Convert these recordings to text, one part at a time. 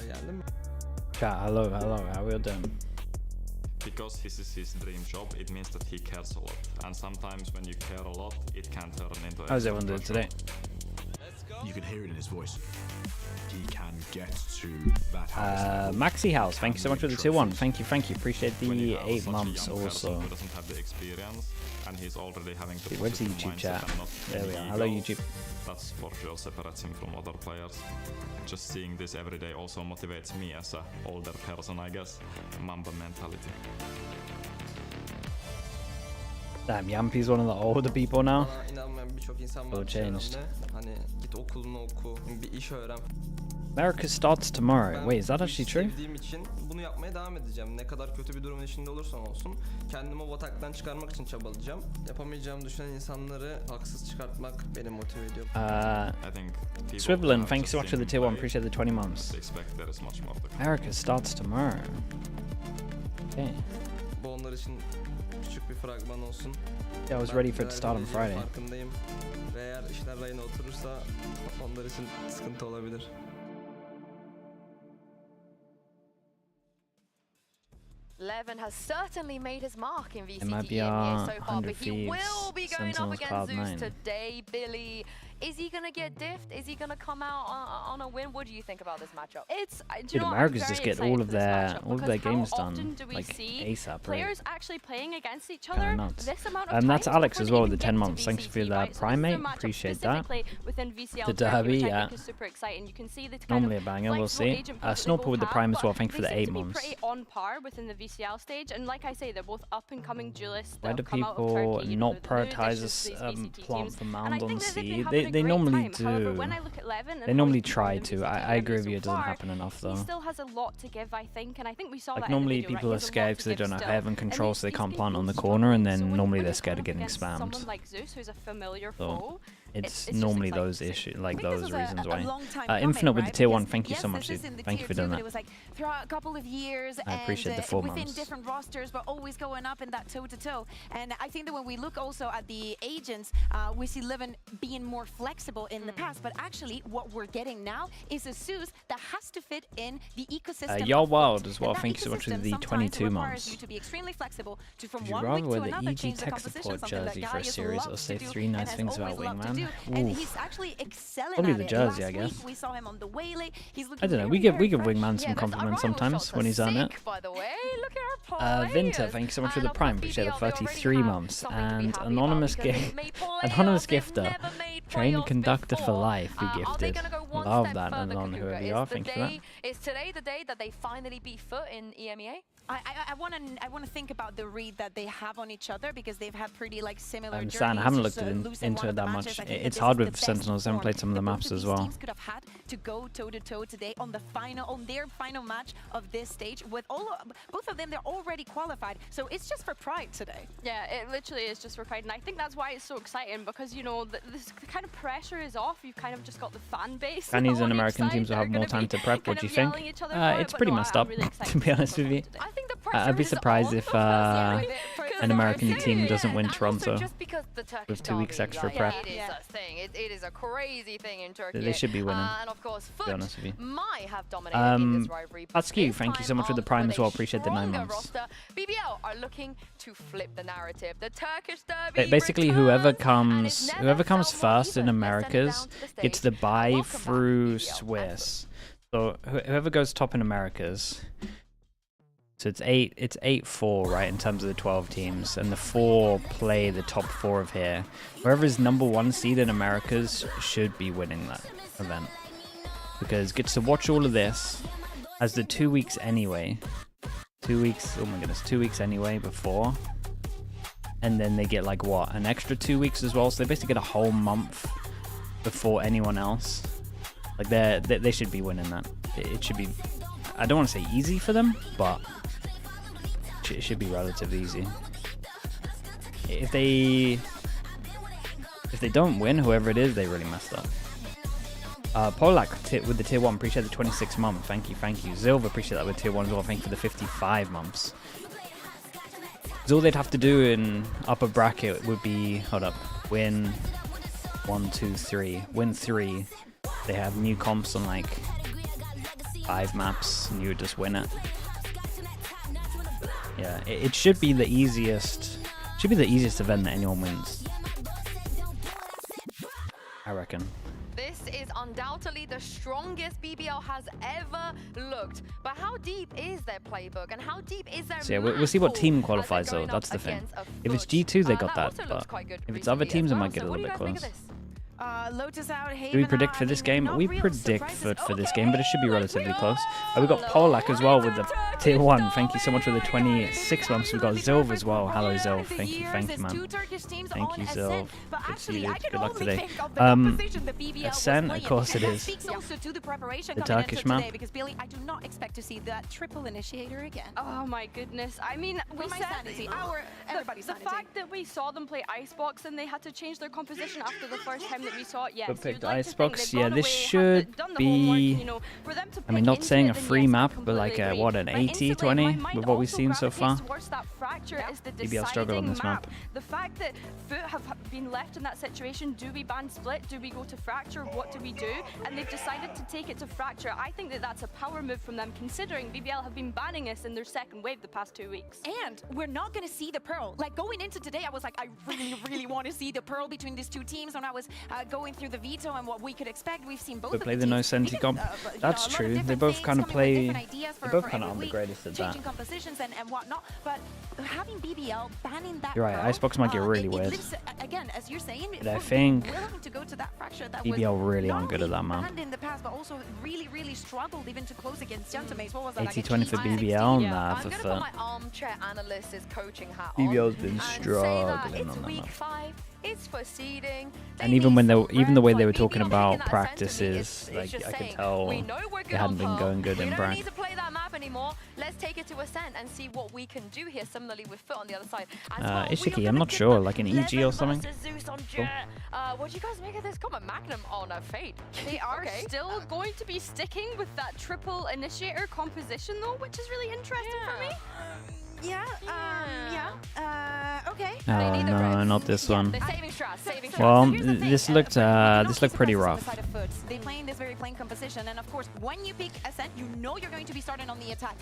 Chat, hello, how are you doing? Because this is his dream job, it means that he cares a lot. And sometimes when you care a lot, it can turn into... How's everyone doing today? You can hear it in his voice. He can get to that house. Maxi House, thank you so much for the 2-1. Thank you. Appreciate the 8 months also. Who doesn't have the experience, and he's already having the Where's the YouTube chat? There we are. Hello, YouTube. That's for sure separates him from other players. Just seeing this every day also motivates me as an older person, I guess. Mamba mentality. Damn, Yampi's one of the older people now. All changed. America starts tomorrow. Wait, is that actually true? Bunu yapmaya devam edeceğim. Ne kadar kötü bir durumun içinde olursan olsun kendimi o bataktan çıkarmak için çabalayacağım. Yapamayacağımı düşünen insanları haksız çıkartmak beni motive ediyor. Swivelin, thank you so much for the tier 1. Appreciate the 20 months. America starts tomorrow. Okay. Bu onlar için küçük bir fragman olsun. Yeah, I was ready for it to start on Friday. Farkındayım. Ve eğer işler rayına oturursa onlar için sıkıntı olabilir. Levin has certainly made his mark in VCT might be EMEA so far, 100 but he will be going up Sentinels against Zeus Cloud9. today. Billy, is he going to get diffed? Is he going to come out on a win? What do you think about this matchup? It's, Dude, America's just get all of their games done like ASAP, players actually playing against each other. This amount of And that's time Alex as well with the before 10 they months. even Thanks get for to the VCT, primate. right? So this is Appreciate that. within VCL The Turkey, derby, which I yeah. think is super exciting. You can see the Normally a banger, we'll see. Snorple with the prime as well. Thank you for the 8 months. Pretty on par within the VCL stage, and like I say, they're both up-and-coming duelists. Why do people not prioritize this plant for Mound on C? They normally do. They normally try to. I agree with you, it doesn't happen enough though. He still has a lot to give, I think, and I think we saw like that normally in the video, people right? are scared because they don't have heaven control, so they can't plant on the corner, and then normally they're scared of getting spammed. Someone like Zeus, who's a familiar foe. It's normally those issues, like those reasons why. Infinite with the tier 1, thank you so much, dude. Thank you for doing that. It was like throughout a couple of years, I appreciate the 4 months. Within different rosters, but always going up in that toe-to-toe. And I think that when we look also at the agents, we see Levin being more flexible in the past, but actually what we're getting now is a Zeus that has to fit in the ecosystem. Y'all wild as well, thank you so much for the 22 months. You to be extremely flexible to from Would you one rather week wear to the another, EG change the tech composition, support something jersey that for a Gaius series, or loves say to do 3 and nice has things about always loved to Wingman? do. And he's actually excelling Probably at the it. jersey, I Last guess. week we saw him on the Waylay. He's looking I don't know, we give Wingman some compliments sometimes when he's on it. By the way, look at our Vinter, thank you so much for the prime, appreciate the 33 months. And Anonymous Gifter, trained conductor for life, who gifted. Love that, Anon, whoever you are, thank you for that. Is today the day that they finally beat FUT in EMEA? I want to think about the read that they have on each other, because they've had pretty like similar journeys. I haven't looked into it that much. It's hard with Sentinels. I haven't played some of the maps as well. Teams could have had to go toe-to-toe today on their final match of this stage. With both of them, they're already qualified, so it's just for pride today. Yeah, it literally is just for pride, and I think that's why it's so exciting, because you know this kind of pressure is off. You've kind of just got the fan base. Chinese and American teams will have more time to prep. What do you think? It's pretty messed up, to be honest with you. I'd be surprised if an American team doesn't win Toronto with 2 weeks extra prep. It is a crazy thing in Turkey. They should be winning, and of course, to be honest with you. might have dominated in this rivalry. That's cute. Thank you so much for the prime as well. Appreciate the 9 months. Roster. BBL are looking to flip the narrative. The Turkish derby. Basically, whoever comes first in Americas gets the bye through Swiss. So whoever goes top in Americas. So it's 8-4, right, in terms of the 12 teams, and the 4 play the top 4 of here. Whoever's #1 seed in Americas should be winning that event, because gets to watch all of this, has the 2 weeks anyway. 2 weeks, oh my goodness, 2 weeks anyway before, and then they get like what, an extra 2 weeks as well. So they basically get a whole month before anyone else. Like they should be winning that. It should be. I don't want to say easy for them, but it should be relatively easy. If they don't win, whoever it is, they really messed up. Polak with the tier 1, appreciate the 26 month. Thank you. Zilva, appreciate that with tier 1 as well. Thank you for the 55 months. So all they'd have to do in upper bracket would be, win 1, 2, 3, win 3. They have new comps on like 5 maps and you would just win it. Yeah, it should be the easiest. Should be the easiest event that anyone wins, I reckon. This is undoubtedly the strongest BBL has ever looked. But how deep is their playbook and how deep is their So yeah, we'll see what team qualifies though. That's the thing. If it's G2, they got that. But if it's other teams, it might get a little bit close. Lotus out, Do we predict for this game? We predict for this game, but it should be relatively close. We got Polak as well with the tier 1. Thank you so much for the 26 months. We got Zilv as well. Hello Zilv. Thank you, man. Thank you, Zilv. Good to see you. Good luck today. Ascent, of course it is. The Turkish map. Because Billy, I do not expect to see that triple initiator again. Oh my goodness. I mean, we said everybody's the fact that we saw them play Icebox and they had to change their composition after the first time that we saw it. Yes, But picked you'd like to Icebox. think they've Yeah, gone this away, should done the be. homework, you know, for them to I mean, pick not into saying it, a then free yes, I map, but like completely what, an agree. But 80, instantly, 20 my mind with what we've also seen so far. gravitates towards that fracture is the BBL struggle on this deciding map. The fact that FUT have been left in that situation, do we ban split? Do we go to fracture? What do we do? And they've decided to take it to fracture. I think that that's a power move from them, considering BBL have been banning us in their second wave the past 2 weeks. And we're not going to see the Pearl. Like going into today, I was like, I really want to see the Pearl between these two teams. When I was going through the veto and what we could expect, we've seen both. They play the no senti comp. That's true. They both kind of play. They both kind of aren't the greatest at that. Changing compositions and whatnot. But having BBL banning that. You're right. Icebox might get really weird. Again, as you're saying, But I think willing to go to that fracture that BBL was really aren't good at that map. banned in the past, but also really struggled even to close against GIANTX. What was that? 80-20 for BBL, nah, I'm for gonna put FUT. my armchair analyst's coaching hat on. BBL's been and say that struggling it's on that week map. 5. It's for seeding. And even when even the way they were talking about practices, like I could tell they hadn't been going good in We don't practice. need to play that map anymore. Let's take it to Ascent and see what we can do here. Similarly with FUT on the other side. As well, we are Ishiki, gonna I'm not get sure, the like an EG or 11 something. versus Zeus on Cool. Jet. What do you guys make of this comment? Magnum on a Fade. They are still going to be sticking with that triple initiator composition though, which is really interesting for me. Okay. Oh no, not this one. They're saving strats, saving strats. Well, Here's the thing, this looked pretty rough. They play in this very plain composition, and of course, when you pick Ascent, you know you're going to be starting on the attack.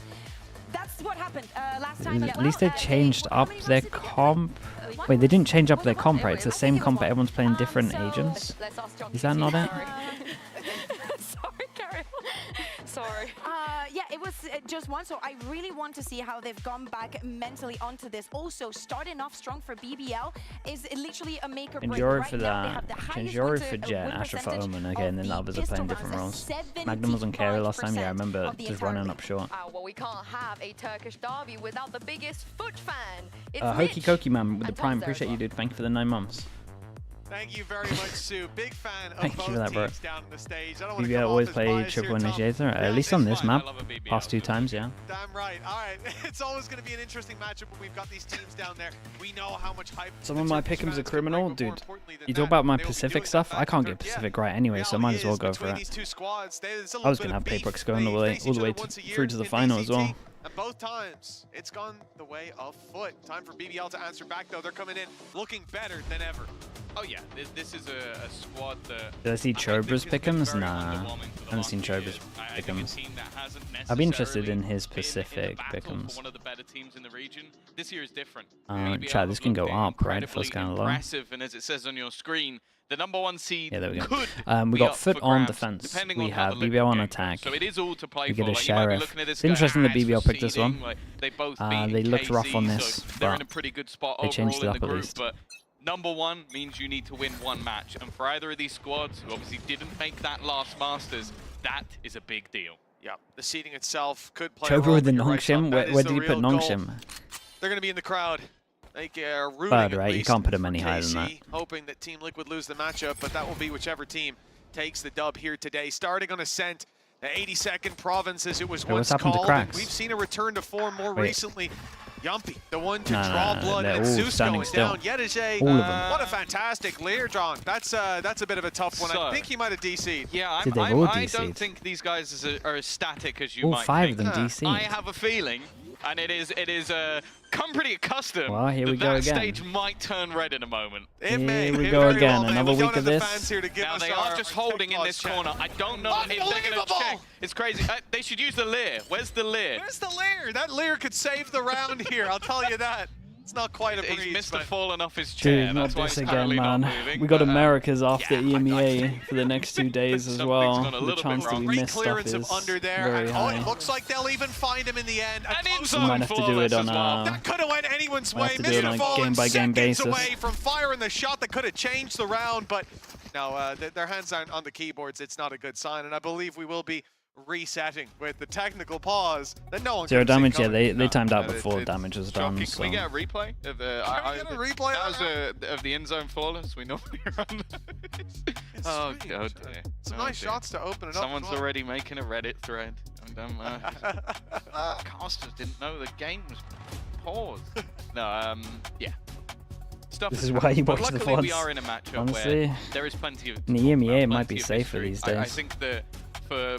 That's what happened last time. At least they changed up their comp. Wait, they didn't change up their comp, right? It's the same comp, but everyone's playing different agents. Let's ask John Is that not it? Sorry, carry on. Sorry. Yeah, it was just one, so I really want to see how they've gone back mentally onto this. Also, starting off strong for BBL is literally a make or break. Chanjori Right for now, they that. have the highest Chanjori win for to- Jet, win Asher for percentage Omen of again, and the the others are playing pistol different rounds. roles. Magnum wasn't carry last time, yeah, I remember of the just entire running league. up short. Well, we can't have a Turkish derby without the biggest FUT fan. It's Hokey Mitch. Koki man with the And prime, Tom's there as appreciate you, well. dude. Thank you for the 9 months. Thank you very much, Sue. Big fan of Thank you both for that, bro. teams down on the stage. I don't wanna BBL come always off as play biased triple here, Tom. initiator, Yeah, at least on it's this fine. map. Past 2 times, yeah. Damn right. All right. It's always going to be an interesting matchup when we've got these teams down there. We know how much hype. Some the of my Turkish pick'ems are fans can criminal, bring, but more dude. importantly than You talk that, about my they will be Pacific doing stuff. that I can't get factor. Pacific right anyway, so I might as well go for Between it. these two squads, there's a I was little gonna bit have of Apex beef. going They all face the each way other once a year through to the in final as VCT, well. And both times, it's gone the way of FUT. Time for BBL to answer back, though. They're coming in looking better than ever. Oh yeah, this is a squad that... Did I see I think Chobra's has been pick'ems? very Nah, underwhelming for the haven't last seen few Chobra's years. I think a pick'ems. team that hasn't I'd be interested in necessarily his been in the Pacific battle pick'ems. for one of the better teams in the region. This year is different. Chat, BBL this have can go looked up, right? It feels incredibly kind of low. impressive, and as it says on your screen, the #1 seed Yeah, there we go. could We be got up FUT for on grabs, defense. depending We on how have the Liquid BBL on game attack. goes. So it is all to play We for. get a Like, you might be Sheriff. looking at this It's guy interesting that as for BBL picked this seeding, one. like, they both They beat looked rough on KZ, this, so they're in but a pretty good spot they changed overall it in the up at group, least. but #1 means you need to win one match, and for either of these squads, who obviously didn't make that last Masters, that is a big deal. Yeah, the seeding itself could play a Chobra role. with the but you're right, Tom, Nongshim? that is Where the did he put real goal. Nongshim? They're going to be in the crowd. Like, rooting Bird, at right? You least can't put him for any higher than that. KC, hoping that Team Liquid lose the matchup, but that will be whichever team takes the dub here today. Starting on Ascent, the 82nd province as it was Hey, what's once happened to called. And Cracks? we've seen a return to form more Wait. recently. Yumpy, the one to No, draw blood, they're and all Zeus standing going still. down. Yetijay, All of them. what a fantastic leer, John. That's a bit of a tough one. I So- think he might have DC'd. Yeah, Did they all I DC'd? don't think these guys are as static as you All might 5 think. of them Huh. DC. I have a feeling And it is come pretty accustomed. Well, here we that go that again. stage might turn red in a moment. Here we go again. Another week of this. Now they are just holding in this corner. I don't know if they're going to check. It's crazy. They should use the Lear. Where's the Lear? Where's the Lear? That Lear could save the round here, I'll tell you that. It's not quite a breeze. He's missed falling off his chair. Dude, not That's why this he's again, currently not man. moving, We got but, Americas after yeah, EMEA for the next 2 days as Something's well. gone a The little chance bit to wrong. be Great missed off clearance is of under there. very And, high. it looks like they'll even find him in the end. A And close in-zone one. Might have to do it flawless on as well. That could have went anyone's Might way. have to do it on a Mr. Fallen game-by-game seconds basis. away from firing the shot that could have changed the round, but no, their hands aren't on the keyboards. It's not a good sign, and I believe we will be resetting with the technical pause that no one 0 can see damage, yeah, coming. they timed out No, before it's damage was shocking. done. Can So. we get a replay of the? Can we get a replay That of was of the end zone flawless. We normally run. Oh, strange, oh right? dear. Some Oh, nice dear. shots to open it Someone's up. as well. already making a Reddit thread. Casters didn't know the game was paused. No, yeah. Stuff This is why you but watch the luckily we VODs, are in a matchup honestly. where there is plenty of In the EMEA, it plenty might be of safer history. these I days. think that for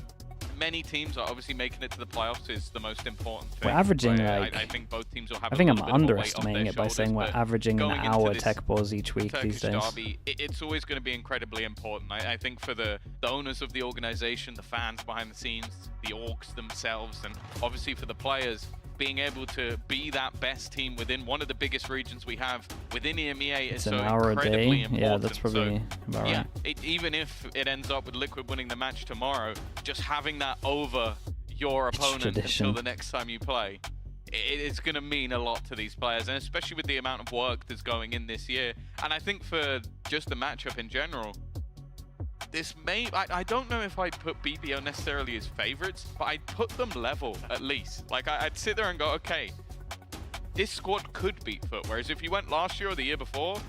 many teams, obviously making it to the playoffs is the most important thing. We're averaging, where like, I think both teams will have I think a I'm little bit more weight off underestimating their it by saying we're shoulders, but averaging an going into hour this tech balls each week Turkish these days. derby, it's always going to be incredibly important. I think for the owners of the organization, the fans behind the scenes, the orgs themselves, and obviously for the players, being able to be that best team within one of the biggest regions we have within EMEA It's is an so hour a incredibly day. important. Yeah, that's probably about yeah, right. even if it ends up with Liquid winning the match tomorrow, just having that over your opponent tradition. until the next time you play, it's going to mean a lot to these players, and especially with the amount of work that's going in this year. And I think for just the matchup in general, this may, I don't know if I'd put BBL necessarily as favorites, but I'd put them level at least. Like I'd sit there and go, okay, this squad could beat FUT, whereas if you went last year or the year before,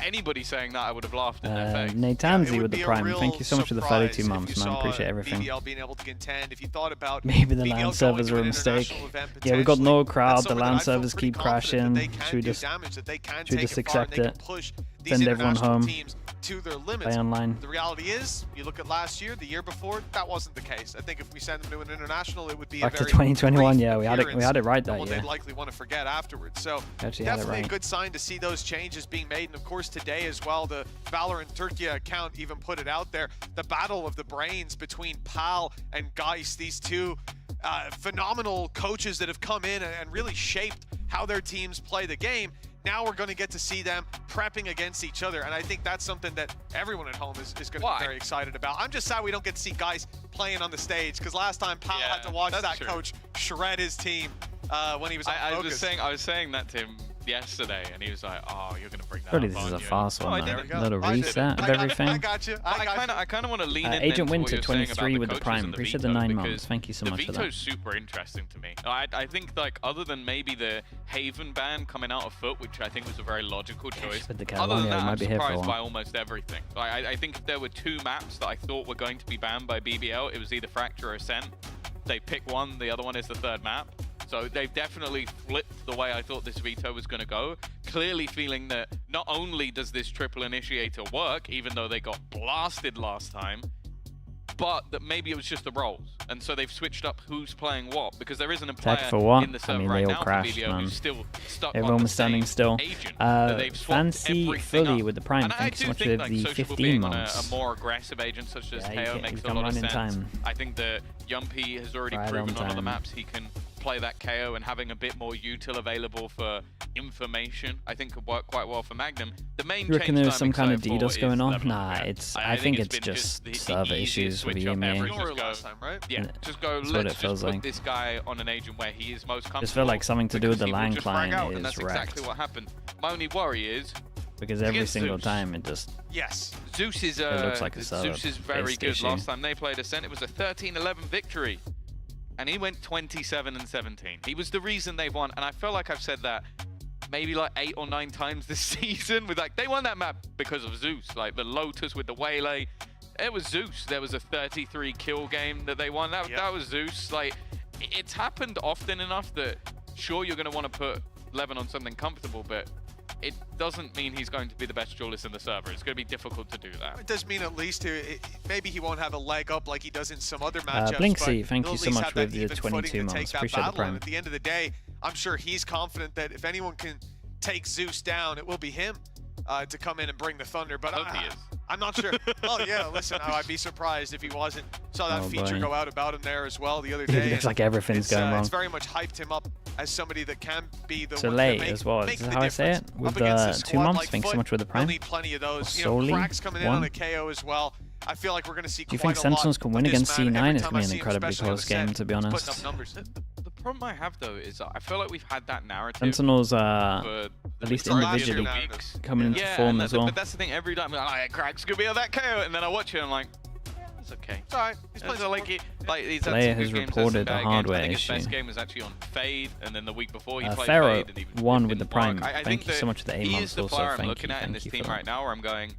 anybody saying that I would have laughed in their face. Natanzi It would with the be a Prime. real Thank you so much for the surprise 32 if months, you man. saw Appreciate everything. BBL being able to contend. If you thought about Maybe the BBL LAN going servers to were a an mistake. international event Yeah, we got no potentially, crowd. that's The something LAN that I feel servers pretty keep confident that crashing. they can Should we do just damage, that they can should we take just it far, and accept they it? can push these Send everyone international home. teams to their limits. Play online. The reality is, you look at last year, the year before, that wasn't the case. I think if we send them to an international, it would be Back a to very 2021, brief yeah, we had it right appearance, that and what year. they'd likely want to forget afterwards. So Actually had it definitely right. a good sign to see those changes being made, and of course today as well, the VALORANT Turkey account even put it out there, the battle of the brains between Pal and Geist, these two phenomenal coaches that have come in and really shaped how their teams play the game. Now we're going to get to see them prepping against each other, and I think that's something that everyone at home is going to be very excited about. I'm just sad we don't get to see guys playing on the stage, because last time Pal had to watch that coach shred his team when he was on Focus. I was saying that to him yesterday, and he was like, "Oh, you're gonna bring that Surely up, this is aren't a you?" fast No, one, I though. didn't. Little I didn't. reset of I everything. got you. I kind of want to lean in Agent then to what Winter you're saying 23 about with the coaches Prime. and the Appreciate the veto, 9 months. because Thank you so much for The that. veto's super interesting to me. I think, like, other than maybe the Haven ban coming out of FUT, which I think was a very logical choice, With the other than California, that, it might I'm be here for a surprised by while. almost everything. Like, I think if there were 2 maps that I thought were going to be banned by BBL, it was either Fracture or Ascent. They pick one, the other one is the 3rd map. So they've definitely flipped the way I thought this veto was going to go. Clearly feeling that not only does this triple initiator work, even though they got blasted last time, but that maybe it was just the roles. And so they've switched up who's playing what, because there isn't a player Tech for what? in the I server mean, right they all now crashed, for BBL man. who's still stuck Everyone on the was standing same still. agent, that they've swapped Fancy everything Fully up. with the Prime. And I Thanks so do much think, for like, the Sociable 15 being on months. a more aggressive agent such as Yeah, KO he's makes a come lot of on in sense. time. I think that Yumpy has already Right proven on on other time. maps he can play that KO, and having a bit more util available for information, I think could work quite well for Magnum. The main You reckon change there's that some I'm kind of excited for DDoS going is on? level Nah, up. it's. I think it's been just the server easiest issues with switch up EMEA. ever. Ignore Just go- last time, right? Yeah, just go, That's what let's it feels just put like. this guy on an agent where he is most comfortable. Just feel like something to do with because the he will LAN just frag client out, and is that's wrecked. exactly what happened. My only worry is Because every against single Zeus. time it just. Yes. Zeus is looks like a Zeus is very server-based good. issue. Last time they played Ascent, it was a 13-11 victory, and he went 27-17. He was the reason they won, and I feel like I've said that maybe like 8 or 9 times this season. With like, they won that map because of Zeus, like the Lotus with the Waylay. It was Zeus. There was a 33 kill game that they won. That was Zeus. Like, it's happened often enough that sure you're going to want to put Levin on something comfortable, but it doesn't mean he's going to be the best duelist in the server. It's going to be difficult to do that. It does mean at least maybe he won't have a leg up like he does in some other matchups. Blinksy, but thank he'll you at so least much have that with the even footing 22 to take months. that Appreciate the battle, Prime. and at the end of the day, I'm sure he's confident that if anyone can take Zeus down, it will be him to come in and bring the thunder. But I'm not sure. Oh yeah, listen, I'd be surprised if he wasn't. Saw that feature go out about him there as well the other day. It looks like everything's going wrong. It's very much hyped him up as somebody that can be the so one late to make, as well. make Is the how I say it? With the 2 months, thanks so much for the prime. They'll need plenty of those. Or You know, cracks coming in on a KO as well. I feel like we're going to see Do you quite think a lot Sentinels can win with this against man. C9? Every It's time going I to be see an him, incredibly especially on close the game, set, to be he's honest. putting up numbers. The problem I have though is I feel like we've had that narrative. Sentinels are for at least last year individually now. coming into yeah, form as well. But that's the thing. Every time I'm like, Crack's gonna be on that KO, and then I watch it, and I'm like, it's okay. It's alright. He's playing some like he's had Player some has good games, reported had some a bad hardware games. I think his issue. best game was actually on Fade, and then the week before he played Pharaoh Fade and even won with the didn't prime. work. I Thank think you so that much for the 8 he months is the also. player I'm Thank looking you, at in thank this you team for right that. now, where I'm going.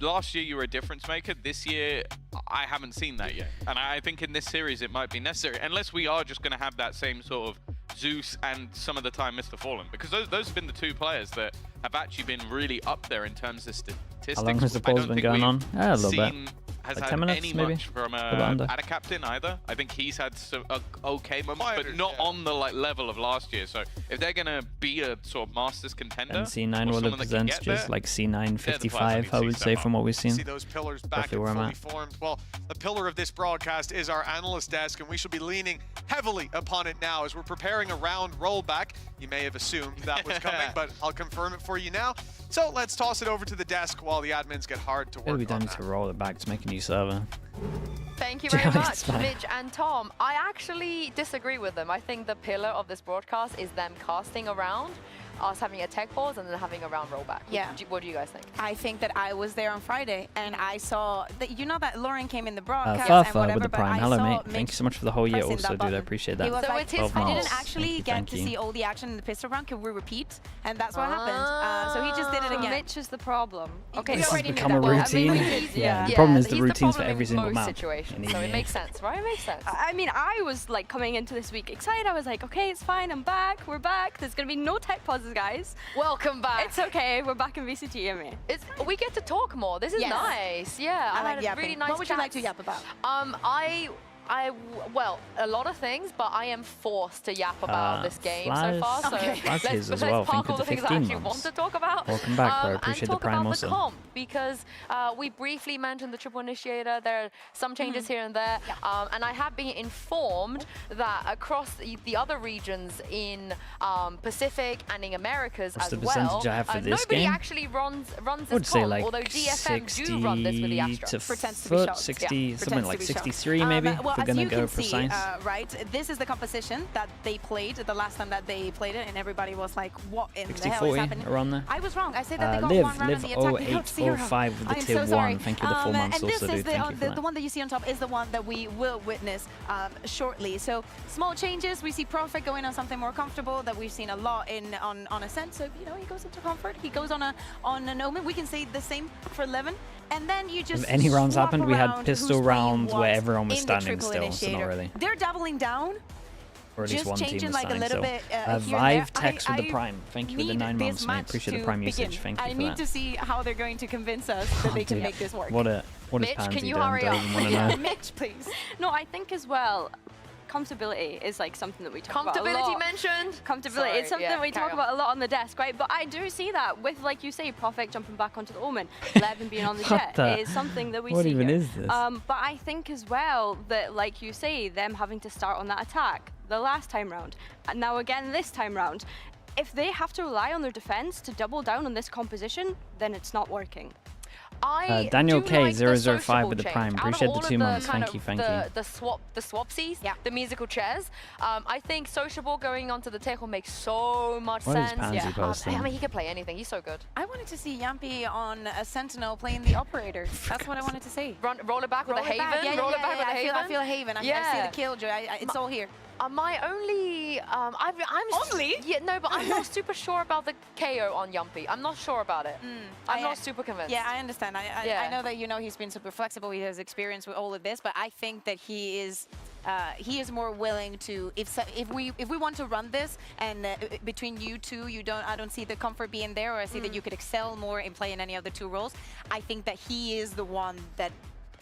Last year you were a difference maker. This year I haven't seen that yet, and I think in this series it might be necessary, unless we are just going to have that same sort of Zeus and some of the time Mr. Fallen, because those have been the 2 players that have actually been really up there in terms of statistics. How long has the polls been going on? Yeah, a little bit. Has Like had 10 minutes, any maybe? much from under. a captain either. I think he's had some okay moments, Quieter, but not yeah. on the level of last year. So if they're gonna be a sort of Masters contender, And C9 or will someone that can represents get just there, like C9 they're the players 55, I need to would step say, up. from what we've seen. See those pillars back Roughly and where I'm fully at. formed. Well, the pillar of this broadcast is our analyst desk, and we shall be leaning heavily upon it now as we're preparing a round rollback. You may have assumed that was coming, but I'll confirm it for you now. So let's toss it over to the desk while the admins get hard to Maybe work we don't on need that. to roll it back to make a new server. Thank you very It's much, fine. Mitch and Tom. I actually disagree with them. I think the pillar of this broadcast is them casting around, us having a tech pause, and then having a round rollback. Yeah. What do you guys think? I think that I was there on Friday, and I saw that, you know, that Lauren came in the broadcast and Fafa whatever, with the but prime. I Hello, saw mate. Mitch Thank you so much for the whole year pressing also, that dude. I button. appreciate that. It was So like, it's his I fault. I didn't Thank actually you, get thank to you. see all the action in the pistol round. Can we repeat? And that's what happened. So he just did it again. Mitch is the problem. Okay, We This has already knew become that. a Well, I routine. mean, Yeah, the yeah, problem is the he's routines for problem every in single most map. situations, in so it EMEA. makes sense, right? It makes sense. I mean, I was like coming into this week excited. I was like, okay, it's fine. I'm back. We're back. There's going to be no tech pauses, guys. Welcome back. It's okay. We're back in VCT EMEA. We get to talk more. This is Yes. nice. Yeah, I like had a yapping. really nice What would you like chats. to yap about? Well, a lot of things, but I am forced to yap about this game so far. So Okay. Flaz let's as well. park Thank all you the for things I 15 actually want months. to talk about. Welcome back, bro. And Appreciate the talk prime about also. the comp, because we briefly mentioned the triple initiator. There are some changes here and there, and I have been informed that across the other regions in Pacific and in Americas What's as the well, percentage I have for this nobody game? actually runs I this would say comp, like although DFM 60 do run this with the Astra. to Pretends to be foot, shocked. 60, Yeah, something pretends like to be shocked. 63 maybe, Well, if we're as going to you go can precise. see, right, this is the composition that they played the last time that they played it, and everybody was like, what in the hell is 60-40, happening? around there. I was wrong. I said that they got one round of the attack. They got 0. 0805 with the I am tier so sorry. 1. Thank you for the 4 months and this also, is dude. Thank you for the that. one that you see on top is the one that we will witness shortly. So small changes. We see Prophet going on something more comfortable that we've seen a lot on Ascent. So, you know, he goes into comfort. He goes on an Omen. We can say the same for 11. And then you just If any rounds swap happened, we had around pistol who's playing rounds what where everyone was in the standing triple still, so not initiator. really. They're doubling down. Or at least just one team changing was like a standing little still. bit here and there. Vive text with the I prime. Thank you for the need 9 this months, mate. match Appreciate the to prime begin. usage. Thank you I for need that. to see how they're going to convince us that they can Dude, make this work. What is Mitch, Pansy can you doing? hurry Don't up? even want to Yeah, know. Mitch, please. No, I think as well, comfortability is like something that we talk about a Comfortability lot. mentioned. Comfortability. Sorry, It's something yeah, we carry talk on. about a lot on the desk, right? But I do see that with, like you say, Prophet jumping back onto the Omen, Levin being on the What jet the- is something that we what see even here. is this? But I think as well that, like you say, them having to start on that attack the last time round, and now again this time round, if they have to rely on their defense to double down on this composition, then it's not working. I Daniel do K like the 005 with the sociable prime. change. Appreciate Out the of 2 all of months. kind Thank you, of thank you. The swapsies, Yeah. the musical chairs. I think sociable going onto the Tejo makes so much What is sense. Pansy posting? I mean, he can play anything. He's so good. I wanted to see Yampi on a Sentinel playing the operator. That's what I wanted to see. Roll it back with a Roll it back. Haven. Yeah, Roll yeah, it back yeah, with a Haven. I feel a Haven. I see Yeah. the Killjoy. It's all here. My only, I'm Only? Yeah, no, but I'm not super sure about the KO on Yumpy. I'm not sure about it. I'm not super convinced. Yeah, I understand. I Yeah. know that, you know, he's been super flexible. He has experience with all of this, but I think that he is more willing to, if we want to run this and between you two, I don't see the comfort being there, or I see that you could excel more in playing any of the 2 roles. I think that he is the one that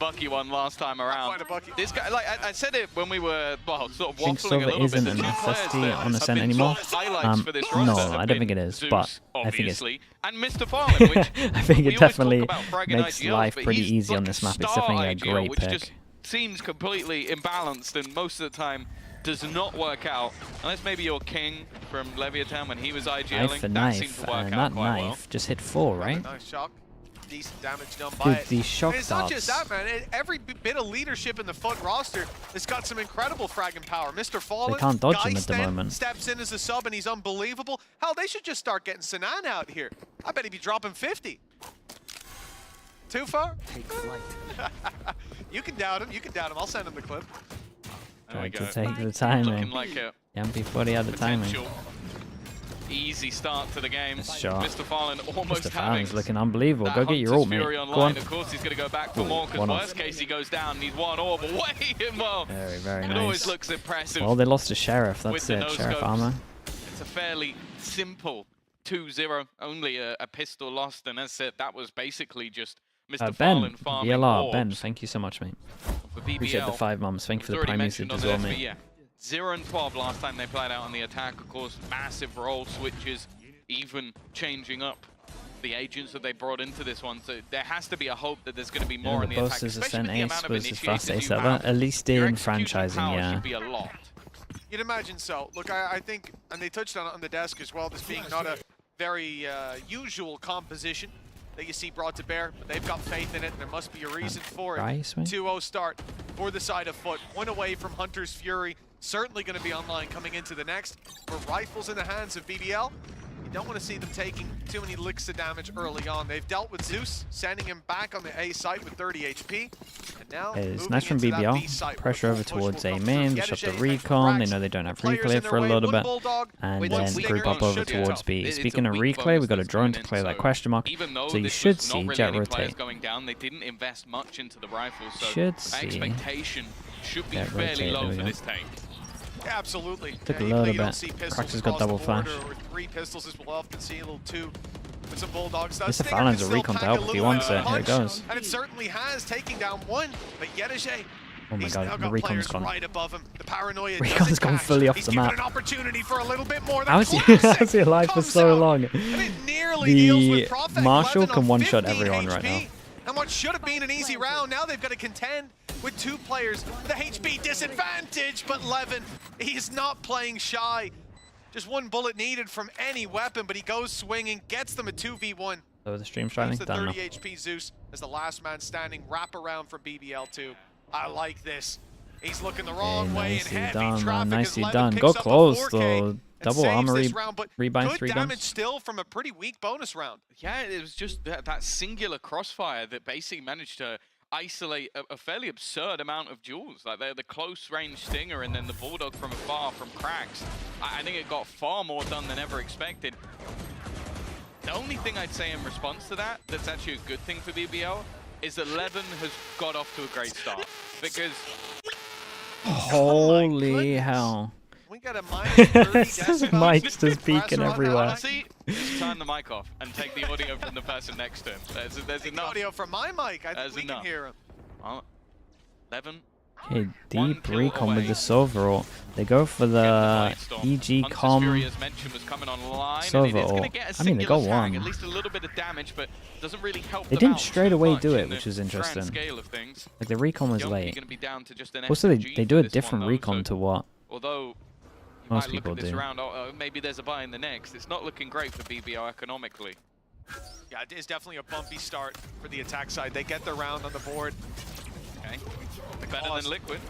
Bucky one last time around. Quite a Bucky. This guy, like I said it when we were, well, sort of I think waffling a silver little isn't bit. a The two players necessity that on have Ascent been anymore. sort of highlights for this No, roster have I don't been think it is, Zeus, but I think it's obviously, and Mr. Farley, which I think we it always definitely talk about fragging makes IGL, life but pretty he's easy on like this map. It's star definitely a IGL, great which pick. just seems completely imbalanced and most of the time does not work out. Unless maybe your king from Leviathan when he was Knife IGLing, for that seemed knife, to work and out that quite knife well. just hit 4, right? Nice shock. Decent damage done by Dude, it. these shock And it's not just darts. that, man. Every bit of leadership in the FUT roster has got some incredible fragging power. Mr. Fallen, They can't dodge him Geist at the then moment. steps in as a sub and he's unbelievable. Hell, they should just start getting Sinan out here. I bet he'd be dropping 50. Too far? Take flight. You can doubt him. You can doubt him. I'll send him the clip. There we Tried go. to take the Looking timing. like a MP40 had the timing. potential easy start to the game. Nice shot. Mr. Fallen almost Mr. having Fallen's looking unbelievable. that Go get your Hunter's ult, mate. Fury Go online. on. Of course, he's going to go back for Ooh, more, because one off. worst case he goes down and he's one orb away. Well, Very, very it always nice. looks impressive. Well, they lost a Sheriff. with That's the it. no Sheriff scopes. armor. It's a fairly simple 2-0, only a pistol lost, and that's it. That was basically just Mr. Fallen Ben, farming VLR, orbs Ben, thank you so much, mate. for BBL. Appreciate the 5 mums. Thank you for the Already prime mentioned usage on as well, this, but mate. yeah, 0 and 12 last time they played out on the attack. Of course, massive role switches, even changing up the agents that they brought into this one. So there has to be a hope that there's going to be more Yeah, in the the attack, boss is especially Ascent with the Ace amount of was his fast initiators ace you ever. have. At least Your in execution franchising, power yeah. should be a lot. You'd imagine so. Look, I think, and they touched on it on the desk as well, this being not a very usual composition that you see brought to bear, but they've got faith in it, and there must be a reason for it. Rice, mate? 2-0 start for the side of FUT. 1 away from Hunter's Fury. Certainly going to be online coming into the next. For rifles in the hands of BBL, you don't want to see them taking too many licks of damage early on. They've dealt with Zeus, sending him back on the A site with 30 HP. And now, It's moving nice from into that B BBL. site, Pressure where over the full push towards will A come main. through. They shot the Gedege and recon. They Frax. know they don't have Players replay in their for a way. little One bit. Bulldog And with then one Stinger group up on over should towards be B. It's a Speaking of weak replay, bonus we got a that's drone coming to in, clear that so question mark. Even though So you this should was not see really jet any players rotate. going down, they didn't invest much into the rifles, so Should that see expectation should be jet fairly rotate, low there we for go. this take. Absolutely. Took a even little though you don't bit. see pistols Krax has got across double the board, flash. or 3 pistols, as we'll often see a little 2 with some Bulldogs. That Mr. Stinger Fallon's can a still recon to pack help a if he little wants bit it. of Here it punch, goes. And it certainly has, taking down 1. But Gedege, Oh my he's god, now the got recon's players gone. right above him. The paranoia Recon's doesn't gone catch. fully off He's the given map. an opportunity for a little bit more. How is he, how's he alive for so long? The Marshall can one-shot everyone right now. And what should have been an easy round, now they've got to contend with 2 players with a HP disadvantage, but Levin, he's not playing shy. Just 1 bullet needed from any weapon, but he goes swinging, gets them a 2v1. So the stream Leaves striking the done 30 HP Zeus as the last man standing, wrap around from BBL2. I like this. He's looking the wrong way in nicely heavy done, man. traffic as Nicely Levin done. picks Go up a close 4K though. and Double saves armor this round, but rebind good 3 damage dumps. still from a pretty weak bonus round. Yeah, it was just that singular crossfire that basically managed to isolate a fairly absurd amount of duels. Like the close range Stinger and then the Bulldog from afar from Krax. I think it got far more done than ever expected. The only thing I'd say in response to that, that's actually a good thing for BBL, is that Levin has got off to a great start. Because Holy hell. We got a minus 30 decibels. Mike's just peeking everywhere. honestly, just turn the mic off and take the audio from the person next to him. There's Take the enough. audio from my mic. I think There's we enough. can hear him. Well, Levin. Okay, One deep kill recon with away. the Silver ult. They go for the EG Hunter's com. Fury, as mentioned, was coming online, Silver and it is going to ult. get a I mean, they got singular tag, one. at least a little bit of damage, but doesn't really help They them didn't out straight too away much do it, in the which was grand interesting. scale of things. Like the recon was You're late. going to be down to just an Also, SMG they do for a this different one, though, recon so to what although you most might look people at this do. round, maybe there's a buy in the next. It's not looking great for BBL economically. Yeah, it is definitely a bumpy start for the attack side. They get the round on the board. Okay, better than Liquid.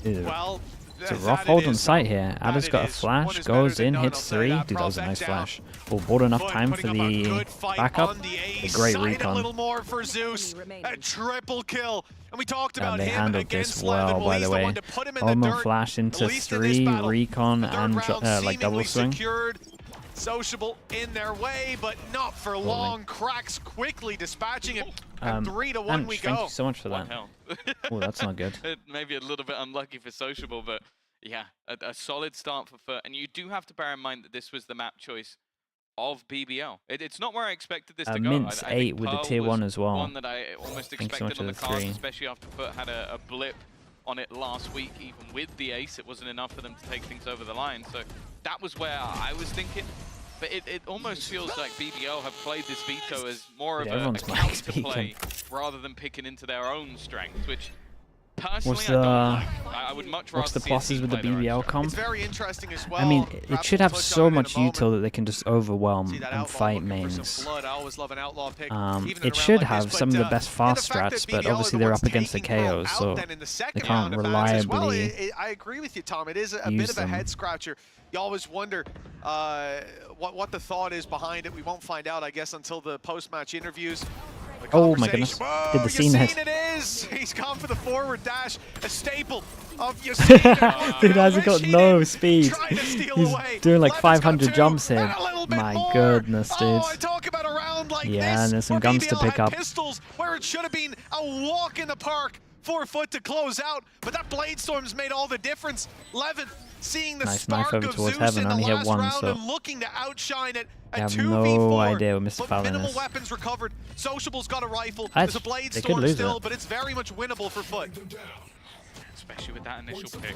Ew. Well, It's a that rough it hold on is. sight here. That Ada's it got a is. flash, One is better goes than in, none, hits I'll say 3. that. Dude, that was a Prospect nice down. flash. Oh, bought enough But time for putting up a the good fight backup. on the A A great side, a recon. little more for Zeus. A triple kill. And we talked about And they him handled against this Levin. well, by he's the the way. one to put him in the Almost dirt, flash into at least in this 3 battle. recon The third and round like double seemingly swing. secured. Sociable in their way, but not for long. Cracks quickly dispatching it. And 3-1 we Anch, go. thank you so much for What that. hell? Oh, that's not good. Maybe a little bit unlucky for Sociable, but yeah, a solid start for FUT. And you do have to bear in mind that this was the map choice of BBL. It's not where I expected this to go. Mince I 8 think with the Pearl tier was 1 as well. one that I almost Thanks so expected much on the for the cards, 3. especially after FUT had a blip on it last week. Even with the ace, it wasn't enough for them to take things over the line. So that was where I was thinking. But it almost feels like BBL have played this veto as more of Dude, a everyone's mic counter play speaking. rather than picking into their own strengths, which Personally, I would much rather what's the see a pluses team with the play their own BBL comp? It's very interesting as well. I mean, it Perhaps should we'll have touch so on it in much a moment. util that they can just overwhelm See that and outlaw fight looking for some mains. blood. I always love an outlaw pick. Even in a It round should like have this, some of but, the best yeah, fast the fact strats, that but BBL are obviously the they're ones up against the taking Pro KOs, out so then in the they second can't round of match as well. reliably I agree with you, Tom. It is a use bit of a them. head scratcher. You always wonder what the thought is behind it. We won't find out, I guess, until the post-match interviews. Oh my goodness. Whoa, Did the scene hit? Yassine it is! He's gone for the forward dash, a staple of Yassine. Dude hasn't got no speed. Trying to steal He's away. doing like Levin's got 500 two, jumps here. and a little bit My more. goodness, dude. Oh, I talk about a round like Yeah, this, and there's some where guns to BBL pick had up. pistols where it should have been a walk in the park. 4 foot to close out, but that blade storm's made all the difference. Levin seeing the Nice knife spark over of towards Zeus heaven, in the only hit last one, round so and looking to outshine it. I A have 2v4, no idea what Mr. but Fallon minimal is. weapons recovered. Sociable's got a rifle. They There's a blade could storm lose still, it. but it's very much winnable for FUT. Especially with that initial pick.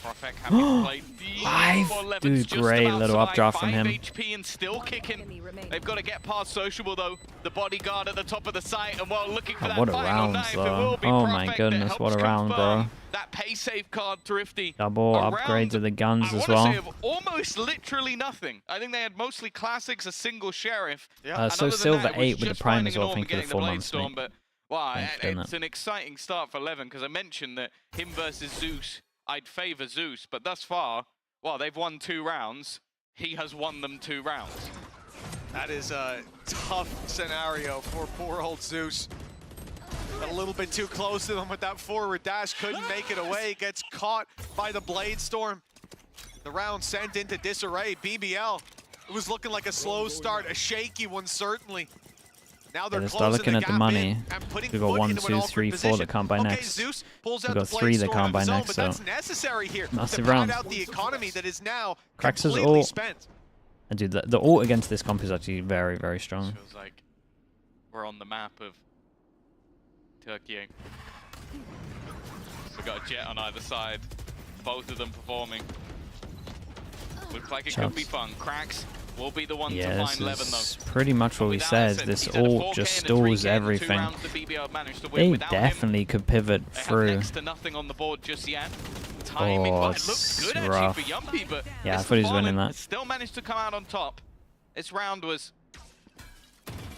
Prophet having played deep for Levin's Dude, just great about little survived. updraft from 5 him. HP and still kicking. They've got to get past Sociable though. The bodyguard at the top of the site, and while looking for that What a final round, knife, it though. will be Oh my Prophet goodness, that what a helps round, bro. confirm that pay safe card Thrifty. Double A upgrades round, of the guns I as wanna say, well. of almost literally nothing. I think they had mostly classics, a single sheriff. Yeah. And So other than Silver that, it was 8 with the just Prime finding as well, an thank you for orb the and 4 getting months, Blade Storm, mate. but wow, Thanks for doing it's that. an exciting start for Levin because I mentioned that him versus Zeus, I'd favor Zeus, but thus far, well, they've won 2 rounds. He has won them 2 rounds. That is a tough scenario for poor old Zeus. Got a little bit too close to them with that forward dash, couldn't make it away, gets caught by the blade storm. The round sent into disarray. BBL, it was looking like a slow start, a shaky one certainly. Now they're They start closing looking the at the gap money. in and putting We've got FUT 1, into an 2, awkward 3, 4 position. that can't buy Okay, next. Zeus pulls We've out got the 3 blade that storm can't of buy his own, next, but so that's necessary here massive to pad round. out the economy that is now Cracks is completely all- spent. And dude, the ult against this comp is actually very, very strong. Feels like we're on the map of Turkey. We've got a jet on either side, both of them performing. Looks like it could be fun. Cracks will be the one to Yeah, find Levin though. this is pretty much what we Without said. Levin, This he's had a ult 4K just and a 3K stalls in the 2 everything. rounds the BBL managed to win. They Without him, definitely could pivot they have through. next to nothing on the board just yet. Timing, Oh, but it looks good it's rough. actually for Yumpy, but Yeah, I Mr. thought he was winning Fallen that. still managed to come out on top. This round was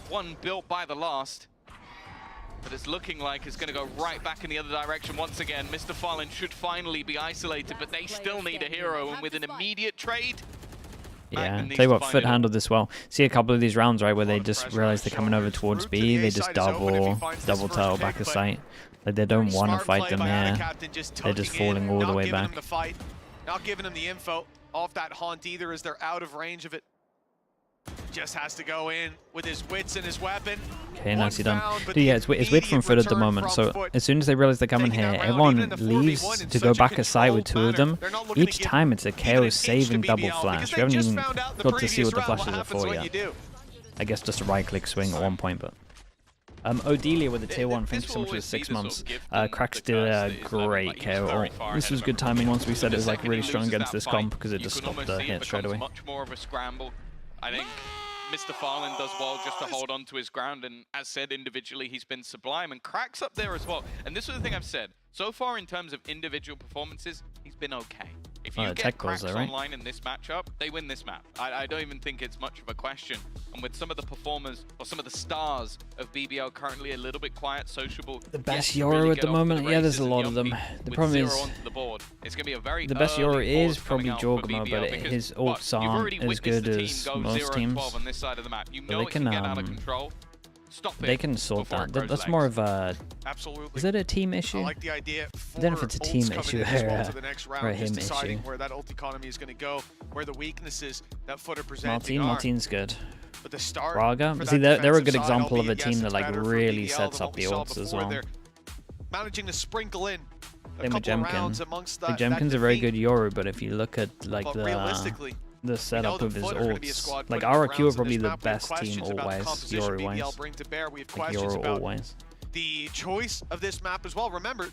one built by the last, but it's looking like it's going to go right back in the other direction once again. Mr. Fallen should finally be isolated, but they still need a hero, and with an immediate trade, Yeah, Magnan needs tell you to what, find FUT it. handled this well. See a couple of these rounds, right, where they lot of just pressure realize on they're coming over shoulders. towards Route to B, the they A just side is open if he finds this double first tail pick, back of but sight. Like they don't want to Smart fight play them by Ana here. Captain, just They're just tucking in, falling all the not way giving back. Him the fight, not giving him the info off that haunt either, as they're out of range of it. Just has to go in with his wits and his weapon. Okay, nicely done. Found, but Dude, yeah, the it's weird from immediate FUT at the return moment. from So FUT. as soon as they realize they're coming Taking here, that round, everyone even in the 4v1 leaves in to go such a back aside with 2 of controlled them. manner. They're not looking to Each give time it's a even KO an inch saving to double BBL, flash. because We they haven't just even found out the got to see what the previous round flashes are happens for when yet. you do. I guess just a right-click swing at one point, but... Odelia with the tier 1, thank you This so will much for the always 6 be the months. sort of gift and Cracks the did curse a that is Levin, great like, he's KO. very far This ahead was of good timing everyone. once we said The it was like second really he strong loses against that this fight, comp because it you just can stopped almost the see it hit straight becomes away. much more of a scramble. I think Mr. Fallen does well just to hold on to his ground, and as said, individually he's been sublime, and Cracks up there as well. And this is the thing I've said. So far in terms of individual performances, he's been okay. If you get tech Cracks goals though, right? online in this matchup, they win this map. I don't even think it's much of a question. And with some of the performers, or some of the stars of BBL currently a little bit quiet, sociable. The best yet to really Yoru at get the off to moment? Yeah, there's races, a and lot of them. Yumpy The with problem 0 is, onto the board. It's going to be a very the best early Yoru is pause coming probably out for Jorgma, BBL but because, his well, ults you've aren't already as witnessed good the team as go most 0 and teams. 12 on this side of the map. You But know they it can can, get out of control. Stop it. They can sort before that. it grows That's legs. more of a... Absolutely. Is it a team issue? I like the idea. I don't know if it's a team issue or to the next round, or a just him deciding issue. where that ult economy is going to go, where the weaknesses that FUT are presenting are. Martin's good. But the start Raga, for see, that they're a defensive good side, example of a albeit, team yes, that it's like better for really BBL sets than up what the we saw ults as before. well. They're managing to sprinkle in a Same with couple of Jemkin. rounds amongst Like, that Jemkin's a very defeat. good Yoru, but if you look at like But realistically, the setup that of his FUT are gonna be a ults, squad like put into RQ are rounds in probably this the map. We have best team questions about the always, composition Yoru BBL wise. bring to bear. We have Like questions Yoru about always. the choice of this map as well. Remember,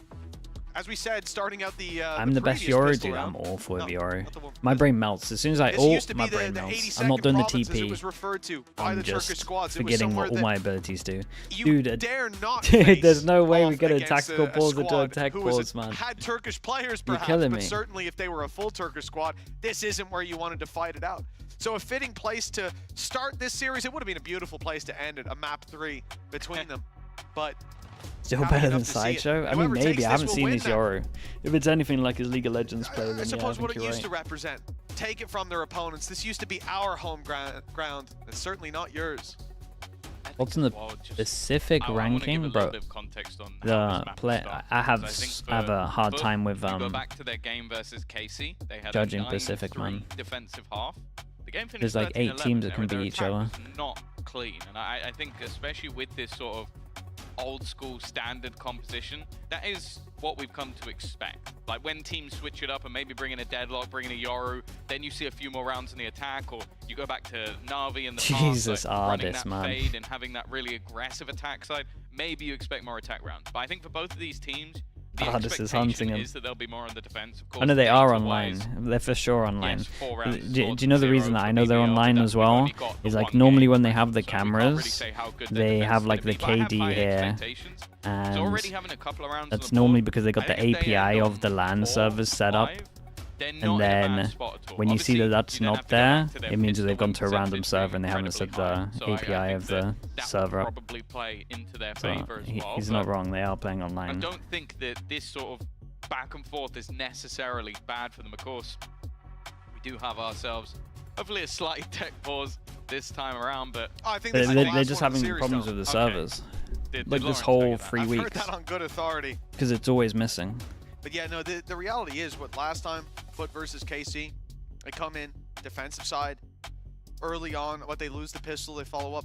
as we said, starting out the I'm the best previous Yoru, pistol dude. round. I'm all for No, Yoru. not the one from My this. brain melts as soon as I This used ult. to My be brain the melts. I'm not doing the province, as it TP. was referred to by I'm the Turkish just squads. It was forgetting somewhere what all that my abilities do. you Dude, dare not dude, there's face no way we off get a against tactical pause into a squad tech who was pause, man. had Turkish players, You're perhaps, killing but me. certainly if they were a full Turkish squad, this isn't where you wanted to fight it out. So a fitting place to start this series. It would have been a beautiful place to end it, a map 3 between them. But Still happy better than enough to see it. Sideshow? I mean, Whoever maybe. takes I this haven't will seen win his that. Yoru. If it's anything like his League of Legends play, then I yeah, I suppose think what it you're used to right. represent. Take it from their opponents. This used to be our home ground. It's certainly not yours. What's in the specific ranking, bro? The play, I have a hard time with Go back to their game versus KC. They had judging a Pacific, man. defensive half. The game finished There's like 8 13-11. teams that can Their beat each attack other. was not clean, and I think especially with this sort of old school standard composition, that is what we've come to expect. Like when teams switch it up and maybe bring in a Deadlock, bring in a Yoru, then you see a few more rounds in the attack, or you go back to Na'Vi in the Jesus, past, like running Ardis, that man. fade and having that really aggressive attack side. Maybe you expect more attack rounds, but I think for both of these teams, the Ardis is hunting expectation him. is that they'll be more on the defense. Of course, I know they are data-wise, online. They're for sure online. Yes, 4 rounds Do towards you know the 0 reason that for I know they're BBL, online but as we've well? only got the Is like one normally game, when they have the so we can't really cameras, say how good their they defense have is like gonna the be, but I have KD high here, expectations. So and already having a couple of rounds on that's the normally board, because they got the I think if they API end of the on LAN 4, servers set up. 5, they're not And in a bad then spot at all. when you see that Obviously, that's you then not have to go back there, to their it means that they've pistol gone to a win random percentage server and being they haven't set the incredibly high. So API I of think the that server will up. probably play into their So favor as well. he's but not wrong, they are playing I online. don't think that this sort of back and forth is necessarily bad for them. Of course, we do have ourselves hopefully a slight tech pause this time around, but I think They're, this is the they're last just one of the having series, problems though. with the Okay. servers. did Like this Lawrence whole tell you that? 3 I've heard weeks. that on good authority. Because it's always missing. But yeah, no, the reality is what last time, FUT versus KC, they come in, defensive side, early on, what they lose the pistol, they follow up.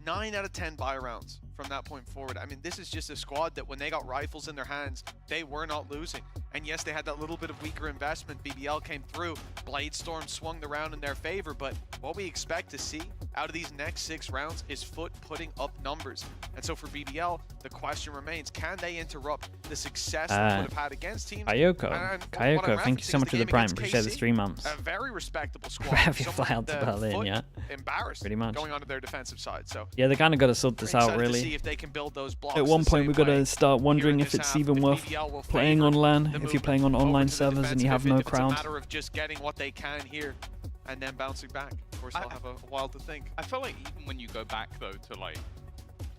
9 out of 10 buy rounds from that point forward. I mean, this is just a squad that when they got rifles in their hands, they were not losing. And yes, they had that little bit of weaker investment. BBL came through, Bladestorm swung the round in their favor, but what we expect to see out of these next 6 rounds is FUT putting up numbers. And so for BBL, the question remains, can they interrupt the success that would have had against teams? Kayoko, And what I'm Kayoko, thank you so referencing much is for the game prime. against Appreciate the KC. 3 months. A very respectable squad. Have you Someone fly out to that Berlin, FUT yeah? embarrassed Pretty much. going onto their defensive side. So Yeah, they kind of got to sort this we're out, excited to really. see if they can build those blocks At one the point, same we've got way to start here wondering in if this it's half. even If worth BBL will playing favor on LAN, the if you're movement playing on over online to the servers and you have defensive, no if it's a crowd. matter of just getting what they can here and then bouncing back. Of course, they'll have a while to think. I feel like even when you go back though to like,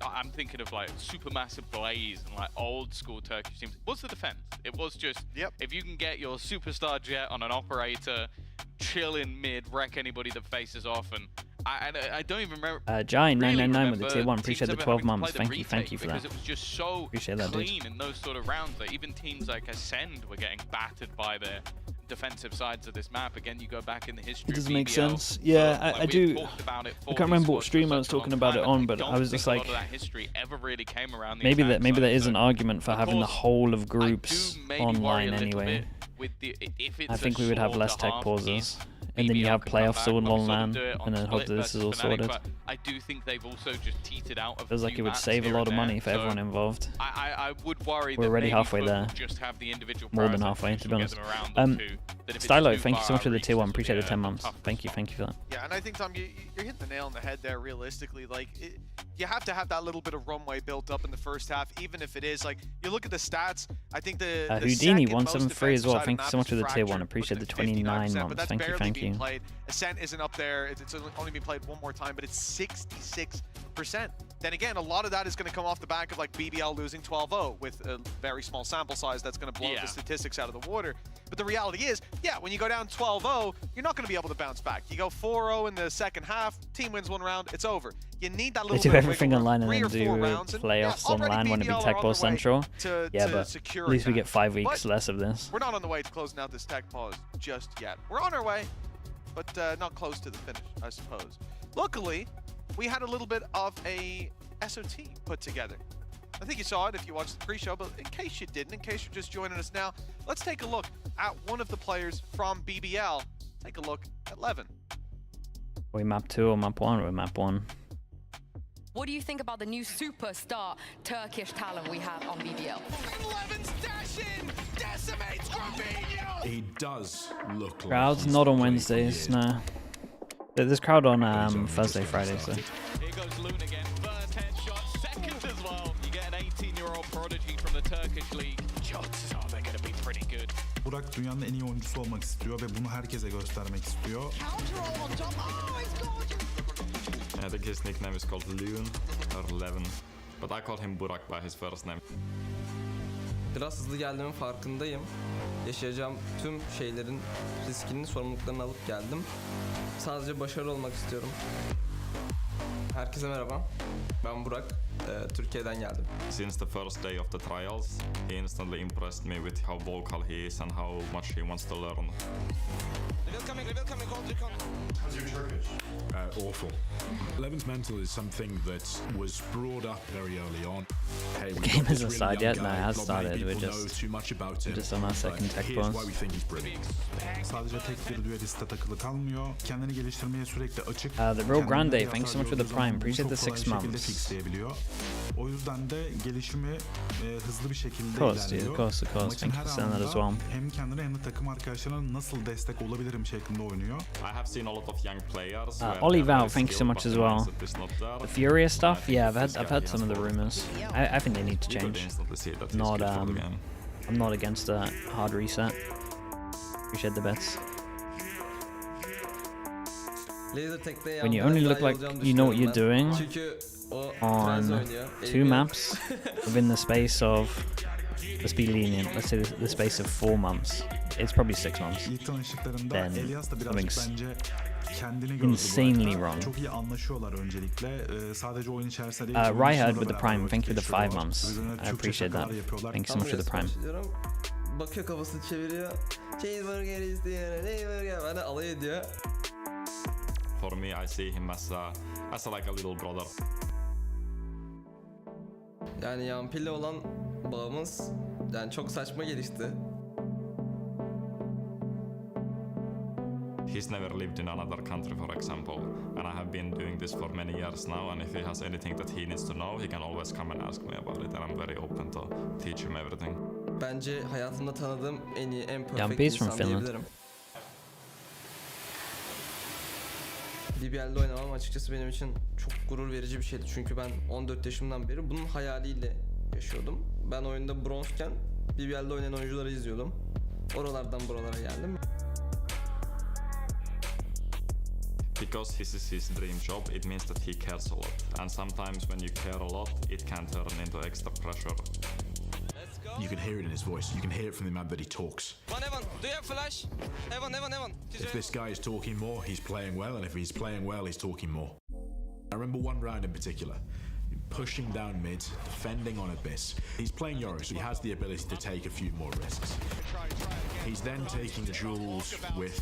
I'm thinking of like Supermassive Blaze and like old school Turkish teams. What's the defense? It was just if you can get your superstar jet on an operator, chill in mid, wreck anybody that faces off, and I don't even remember. Giant really 999 with the remember tier 1. teams Appreciate the ever 12 having to months. play the Thank you for retake that. because it was just so Appreciate that, dude. clean in those sort of rounds that even teams like Ascend were getting battered by their defensive sides of this map. Again, you go back in the history. It doesn't of make BBL, sense. Yeah, like I we've do. talked about it I for can't these remember what squads for stream I was such a talking long about it time, on, and but I don't was just think like, a lot of that history ever really came around the maybe attack that side. is So, an argument for of having the course, whole of I do groups maybe worry online a little anyway. bit with the, if it's I think we would have less tech pauses. And then you BBL have can come playoffs back, all on sort of LAN, do it on and then hope Split that this is all versus Fnatic, sorted. but I do think they've also just teetered out of Feels like few it would maps save a here lot and of there. money for So everyone involved. I would worry We're that already maybe halfway FUT there. will just have the individual More than halfway, to be honest. Stylo, thank you so much for the tier 1. Appreciate the 10 months. Thank you for that. Yeah, and I think, Tom, you're hitting the nail on the head there, realistically. Like, you have to have that little bit of runway built up in the first half, even if it is, like, you look at the stats, I think the Houdini second most 173 as well. defensive Thank you side so of much for the map is tier 1. Fracture, Appreciate the puts it at 29 59%, months. but that's Thank barely you. being played. Ascent isn't up there. It's only been played one more time, but it's 66%. Then again, a lot of that is going to come off the back of like BBL losing 12-0 with a very small sample size that's going to blow the statistics out of the water. But the reality is, yeah, when you go down 12-0, you're not going to be able to bounce back. You go 4-0 in the second half, team wins 1 round, it's over. You need that little They do bit of everything wiggle room, online and 3 then or do 4 rounds, and, playoffs already online when it be BBL Tech are on Ball their way Central. to Yeah, but at securing least we that. get 5 weeks But less of this. we're not on the way to closing out this tech pause just yet. We're on our way, but not close to the finish, I suppose. Luckily, we had a little bit of a SOT put together. I think you saw it if you watched the pre-show, but in case you didn't, in case you're just joining us now, let's take a look at one of the players from BBL. Take a look at Levin. We map 2 or map 1? We're map 1. What do you think about the new superstar Turkish talent we have on BBL? Levin's dash in, decimates Grabinho. He does look like Crowd's he's not on played for Wednesdays, years. no. There's crowd on Thursday, Friday, so. Here goes Loon again. First headshot, second as well. You get an 18-year-old prodigy from the Turkish league. Chances are they're going to be pretty good. Burak dünyanın en iyi oyuncusu olmak istiyor ve bunu herkese göstermek istiyor. I think his nickname is called Loon or Levin, but I call him Burak by his first name. Biraz hızlı geldiğimin farkındayım. Yaşayacağım tüm şeylerin riskini, sorumluluklarını alıp geldim. Sadece başarılı olmak istiyorum. Herkese merhaba. Ben Burak. Türkiye'den geldim. Since the first day of the trials, he instantly impressed me with how vocal he is and how much he wants to learn. Reveal coming, hold recon. How's your Turkish? Awful. Levin's mental is something that was brought up very early on. Hey, we Game got this hasn't really started young yet. No, guy, it has not started. many We're people know just too much about him, on our second but tech here's boss. why we think he's brilliant. Sadece tek bir dueliste takılı kalmıyor. Kendini geliştirmeye sürekli açık. The Real Kendine Grande, bir thanks so much for hata the gördüğü zaman Prime. Appreciate bunu the çok 6 kolay şekilde months. fixleyebiliyor. O yüzden de gelişimi hızlı bir şekilde Of course, dude, ilerliyor. of course. Maçın Thank you her for saying that as anında well. hem kendine hem de takım arkadaşlarına nasıl destek olabilirim şeklinde oynuyor. I have seen a lot of young players. Ollie Val, thank you so much as well. The Furious stuff, yeah, I've heard some of the rumors. I think they need to change. Not I'm not against a hard reset. Appreciate the bets. When you only look like you know what you're doing on 2 maps within the space of, let's be lenient, let's say the space of 4 months. It's probably 6 months. İlk tanıştıklarında Then Elias da something's birazcık bence kendini gördü insanely bu arada. wrong. Çok iyi anlaşıyorlar öncelikle. Sadece oyun içerisinde değil. Rhyhard with the Prime, thank you for the 5 months. I appreciate that. Thanks so much for the Prime. Bakıyor, kafasını çeviriyor. Cheeseburger istiyor, cheeseburger. Bana alay ediyor. For me, I see him as like a little brother. Yani Yampil'le olan bağımız yani çok saçma gelişti. He's never lived in another country, for example, and I have been doing this for many years now, and if he has anything that he needs to know, he can always come and ask me about it, and I'm very open to teach him everything. Bence hayatımda tanıdığım en iyi, en perfect Yampil's from insan Finland. diyebilirim. BBL'de oynamam açıkçası benim için çok gurur verici bir şeydi. Çünkü ben 14 yaşımdan beri bunun hayaliyle yaşıyordum. Ben oyunda bronzken BBL'de oynayan oyuncuları izliyordum. Oralardan buralara geldim. Because this is his dream job, it means that he cares a lot. And sometimes when you care a lot, it can turn into extra pressure. You can hear it in his voice. You can hear it from the amount that he talks. Evan, do you have flash? Evan. If this guy is talking more, he's playing well, and if he's playing well, he's talking more. I remember one round in particular. Pushing down mid, defending on Abyss. He's playing Yoru, so he has the ability to take a few more risks. He's then taking duels with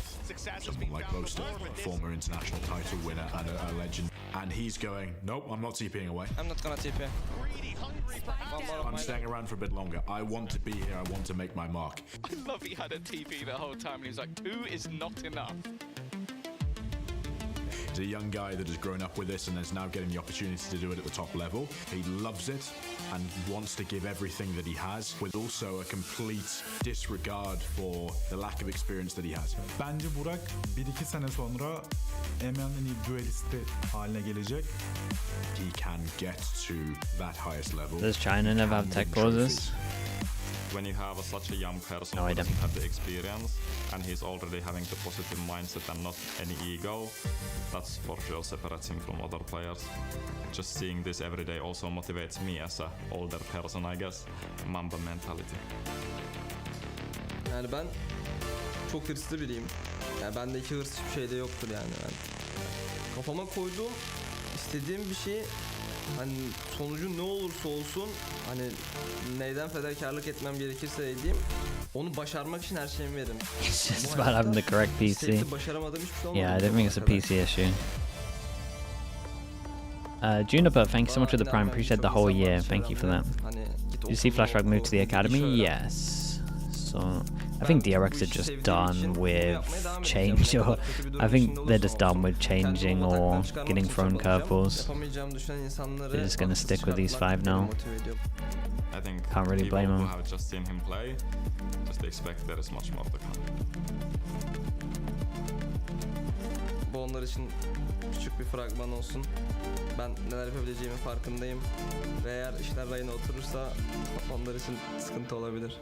someone like Boaster, a former international title winner and a legend. And he's going, nope, I'm not TPing away. I'm not gonna TP. I'm staying around for a bit longer. I want to be here, I want to make my mark. I love he had a TP the whole time and he was like, 2 is not enough. He's a young guy that has grown up with this and is now getting the opportunity to do it at the top level. He loves it and wants to give everything that he has, with also a complete disregard for the lack of experience that he has. Bence Burak 1-2 sene sonra EMEA'nın en iyi duelisti haline gelecek. He can get to that highest level. Does China never have tech pauses? When you have such a young person No, I who don't. doesn't have the experience, and he's already having the positive mindset and not any ego, that's for sure separates him from other players. Just seeing this every day also motivates me as an older person, I guess. Mamba mentality. Yani ben çok hırslı biriyim. Yani bendeki hırs hiçbir şeyde yoktur yani ben. Kafama koyduğum, istediğim bir şey, hani sonucu ne olursa olsun, hani neyden fedakarlık etmem gerekirse edeyim, onu başarmak için her şeyimi veririm. It's just about having the correct PC. İsteyip de başaramadığım hiçbir şey olmadı. Yeah, I don't think it's a PC issue. Juniper, thanks so much for the Prime. Appreciate the whole year. Thank you for that. Did you see Flashback move to the academy? Yes. So I think DRX are just done with change, or I think they're just done with changing or getting thrown curveballs. They're just gonna stick with these 5 now. I think Can't really blame people him. who have just seen him play just expect there is much more to come. Bu onlar için küçük bir fragman olsun. Ben neler yapabileceğimin farkındayım. Ve eğer işler rayına oturursa onlar için sıkıntı olabilir.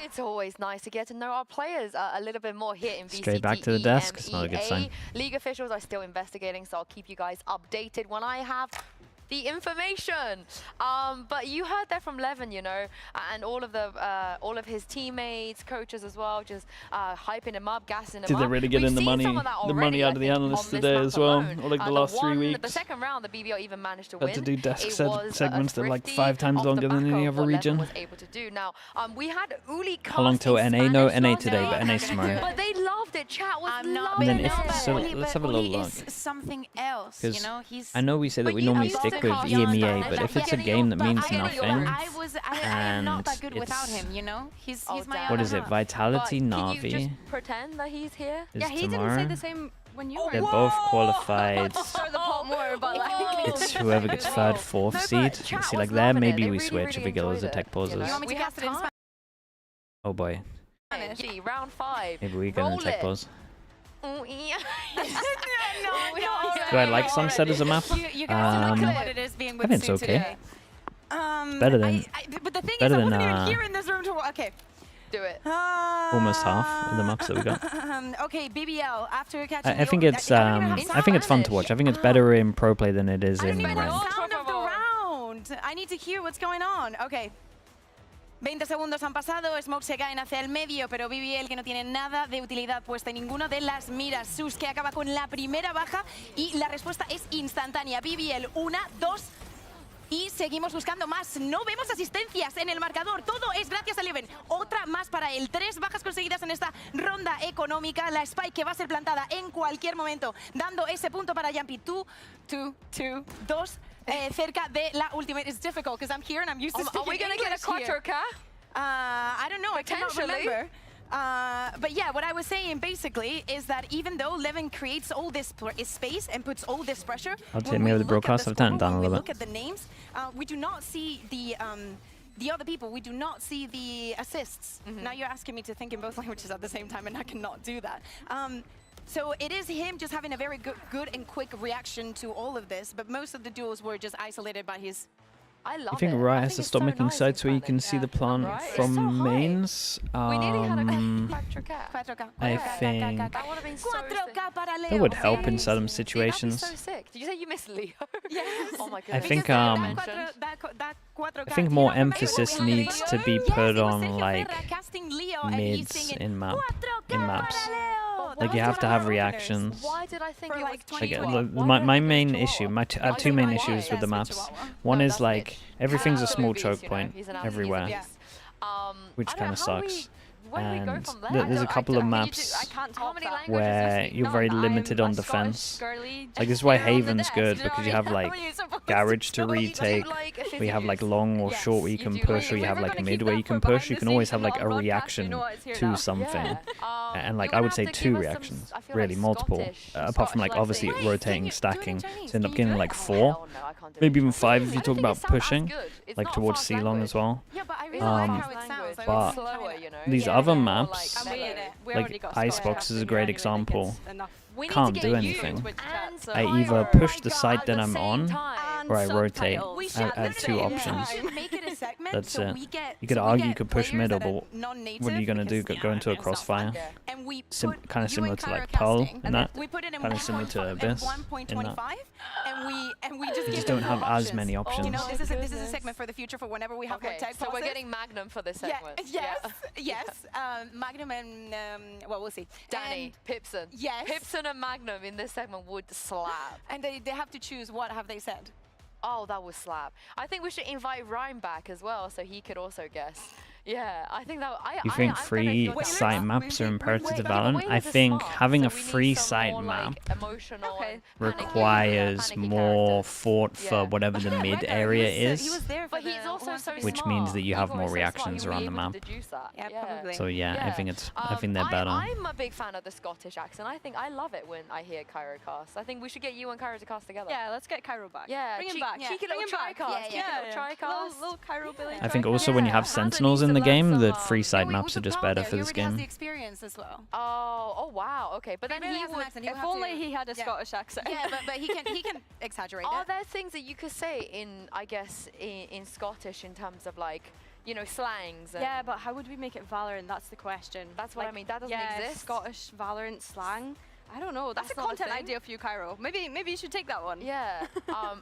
It's always nice to get to know our players a little bit more here in VCT Straight back to the desk. It's not a good sign. League officials are still investigating, so I'll keep you guys updated when I have the information. But you heard that from Levin, you know, and all of his teammates, coaches as well, just hyping him up, gassing him up. Did they really get in the money out of the analysts today as well, or like the last 3 weeks? The second round, the BBL even managed to Had win. to do desk segments that are like 5 5 times longer than any other region. Was able to do. Now, we had Uli How long till cast in NA? No, Spanish NA last today, night, but NA's tomorrow. But they loved it. Chat was I'm not loving And then it. if so, Uli, let's but have a little Uli look. is something else, 'Cause you know. He's. I know we say that But we you normally have stick to with calm EMEA, down. but if it's a Getting game that your means back, getting your nothing, back. I am not that good and without it's- him, you know. He's Oh, my damn. what other is it? half. Vitality, But can you Navi just pretend that he's here? is Yeah, he didn't say tomorrow. the same when you were. They're both qualified. Stir the pot more, but like. It's whoever gets 3rd, 4th No, seed. but chat See, was like there, loving it. maybe They we really, switch if really we get loads of enjoyed tech it, pauses. you know? You want me to We cast have it in time. Oh boy, Gee, round 5. maybe we get Roll a tech it. pause. Oh, yeah. Do I like Sunset as a map? You guys Um, know what it is being with I think it's Sue okay. today. Better than- but the thing better is, I than, wasn't even here in this room to. Okay. Do it. Almost half of the maps that we got. Okay, BBL after catching. I think it's I think it's fun to watch. I think it's better in pro play than it is I don't in even know ranked. the sound of the round. I need to hear what's going on. Okay. 20 segundos han pasado, Smoke se caen hacia el medio, pero BBL que no tiene nada de utilidad puesta en ninguna de las miras. Sus que acaba con la primera baja y la respuesta es instantánea. BBL, 1, 2 y seguimos buscando más. No vemos asistencias en el marcador, todo es gracias a Leven. Otra más para él, 3 bajas conseguidas en esta ronda económica. La Spike que va a ser plantada en cualquier momento, dando ese punto para Jumpy. 2, cerca de la ultimate. It's difficult because I'm here and I'm used to Are speaking we going to get a English here. 4K? I don't know, I cannot Potentially. remember. But yeah, what I was saying basically is that even though Levin creates all this space and puts all this pressure, I'll take when me we over the look at broadcast. I've turned it scoreboard, down a when we little look bit. at the names, we do not see the other people. We do not see the assists. Now you're asking me to think in both languages at the same time, and I cannot do that. So it is him just having a very good and quick reaction to all of this, but most of the duels were just isolated by his. I love I think it. Riot I has to it's stop so making nice sites where you in can see the plant Right? It's from so high. mains. We nearly had a 4K. I think That would have been so sick. 4K para Leo. that would help in That'd some be situations. so sick. Did you say you miss Leo? Yes. Oh my I goodness. think Because mentioned. I think more emphasis needs to be put on like mids in maps. Like you have to have reactions. Why did I think For it like was 20 Like, Chihuahua. my main issue, I have 2 main issues with the maps. One is like everything's a small choke point everywhere, which kind of sucks. And there's a couple of maps where you're very limited on defense. Like this is why Haven's good, because you have like garage to retake, where you have like long or short where you can push, or you have like mid where you can push. You can always have like a reaction to something, and like I would say 2 reactions, really multiple, apart from like obviously rotating, stacking, so end up getting like 4, maybe even 5 if you talk about pushing, like towards C-long as well. Yeah, but I really like how it sounds. But these other maps, like Icebox is a great example, can't do anything. I either push the site that I'm on, or I rotate. I have 2 options. That's it. You could argue you could push middle, but what are you going to do? Go into a crossfire? Kind of similar to like Pearl in that. Kind of similar to Abyss in that. You just don't have as many options. You know, this is a segment for the future for whenever we have more tech so we're pauses. getting Magnum for this segment. Yes. Magnum and well, we'll see. Danny, Pipson. Yes. Pipson and Magnum in this segment would slap. And they have to choose. What have they said? Oh, that would slap. I think we should invite Ryan back as well, so he could also guess. Yeah, I think that You think free site maps are imperative to Valorant? I think having a free site map requires more thought for whatever the mid area is, But he's also so which smart. means that you have more reactions around the map. So yeah, I think they're better. I'm a big fan of the Scottish accent. I love it when I hear Cairo cast. I think we should get you and Cairo to cast together. Yeah, let's get Cairo back. Yeah, bring him back. Cheeky little tri-cast. Little Cairo Billy. I think also when you have Sentinels in the game, the free site maps are just better for this game. The experience as well. Oh wow, okay. But then he would. If only he had a Scottish accent. Yeah, but he can exaggerate. Are there things that you could say in, I guess, in Scottish in terms of like, you know, slangs? And Yeah, but how would we make it Valorant? That's the question. That's what I mean. That doesn't exist. Scottish Valorant slang. I don't know. That's a content idea for you, Cairo. Maybe you should take that one. Yeah.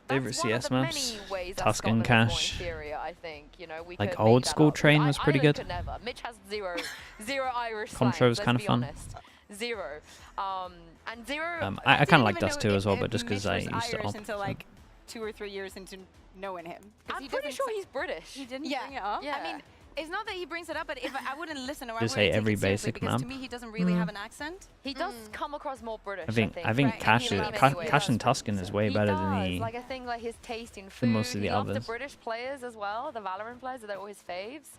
Favorite CS maps? Tuscan Scotland Cash. inferior, I think. You know, we Like could old make that school up. Train was pretty Ireland good. Could never. Mitch has zero Irish Contra slang, was let's kind of be fun. honest. Zero. And zero. I kind of like Dust 2 as well, but just because I used to Irish opt. until like 2 or 3 years into knowing him. I'm pretty sure he's British. He didn't bring it up. Yeah. I mean, it's not that he brings it up, but if I wouldn't listen or Just I wouldn't hate every take it seriously, basic because map. to me he doesn't really have an accent. He does come across more British. I think Right, Cash and is he Cash and Tuscan is way better than the Like I think like his taste in food. most of the he loves others. the British players as well, the Valorant players. They're always faves.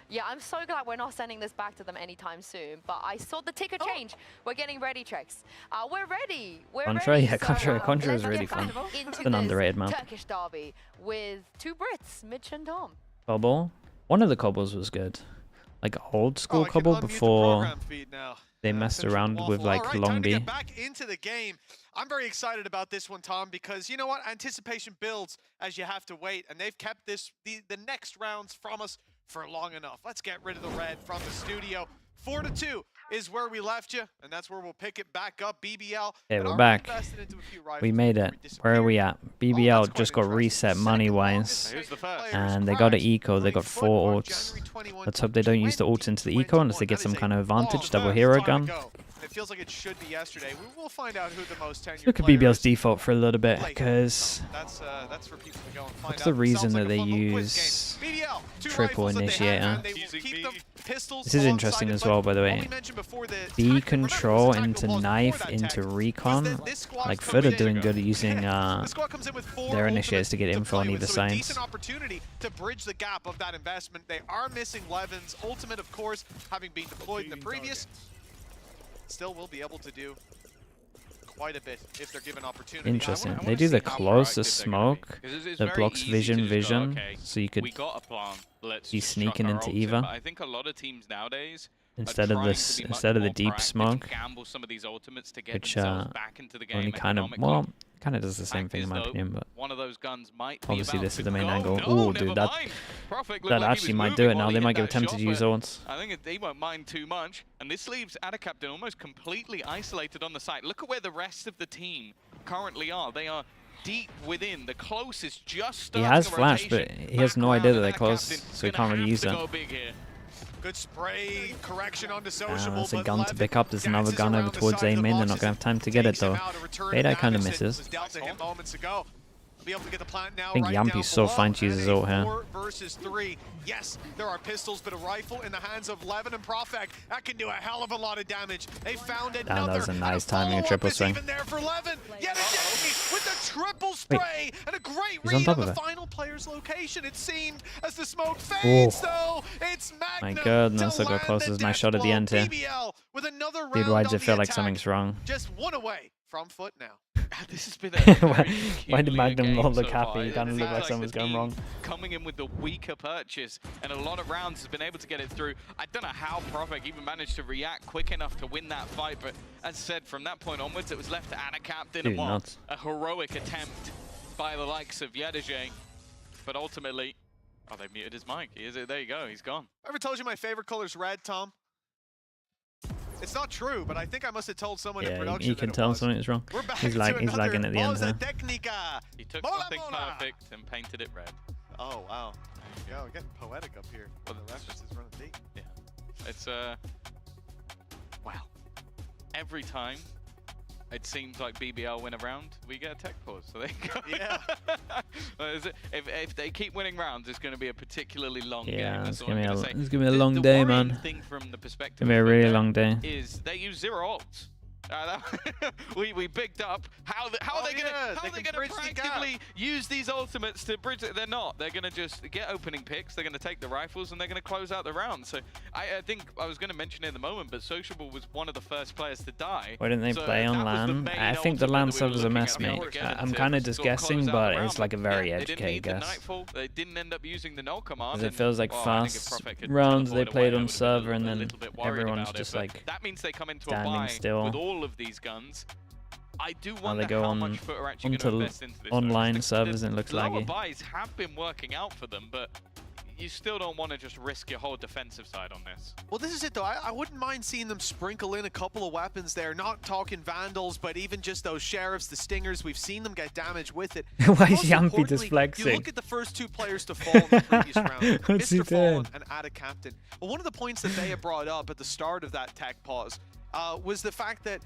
Yeah, I'm so glad we're not sending this back to them anytime soon. But I saw the ticker change. We're getting ready checks. We're ready. We're Contra. ready. Yeah, Contra let's is really get fun. into It's an this underrated map. Turkish derby with 2 Brits, Mitch and Tom. Cobble. One of the cobbles was good, like old school I can cobble unmute the before program feed now. they messed Central around with Waffle. like All right, Long time to B. get back into the game. I'm very excited about this one, Tom, because you know what? Anticipation builds as you have to wait, and they've kept this the next rounds from us for long enough. Let's get rid of the red from the studio. 4-2 is where we left you, and that's where we'll pick it back up. BBL. Hey, we're back. We made it. Where are we at? BBL just got reset money-wise, and they got an eco. They got 4 ults. Let's hope they don't use the ults into the eco unless they get some kind of advantage. Double hero gun. It feels like it should be yesterday. We'll find out who the most tenured Look at player BBL's is. default for a little bit, because That's for people to go and find what's out. the It reason sounds like that a they fun little quiz use game. BBL, 2 triple rifles that they have, initiator? and they will keep the pistols This is interesting alongside as it, well, but by the what way. we mentioned before, the B tactic- control remember, it was a into tactical pause knife before that into tactic, recon. is that this squad's Like coming FUT are in- doing good at using The squad comes in with 4 their initiators to get ultimates info on play either with, so a side. decent opportunity to bridge the gap of that investment. They are missing Levin's ultimate, of course, having been deployed in the previous. Still will be able to do quite a bit if they're given opportunity. Interesting. They do the closest smoke that blocks vision, so you could we got a plan. Let's be just sneaking chuck our into ults in. Eva. But I think a lot of teams nowadays instead of this, instead of the deep smoke, gamble some of these ultimates to get which themselves back into the game only kind of economically. kind of does the same Fact thing is, in my though, opinion. But one of those guns might be obviously about this to is the main go. angle. No, Ooh, never dude, that mind. Prophet looked that like he actually was might moving do it while now. he They hit might get that tempted shot, to use but ults. I think he won't mind too much, and this leaves Adacaptain almost completely isolated on the site. Look at where the rest of the team currently are. They are deep within. The closest just He starting has a flash, rotation. but he has no Back idea around, that they're and close, Adacaptain so he gonna can't really have use to it. go big here. Good spray correction onto Sociable. That's a but gun to Levin pick up. There's another dances gun over around the towards side A of the main. They're not boxes, going to have time to get it takes him though. out, a return Beta of kind of damage that misses. was dealt to him moments ago. Be able to get the plant now. I think right Yampy's down so below, fine to use and his a ult here. 4 versus 3. Yes, there are pistols, but a rifle in the hands of Levin and Profek that can do a hell of a lot of damage. They found another. That was a and nice timing, a follow-up triple is swing. Even there for Levin. Yet again with the triple spray and a great he's on read top on of the it. final player's location. It seemed as the smoke fades, though. It's My Magnum goodness, to I got land close the as my death shot at the blow. end here. BBL with another round Dude, why does on it the feel like attack. something's wong? Just one away from FUT now. This has been a very Why did peculiar Magnum game not look so happy? far. He kind of It looked seems like something's the going team wrong. coming in with the weaker purchase, and a lot of rounds has been able to get it through. I don't know how Profek even managed to react quick enough to win that fight, but as said, from that point onwards, it was left to Adacaptain and Dude, nuts. a heroic attempt by the likes of Yadajay. But ultimately, oh, they muted his mic. There you go, he's gone. Ever told you my favorite color's red, Tom? It's not true, but I think I must have told someone in Yeah, production you can that it tell was. something is wrong. We're back He's to lagging another at the end Moza here. Technica. He took Mola, something mola. perfect and painted it red. Oh, wow. Yeah, we're getting poetic up here. Well, the references running deep. Yeah, it's wow. Every time it seems like BBL win a round, we get a tech pause. So there you go. Yeah. If they keep winning rounds, it's going to be a particularly long game. Yeah, That's it's all I'm gonna say. be a long day, worrying man. thing from the perspective It's gonna be a of really them long day. is they use 0 ults. We bigged up how are they gonna proactively use these ultimates to bridge it? They're not. They're gonna just get opening picks. They're gonna take the rifles and they're gonna close out the round. So I think I was gonna mention it in the moment, but Sociable was one of the first players to die. Why didn't they play on LAN? I think the LAN servers a mess, mate. I'm kind of just guessing, but it's like a very educated guess. They didn't end up using the null command. Because it feels like fast rounds they played on server, and then everyone's just like that means they come into standing a buy still. with all of these guns. I do They wonder go how on much FUT are actually going to onto invest into this. online servers and it looks lower laggy. buys have been working out for them, but you still don't want to just risk your whole defensive side on this. Well, this is it, though. I wouldn't mind seeing them sprinkle in a couple of weapons there. Not talking Vandals, but even just those Sheriffs, the Stingers. We've seen them get damage with it. Why is Most Yampy importantly, deflecting? You look at the first 2 players to fall in the previous round. What's he Mr. Fallen doing? and Ada Captain. Well, one of the points that they had brought up at the start of that tech pause was the fact that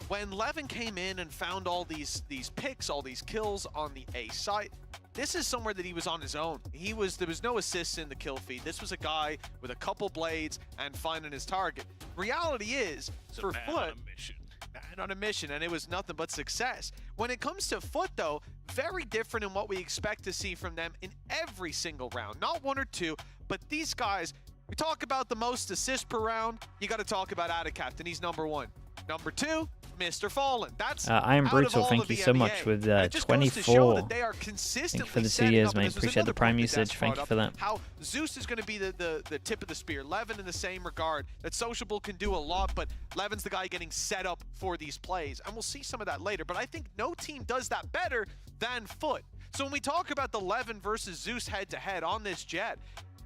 when Levin came in and found all these picks, all these kills on the A site, this is somewhere that he was on his own. There was no assists in the kill feed. This was a guy with a couple blades and finding his target. Reality is, for FUT, on a mission, and it was nothing but success. When it comes to FUT, though, very different in what we expect to see from them in every single round. Not 1 or 2, but these guys, we talk about the most assists per round, you got to talk about Ada Captain. He's number 1. Number 2, Mr. Fallen. That's I am Brutal, thank you so much with 24. They are consistently Thank you for the 2 setting years, up, and mate. this was Appreciate another the prime point that usage. Des Thank brought you for up, that. How Zeus is going to be the tip of the spear. Levin in the same regard. That Sociable can do a lot, but Levin's the guy getting set up for these plays. And we'll see some of that later. But I think no team does that better than FUT. So when we talk about the Levin versus Zeus head-to-head on this jet,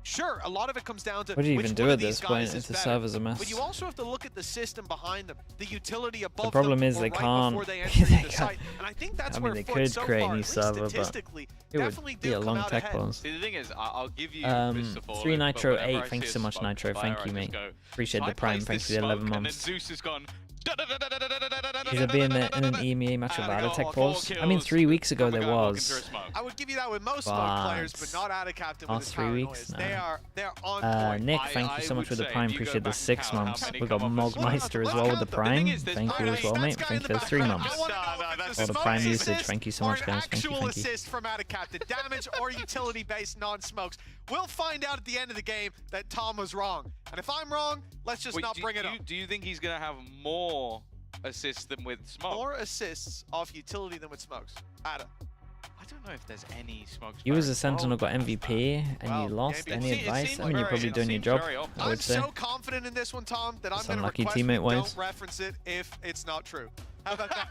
sure, a lot of it comes down to What do you which even do one at of these this point guys if is the better. server's a mess? But you also have to look at the system behind them, the utility above The problem them, is or they right can't. before they enter they the site. And I think that's I where mean, they FUT could so create far, a new at least server, but statistically, it would definitely be do a come long out tech ahead. pause. See, the thing is, I'll give you Mr. Fallen, 3 Nitro but whenever 8, I thanks see so a much, smoke Nitro. fire, Thank I you, just mate. go, Appreciate "Shall the I prime. place Thanks for this the 11 smoke?" And then months. Zeus has gone. Should there be in an EMEA match of Ada Tech pause? I mean, 3 weeks ago there was. I would give you that with most smoke players, but not Ada Captain with Last his 3 paranoia. weeks? They're on point. Nick, thank you so much for the prime. Appreciate the 6 months. We got Mogmeister as well with the prime. Thank you as well, mate. Thank you for the 3 months. All the prime usage. Thank you so much, guys. Thank you, Actual thank you. assist from Ada Captain, damage or utility-based non-smokes. We'll find out at the end of the game that Tom was wrong. And if I'm wrong, let's just not bring it up. Do you think he's going to have more assists than with smoke? More assists off utility than with smokes. Ada. I don't know if there's any smoke. You as a Sentinel got MVP and you Well, lost. maybe. Any advice? I mean, you're probably doing your job, I I'm would say. so confident in this one, Tom, that I'm Some going to lucky request we teammate-wise. don't reference it if it's not true. How about that?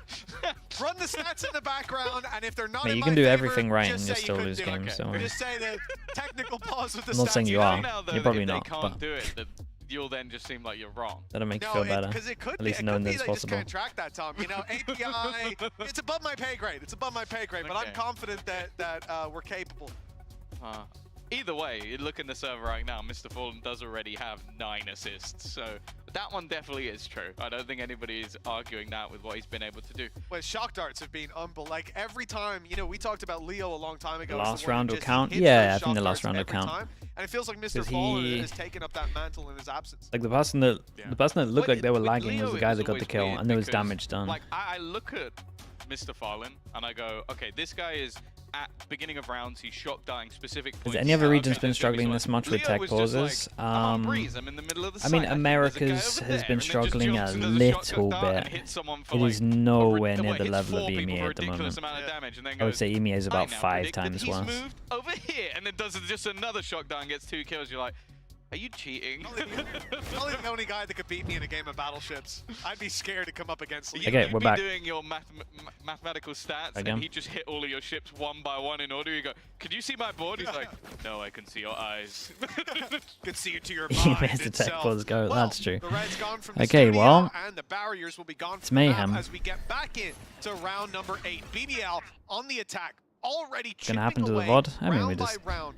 Run the stats in the background, and if they're not Mate, in you my can do favor, everything right just and you'll say you still couldn't lose do it. games, don't worry. Just say the technical pause with the I'm not stats. saying you are. Now, though, You're probably if not, they can't but do it, that you'll then just seem like you're wrong. that'll make you No, feel better. because it could At be. least It knowing could that be it's they just possible. can't track that, Tom. You know, API. It's above my pay grade. It's above my pay grade, but I'm Okay. confident that we're capable. Either way, you look in the server right now, Mr. Fallen does already have 9 assists, so that one definitely is true. I don't think anybody is arguing that with what he's been able to do. Well, shock darts have been unbelievable. Like every time, you know, we talked about Leo a long time ago. The as last one who round will just count? hits Yeah, those I think the shock last darts round will every count. time. And it feels like Mr. 'Cause Fallen he- has taken up that mantle in his absence. Like the person that looked like they were With lagging was Leo, the it guy was that got the always kill, weird and there was because, damage done. Like, I look at Mr. Fallen and I go, okay, this guy is at beginning of rounds, he's shock dying specific points. Has any other region's Okay, been there's gonna be struggling someone. this much with Leo tech was just pauses? Like, I'm on breeze, I'm in the middle of the I mean, site, there's a guy America's over has there, been and then just struggling jumps a into the shock little dart and bit. hits someone for It like is nowhere well, near the hits level of 4 people EMEA for at the ridiculous moment. amount of damage, and then I would goes, say EMEA is "I about now 5 predict that times he's worse. moved over here, and then does just another shock down, gets 2 kills. You're like, are you cheating? Probably the only guy that could beat me in a game of battleships. I'd be scared to come up against Leo. Okay, You'd we're be back. doing your mathematical stats, Again. and he just hit all of your ships one by one in order. You go, can you see my board? He's like, no, I can see your eyes. Can see it to your He mind made the tech itself. pause go. Well, That's true. The red's gone from the Okay, studio, well, and the barriers will be gone it's from the map mayhem. as we get back in to round number 8. BBL on the attack, already Gonna happen chipping to the away VOD? I mean, we round by just round.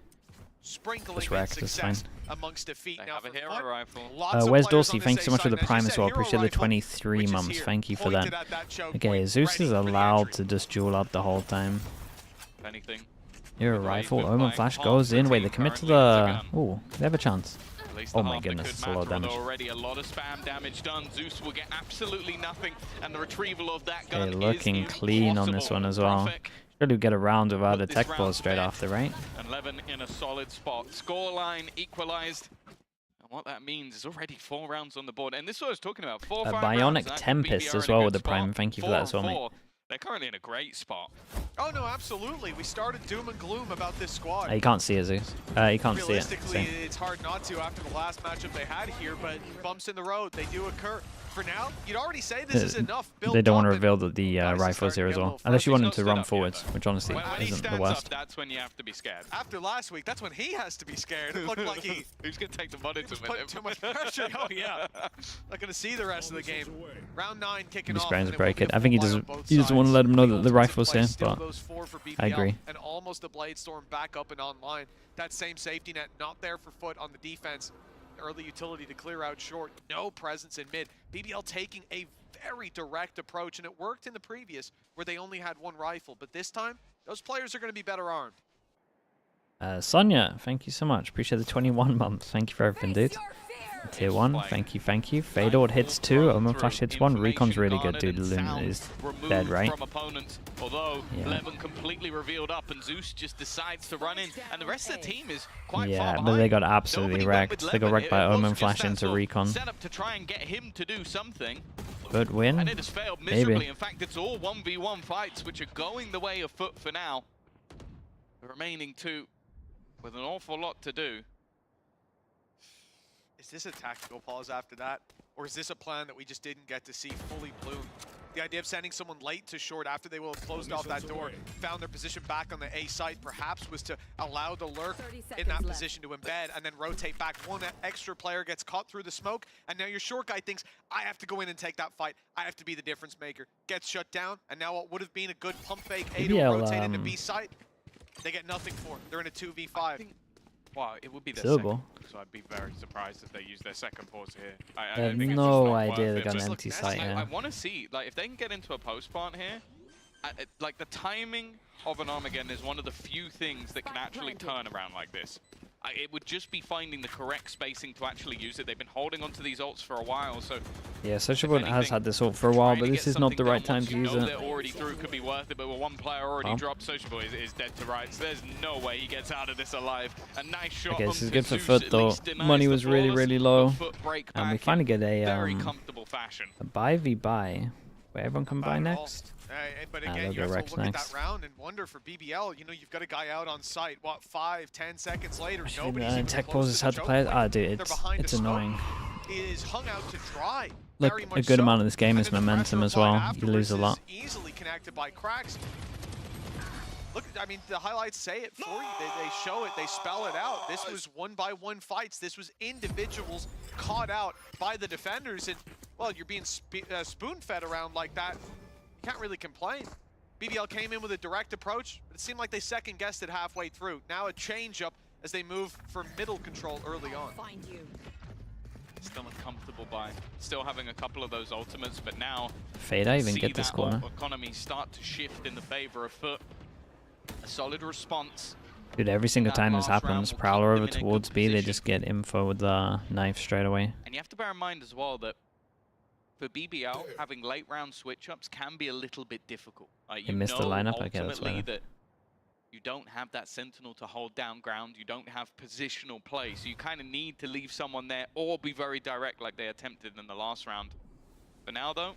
sprinkling Just in wrecked, it's fine. success amongst defeat. They Now have a for hero FUT, rifle. lots of Where's players Dorsey? on Thanks the so much for safe the side. prime As you as said, well. hero Appreciate the rifle, 23 which is months. here, Thank you for that. pointed at that choke Okay, point, Zeus ready is for the allowed entry. to just duel up the whole time. If anything, You're a With the way rifle. he's been Omen playing, Flash half goes the in. Wait, team they commit to currently the... Ooh, they have a chance. at least Oh the my half that goodness, could it's a lot of matter, although damage. already a lot of spam damage done. Zeus will get absolutely nothing, and the retrieval of that Okay, gun looking is clean on this one as well. Prophet Should we get a round without a put this tech round ball to straight bed. after, right? And Levin in a solid spot. Scoreline equalized. And what that means is already 4 rounds on the board. And this is what I was talking about. 4 or 5 rounds. Bionic and that Tempest BBL as in a well good with the spot. prime. Thank you for that as well, 4 mate. and 4. They're currently in a great spot. Oh no, absolutely. We started doom and gloom about this squad. You can't see it, Zeus. You can't see it. Realistically, So. it's hard not to after the last matchup they had here, but bumps in the road, they do occur. For now, you'd already say this is enough. They don't want to built up, reveal that the guys are rifle's here starting as to get a well. little Unless you want him He's to not run stood up forwards, yet, which honestly When he isn't the stands worst. up, that's when you have to be scared. After last week, that's when he has to be scared. It looked like he Who's going to take the monitor was with putting him? too much pressure. Oh yeah, not going to see the rest of the game. Round 9 kicking He's off. trying and to it will break be it. a I think he full doesn't. fight on both He doesn't want to sides. let him know Big that the ultimates in rifle's play, here. still But those 4 for BBL, I agree. and almost a Blade Storm back up and online. That same safety net not there for FUT on the defense. Early utility to clear out short. No presence in mid. BBL taking a very direct approach, and it worked in the previous where they only had 1 rifle. But this time, those players are going to be better armed. Sonia, thank you so much. Appreciate the 21 months. Thank you for everything, dude. Tier 1, thank you, thank you. Fador hits 2, Omen Flash hits 1. Recon's really good, dude. Loom is dead, right? From opponents, although Yeah. Levin completely revealed up and Zeus just decides to run in, and the rest of the team is quite far Yeah, behind. but they got absolutely Nobody went wrecked. with They got Levin. wrecked by It was Omen just Flash that into sort of Recon. set up to try and get him to do something, Good win. and it has failed miserably. Maybe. In fact, it's all 1v1 fights, which are going the way of FUT for now. The remaining 2 with an awful lot to do. Is this a tactical pause after that? Or is this a plan that we just didn't get to see fully bloom? The idea of sending someone late to short after they will have closed off that door, found their position back on the A site, perhaps was to allow the lurk in that position to embed and then rotate back. 1 extra player gets caught through the smoke, and now your short guy thinks, I have to go in and take that fight. I have to be the difference maker. Gets shut down, and now what would have been a good pump fake A to BBL, rotate into B site, they get nothing for it. They're in a 2v5. Wow, it would be their Doable. second, so I'd be very surprised if they use their second pause here. I I have think it's just no not idea worth they it. got an Just empty look, site I here. want to see, like, if they can get into a post plant here, like the timing of an Armageddon is one of the few things that can actually turn around like this. It would just be finding the correct spacing to actually use it. They've been holding onto these ults for a while, so Yeah, Sociable has had this ult for a while, but this is not the right time to use They're it. already through, could be worth it, but with 1 player already dropped, Sociable is dead to rights. There's no way he gets out of this alive. A nice shot. Okay, this is onto good for Zeus, FUT at though. least denies Money the was really, flawless, really but low. FUT break And we back finally in get a very comfortable fashion. buy v buy, where everyone can buy next. But they'll again, you go have Rex to look at next. that round and wonder for BBL, you know, you've got a guy out on site, what, 5-10 seconds later, Actually, nobody's even tech close pauses to had the to choke play it. point. Ah, dude, They're behind it's a smoke. annoying. Is hung out to dry. Look, very a much good so. amount of this game And is then the momentum pressure as well. applied You lose a afterwards lot. is easily connected by cracks. Look, I mean, the highlights say it for you. They show it, they spell it out. This was 1-by-1 fights. This was individuals caught out by the defenders. And, well, you're being spoon-fed around like that. You can't really complain. BBL came in with a direct approach, but it seemed like they second-guessed it halfway through. Now a change-up as they move for middle control early on. Still a comfortable buy. Still having a couple of those ultimates, but now Fade, I even see get this that corner. economy start to shift in the favor of FUT. A solid response. Dude, every single That time this last round happens, will Prowler keep them over in a good towards B, they position. just get info with the knife straight away. And you have to bear in mind as well that for BBL, having late round switch-ups can be a little bit difficult. You missed the lineup? Okay, that's ultimately why. that you don't have that Sentinel to hold down ground, you don't have positional play, so you kind of need to leave someone there or be very direct like they attempted in the last round. For now though,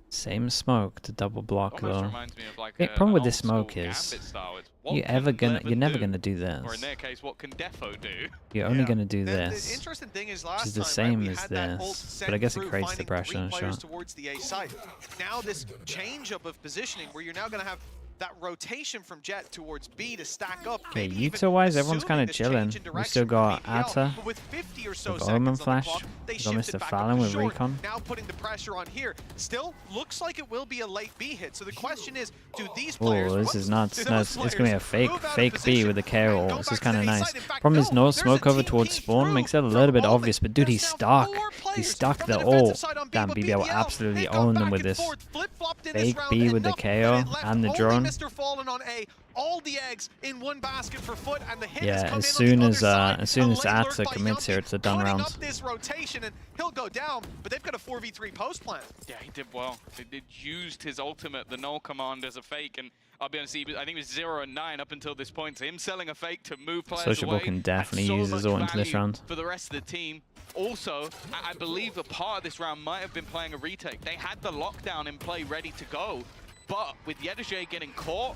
Same smoke to double block almost though. reminds me of like The problem an with this old-school smoke is Gambit style. It's what you're can Levin never do? gonna do Or in this. their case, what can Defo do? You're only gonna do The this. interesting thing is which last is the time, same right, we as had that ult this, sent but I guess it through, creates the finding pressure 3 in a players shot. towards the A site. Now this change up of positioning where you're now going to have that rotation from Jet towards B to stack up. Okay, Utah-wise, everyone's kind of chilling. We still got Atta, with 50 or so we've got Omen seconds on the Flash, clock, they we've got shifted Mr. back up Fallon to with short, Recon. now putting the pressure on here. Still looks like it will be a late B hit. So the question is, do these players... Oh, this is nuts. do No, those it's going to be a players move out of fake B position with a KO. and go This back is to kind of the A nice. side? In fact, Problem is no there's smoke a over team towards peek spawn through makes it a from little bit rollback. obvious, but dude, he's There's now stuck. 4 He's players stuck from the defensive ult. side on B, Damn, but BBL absolutely they've gone owned them back with and this forth, flip-flopped in this fake round, B with the enough that KO it left and the only drone. Mr. Fallen on A. All the eggs in one basket for FUT, and the hit has Yeah, come as in on soon the other as side. A late Atta lurk by commits here, Yumpy, it's a done cutting round. up this rotation, and he'll go down, but they've got a 4v3 post plan. Yeah, he did well. He used his ultimate, the null command, as a fake, and I'll be honest, I think it was 0 and 9 up until this point. So him selling a fake to move players Sociable away can definitely had so use his much ult into this value round. for the rest of the team. Also, I believe a part of this round might have been playing a retake. They had the lockdown in play ready to go, but with Yedajay getting caught,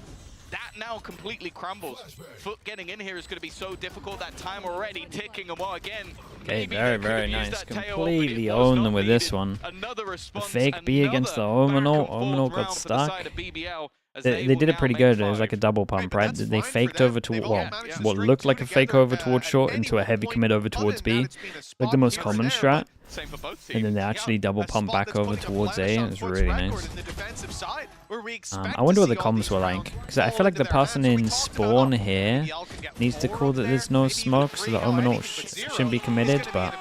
that now completely crumbles. FUT getting in here is going to be so difficult. That time already ticking, and well, again, Okay, maybe very, they could have very used nice. that tail, but it Completely was owned not them with this needed. one. Another response, fake B against the Omen ult. Omen ult got stuck. They did it pretty good. It was like a double pump, right? They faked over to what looked like a fake over towards short into a heavy commit over towards B, like the most common strat. And then they actually double pump back over towards A, and it was really nice. I wonder what the comms were like, because I feel like the person in spawn here needs to call that there's no smoke, so the Omen ult shouldn't be committed, but...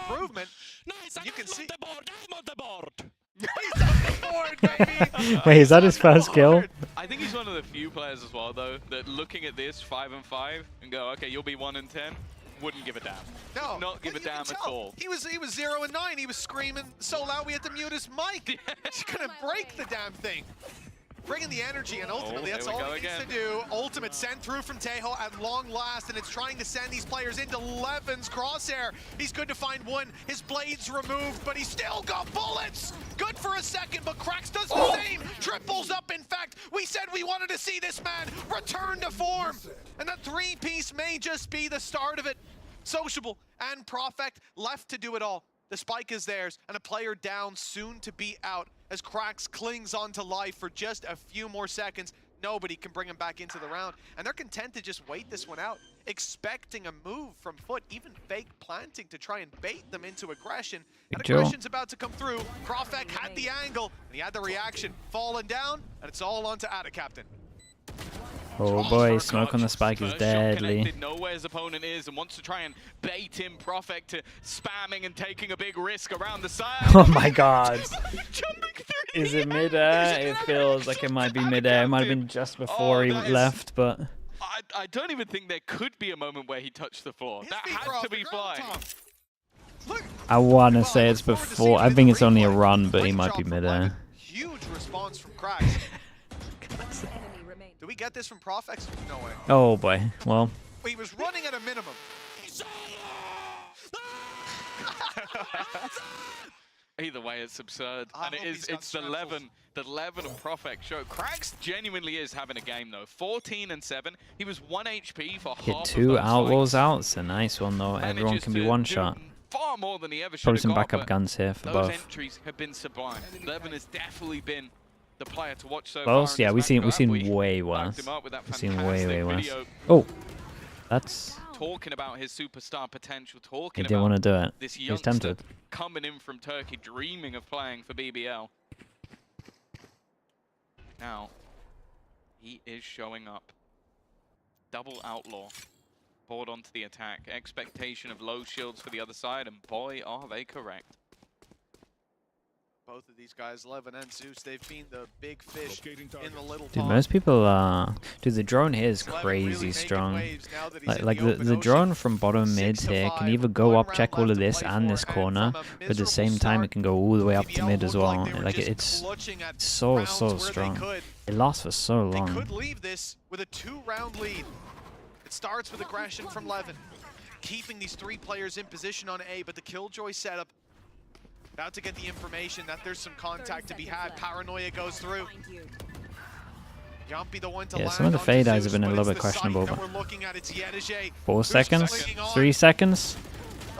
You can see. Wait, is that his first kill? I think he's one of the few players as well, though, that looking at this 5 and 5 and go, okay, you'll be 1 and 10, wouldn't give a damn. No, not give a damn at all. He was 0 and 9. He was screaming so loud we had to mute his mic. He's gonna break the damn thing. Bringing the energy, and ultimately that's all he needs to do. Ultimate sent through from Tejo at long last, and it's trying to send these players into Levin's crosshair. He's good to find one. His blade's removed, but he's still got bullets. Good for a second, but Cracks does the same. Triples up, in fact. We said we wanted to see this man return to form. And that 3-piece may just be the start of it. Sociable and Profect left to do it all. The spike is theirs, and a player down, soon to be out, as Cracks clings on to life for just a few more seconds. Nobody can bring him back into the round, and they're content to just wait this one out, expecting a move from FUT, even fake planting to try and bait them into aggression. And aggression's about to come through. Profect had the angle, and he had the reaction. Falling down, and it's all onto Ada Captain. Oh boy, smoke on the spike is deadly. Know where his opponent is and wants to try and bait him. Profect to spamming and taking a big risk around the side. Oh my god. Is it mid-air? It feels like it might be mid-air. It might have been just before he left, but... I don't even think there could be a moment where he touched the floor. That had to be flying. I want to say it's before. I think it's only a run, but he might be mid-air. Huge response from Cracks. Do we get this from Profex? No way. Oh boy, well. He was running at a minimum. Either way, it's absurd. And it's the 11 of Profect show. Cracks genuinely is having a game though. 14 and 7. He was 1 HP for Hit half 2 of outlaws out. It's a nice one though. Everyone can be one shot. Far more than he ever should Probably have some got, backup guns here for those both. entries have been sublime. Levin has definitely been the player to watch so Well, far. yeah, we've seen way worse. We've seen way worse. Oh, that's. Talking about his superstar potential. He Talking didn't about want to do it. this He was tempted. youngster coming in from Turkey, dreaming of playing for BBL. Now, he is showing up. Double outlaw. Board onto the attack. Expectation of low shields for the other side, and boy, are they correct. Both of these guys, Levin and Zeus, they've been the big fish in the little Dude, pond. most people dude, the drone here is crazy strong. Like the drone from bottom mid here can either go up, check all of this and this corner, but at the same time it can go all the way up to mid as well. Like it's so strong. It lasts for so long. They could leave this with a 2-round lead. It starts with aggression from Levin, keeping these 3 players in position on A, but the Killjoy setup about to get the information that there's some contact to be had. Paranoia goes through. Yumpy the one to some of the fade eyes have been a little bit questionable. But 4 seconds? 3 seconds?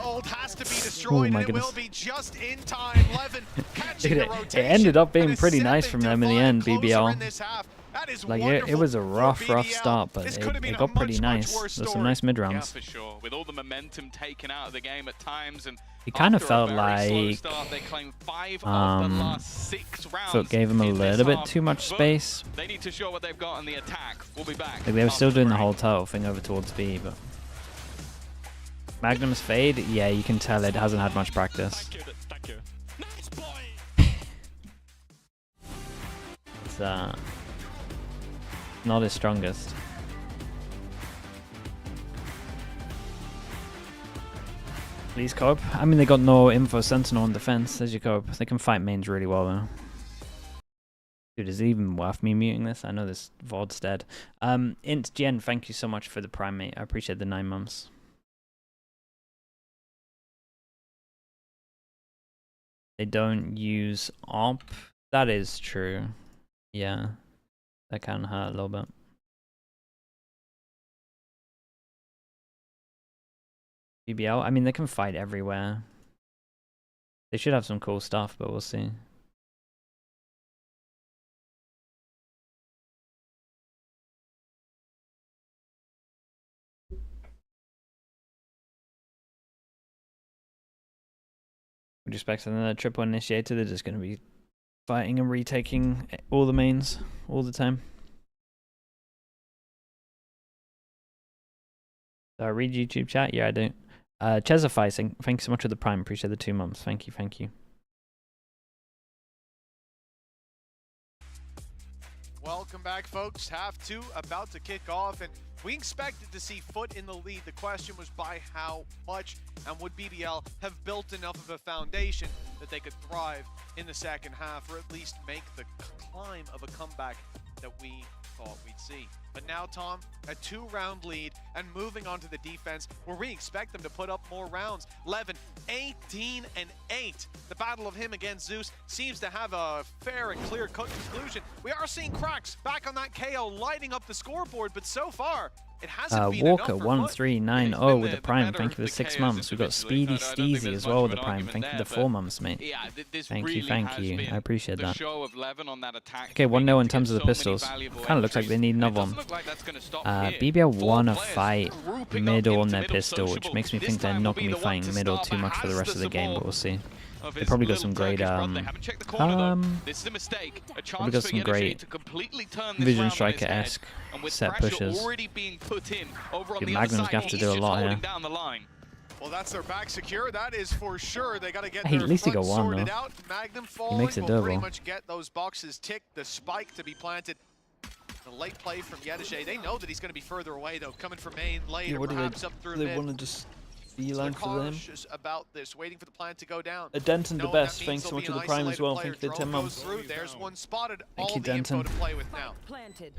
Ult has to be destroyed, my and it goodness. will be just in time. Levin catching Dude, the it rotation. ended up being and pretty a nice from them in the 7-5 end, closer BBL. in this half, That is Like wonderful it was a for rough BBL. start, but This it, could have been it a got pretty much nice. worse There's some story. nice mid Yeah, rounds. for sure. With all the momentum taken out of the game at times, and It kind of after felt a very slow like start, they claimed 5 of the last 6 rounds. FUT gave him a in this little bit half, too much but space. They need to show what they've got in the attack. We'll be back. Like they were still after doing the break. whole turtle thing over towards B, but Magnum's fade, yeah, you can tell it hasn't had much practice. Thank you. It's not his strongest. Please cope. I mean, they got no info sentinel on defense. There's your cope. They can fight mains really well though. Dude, is it even worth me muting this? I know this VOD's dead. Int Jen, thank you so much for the prime, mate. I appreciate the 9 months. They don't use AMP. That is true. Yeah. That can hurt a little bit. BBL, I mean, they can fight everywhere. They should have some cool stuff, but we'll see. With respect to the triple initiator, they're just going to be fighting and retaking all the mains all the time. Do I read YouTube chat? Yeah, I do. Chesify, thank you so much for the prime. Appreciate the 2 months. Thank you, thank you. Welcome back, folks. Half 2 about to kick off, and we expected to see FUT in the lead. The question was by how much, and would BBL have built enough of a foundation that they could thrive in the second half, or at least make the climb of a comeback that we thought we'd see. But now, Tom, a 2-round lead and moving on to the defense where we expect them to put up more rounds. Levin, 18-8. The battle of him against Zeus seems to have a fair and clear-cut conclusion. We are seeing cracks back on that KO lighting up the scoreboard, but so far, it hasn't been Walker enough for FUT. 1390 with the prime. Thank you for the 6 months. We've got Speedy Steezy as well with the prime. Thank you for the 4 months, mate. Yeah, Thank you. I appreciate that. Show of Levin on that attack. Okay, 1-0 in terms of the pistols. Kind of looks like they need another one. BBL won a fight middle on their pistol, which makes me think they're not going to be fighting middle too much for the rest of the game, but we'll see. They probably got some great probably got some great Vision Striker-esque set pushes. Yeah, Magnum's gonna have to do a lot here. Well, that's their back secure. That is for sure. They got to get Hey, their at least he front got one, sorted though. out. Magnum He falling makes it will pretty double. much get those boxes ticked. The spike to be planted. The late play from Yedishe. They know that he's going to be further away, though. Coming from main lane, or perhaps up through mid. want to just So they're cautious about this, waiting for the plan to go down. Denton Knowing that means there'll be an isolated player. Drone goes months. through. There's one spotted. Thank All you, the info Denton. to play with now.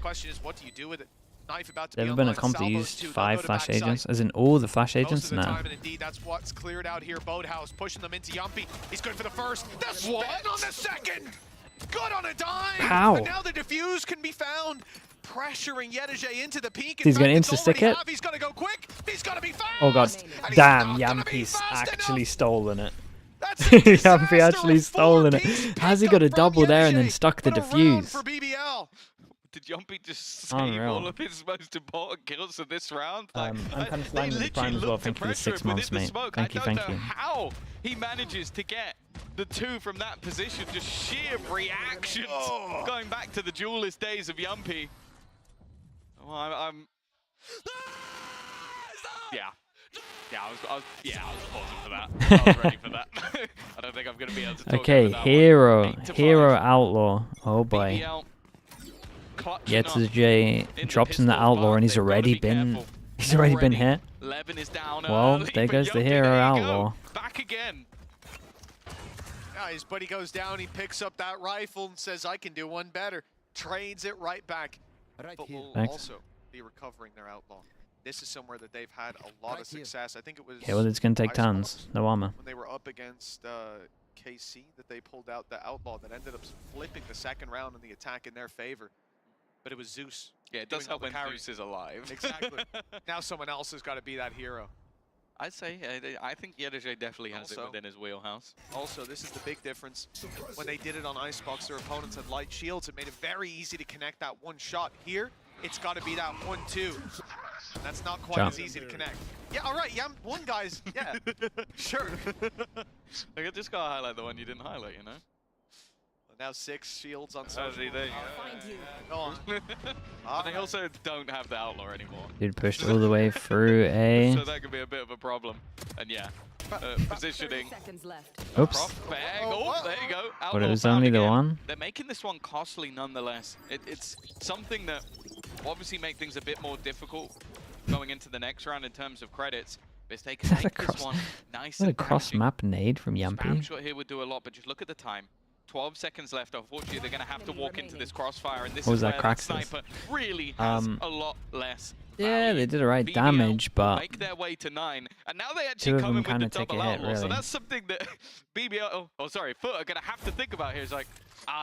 Question is, what do you do with it? Knife about to There be ever been a online. comp that Salvos used too. They'll 5 go to flash backside. agents? As in all the flash Most agents? of the No. time, and indeed, that's what's cleared out here. Boathouse pushing them into Yumpy. He's good for the first. The spin on the second. Good on a dime. How? But now the defuse can be found. Pressuring Yedishe into the peak. He's gonna insta-stick it? He's gonna go quick. He's gonna be fast. Oh god, And he's damn, not gonna be Yampi's fast actually enough. stolen it. That's a disaster. Yampi actually A stolen it. four-piece How's he pick got a up from double there and then Yedishe. stuck the What a round defuse? for BBL. Did Yumpy just save Unreal. all of his most important kills of this round? I'm kind of they flying with the prime literally as well. looked to Thank you for the pressure 6 him within months, the mate. smoke. Thank you, I don't thank know you. how he manages to get the 2 from that position. Just sheer reactions. Oh. Going back to the duelist days of Yumpy. Well, I'm yeah. Yeah, I was pausing for that. I was ready for that. I don't think I'm going to be able to talk Okay, over that hero. one. 8-5. Hero outlaw. Oh boy. BBL clutching Gets up his J, in the drops in the pistol outlaw, bar. and he's They've gotta already be been careful. he's already been hit. Levin is down Well, early, there but goes the Yumpy, hero there you outlaw. go. Back again. Yeah, his buddy goes down, he picks up that rifle and says, I can do one better. Trades it right back. But will Thanks. also be recovering their outlaw. This is somewhere that they've had a lot of success. I think it was Okay, well it's gonna take Ice tons. No armor. when they were up against KC that they pulled out the outlaw that ended up flipping the second round in the attack in their favor. But it was Zeus. Yeah, it does doing all help the when carries. Zeus is alive. Exactly. Now someone else has got to be that hero. I'd say, I think Yedege definitely has it Also- within his wheelhouse. Also, this is the big difference. When they did it on Icebox, their opponents had light shields. It made it very easy to connect that one shot. Here, it's got to be that 1-2. And that's not quite Jump. as easy to connect. Yeah, all right, yeah, one guy's, yeah, sure. Like, I just gotta highlight the one you didn't highlight, you know? Now 6 shields on There you go. Go on. And they also don't have the Outlaw anymore. Dude pushed all the way through A. So that could be a bit of a problem. And yeah, positioning. Oops. Prop bag. Oh, there you go. But it Outlaw was found only the again. one. They're making this one costly nonetheless. It's something that obviously make things a bit more difficult going into the next round in terms of credits. But if they can Is that a make this cross- one nice What a and cross damaging. map nade from Spam Yampy. shot here would do a lot, but just look at the time. 12 seconds left. Unfortunately, they're going to have to walk into this crossfire, and this What is was that, where that Craxus? sniper really has a lot less Yeah, value. they did the right BBL damage, but make their way to 9, and now they two actually of come them in with the kinda take a double hit, outlaw. So really. that's something that BBL, sorry, FUT are going to have to think about here. Is like,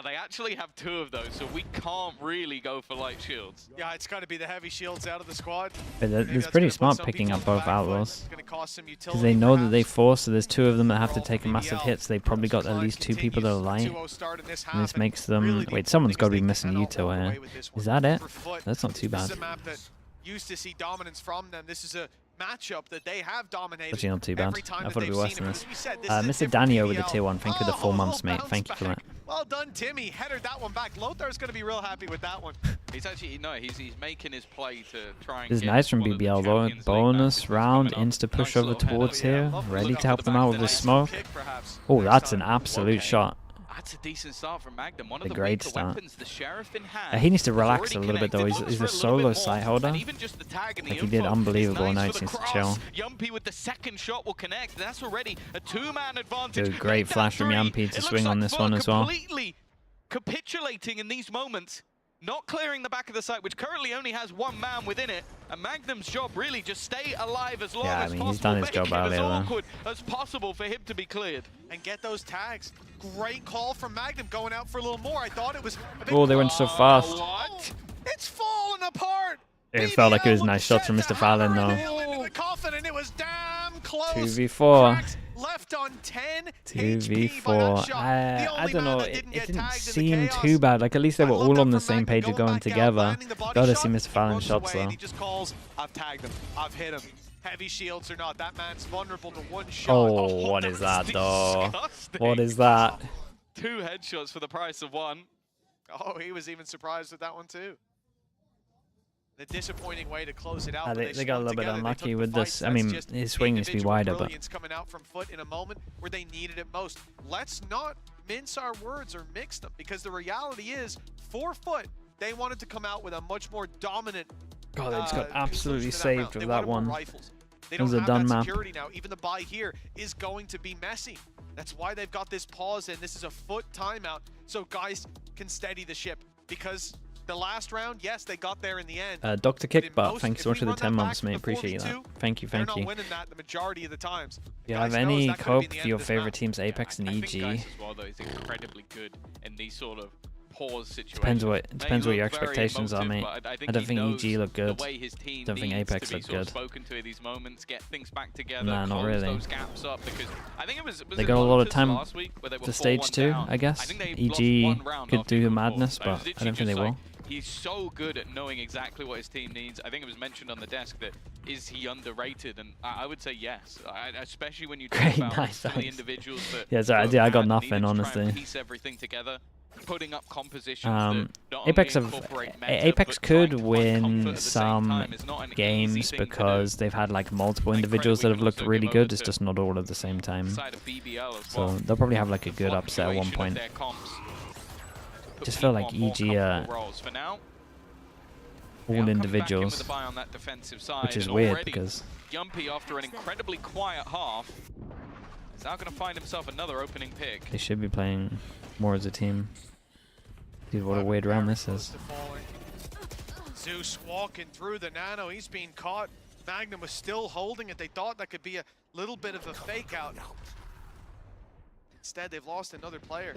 they actually have 2 of those, so we can't really go for light shields. Yeah, it's got to be the heavy shields out of the squad. but Maybe it's that's pretty gonna put smart some picking people up on the both back foot. outlaws. It's gonna cost some Because they know that they perhaps. force, so there's 2 of them that have to Overall, take a massive BBL hit, so they probably got at least 2 people that are light. 2-0 start in this And this half, makes them... really the Wait, someone's got to be important missing thing is they Yuto cannot walk here. away with this Is one. that it? For FUT, That's not too This bad. is a map that used to see dominance from them. This is a matchup that they have dominated. Actually not too bad. every time I that thought it'd be they've worse seen than it. this. But as we said, this is a Mr. different Danny over the BBL. tier 1. Thank you for the 4 months, mate. bounce Thank you for that. back. Well done, Timmy. Headered that one back. Lothar's going to be real happy with that one. He's actually, no, he's making his play to try and This is get nice from one of the BBL though. Champions League Bonus matches round, coming up. insta push Nice over little header. towards Yeah, here. love to Ready look to out help for them the out back with the of the net. smoke. Kick, perhaps, Oh, next that's an time. absolute Okay. shot. That's a decent start from Magnum. One of A the great weaker start. weapons, the Sheriff in hand. He needs to was relax already a little bit though. connected. He's a Looks for little solo bit sight more, holder. and even just the tag and the Like, he did info unbelievable. is Now nice he for needs the to cross. chill. Yumpy with the second shot will connect. That's already a 2-man advantage. Dude, great Make that flash from 3. Yumpy to It looks swing on like this FUT one as well. completely capitulating in these moments. Not clearing the back of the site, which currently only has 1 man within it. And Magnum's job really just stay alive as long Yeah, I as mean, possible. he's done his Make job it earlier, as though. awkward as possible for him to be cleared. And get those tags. Great call from Magnum going out for a little more. I thought it was a bit Oh, they went so fast. What? It's falling apart. It felt like it was BBL nice shots from set Mr. to Fallon, hammer though. the nail into the coffin, and it was damn close. 2v4. Cracked, left on 10. 2v4. I don't know. It didn't seem too bad. Like, at least they were all on the same page of going together. Gotta see Mr. Fallon's shots, though. He just calls, I've tagged him. I've hit him. Heavy shields or not, that man's vulnerable to 1 shot. Oh, what is that, though? Disgusting. What is that? 2 headshots for the price of 1. Oh, he was even surprised with that one too. The disappointing way to close it out. but They got a swung little bit together, they unlucky took the with fight. this. I That's mean, just his swing needs to be individual wider, but brilliance coming out from FUT in a moment where they needed it most. Let's not mince our words or mix them, because the reality is, for FUT, they wanted to come out with a much more dominant. God, they just got conclusion absolutely to saved round. with They that wanted more one. rifles. They It was don't a have done that map. security now. Even the buy here is going to be messy. That's why they've got this pause in. This is a FUT timeout, so guys can steady the ship, because the last round, yes, they got there in the end. Dr. But in Kickbutt, most- thanks if so much we for the run that 10 back months, to mate. the Appreciate that. 42, Thank you, they're thank not you. winning that the majority of the times. Do you Guys have knows any that could have been cope the for end your of this favorite map. teams, Apex and I think EG? Geist as well, though, is incredibly good in these sort of pause situations. Depends what They depends what your look very expectations are, emotive, mate. but I I don't he think knows EG look good. The way his team Don't think needs Apex to be look sort of good. spoken to in these moments, get things back together, Nah, not close really. those gaps up, because I think it was They it got a lot of Lotus time last week where they were to stage 4-1 2, down? I guess. think they EG lost 1 round could after do going madness, forward. but It was I don't think literally they will. just like, he's so good at knowing exactly what his team needs. I think it was mentioned on the desk that is he underrated, and I would say yes, especially when you talk Great, about nice, some of the thanks. individuals that Yeah, sorry, that I got had nothing, needed to try and honestly. piece everything together, putting up compositions that not Apex only have incorporate meta, Apex but trying could to find comfort win at the same some time is not an easy games thing to do. because they've had like multiple Like, individuals that credit have we looked can also really give good. over It's to just not all at the same time. side of BBL as So well. they'll probably have like a good upset at one Fluctuation of point. their comps put Just feel people like on more EG comfortable roles. For now, they are all coming back in individuals, with the buy on that defensive side, which is and weird already because Yumpy, after an incredibly quiet half, is now going to find himself another opening pick. they should be playing more as a team. Dude, what a weird round this is. Zeus walking through the nano. He's being caught. Magnum was still holding it. They thought that could be a little bit of a fake out. Instead, they've lost another player.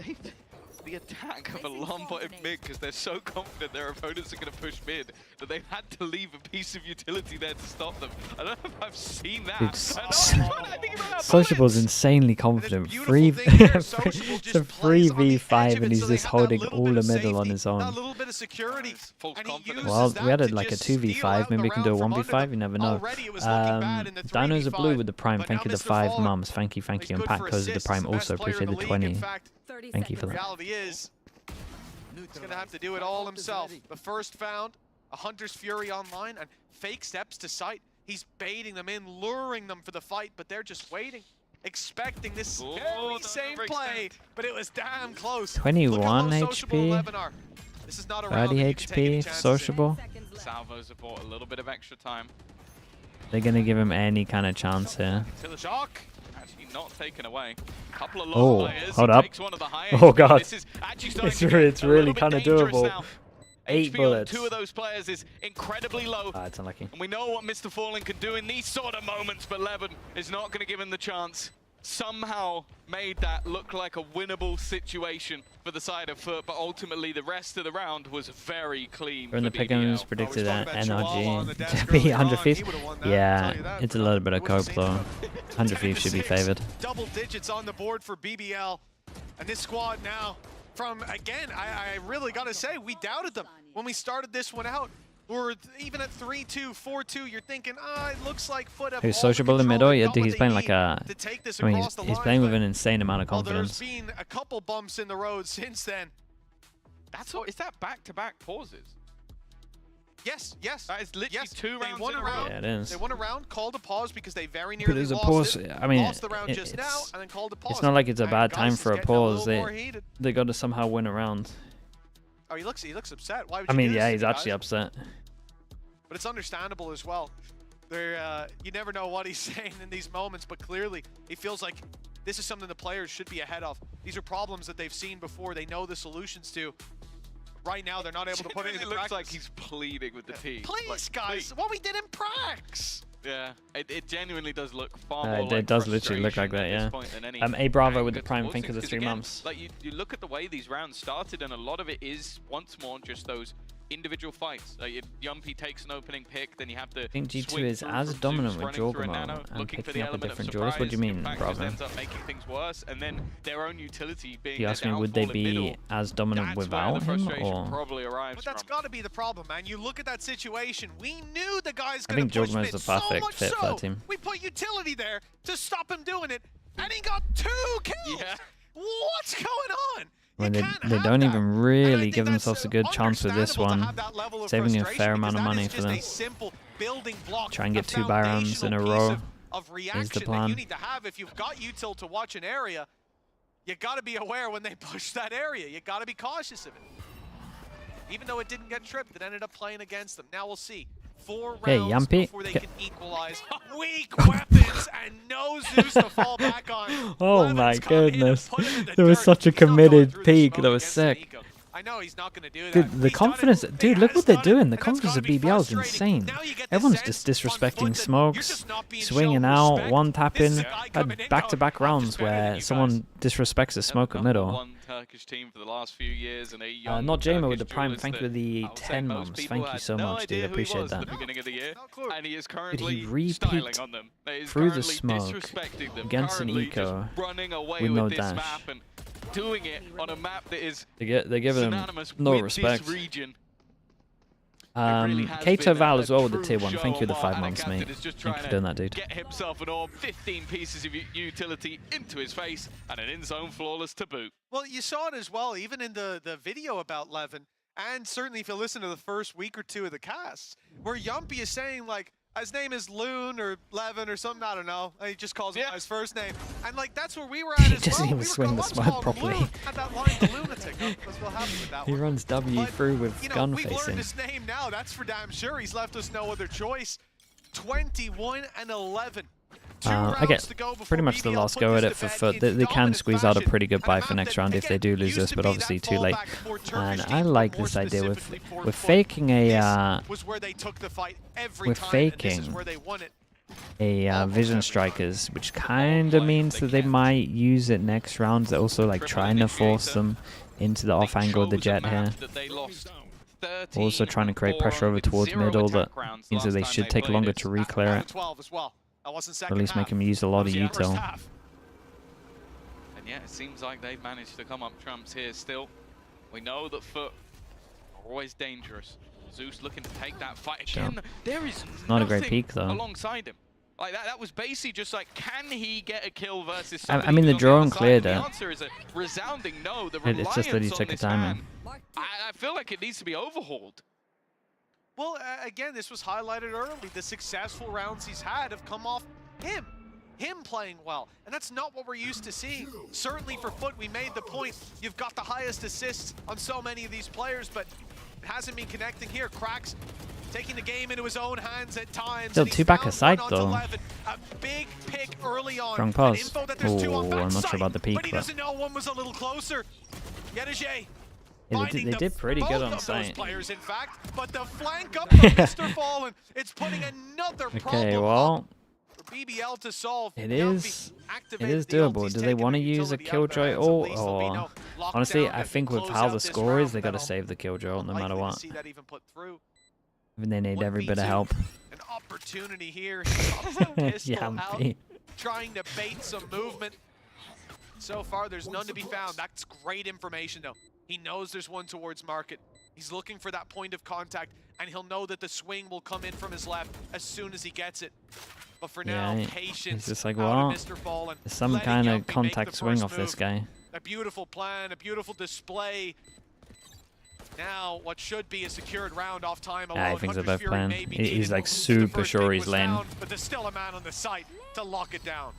the attack of a long-botted mid because they're so confident their opponents are going to push mid that they've had to leave a piece of utility there to stop them. I don't know if I've seen that. Sociable's insanely confident. It's a 3v5 and he's just holding all the middle on his own. A little bit of security. Well, we had like a 2v5, maybe we can do a 1v5, you never know. Dinos are blue with the prime, thank you the 5 mums, thank you, and Pat Co's the prime also, appreciate the 20. Thank you for that. Reality is, he's going to have to do it all himself. The first found, a Hunter's Fury online, and fake steps to sight. He's baiting them in, luring them for the fight, but they're just waiting, expecting this very same play, but it was damn close. 21 HP, 30 HP, Sociable. Salvos have bought a little bit of extra time. They're going to give him any kind of chance here. Shock. Actually not taken away. Couple of Oh, players. hold up. Oh god, it's really kind of doable. 8 bullets. 2 of those players is incredibly low. It's unlucky. And we know what Mr. Fallen can do in these sort of moments, but Levin is not going to give him the chance. Somehow made that look like a winnable situation for the side of FUT, but ultimately the rest of the round was very clean. From the pick'ems predicted that NRG to be 100 Thieves. Yeah, it's a little bit of cope though. 100 Thieves should be favored. Double digits on the board for BBL. And this squad now, from, again, I really got to say, we doubted them when we started this one out. Or even at 3-2, 4-2, you're thinking, it looks like FUT have Who's Sociable in middle? Yeah, he's playing like a... I mean, he's playing with an insane amount of confidence. There's been a couple bumps in the road since then. Is that back-to-back pauses? Yes. That is literally 2 rounds in a row. Yeah, it is. They won a round, called a pause because they very nearly lost pause. it. I mean, lost the round just now, and then called a pause. It's not like it's a bad time for a pause. They got to somehow win a round. Oh, he looks upset. Why would I you mean, do yeah, this he's to actually guys? upset. But it's understandable as well. You never know what he's saying in these moments, but clearly he feels like this is something the players should be ahead of. These are problems that they've seen before. They know the solutions to. Right now, they're not able to put it into practice. It looks like he's pleading with the team. Please, guys, what we did in prax. Yeah, it genuinely does look far more like it does literally look like that, yeah. A Bravo with the prime, think of the 3 mums. Like you look at the way these rounds started, and a lot of it is once more just those individual fights. Like if Yumpy takes an opening pick, then you have to. I think G2 is as dominant with Jorgamo and picking up a different Jaws. What do you mean, Bravo? Ends up making things worse, and then their own utility being. You ask me, would they be as dominant without him, or? Probably arrives. But that's got to be the problem, man. You look at that situation. We knew the guy's I going think to push Jorgamo's mid the perfect so fit for that team. We put utility there to stop him doing it, and he got 2 kills. Yeah. What's going on? When they don't even really give themselves a good chance with this one, saving a fair amount of money for them. Try and get 2 Barons in a row is the plan. You need to have if you've got util to watch an area. You got to be aware when they push that area. You got to be cautious of it. Even though it didn't get tripped, it ended up playing against them. Now we'll see. 4 rounds before they can equalize. Weak weapons and no Zeus to fall back on. Oh my goodness. There was such a committed peak. That was sick. I know he's not going to do that. Dude, the confidence, dude, look what they're doing. The confidence of BBL is insane. Everyone's just disrespecting smokes, swinging out, one tapping. Had back-to-back rounds where someone disrespects a smoke at middle. Turkish team for the last few years, and a not Jamer with the prime. Thank you for the 10 mums. Thank you so much, dude. I appreciate that. And he is currently Did he repeat on them. through the smoke against an eco with no dash? Doing it on a map that is they're giving him no respect. Region. Kato Val as well with the tier 1. Thank you for the 5 months, mate. Thank you for doing that, dude. Get himself an orb, 15 pieces of utility into his face, and an in-zone flawless to boot. Well, you saw it as well, even in the video about Levin, and certainly if you listen to the first week or 2 of the casts, where Yumpy is saying, like, his name is Loon or Levin or something, I don't know. He just calls him by his first name. And like that's where we were at as well. He doesn't even swing the smoke properly. Had that line, the lunatic. That's what happened with that He one. runs W through with gun we've facing. learned his name now, that's for damn sure. He's left us no other choice. 21 and 11. Okay, pretty much the last go at it for FUT. They can squeeze out a pretty good buy for next round if they do lose this, but obviously too late. And I like this idea with we're faking a Vision Strikers, which kind of means that they might use it next round. They're also like trying to force them into the off angle of the jet here. Also trying to create pressure over towards middle. That means that they should take longer to re-clear it. Or at least make him use a lot of util. And yeah, it seems like they've managed to come up trumps here still. We know that FUT are always dangerous. Zeus looking to take that fight again. Yeah. There is not a great peak though. Alongside him. Like that was basically just like, can he get a kill versus I mean, the drone cleared it. The answer is a resounding no. The It's just that he took a timing. I feel like it needs to be overhauled. Well, again, this was highlighted early. The successful rounds he's had have come off him playing well. And that's not what we're used to seeing. Certainly for FUT, we made the point. You've got the highest assists on so many of these players, but it hasn't been connecting here. Cracks taking the game into his own hands at times. Still 2 back aside though. A big pick early on. Strong pause. Oh, I'm not sure about the peak, but he doesn't know one was a little closer. Yedege. Yeah, they did pretty good on site. Players, in fact, but the flank up from Mr. Fallen, it's putting another okay, well, for BBL to solve. it is doable. Do they want to use a Killjoy ult, or honestly, I think with how the score is, they got to save the Killjoy ult no matter what. Even they need every bit of help. An opportunity here. Yeah, trying to bait some movement. So far, there's none to be found. That's great information, though. He knows there's one towards market. He's looking for that point of contact, and he'll know that the swing will come in from his left as soon as he gets it. But for now, patience. He's just like, well, there's some kind of contact swing off this guy. A beautiful plan, a beautiful display. Now, what should be a secured round off time alone. Yeah, he thinks they're both playing. He's like super sure he's lane. Down, but there's still a man on the site to lock it down.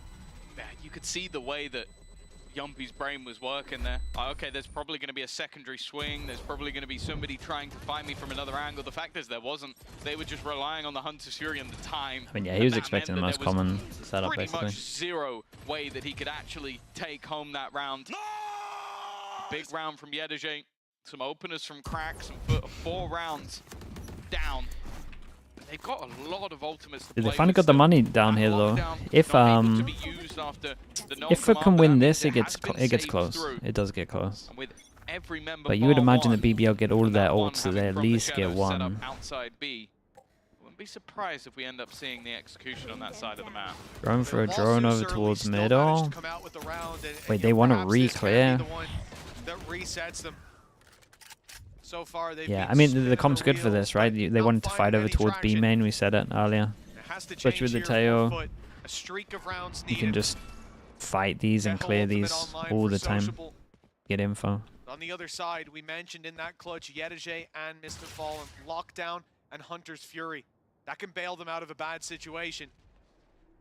Man, you could see the way that Yumpy's brain was working there. Okay, there's probably going to be a secondary swing. There's probably going to be somebody trying to find me from another angle. The fact is there wasn't. They were just relying on the Hunter's Fury and the time. I mean, yeah, he was expecting the most common setup, pretty basically. Much zero way that he could actually take home that round. Big round from Yedege. Some openers from Crack. Some 4 rouns down. They've got a lot of ultimates to play. They finally got the money down here though. If we can win this, it gets close. It does get close. But you would imagine that BBL get all of their ults, so they at least get one. Outside B. Wouldn't be surprised if we end up seeing the execution on that side of the map. Going for a drone over towards middle. Wait, they want to re-clear. That resets them. So far, yeah, I mean, the comp's good for this, right? They wanted to fight over towards B main, we said it earlier. Especially with the Teo. You can just fight these and clear these all the time. Get info. On the other side, we mentioned in that clutch, Yedege and Mr. Fallen, Lockdown and Hunter's Fury. That can bail them out of a bad situation.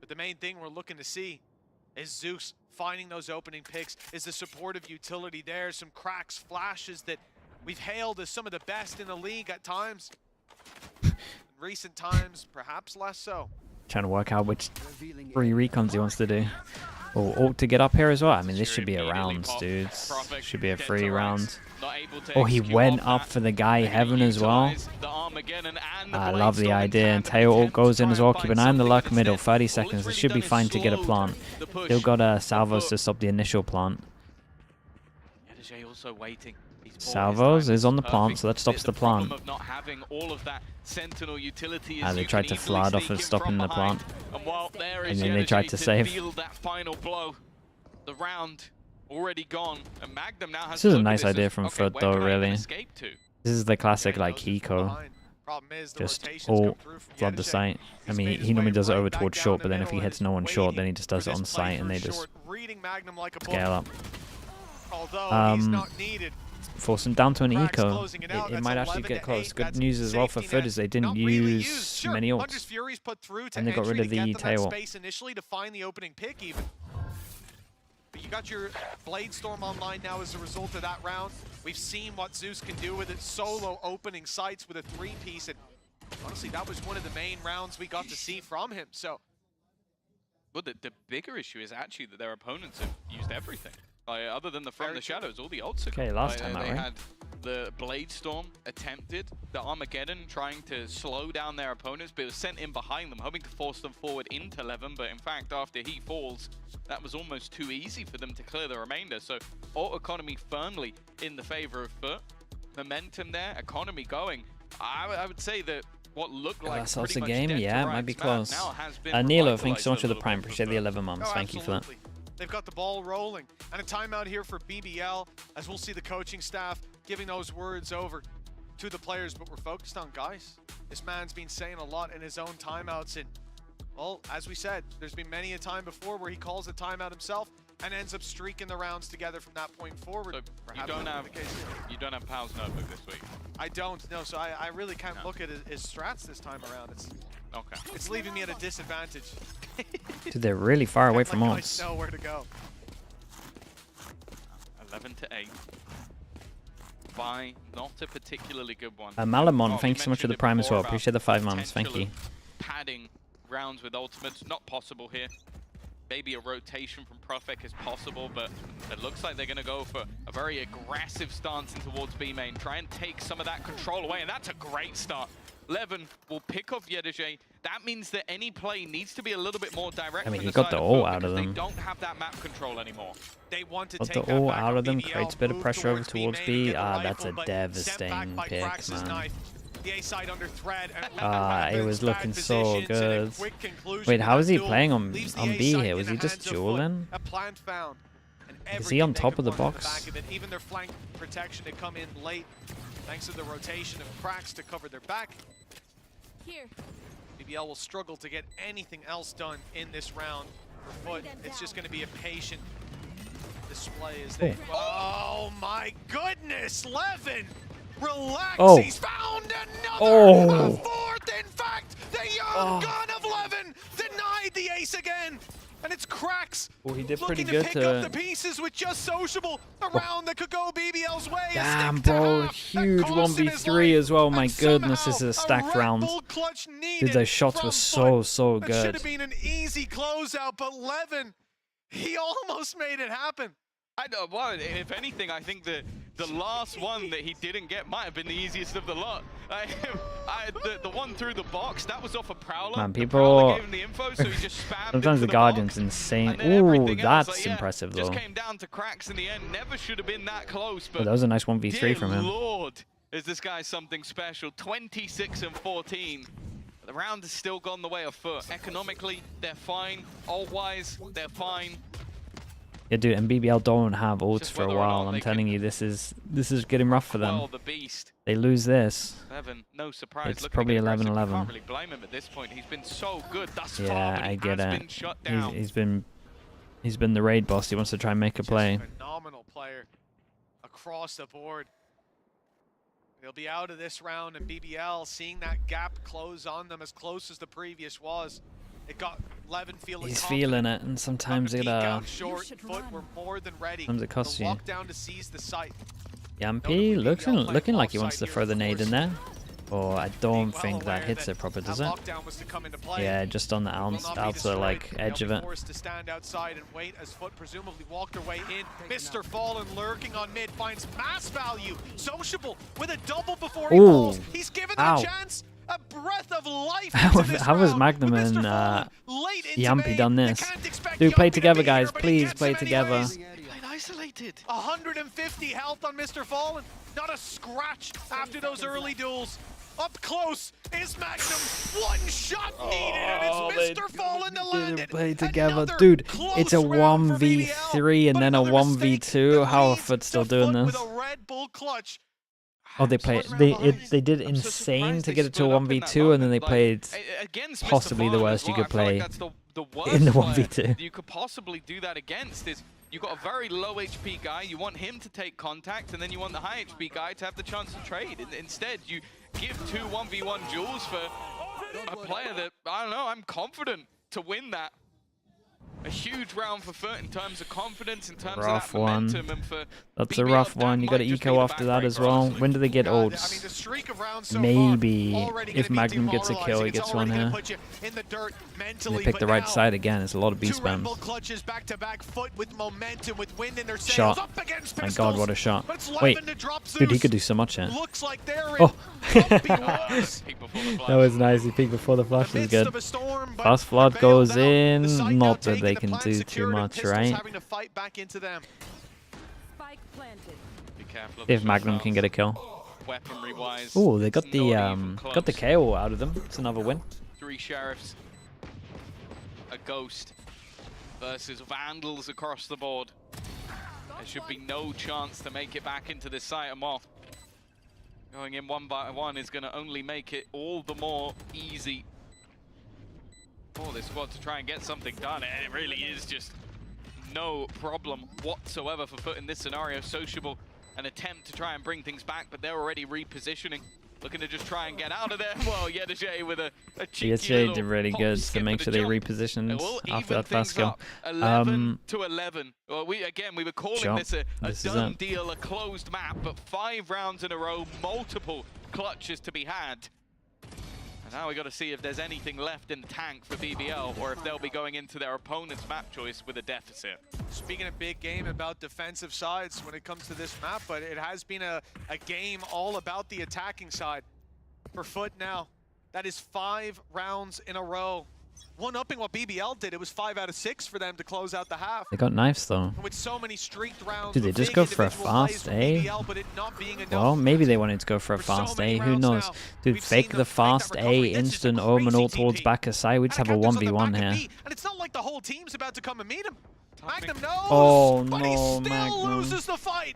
But the main thing we're looking to see is Zeus finding those opening picks. Is the supportive utility there? Some cracks, flashes that we've hailed as some of the best in the league at times. In recent times, perhaps less so. Trying to work out which 3 recons he wants to do. Oh, ult to get up here as well. I mean, this should be a round, dudes. Should be a free round. Oh, he went up for the guy Heaven as well. I love the idea. And Teo ult goes in as well. Keep an eye on the luck middle. 30 seconds. It should be fine to get a plant. Still got salvos to stop the initial plant. Also waiting. Salvos is on the plant, so that stops the plant. They tried to flood off of stopping the plant. And then they tried to save. This is a nice idea from FUT though, really. This is the classic like Hiko. Just ult, flood the site. I mean, he normally does it over towards short, but then if he hits no one short, then he just does it on site and they just scale up. Force him down to an eco. It might actually get close. Good news as well for FUT is they didn't use many ults. And they got rid of the tail. Initially to find the opening pick even. But you got your Blade Storm online now as a result of that round. We've seen what Zeus can do with it. Solo opening sites with a 3-piece. And honestly, that was one of the main rounds we got to see from him. So, well, the bigger issue is actually that their opponents have used everything. Other than the From the Shadows, all the ults are okay, last time out, right? the Blade Storm attempted the Armageddon, trying to slow down their opponents, but it was sent in behind them, hoping to force them forward into 11. But in fact, after he falls, that was almost too easy for them to clear the remainder. So Alt Economy firmly in the favor of FUT. Momentum there, Economy going. I would say that what looked like That's also pretty game. much Yeah, it might be close. Nilo, thanks so much for the Prime. Appreciate the 11 months. Thank you for that. They've got the ball rolling. And a timeout here for BBL, as we'll see the coaching staff giving those words over to the players. But we're focused on guys. This man's been saying a lot in his own timeouts. And, well, as we said, there's been many a time before where he calls a timeout himself and ends up streaking the rounds together from that point forward. So you don't have Pal's notebook this week? I don't, no. So I really can't look at his strats this time around. It's leaving me at a disadvantage. Dude, they're really far away from us. I know where to go. 11 to 8. By not a particularly good one. Malamon, thanks so much for the Prime as well. Appreciate the 5 months. Thank you. Padding rounds with ultimates, not possible here. Maybe a rotation from Profek is possible, but it looks like they're going to go for a very aggressive stance in towards B main. Try and take some of that control away, and that's a great start. Levin will pick off Yedege. That means that any play needs to be a little bit more direct. I mean, he got the ult out of them. They don't have that map control anymore. They want to got take the ult out of them, creates a bit of pressure over towards B. That's a devastating pick, man. The A side under threat. It was looking so good. Wait, how is he playing on B here? Was he just dueling? Is he on top of the box? Even their flank protection to come in late, thanks to the rotation of cracks to cover their back. Here. BBL will struggle to get anything else done in this round for FUT. It's just going to be a patient display as they... Oh my goodness, Levin! Relax, he's found another fourth. In fact, the young gun of Levin denied the ace again. And it's cracks. Well, he did pretty good to pick up the pieces with just sociable around that could go BBL's way. Damn, bro, huge 1v3 as well. My goodness, this is a stacked round. Dude, those shots were so good. Should have been an easy closeout, but Levin, he almost made it happen. I know. Well, if anything, I think that the last one that he didn't get might have been the easiest of the lot. The one through the box, that was off a Prowler. Man, people... Gave him the info, so he just spammed Sometimes the Guardian's insane. Ooh, that's impressive, though. Just came down to cracks in the end. Never should have been that close, but... that was a nice 1v3 from him. Lord, is this guy something special. 26 and 14. The round has still gone the way of FUT. Economically, they're fine. Ult-wise, they're fine. Yeah, dude, and BBL don't have ults for a while. I'm telling you, this is getting rough for them. They lose this. 11, no surprise. It's probably 11-11. Can't really blame him at this point. He's been so good thus far, Yeah, but I get it. been shut down. He's been the raid boss. He wants to try and make a play. Phenomenal player across the board. They'll be out of this round, and BBL seeing that gap close on them as close as the previous was. It got Levin feeling He's feeling it, and sometimes it FUT were more than ready. Sometimes it costs you. Lockdown to seize the site. Yampy looking like he wants to throw the nade in there. Oh, I don't think that hits it proper, does it? Yeah, just on the outer like edge of it. To stand outside and wait as FUT presumably walked their way in. Mr. Fallen lurking on mid finds mass value. Sociable with a double before he falls. He's given them a chance. A breath of life. How has Magnum and Yampy done this? Dude, play together, guys. Please play together. Isolated. 150 health on Mr. Fallen. Not a scratch after those early duels. Up close is Magnum. One shot needed, and it's Mr. Fallen to land it. Play together, dude. It's a 1v3 and then a 1v2. How are FUT still doing this? With a Red Bull clutch. Oh, they played. They did insane to get it to a 1v2, and then they played possibly the worst you could play in the 1v2. You could possibly do that against is you got a very low HP guy. You want him to take contact, and then you want the high HP guy to have the chance to trade. Instead, you give 2 1v1 duels for a player that I don't know. I'm confident to win that A huge round for FUT in terms of confidence, in terms Rough of that momentum, and for That's a BBL, rough that one. You got to might just be eco the after that backbreaker, as well. honestly. When do they get God, I mean, ults? the streak of rounds so Maybe far already if gonna be Magnum gets a kill, he demoralizing. gets It's one already here. gonna put you in the dirt They mentally, pick but the right now, side again. It's a lot of B two Red Bull spams. clutches back to back, FUT with momentum, with wind in their Shot. sails, up against My pistols. God, what a shot! But it's Wait, Levin to drop dude, he Zeus. could do so much here. Looks like they're in Oh. bumpy waters. Peek before the flash. That was nice. He peeked before the flash was Midst good. of a storm, but Fast flood prevailed goes out. The in. site now Not that taking they the can plant do too secured and much, Pistols right? having to fight back into them. Be careful of If the Magnum shots. can get a kill. Weaponry wise. Oh, they got it's the not even got the close. KO out of them. It's another win. 3 sheriffs, a ghost versus vandals across the board. There should be no chance to make it back into this site of Moth. Going in 1 by 1 is going to only make it all the more easy for this squad to try and get something done. And it really is just no problem whatsoever for FUT in this scenario. Sociable, an attempt to try and bring things back, but they're already repositioning. Looking to just try and get out of there. Well, Yedajay with a cheeky ESJ little did really hop, good to skip, make and sure a they jump. repositioned It will after even that fast things kill. up. 11 to 11. Well, we were calling Sure. this a This is done it. deal, a closed map, but 5 rounds in a row, multiple clutches to be had. And now we got to see if there's anything left in the tank for BBL, or if they'll be going into their opponent's map choice with a deficit. Speaking of big game about defensive sides when it comes to this map, but it has been a game all about the attacking side for FUT now. That is 5 rounds in a row. One-upping what BBL did, it was 5 out of 6 for them to close out the half. They got knives though. With so many streaked rounds, Did they with just big go for a individual plays fast from A? BBL, but it not being enough. Well, maybe they wanted to go for a For so fast many A. Who rounds knows? now, Dude, we've seen fake them the make that fast A, recovery. This is a instant omen all crazy towards TP. back aside. We just have a And the captain's on the 1v1 back of here. B, and it's not like the whole team's about to come and meet him. Magnum knows, Oh, but he no, still Magnum. loses the fight.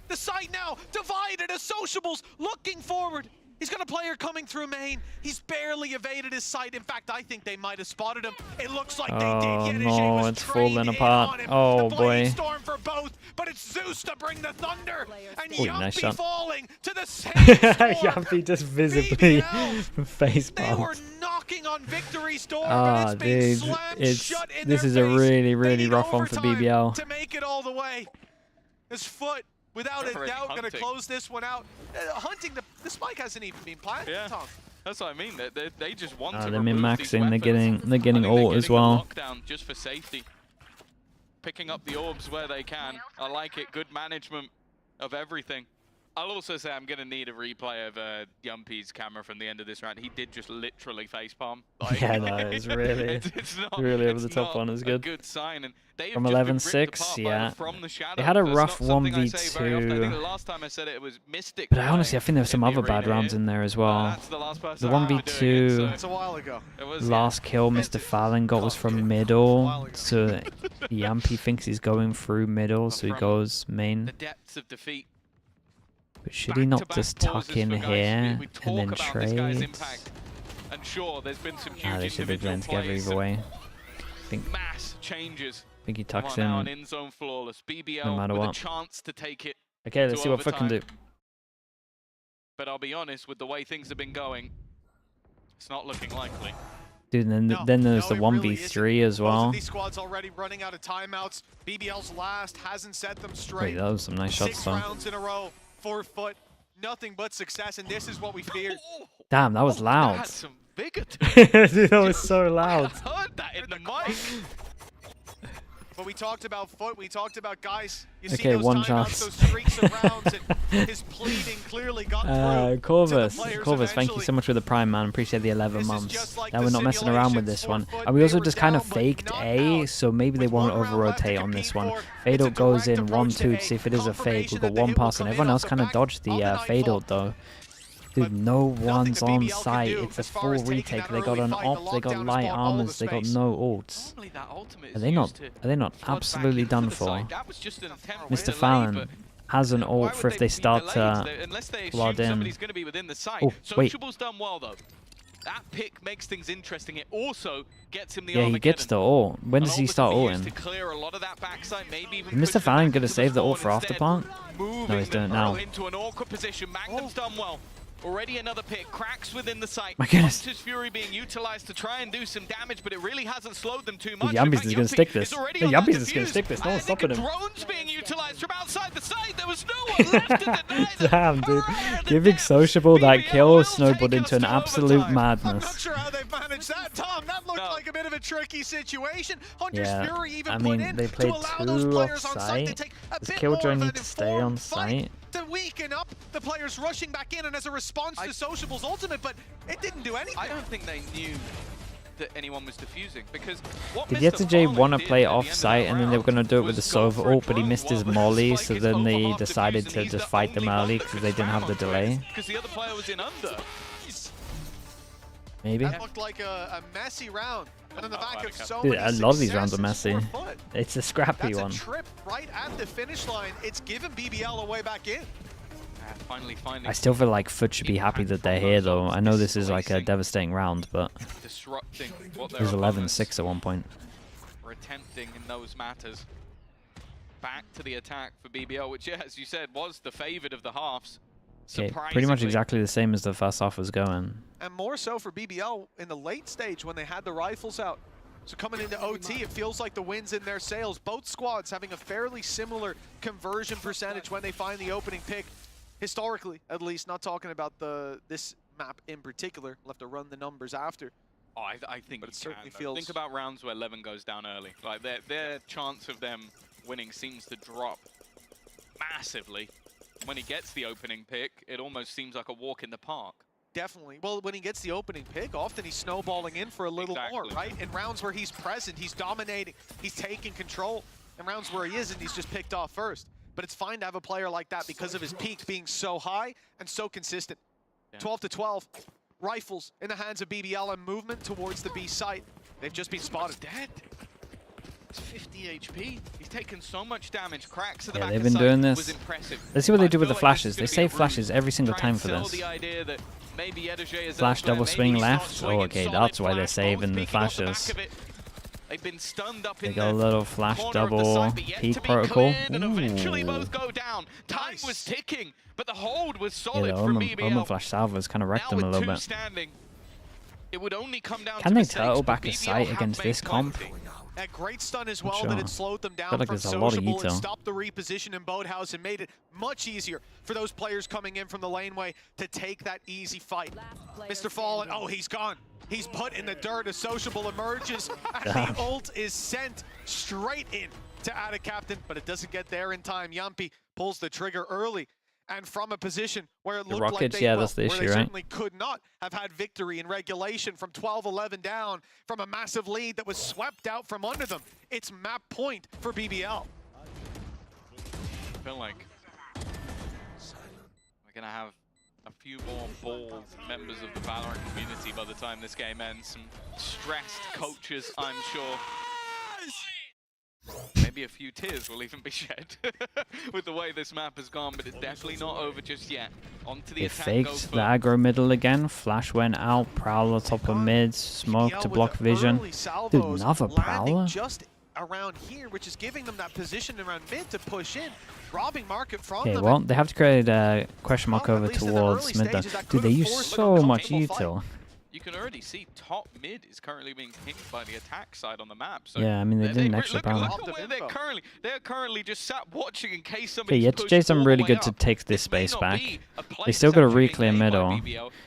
The site now divided as Sociables looking forward. He's got a player coming through main. He's barely evaded his sight. In fact, I think they might have spotted him. It looks like they Oh, did. no, was it's trained falling in apart. on him. Oh, the Blade boy. Storm for both, but it's Zeus to bring the thunder. And Ooh, nice Yuppie shot. falling to the same score. Yappy just visibly BBL. face They were palmed. knocking on victory's door, Ah, but it's been dude, slammed shut in this their is a face. really, They really need rough one for overtime BBL. to make it all the way. This FUT, without a Already doubt, going to hunting. close this one out. Hunting, the spike hasn't even been planted, Yeah. Tom. That's what I mean. They just want to they're remove min-maxing. these They're weapons. getting I think ult they're as getting well. the lockdown just for safety. Picking up the orbs where they can. I like it. Good management of everything. I'll also say I'm going to need a replay of Yumpy's camera from the end of this round. He did just literally facepalm. Like, Yeah, no, it's really, it's not, really over it's the top not one. It's a good. good sign. And they've From just been ripped 11-6, apart by yeah. From the shadow. They had a That's rough not something I say very often. I think 1v2. the last time I said it was Mystic. But honestly, I think there were some in the other bad arena rounds here. in there as well. That's the last person The I remember doing it, 1v2. so That's a while ago. it was, Last kill Mr. Fallon got was from middle, so Yampy thinks he's going through middle, so he From goes the main. depths of defeat. But should he not Back-to-back just pauses tuck in for guys. here We and talk then about this guy's trade? impact. And sure, there's been some huge Ah, they should be individual playing together plays, either way. some mass changes. I think he Come tucks on now, an in. in-zone flawless. BBL no matter with a what. chance to take it. Okay, let's to see what FUT can do. overtime. But I'll be honest, with the way things have been going, it's not looking likely. Dude, and No, then there's no, the it really 1v3 isn't. as Both well. of these squads already running out of timeouts. BBL's last hasn't set them Wait, straight. that was some nice shots 6 though. rounds in a row for FUT. Nothing but success, and this is what we feared. Damn, that was That loud. had some vigor to it. Dude, that was so loud. I heard that in the mic. But we talked about FUT, we talked about guys. You Okay, see those one timeouts, chance. those streaks of rounds, and his pleading clearly got through to the Corvus, players thank you eventually. so much for the prime, man. Appreciate the 11 This is months. just like Now the we're not messing around with simulations this for one. FUT. And we They also were just kind of down, but faked not A, out. so maybe they With won't one round left to over-rotate on compete this one. for, Fatal it's a goes direct in approach 1-2 to to see if it is a fake. We've got confirmation that they one will pass, and come in everyone off else the kind of back dodged of the the nightfall. Fatal though. Dude, no one's the on BBL can site. do It's a as far full as taking retake. that They got early an fight, the op, they got lockdown light has bought all the armors, they got space. no ults. Normally that ultimate Are is they not? used to Are they not flood back absolutely into done the for? side. That was just an attempt Mr. to delay, Fallon but has an why ult would for if they they be start delayed? to Unless they assume flood in. somebody's going to be within the site. Oh, wait. Sociable's done well though. That pick makes things interesting. It also gets him the Yeah, he Armageddon. gets the ult. When An does he ult start that can be used ulting? to clear a lot of that backside, maybe even Is push Mr. them Fallon back gonna to save the ult spawn for after instead, part? moving No, he's doing it them now. into an awkward position. Magnum's done well. Already another pick, cracks within the site. My goodness. Hunter's Fury being utilized to try and do some damage, but it really hasn't slowed them too much. Yumpy's is going to stick this. Yumpy's is going to stick this. No one's stopping him. Drones being utilized from outside the site. There was no one left to deny them. Damn, dude. Giving Sociable that kill snowballed into an absolute I'm madness. not sure how they've managed that, Tom. That looked like a bit of a tricky situation. Hunter's Yeah, Fury even I put mean, in they played to allow those 2 players off on site to site. take a Does bit Killjoy more of need an to stay on informed fight site? to weaken up the players rushing back in, and as a response to Sociable's ultimate, but it didn't do anything. I don't think they knew that anyone was defusing, because what Did Mr. J Farley want to did play at the end off of site that and then they were round going to do it with the was go Sova for a ult, but he drone missed his while molly, Spike so is then over they half decided defused, to and he's just the fight them only early one because that they could didn't have the round onto it, delay. because the other player was in under. Maybe. That looked like a messy round. And in the back of so Dude, many a lot of these rounds are successes messy. for FUT. It's a scrappy That's one. a trip right at the finish line. It's given BBL a way back in. Finally, I still feel like FUT should be happy that they're here though. I know this is like a devastating round, but disrupting what it was their 11-6 at one point. We're attempting in those matters. Back to the attack for BBL, which, yeah, as you said, was the favored of the halves. Okay, pretty much exactly the same as the first half was going. And more so for BBL in the late stage when they had the rifles out. So coming into OT, it feels like the wind's in their sails. Both squads having a fairly similar conversion percentage when they find the opening pick. Historically, at least, not talking about this map in particular. We'll have to run the numbers after. Oh, I think but it certainly can, feels... Think about rounds where 11 goes down early. Like, their chance of them winning seems to drop massively. When he gets the opening pick, it almost seems like a walk in the park. Definitely. Well, when he gets the opening pick, often he's snowballing in for a little more, right? In rounds where he's present, he's dominating, he's taking control. In rounds where he isn't, he's just picked off first. But it's fine to have a player like that because of his peak being so high and so consistent. 12-12, rifles in the hands of BBL and movement towards the B site. They've just been spotted. Dead. It's 50 HP. He's taken so much damage. Cracks at the Yeah, back they've of been doing sight this. was impressive. Let's see what they I do with the feel like flashes. this is They gonna be save a flashes every single try time and for sell this. the idea that maybe Ederje is Flash elsewhere, double maybe swing he's not left. Oh, swinging okay, solid that's why they're flash, saving the both peeking off the flashes. back of it. They've been stunned up They in got a the little flash corner of the double site, but yet peak to be protocol. cleared, and eventually Ooh. both go down. Time was ticking, but the hold was Yeah, solid the from Omen BBL. flash salvos kind of wrecked Now them a with little two bit. standing, it would only come down Can to they mistakes, turtle but back a BBL site have against made this comp? plenty. A great stun as well Sure. that it slowed them down Feel like from there's a lot of Sociable and Yeto. stopped the reposition in Boathouse and made it much easier for those players coming in from the laneway to take that easy fight. Mr. Fallen, oh, he's gone. He's put in the dirt as Sociable emerges, and the ult is sent straight in to Ada Captain, but it doesn't get there in time. Yumpy pulls the trigger early, and from a position where it looked like Rockets, they, yeah, well, that's the where issue, they right? certainly could not have had victory in regulation from 12-11 down from a massive lead that was swept out from under them. It's map point for BBL. I feel like we're gonna have a few more bald members of the Valorant community by the time this game ends. Some stressed coaches, I'm sure. Maybe a few tears will even be shed with the way this map has gone, but it's definitely not over just yet. Onto the It attack faked goes the for aggro middle again. Flash went out. Prowler top of mid. Smoke to block vision. Dude, another Prowler? Just around here, which is giving them that position around mid to push in, robbing market from Okay, them. well, they have to create a question mark Well, over at least in the towards early mid though. stages, that Dude, they could've use forced so a much comfortable util. You can already see top mid is currently being pinged by the attack side on the map. So Yeah, I mean, they didn't actually look Prowler. at where they're currently just sat watching in case Okay, somebody. yeah, Jay's done really good to take this space back. They still got to re-clear middle.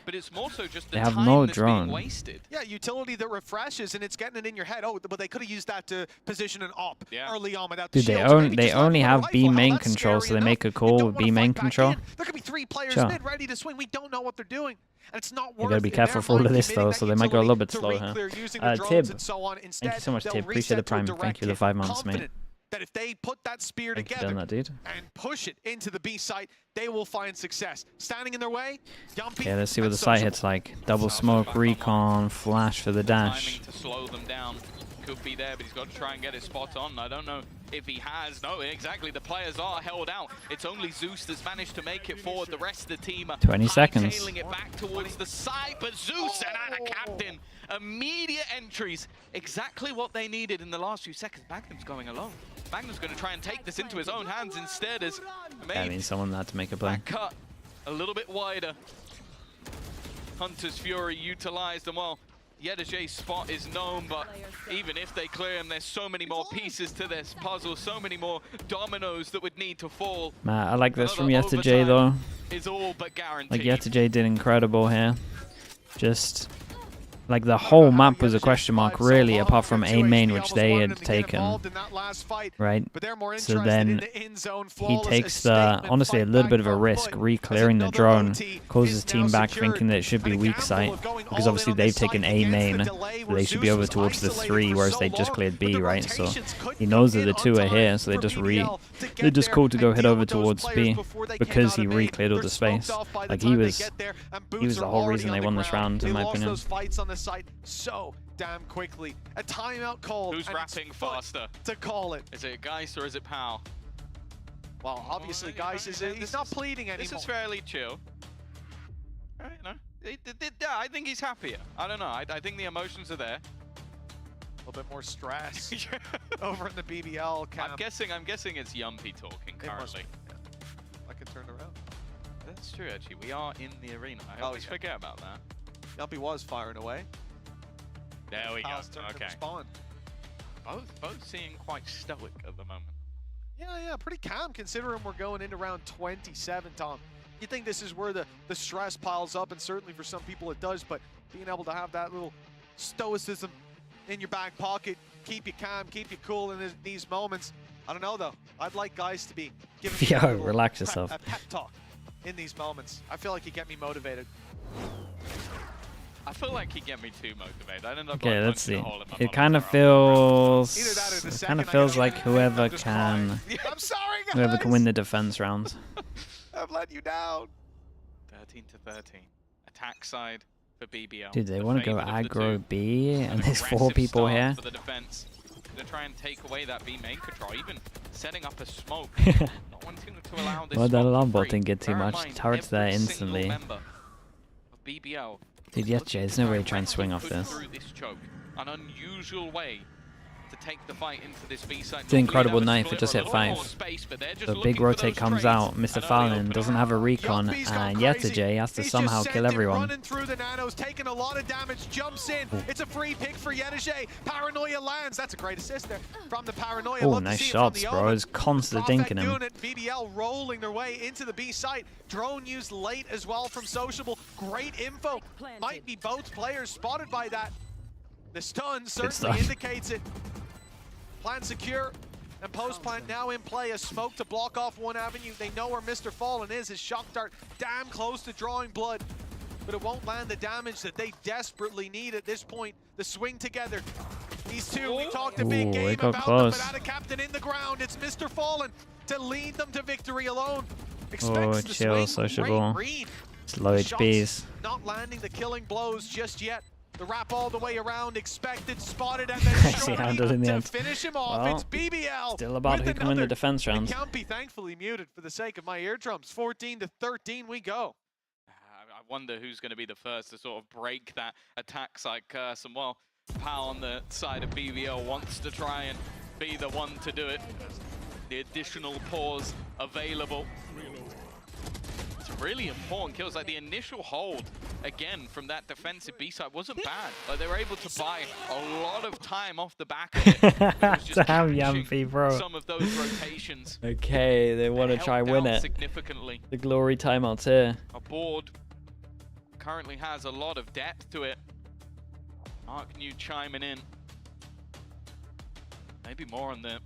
But it's more so just the They have time no that's being drone. wasted. Yeah, utility that refreshes and it's getting it in your head. Oh, but they could have used that to position an op early on without the Dude, they shields. Maybe they just not only with a have rifle. B Hell, main that's control, so scary they make a enough. call They with don't B wanna main fight back control. in. There could be 3 players Sure. mid ready to swing. We don't know what they're doing. And it's not You worth gotta be in careful their for all of mind this committing though, that so they might go a little bit utility slow to here. re-clear using the drones and so on. Thank you Instead, so much, they'll Tib. Appreciate the reset to a prime. direct Thank you for the hit. 5 months, mate. Confident that if they put that spear Thank you for together doing that, dude. and push it into the B site, they will find success. Standing in their way, Yumpy. Okay, let's see what and the site Sociable. hits like. Double smoke, recon, flash for the dash. Timing to slow them down could be there, but he's got to try and get it spot on. I don't know if he has. No, exactly. The players are held out. It's only Zeus that's managed to make it forward. The rest of the team are 20 seconds. hightailing it back towards the side, but Zeus and Ada Captain, immediate entries, exactly what they needed in the last few seconds. Magnum's going alone. Magnum's going to try and take this into his own hands instead as I mean, someone had to make a play. that cut a little bit wider. Hunter's Fury utilized, and well, Yedajay's spot is known, but even if they clear him, there's so many more pieces to this puzzle, so many more dominoes that would need to fall. Man, I like this from Yedajay though. Is all but guaranteed. Like Yedajay did incredible here. Just like the whole map was a question mark really, apart from A main, which they had taken, right? So then he takes the, honestly, a little bit of a risk re-clearing the drone, calls his team back thinking that it should be weak site, because obviously they've taken A main, so they should be over towards the 3, whereas they just cleared B, right? So he knows that the 2 are here, so they just called to go head over towards B, because he re-cleared all the space. Like he was the whole reason they won this round, in my opinion. Site so damn quickly. A timeout called. Who's rapping faster to call it? Is it Geist or is it Pal? Well, obviously, Geist he's not pleading anymore. This is fairly chill. Right, no, yeah, I think he's happier. I don't know. I think the emotions are there. A little bit more stress over in the BBL camp. I'm guessing it's Yumpy talking currently. I can turn around. That's true, actually. We are in the arena. I always forget about that. Yumpy was firing away. There we go. Okay. Respond. Both seeming quite stoic at the moment. Yeah, pretty calm considering we're going into round 27, Tom. You think this is where the stress piles up, and certainly for some people it does, but being able to have that little stoicism in your back pocket, keep you calm, keep you cool in these moments. I don't know, though. I'd like guys to be giving me relax yourself. a pep talk in these moments. I feel like you get me motivated. I feel like he'd get me too motivated. I don't know. Okay, let's see. It kind of feels like whoever can win the defense round. I've let you down. 13 to 13. Attack side for BBL. Dude, they want to go aggro B, and there's 4 people here. For the defense. To try and take away that B main control, even setting up a smoke. Not wanting to allow this. Well, that alarm bot didn't get too much. Turret's there instantly. BBL. Dude, Yedajay, there's no way to try and swing off this. An unusual way to take the fight into this B side. It's an incredible knife, it just hit 5. So big rotate comes out, Mr. Fallon doesn't have a recon, and Yedajay has to somehow kill everyone. Running through the nanos, taking a lot of damage, jumps in. It's a free pick for Yedajay. Paranoia lands. That's a great assist there from the Paranoia. Oh, nice shots, bro. It's constant dinking him. BBL rolling their way into the B site. Drone used late as well from Sociable. Great info. Might be both players spotted by that. The stun certainly indicates it. Plant secure, and post plant now in play. A smoke to block off one avenue. They know where Mr. Fallen is. His shock dart damn close to drawing blood, but it won't land the damage that they desperately need at this point. The swing together. These two, we talked a big game about them, but out of captain in the ground, it's Mr. Fallen to lead them to victory alone. Expects the chill, swing. Sociable. It's low HPs. Not landing the killing blows just yet. The wrap all the way around, expected, spotted, and then shorty to finish him off. Well, it's BBL. Still about who can win the defense round. Count be thankfully muted for the sake of my eardrums. 14 to 13 we go. I wonder who's going to be the first to sort of break that attack side curse. And well, Pal on the side of BBL wants to try and be the one to do it. The additional pause available. It's really important kills. Like the initial hold again from that defensive B side wasn't bad. Like they were able to buy a lot of time off the back of it. Damn, Yumpy, bro. Some of those rotations. Okay, they want to try win it. Significantly. The glory timeout's here. Our board currently has a lot of depth to it. Mark New chiming in. Maybe more on the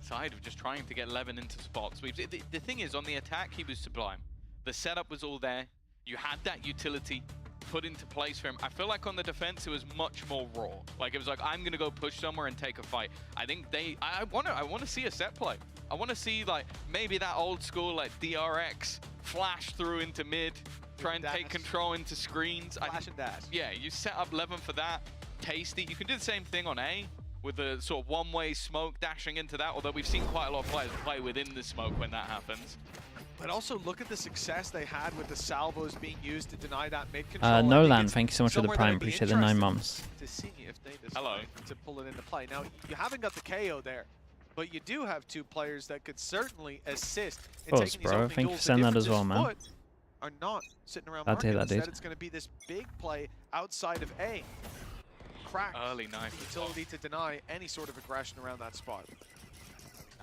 side of just trying to get Levin into spots. The thing is, on the attack, he was sublime. The setup was all there. You had that utility put into place for him. I feel like on the defense, it was much more raw. Like, it was like, I'm going to go push somewhere and take a fight. I think I want to see a set play. I want to see, like, maybe that old school, like, DRX flash through into mid, try and take control into screens. Flash and dash. Yeah, you set up Levin for that. Tasty. You can do the same thing on A, with the sort of one-way smoke dashing into that, although we've seen quite a lot of players play within the smoke when that happens. But also look at the success they had with the salvos being used to deny that mid control. Nolan, thank you so much for the prime. Appreciate the 9 months. To see if they decide to pull it into play. Now, you haven't got the KO there, but you do have 2 players that could certainly assist in taking these opening Thank you duels. for sending that as well, man. are not sitting around I'll market. take that, Instead, dude. it's going to be this big play outside of A. Crack. Early knife. Utility to deny any sort of aggression around that spot.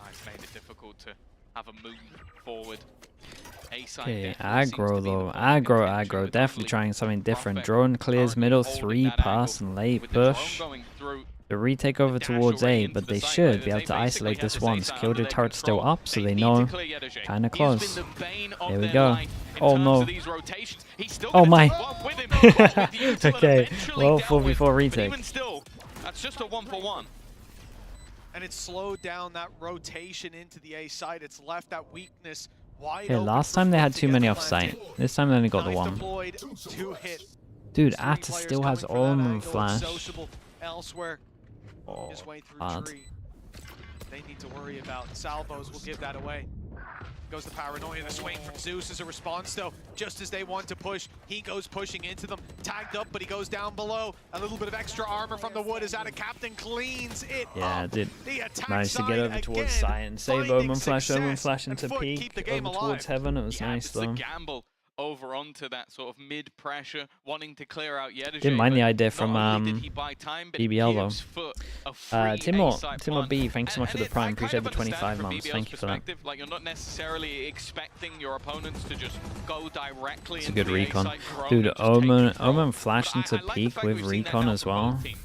Nice, made it difficult to have a move forward. Okay, aggro though. Aggro. Definitely trying something different. Drone clears middle, 3 pass and late push. The retake over towards A, but they should be able to isolate this once. Killjoy turret's still up, so they know. Kinda close. There we go. Oh no. Oh my. Okay, well, 4v4 retake. That's just a 1-for-1. And it's slowed down that rotation into the A side. It's left that weakness wide Okay, open last for time they FUT had to too get many the off plant site. in. This time they only got the Knife 1. deployed, 2 hit. Dude, 3 Atta players still has coming for that Omen angle. flash. Sociable elsewhere. Oh, His way through bad. tree. They need to worry about. Salvos will give that away. Goes the paranoia, the swing from Zeus as a response though. Just as they want to push, he goes pushing into them. Tagged up, but he goes down below. A little bit of extra armor from the wood as Atta Captain cleans it Yeah, up. dude. The attack Managed to get side over towards again, site and save finding Omen flash into success, and FUT keep peak. the game Over alive. towards heaven. It was Yeah, nice it's the though. gamble over onto that sort of mid-pressure, wanting to clear out Yedajay. Didn't mind the but idea not from only did he buy time, but BBL though. gives FUT a free Timor A-side B, plant. thanks so much for the And prime. I kind Appreciate of the 25 understand from months. BBL's Thank you for that. perspective, like you're not necessarily expecting your opponents to just go directly It's a into good the recon. A-side drone Dude, and just take control. Omen flashed But into I like the peak fact with we've seen that recon now as from well. both teams.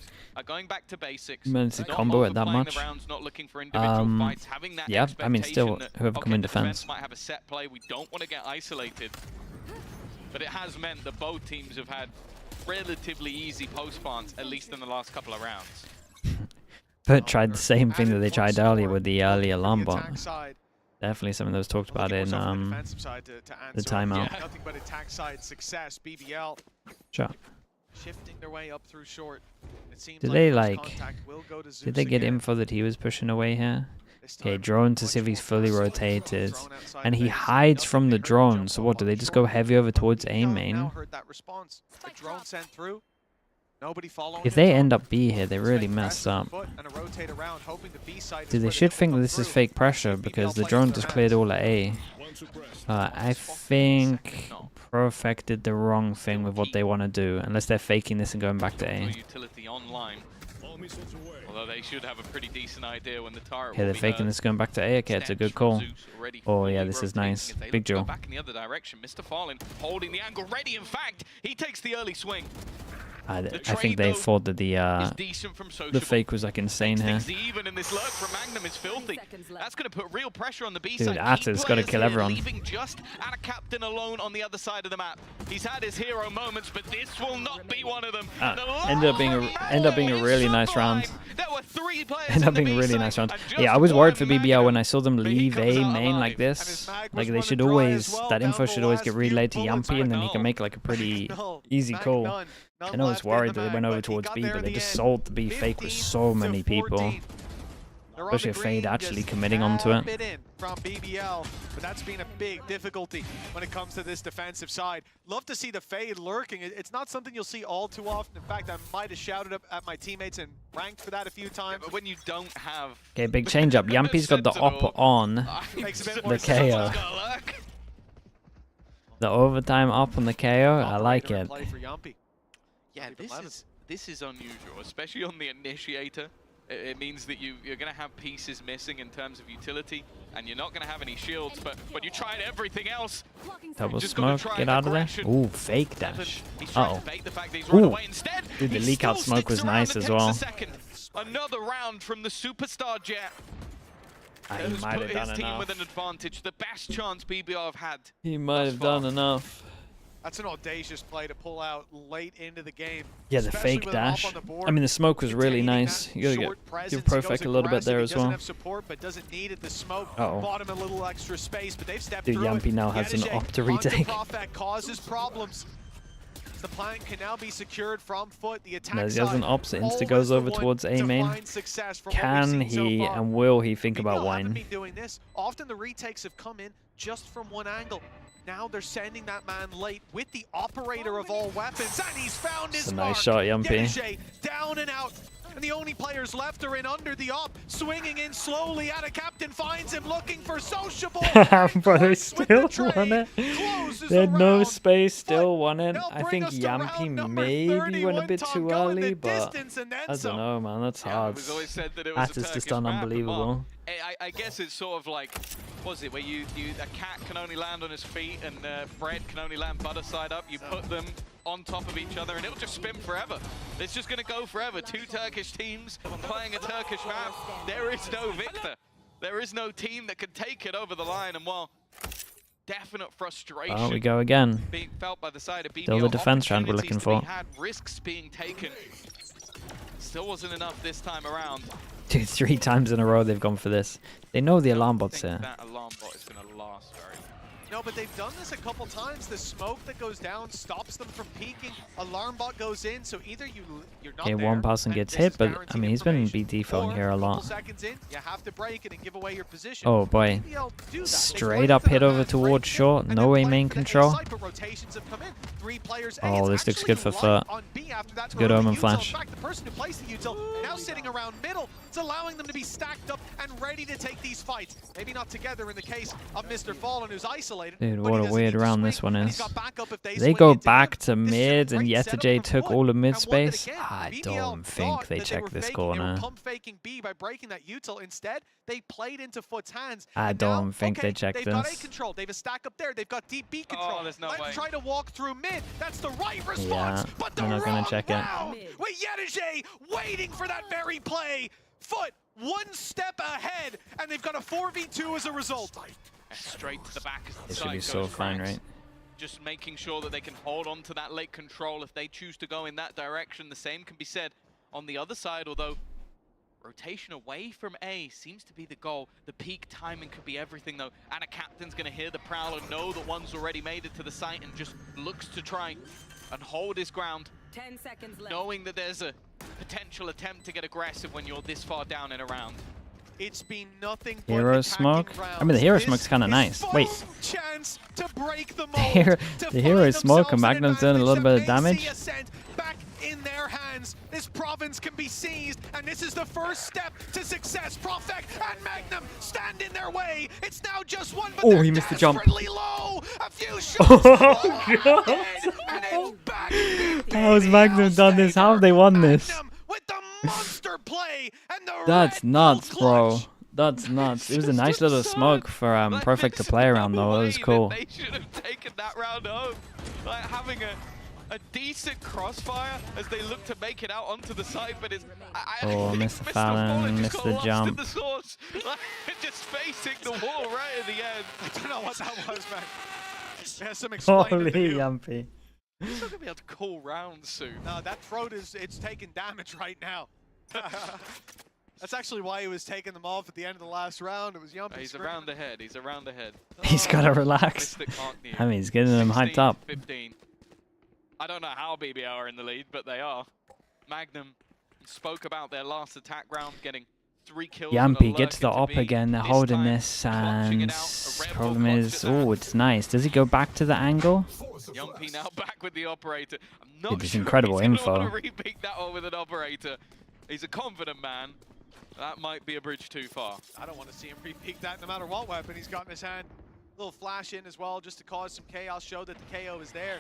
Going back to basics, Managed to not combo it that overplaying much. the rounds, not looking for individual fights, having that Yeah, I mean, still, expectation that, whoever come in okay, the defense. might have a set play, we don't want to get isolated. But it has meant that both teams have had relatively easy post plants, at least in the last couple of rounds. But tried the same thing that they tried earlier with the early alarm The bot. attack side. Definitely something that was talked about Looking in more so from the defensive side to the answer. timeout. Yeah. Nothing but attack side success. BBL Sure. shifting their way up through short. It seems Did they first like? contact will go to Zeus Did they get again. info that he was pushing away here? This Okay, time, drone to much see if he's more fully versatile. rotated, Drone outside and he base. hides Nothing from the they heard drone. jump So up what? Do on they the just short. go heavy over towards A BBL main? now heard that response. The drone sent through. Nobody following If it. they end up B here, they really Expect messed pressure up. from FUT and a rotate around, hoping the B side is Dude, they where should will think come this is through. fake pressure BBL because the plays drone with just their cleared hands. all at A. I think Perfect did the wrong thing with what they want to do, unless they're faking this and going back to A. Utility online. Although they should have a pretty decent idea when the turret Okay, will they're be faking heard. this going back to A. Okay, it's a Steps good from call. Zeus already Oh fully yeah, this is rotating nice. as they look Big to go Joe. back in the other direction. Mr. Fallen holding the angle ready. In fact, he takes the early swing. I The think trade, they though, thought that is decent from the Sociable. fake was like insane here. Things even in this lurk from Magnum is filthy. That's going to put real pressure on the B Dude, side. Atta's gotta kill everyone. Leaving just at a captain alone on the other side of the map. He's had his hero moments, but this will not be one of them. Ended up being a really nice round. There were 3 players Ended up in the being a B really side, nice round. and just Yeah, I was worried for one BBL when Magnum. I saw them But he leave comes A out main alive. like And this. his mag Like was they running should dry always, as well, that down info the should always last get few relayed to bullets. Yumpy, and then he No. can make like a pretty No, easy Mag call. none And I was left in worried the that they mag, went over but he towards got B, there but in they the just end. sold the B fake with so 15 many to people. 14. They're on Especially the if Fade green, actually just committing onto tap it. in from BBL, but that's been a big difficulty when it comes to this defensive side. Love to see the Fade lurking. It's not something you'll see all too often. In fact, I might have shouted up at my teammates and ranked for that a few times. But when you don't have Okay, big change up. Yumpy's got the op on. Makes a bit The more sense. KO. The overtime up on the KO. I like Operator in it. play for Yumpy. Yeah, Even 11. this is unusual, especially on the initiator. It means that you're going to have pieces missing in terms of utility, and you're not going to have any shields. But when you tried everything else, Double just gotta smoke. try Get out of there. aggression. Ooh, fake dash. he's trying Uh to fake the fact that he's oh. run Ooh. away instead. Dude, the he leak out still smoke was sticks around nice and as takes well. a second. Another round from the superstar Jet. He Who's might put have his done team enough. with an advantage, the best chance BBL have had. He might have far. done enough. That's an audacious play to pull out late into the game. Yeah, the especially fake with an op dash. on the board. I mean, the smoke was really Containing nice. that You gotta short presence, give he goes Perfect a little bit there aggressive, as he doesn't well. have support, but doesn't need it. The smoke Uh-oh. bought him a little extra space, but they've stepped Dude, through Yumpy it. now has an Yedajay op to onto retake. Prophet causes problems. The plant can now be secured from FUT. The attack No, he side, has an op, so Insta always goes the over one towards A to main. find success from what we've Can seen so he far. and will he think BBL about haven't wine? been doing this. Often the retakes have come in just from one angle. Now they're sending that man late with the operator of all weapons, and he's found his It's a mark. nice shot, Yumpy. Yedajay down and out. and the only players left are in under the op, swinging in slowly. At a captain finds him looking for Sociable. Bro, they still won it. They had no space, still won it. I think Yampy maybe went a bit too early, but I don't know, man. That's hard. It was always said that it was That a is just Turkish map, unbelievable. but I guess it's sort of like, what was it, where a cat can only land on his feet and bread can only land butter side up. You put them on top of each other and it'll just spin forever. It's just gonna go forever. Two Turkish teams playing a Turkish map. There is no victor. There is no team that can take it over the line, and while definite frustration Oh, we go again. being felt by the side of BBL, Still the defense round we're looking for. had risks being taken. Still wasn't enough this time around. Dude, 3 times in a row they've gone for this. They know the alarm bot's here. That alarm bot is going to last very. No, but they've done this a couple times. The smoke that goes down stops them from peeking. Alarm bot goes in, so either you're not Okay, there, one person and gets this hit, is but I guaranteed mean, he's been information, BD-phoning here a or lot. couple seconds in, you have to break it and give away your position. Oh boy. BBL do that. They Straight play up for the hit over man, towards break it, short. and No then way play main for the A control. side, but rotations have come in. 3 players A. Oh, It's this looks actually good for light FUT. on B after that Good early omen util. flash. In fact, the person who placed the util now sitting around middle. It's allowing them to be stacked up and ready to take these fights. Maybe not together in the case of Mr. Fallen, who's isolated. Dude, but what he a doesn't weird need to round swing, this one and he's is. got backup if They swing go into back him. to This is a mid, and great Yeta setup J from took FUT. all of mid And one that, space. again, I BBL don't think thought they that checked were this faking, corner. pump faking B by breaking that util. Instead, they played into FUT's hands. I And now, don't think they okay, checked they've got A this. control. They've a stack up there. They've got deep B control. Oh, there's no Let's way. try to walk through mid. That's the right response. Yeah, but the they're not gonna wrong check it. round. With Yeta J waiting for that very play. FUT one step ahead, and they've got a 4v2 as a result. Straight to the back as the It should side be goes so fine, cracks. right? Just making sure that they can hold on to that late control if they choose to go in that direction. The same can be said on the other side, although rotation away from A seems to be the goal. The peak timing could be everything though. And a captain's gonna hear the Prowler, know that one's already made it to the site and just looks to try and hold his ground. 10 seconds left. Knowing that there's a potential attempt to get aggressive when you're this far down in a round. It's been nothing but Hero attacking smoke. rounds. I mean, the hero This smoke's kind of is nice. Wait, FUT's chance to break the mold, the to hero find smoke and themselves an Magnum's doing a little bit of advantage, damage. AC Ascent back in their hands. This province can be seized, and this is the first step to success. Profec and Magnum stand in their way. It's now just one, but Oh, they're he missed the jump. desperately low. A few shots. Oh, God. And it's back. How has Magnum done this? How have they won this? Magnum with the monster play and the That's Red nuts, Bull bro. clutch. That's nuts. It was a nice little smoke for Like, Perfect to this is play the around though. It way was that cool. They should have taken that round home. Like having a decent crossfire as they look to make it out onto the side, but it's Oh, think Mr. Mr. Fallon just missed got the lost jump. in the source, like, just facing the wall right at the end. I don't know what that was, man. It has some explaining Holy to do. Yumpy. He's not gonna be able to call rounds soon. No, that throat it's taking damage right now. That's actually why he was taking them off at the end of the last round. It was Yumpy. He's screaming. around the head. He's around the head. He's gotta relax. Mystic aren't new. I mean, he's getting them hyped 16, up. 15. I don't know how BBL are in the lead, but they are. Magnum spoke about their last attack round, getting 3 kills. Yampy gets the op again. They're holding this, and problem is, oh, it's nice. Does he go back to the angle? Yampy now back with the operator. I'm not Dude, this sure incredible he's gonna info. want to repeat that one with an operator. He's a confident man. That might be a bridge too far. I don't want to see him repeat that no matter what weapon he's got in his hand. Little flash in as well just to cause some chaos, show that the KO is there.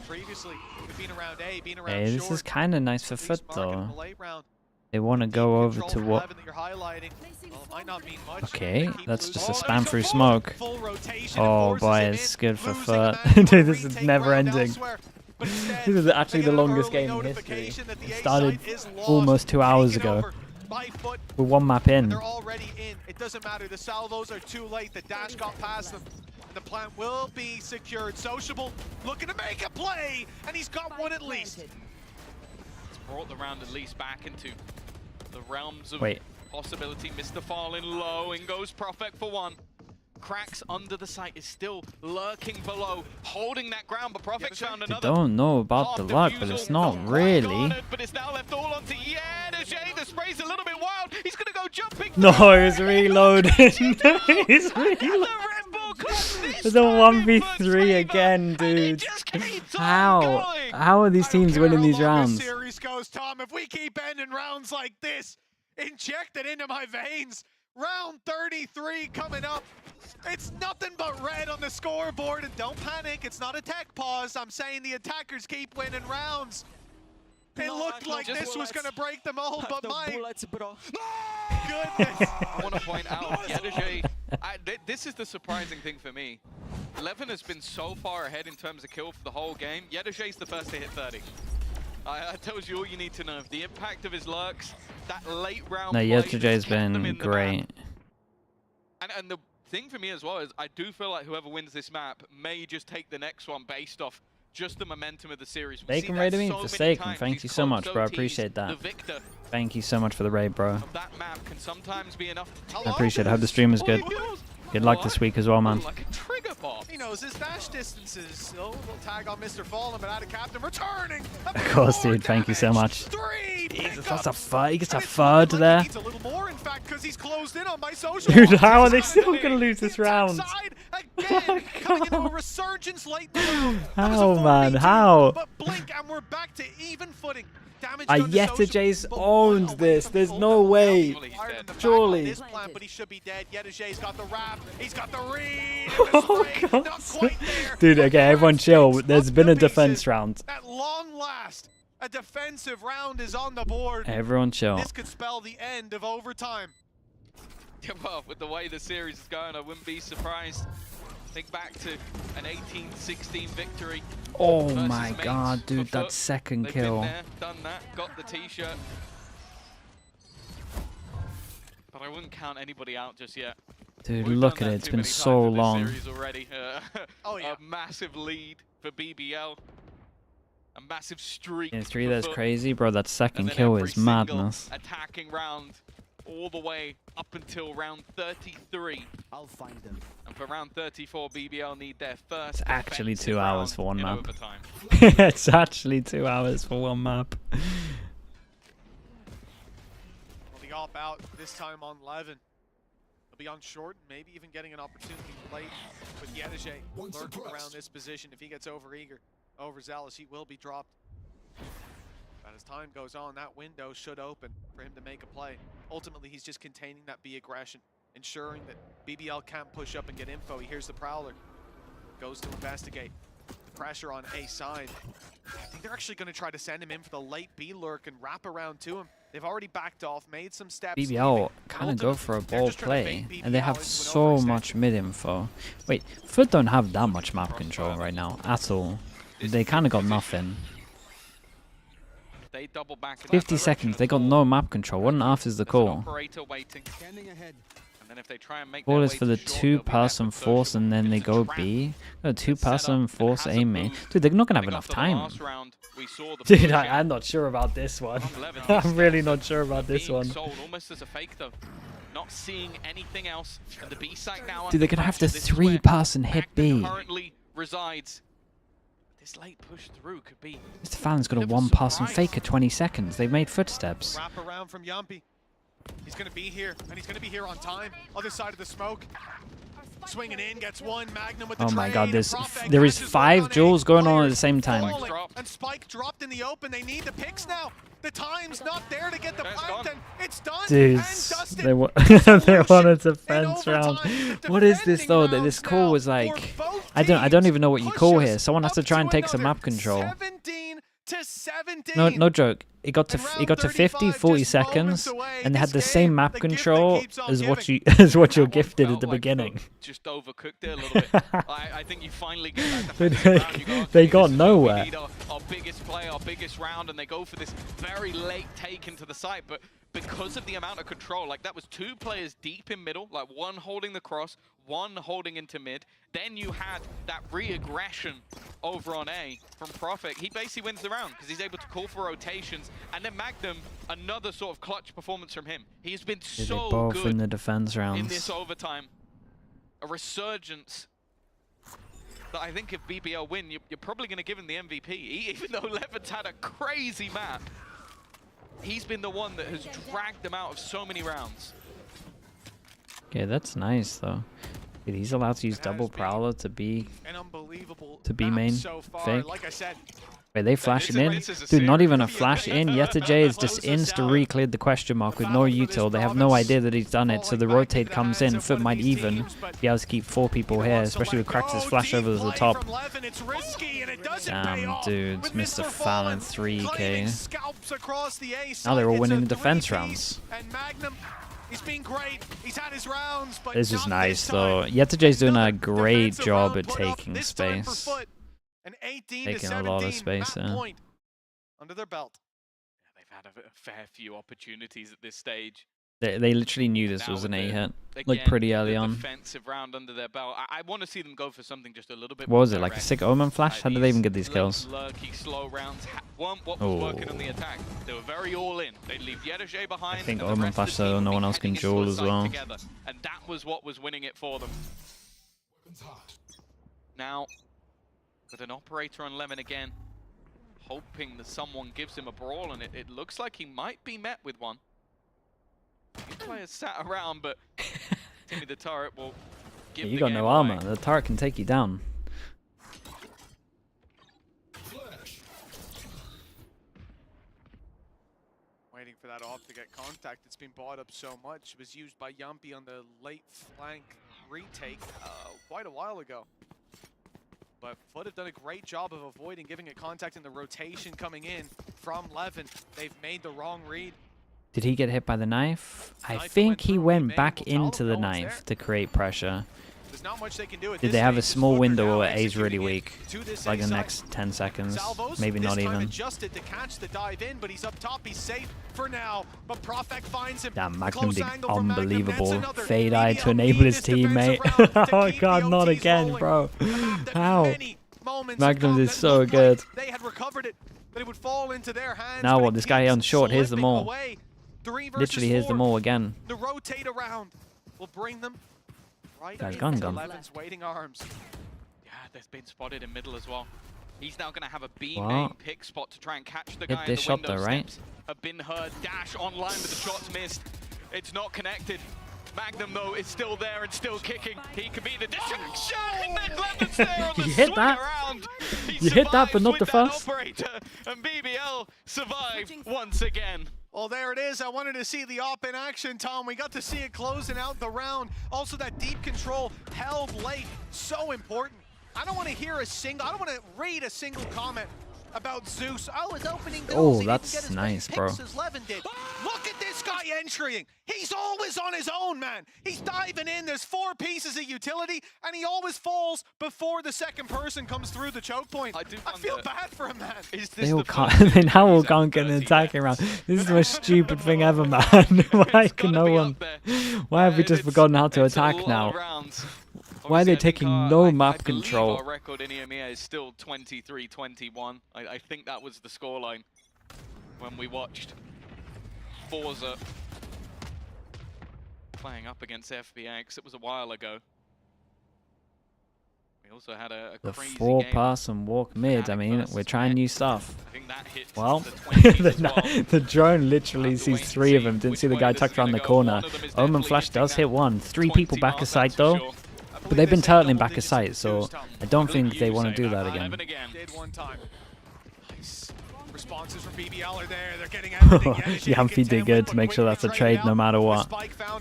Previously, being around A, being around Hey, this short, is kind of nice for at least FUT marking in though. the late round. They want to go over Control to from what? 11 that you're highlighting. Well, it might not mean much. Okay, They keep that's losing. just a Oh, spam there's through full- smoke. full rotation, Oh forces boy, him it's in, good for losing a FUT. man, Dude, wanna this is retake never ground ending. elsewhere, but instead, This is actually they the get an longest early game in history. notification that the It A started side is lost, almost 2 hours taken ago. over by FUT. With one map in. They're already in. It doesn't matter. The salvos are too late. The dash got past them. The plant will be secured. Sociable looking to make a play, and he's got one at least. It's brought the round at least back into the realms of Wait. possibility. Mr. Fallen low, in goes Profec for one. Cracks under the site is still lurking below, holding that ground, but Profec's found They another. don't know about the half luck, but defusal. it's not Quite really. garnered, but it's now left all onto Yeta. The spray's a little bit wild. He's gonna go jumping. No, he's reloading. He's reloading. The Red Bull Clutch this The 1v3 again, dude. How? How are these teams winning these rounds? Series goes, Tom. If we keep ending rounds like this, inject it into my veins. Round 33 coming up. It's nothing but red on the scoreboard, and don't panic. It's not a tech pause. I'm saying the attackers keep winning rounds. It looked like this was going to break the mold, but my goodness. I want to point out, Yedajay, this is the surprising thing for me. Levin has been so far ahead in terms of kill for the whole game. Yedajay's the first to hit 30. I tells you all you need to know. The impact of his lurks, that late round No, play Yedajay's that's kept them been in the great. map. And the thing for me as well is I do feel like whoever wins this map may just take the next one based off just the momentum of the series. Bacon raided me? Forsaken. Thank you so much, bro. I appreciate that. Thank you so much for the raid, bro. That map can sometimes be enough to I appreciate it. I hope the stream is good. Good luck this week as well, man. Like a trigger bot. He knows his dash distances. Oh, we'll tag on Mr. Fallen, but out of captain returning. Of course, dude. Thank you so much. Three. Jesus, that's a third. He gets a third there. He needs a little more, in fact, because he's closed in on my social. Dude, how are they still gonna lose this round? Again, coming into a resurgence late in the round. How, man? How? But blink, and we're back to even footing. Yedajay's owned this. There's no way. Surely. This plan, but he should be dead. Yedajay's got the wrap. He's got the read. Oh, God. Dude, okay, everyone chill. There's been a defense round. At long last, a defensive round is on the board. Everyone chill. This could spell the end of overtime. Yeah, well, with the way the series is going, I wouldn't be surprised. Think back to an 18-16 victory. Oh my god, dude, that second kill. Been there, done that, got the t-shirt. But I wouldn't count anybody out just yet. Dude, look at it, it's been so long. Already. Oh, yeah. A massive lead for BBL. A massive streak. Yeah, 3, that's crazy, bro. That second and then kill every is madness. Attacking round all the way up until round 33. I'll find them. And for round 34, BBL need their first. It's actually 2 hours for one map. Overtime. It's actually 2 hours for one map. Well, the op out this time on Levin. He'll be on short, maybe even getting an opportunity late with Yedajay lurking around this position. If he gets overeager, overzealous, he will be dropped. But as time goes on, that window should open for him to make a play. Ultimately, he's just containing that B aggression, ensuring that BBL can't push up and get info. He hears the Prowler, goes to investigate. The pressure on A side. I think they're actually going to try to send him in for the late B lurk and wrap around to him. They've already backed off, made some steps. BBL kind of go for a ball play, and they have so much mid info. Wait, FUT don't have that much map control right now at all. They kind of got nothing. They double back 50 seconds, they got no map control. What on earth is the call? Operator waiting. And then if they try and make Ball is for the 2-person force and then they go B. No, 2-person force A main. Dude, they're not going to have enough time. Dude, I'm not sure about this one. I'm really not sure about this one. Almost as a fake though. Not seeing anything else. And the B site now. Dude, they're going to have the 3-person hit B. Currently resides. This late push through could be. Mr. Fallon's got a 1-person fake at 20 seconds. They've made footsteps. Wrap around from Yumpy. He's going to be here, and he's going to be here on time. Other side of the smoke. Swinging in, gets one. Magnum with the oh my god, there is 5 5 duels going on at the same time. And Spike dropped in the open. They need the picks now. The time's not there to get the plant, and it's done. Dudes, they wanted a fence round. What is this though? That this call was like, I don't even know what you call here. Someone has to try and take some map control. 17 to 17. No joke. It got to 50, 40 seconds, and they had the same map control as what you're gifted at the beginning. Just overcooked it a little bit. I think you finally get that. They got nowhere. We need our biggest play, our biggest round, and they go for this very late take into the site. But because of the amount of control, like that was 2 players deep in middle, like one holding the cross, one holding into mid. Then you had that re-aggression over on A from Prophet. He basically wins the round because he's able to call for rotations. And then Magnum, another sort of clutch performance from him. He's been so both good in the defense rounds. in this overtime. A resurgence that I think if BBL win, you're probably going to give him the MVP. Even though Levin's had a crazy map, he's been the one that has dragged them out of so many rounds. Okay, that's nice though. Dude, he's allowed to use double prowler to be An unbelievable main so far. fake. Like I said, Wait, they flashing in? Dude, not even a flash in. YetaJ has just insta-re-cleared the question mark with no util. They have no idea that he's done it, so the rotate comes in. FUT might even be able to keep 4 people here, especially with Krax's flash over the top. Damn, dudes. Mr. Fallon 3k. Now they're all winning the defense rounds. He's been great. He's had his rounds, but this is nice, though. YetaJ's doing a great job at taking space. Taking a lot of space there. Under their belt. Yeah, they've had a fair few opportunities at this stage. They literally knew this was an A hit, like pretty early on. Defensive round under their belt. I want to see them go for something just a little bit. What was it, like a sick Omen flash? How did they even get these kills? Lurky, slow rounds weren't what was working on the attack. They were very all in. They leave YetaJ behind. I think Omen flash so no one else can duel as well. Together. And that was what was winning it for them. Now, with an operator on Lemon again, hoping that someone gives him a brawl, and it looks like he might be met with one. Few players sat around, but Timmy the turret will give you got no armor. The turret can take you down. Waiting for that off to get contact. It's been bought up so much. It was used by Yumpy on the late flank retake quite a while ago. But FUT have done a great job of avoiding giving it contact in the rotation coming in from Levin. They've made the wrong read. Did he get hit by the knife? I think he went back into the knife to create pressure. There's not much they can do. Did they have a small window where A's really weak? Like the next 10 seconds, maybe not even. Adjusted to catch the dive in, but he's up top. He's safe for now. But Profek finds him. Damn, Magnum did unbelievable fade eye to enable his teammate. Oh god, not again, bro. How? Magnum is so good. They had recovered it, but it would fall into their hands. Now what? This guy on short hears them all. Literally hears them all again. The rotate around will bring them right Guy's gun. Levin's waiting arms. Yeah, they've been spotted in middle as well. He's now going to have a B main pick spot to try and catch the guy in the shot window. though, right? Have been heard. Dash online, but the shot's missed. It's not connected. Magnum though is still there and still kicking. He could be the distraction, and then Levin's there on the You hit that? around. You hit that, but not the first. Operator, and BBL survived once again. Well, there it is. I wanted to see the op in action, Tom. We got to see it closing out the round. Also, that deep control held late. So important. I don't want to hear I don't want to read a single comment about Zeus. I was opening doors. Oh, that's nice, bro. Look at this guy entering. He's always on his own, man. He's diving in. There's 4 pieces of utility, and he always falls before the second person comes through the choke point. I feel bad for him, man. They now all can't get an attacking round. This is the most stupid thing ever, man. Why can no one? Why have we just forgotten how to attack now? Why are they taking no map control? Our record in EMEA is still 23-21. I think that was the scoreline when we watched Forza playing up against FBX. It was a while ago. We also had a the crazy 4-pass and walk mid. I mean, we're trying new stuff. I think that hit Well, the the drone literally sees 3 of them. Didn't see the guy tucked around the corner. Omen flash does hit 1. 3 people back of sight though. But they've been turtling back of sight, so I don't think they want to do that again. Did one time. Nice. Responses from BBL are there. They're getting everything. Yumpy did good to make sure that's a trade no matter what.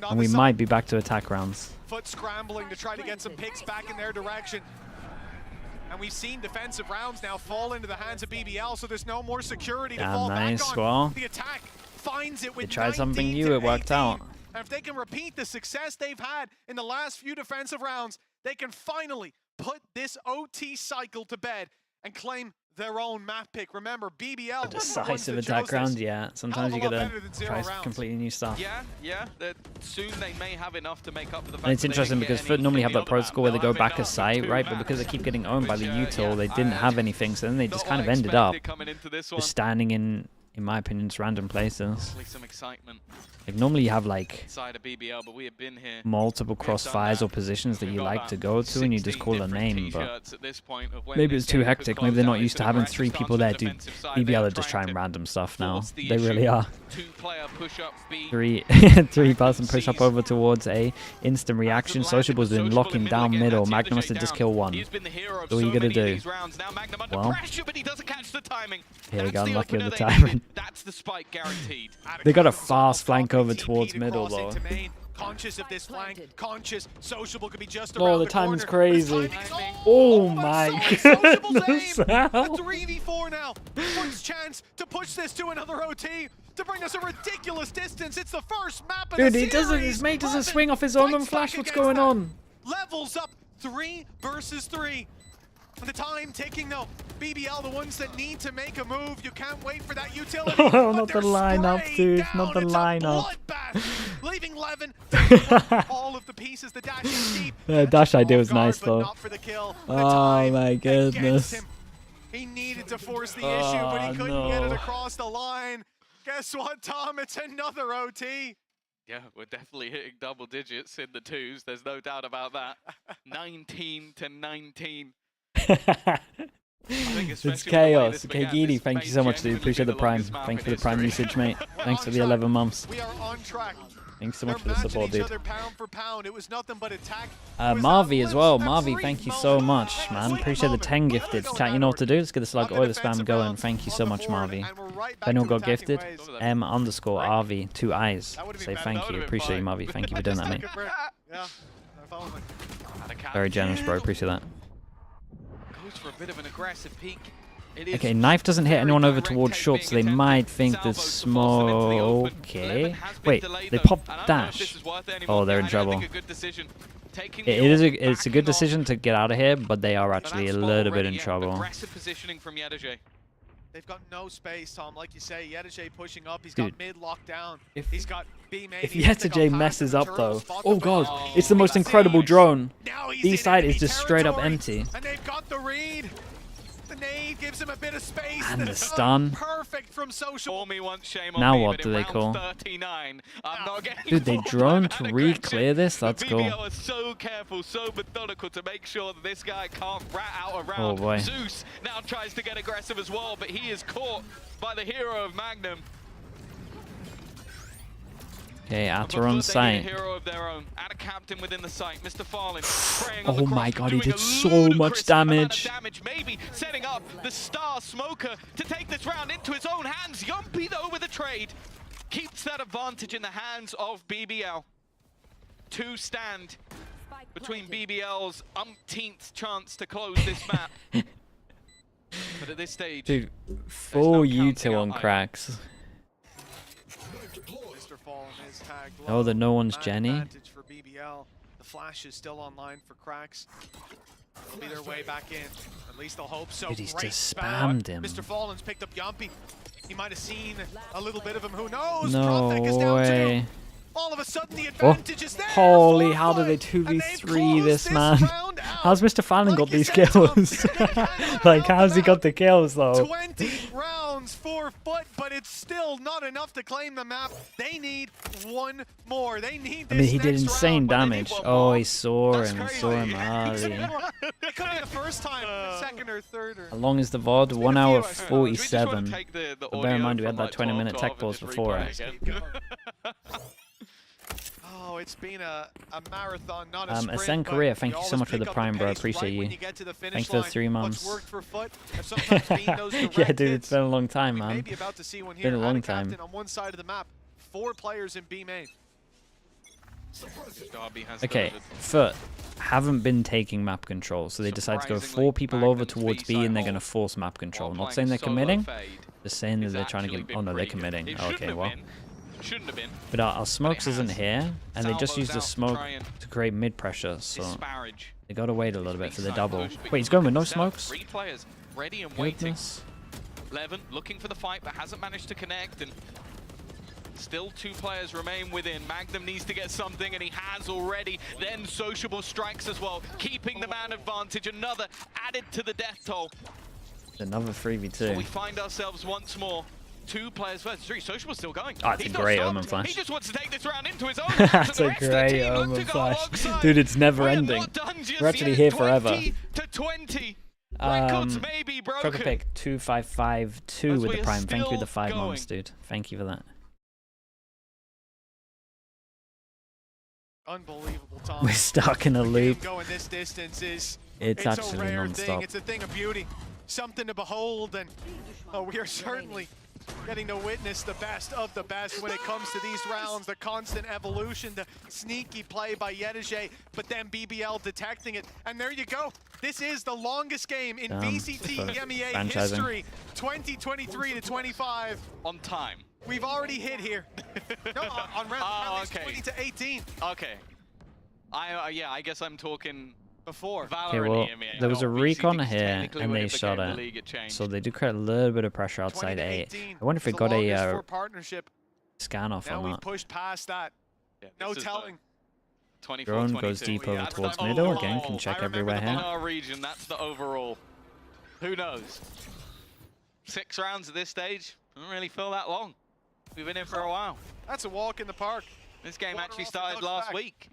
And we might be back to attack rounds. FUT scrambling to try to get some picks back in their direction. And we've seen defensive rounds now fall into the hands of BBL, so there's no more security to fall back on. Well, the attack finds it with they tried something new, it worked out. And if they can repeat the success they've had in the last few defensive rounds, they can finally put this OT cycle to bed and claim their own map pick. Remember, BBL. A decisive attack round, yeah. Sometimes you gotta try completely new stuff. Yeah. Soon they may have enough to make up for the fact. And it's interesting because FUT normally have that protocol where they go back a sight, right? But because they keep getting owned by the util, they didn't have anything, so then they just kind of ended up just standing in in my opinion, it's random places. Definitely some excitement Like normally you have like inside of BBL, but we have been here. multiple crossfires or positions that you like to go to, and you just call a name. But maybe it's too hectic. Maybe they're not used to having 3 people there. Dude, BBL are just trying random stuff now. They really are. 3-person push up over towards A. Instant reaction. Sociable's been locking down middle. Magnum has to just kill 1. So what are you gonna do? Well, here we go. Unlucky with the timing. That's the spike guaranteed. They got a fast flank over towards middle though. Conscious of this flank, conscious, Sociable could be just Oh, around the the timing's corner. crazy. Oh my goodness. A 3v4 now. Foot's chance to push this to another OT to bring us a ridiculous distance. It's the first map of Dude, the he doesn't. series. His mate doesn't Levin swing off his own fights flash. back What's against going that. on? Levels up 3 versus 3. The time ticking though. BBL, the ones that need to make a move. You can't wait for that utility. Oh, but not the they're lineup, sprayed dude. down. Not the It's a lineup. bloodbath, leaving Levin all of the pieces. The dash is deep. The dash idea was nice But though. not for the kill. The Oh time my against goodness. him. He needed to force the issue, but he couldn't get it across the line. Guess what, Tom? It's another OT. Yeah, we're definitely hitting double digits in the 2s. There's no doubt about that. 19-19. It's chaos. Okay, Gidi, thank you so much, dude. Appreciate the prime. Thanks for the prime usage, mate. Thanks for the 11 months. We are on track. Thanks so much for They're the support, matching each dude. other pound for pound. It was nothing but attack. Marvy as well. Marvy, thank you so much, man. Appreciate the 10 gifted. Chat, you know what to do. Let's get this like oiler spam going. Thank you so much, Marvy. If anyone got gifted, M_RV, 2 eyes. Say thank you. Appreciate you, Marvy. Thank you for doing that, mate. Very generous, bro. Appreciate that. Goes for a bit of an aggressive peek. Okay, knife doesn't hit anyone over towards short, so they might think there's smoke. Okay. Wait, they popped dash. Oh, they're in trouble. It's a good decision to get out of here, but they are actually a little bit in trouble. Aggressive positioning from Yedajay. They've got no space, Tom. Like you say, Yedajay pushing up. He's Dude, got mid locked down. if- He's got B main. If Yedajay messes up though, oh god, it's the most incredible drone. B side is just straight up empty. And they've got the read. The nade gives him a bit of space. And the stun. Perfect from Social. Call me once, shame on Now me, what but do in they round call? 39, I'm not getting Dude, they involved drone with to that re-clear aggression. this? That's The cool. BBL is so careful, so methodical to make sure that this guy can't rat out a round. Oh boy. Zeus now tries to get aggressive as well, but he is caught by the hero of Magnum. Okay, But Atter on FUT, they need a site. hero of their own, and a captain within the site, Mr. Farlin. Oh my god, he did so much damage. Maybe setting up the star smoker to take this round into his own hands. Yumpy though with a trade keeps that advantage in the hands of BBL. 2 stand between BBL's umpteenth chance to close this map. But at this stage, Dude, full util on cracks. Mr. Fallen is tagged Oh, low. that no one's Man Jenny. advantage for BBL. The flash is still online for cracks. They'll be their way back in. At least they'll hope so. Dude, he's Great just spam. spammed him. Mr. Fallen's picked up Yumpy. He might have seen a little bit of him. Who knows? No Prophet is down way. 2. All of a sudden, the Oh, advantage is there. holy, for how did they FUT, and they've 2v3 closed this man? round out. How's Mr. Fallon Like got you these said, Tom, kills? they can't Like, get out how's the he got map. the kills though? 20 rounds for FUT, but it's still not enough to claim the map. They need one more. They need this I mean, he did next insane round, but they need damage. one Oh, more. he saw That's him. He crazy. saw him It could be the first time, second or third. Or... How long is the VOD? been 1 a hour few, I suppose. 47. take the But bear in mind we had audio that from, 20-minute like, tech 12 pause and just before replay it. again. Oh, it's been a marathon, not a sprint. Ascend but Korea, thank you you so much for always the pick up prime, bro. pace Appreciate right you. when get to the finish Thanks for the line. 3 What's months. worked for FUT have sometimes been those Yeah, direct dude, it's hits. been a long time, We may man. be about to see one Been here. a long Atta time. captain on one side of the map. 4 players in B main. Derby has Okay, delivered. FUT haven't been taking map control, so they decide to go 4 people over towards B and they're going to force map control. While Not saying they're playing committing, solo fade just saying that has they're trying to actually get... been Oh no, they're pretty good. committing. It Oh, shouldn't okay, have well. been. Shouldn't have been. But our smokes isn't has. here, and they just Salvo's used the out to smoke try and to create mid pressure, so disparage. they got to wait a little bit for the Side double. push, but Wait, you he's going with no look at himself, smokes? 3 players ready and waiting. Goodness. Levin looking for the fight but hasn't managed to connect, and still 2 players remain within. Magnum needs to get something, and he has already. Then Sociable strikes as well, keeping the man advantage. Another added to the death toll. Another But we 3v2. find ourselves once more 2 players versus 3. Sociable's still going. Oh, it's He's a not great stopped. Omen flash. He just wants to take this round into his own. That's So the a rest of the great team look Omen to go flash. alongside. Dude, it's never We are ending. not done just We're actually yet. here forever. 20 to 20. Records may be broken. Trocapic 2552 As with we the are prime. Thank you still the 5 going. months, dude. Thank you for that. Unbelievable, Tom. We're stuck in a loop. Going this distance is It's a actually rare non-stop. thing. It's a thing of beauty, something to behold, and we are certainly getting to witness the best of the best when it comes to these rounds. The constant evolution, the sneaky play by Yedije, but then BBL detecting it, and there you go. This is the longest game in VCT EMEA history, 2023 to 25. On time. We've already hit here. No, on round okay. 20 to 18. Okay. Yeah, I guess I'm talking before. Valorant Okay, well, EMEA, there was a not VCT, recon 'cause here, technically and when they it shot became the it. league, it changed. So they do create a little bit of pressure outside 8. I wonder if it got a partnership. scan off Now or we've not. pushed past that. Yeah, No this is telling. 24, Drone 22. goes deep over That's towards the middle. overall. Again, can check I remember everywhere the here. In our region, that's the overall. Who knows? 6 rounds at this stage. Doesn't really feel that long. We've been in for a while. That's a walk in the park. This game Water actually off and started duck last back. week.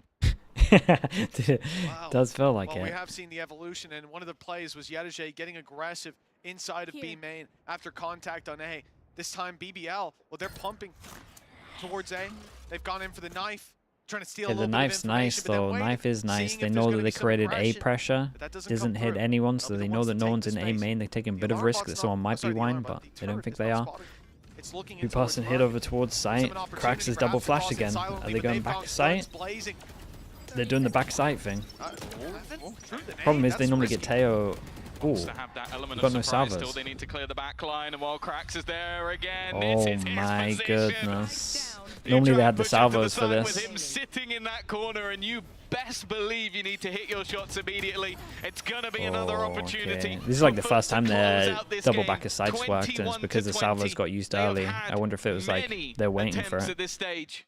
Wow. Does feel like Well, it. we have seen the evolution, and one of the plays was Yedije getting aggressive inside of B main after contact on A. This time BBL, well, they're pumping towards A. They've gone in for the knife, trying to steal a Yeah, little the bit of knife's nice information, but then though. waiting, Knife is nice. seeing They if there's know gonna that be they some created A aggression, pressure. but that doesn't Doesn't come hit through. anyone, so They'll be they the know ones that to no take one's the in A space. main. They're taking a The bit of alarm risk bot's that someone might sorry, be the alarm wine, bot, but the they don't turret think is they not are. spotted. It's looking Two in pass and towards hit Merc. over towards Some site. an opportunity Cracks his for double Apple flash Boss again. silently, Are they but going they've back got site? guns blazing. They're doing the back site thing. True than A, Problem is they that's normally risky. get Teo. Ooh, To have that element got of no surprise salvos. still, they need to clear the back line, and while Krax is there again, Oh this is his my position. goodness. You Normally try they and had the push him to salvos for side this. With him sitting in that corner, and you best believe you need to hit your shots immediately. It's gonna be another opportunity. Okay. This is like the for first FUT time to their close out this double game. backer sides worked, and it's 21 because to the salvos 20. got used They have early. had I wonder if it was like many they're waiting for attempts it. at this stage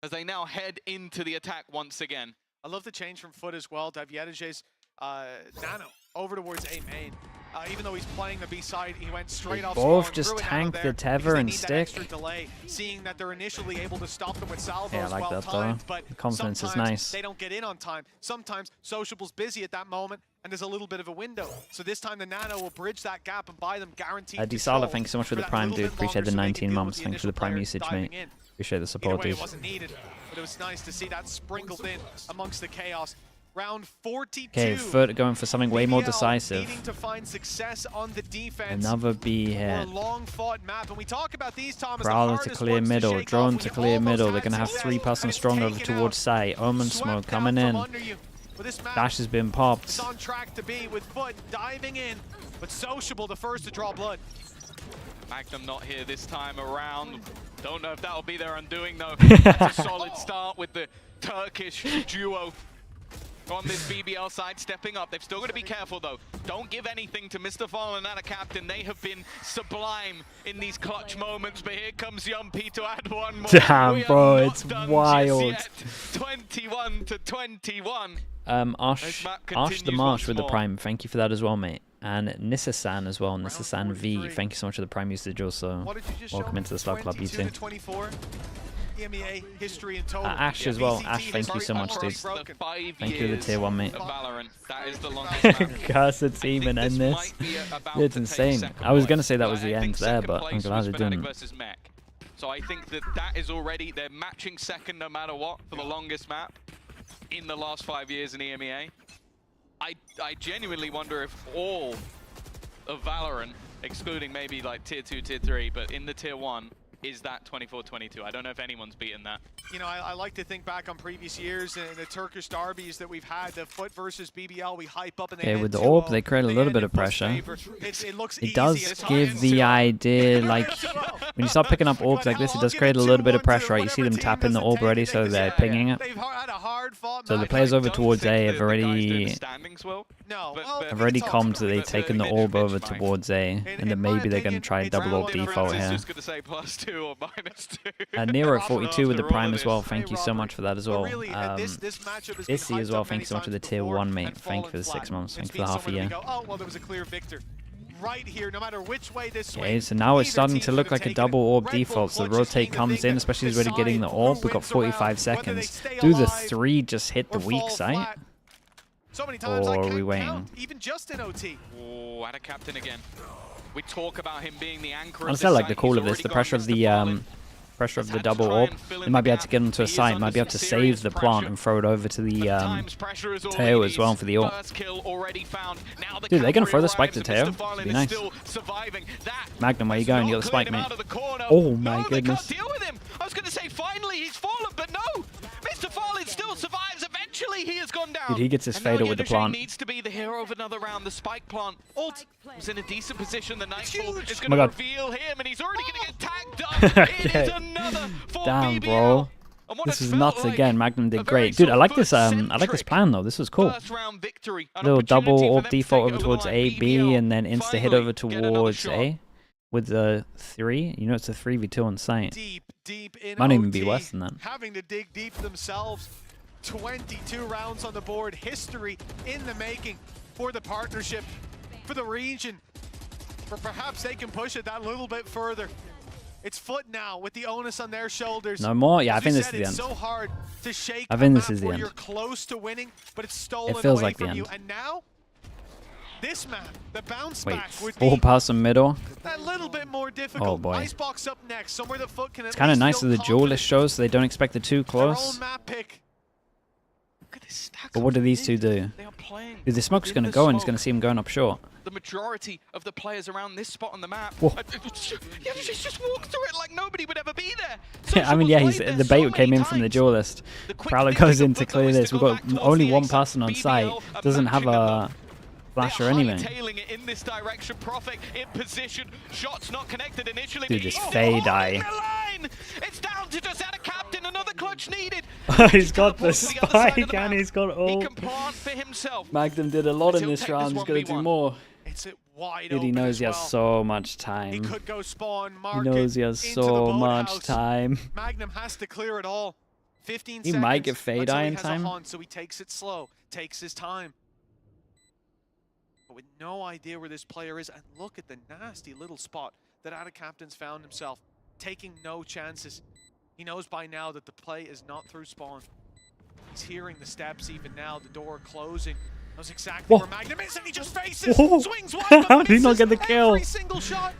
as they now head into the attack once again. I love the change from FUT as well to have Yedije's Nano over towards A main. Even though he's playing the B side, he went straight off. both spawn, just threw a Nano tank there the because tether they and need that stick. extra delay, seeing that they're initially able to stop them with salvos Yeah, I like well that though. timed, but The confidence is sometimes nice. they don't get in on time. Sometimes Sociable's busy at that moment, and there's a little bit of a window. So this time the Nano will bridge that gap and buy them guaranteed Dsala, control thanks so much for the that prime, little dude. bit Appreciate the longer so they 19 can deal months. with Thanks for the initial prime player usage, diving mate. in. Appreciate the Either support, way, dude. it wasn't needed, but it was nice to see that sprinkled in amongst the chaos. Round 42. Okay, FUT going for something way more BBL decisive. needing to find success on the defense. Another B For hit. a long fought map, and we talk about these, Tom, as the Prowler to hardest clear ones middle, shake drone off to when you clear almost middle. had They're gonna have success, 3 plus and and it's strong over taken towards out, site. Omen swept smoke out coming from in. under you. Well, this map Dash has been is popped. on track to be with FUT diving in, but Sociable the first to draw blood. Magnum not here this time around. Don't know if that'll be their undoing though. That's a solid start with the Turkish duo on this BBL side stepping up. They've still got to be careful though. Don't give anything to Mr. Fallen and a captain. They have been sublime in these clutch moments, but here comes Yumpy to add one more. Damn, We are bro, not it's done just wild. yet. 21 to 21. Arsh the Marsh with the prime. Thank you for that as well, mate. And Nissa-san as well. Nissa-san V. Thank you so much for the prime usage also. What did you just Welcome show? into the Slug Club, you 22 too. to 24. EMEA history in total. Ash as well. VCT Ash, thank you so much, dude. Across the 5 Thank you for the years tier 1, mate. of Valorant, that is the longest map. Curse it's I think even end this this. might be about It's to take insane. second I was place. gonna say that was I the end think there, second but I'm place glad was I Fnatic didn't. versus Mech. So I think that is already, they're matching second no matter what for the longest map in the last 5 years in EMEA. I genuinely wonder if all of Valorant, excluding maybe like tier 2, tier 3, but in the tier 1, is that 24-22. I don't know if anyone's beaten that. You know, I like to think back on previous years and the Turkish derbies that we've had, the FUT versus BBL, we hype up and they Okay, end with the 2-0. orb, they create a They little end bit in of FUT's pressure. favor. It looks It easy. does It's give hard the to- idea, like, when you start picking up orbs like this, it does create a little bit of pressure, right? You see them tapping the orb already, so they're pinging it. They've had a hard fought So the match. players over don't towards think A the have guys doing already the standings will. No, But- well, but- have we already can talk commed that about they've it. taken the Mitch, orb over Mike. towards A, and then in my maybe they're going to opinion, try it's double round orb difference. default It's here. just going to say +2 or -2. Nero 42 with the After all prime of as well. this. Thank you so much for that as well. Really, this matchup has been Issy as hyped well. up Thanks so many much for the times tier before 1, mate. and Thank you for the fallen 6 flat. months. It's Thank you for the been half a somewhere year. we go, oh, well, there was a clear victor. right here, no matter which way this Okay, so now it's starting to look like a double orb default. So the rotate comes in, especially as we're getting the orb. We've got 45 seconds. Do the 3 just hit the weak site? So many times or I are can't we waiting? count, even just in OT. Oh, at a captain again. We talk about him being the anchor. Honestly, I like the call of this. The pressure of the double orb. They might be able to get onto a site. Might be able to save the plant and throw it over to the Teo as well for the ult. Dude, they're gonna throw the spike to Teo. It'd be nice. Magnum, where you going? You got the spike, mate. Oh my goodness. Deal with him. I was gonna say finally he's fallen, but no. Mr. Fallen still survives. Eventually he has gone down. Dude, he gets his fatal with the plant. Needs to be the hero of another round. The spike plant ult was in a decent position. The Nightfall is Oh going to reveal him, and he's already going to get tagged up. It is another for Damn, BBL. bro. This is nuts again. Magnum did great. Dude, I like this plan though. This was cool. Little double orb default over towards A, B, and then insta hit over towards A with the 3. You know it's a 3v2 on site. Deep in Might even OT, be worse than that. Having to dig deep themselves. 22 rounds on the board. History in the making for the partnership, for the region. Or perhaps they can push it that little bit further. It's FUT now with the onus on their shoulders. No more? Yeah, I As think we this is said, the it's end. so hard to shake I think a this map is the where end. You're close to winning, but it's stolen It feels away like the from you. end. And now, this map, the bounce Wait, back would 4 be pass in middle. that little bit more difficult. Oh boy. Icebox up next, somewhere the FUT can It's kind of nice that the duelist shows so they don't expect the 2 close. map pick. But what do these 2 do? They are playing. Dude, the smoke's going to go and it's going to see him going up short. The majority of the players around this spot on the map, Whoa. he's just walked through it like nobody would ever be there. Yeah, I mean, yeah, the bait came in from the duelist. Prowler goes in to clear this. We've got only one person on site. Doesn't have a flash or anything. Tailing it in this direction. Prophet in position. Shots not connected initially. Dude, this Faye die. It's down to just add a captain. Another clutch needed. He's got the spike and he's got all. He can plant for himself. Magnum did a lot in this round. He's got to do more. It's it wide Dude, he open knows as he has well. so much time. He could go spawn, He mark knows he it has into the so much boathouse. time. Magnum has to clear it all. 15 He seconds. might get Faye until die he in has a time. haunt, so he takes it slow, takes his time. But with no idea where this player is, and look at the nasty little spot that Ada Captain's found himself, taking no chances. He knows by now that the play is not through spawn. He's hearing the steps even now, the door closing. Knows exactly where Magnum is, and he just faces, swings wide, but How did he not misses get the kill? every single shot.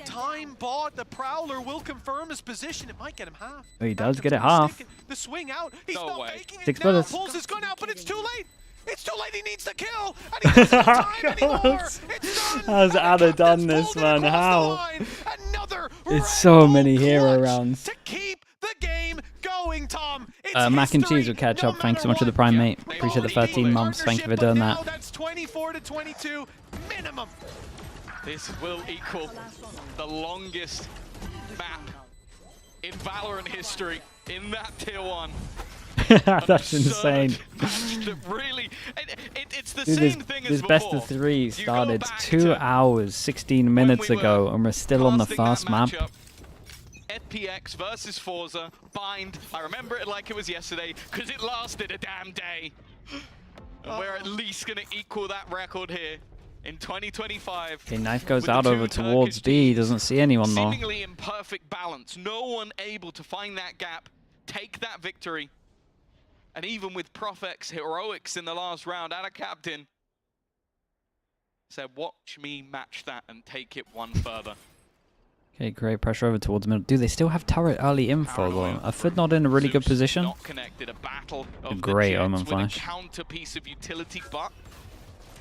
Time bought. The Prowler will confirm his position. It might get him half. Oh, he does Magnum's get it gonna half. stick it. The swing out. He's No not way. making it 6 now. bullets. Pulls his gun out, but it's too late. It's too late. He needs the kill, and he doesn't have time anymore. It's done. How's And Ada done Captain's this, pulled it man? across How? the line. Another It's so Red many Bull hero clutch rounds. to keep the game going, Tom. It's Mac and history, Cheese will catch no up. Thanks so much matter for the what. Prime, mate. They Appreciate the already 13 beat months. Thank you for partnership, doing but now that. That's 24 to 22 minimum. This will equal the longest map in Valorant history in that tier 1. That's insane. Really, it's the Dude, same thing as this before. best of 3 You go started back 2 to hours, 16 minutes when we ago, were and we're still on the casting that first map. matchup. APEKS versus Forza, bind. I remember it like it was yesterday, because it lasted a damn day. And we're at least going to equal that record here in 2025. Okay, knife goes with the out two over towards Turkish B. teams Doesn't see anyone though. seemingly in perfect balance. No one able to find that gap, take that victory. And even with Profex heroics in the last round, Ada Captain said, watch me match that and take it one further. Okay, great pressure over towards middle. Dude, they still have turret early info though. A FUT not in a really good Zeus position. Not connected, a battle of the Great jets Omen with flash. a counter piece of utility, but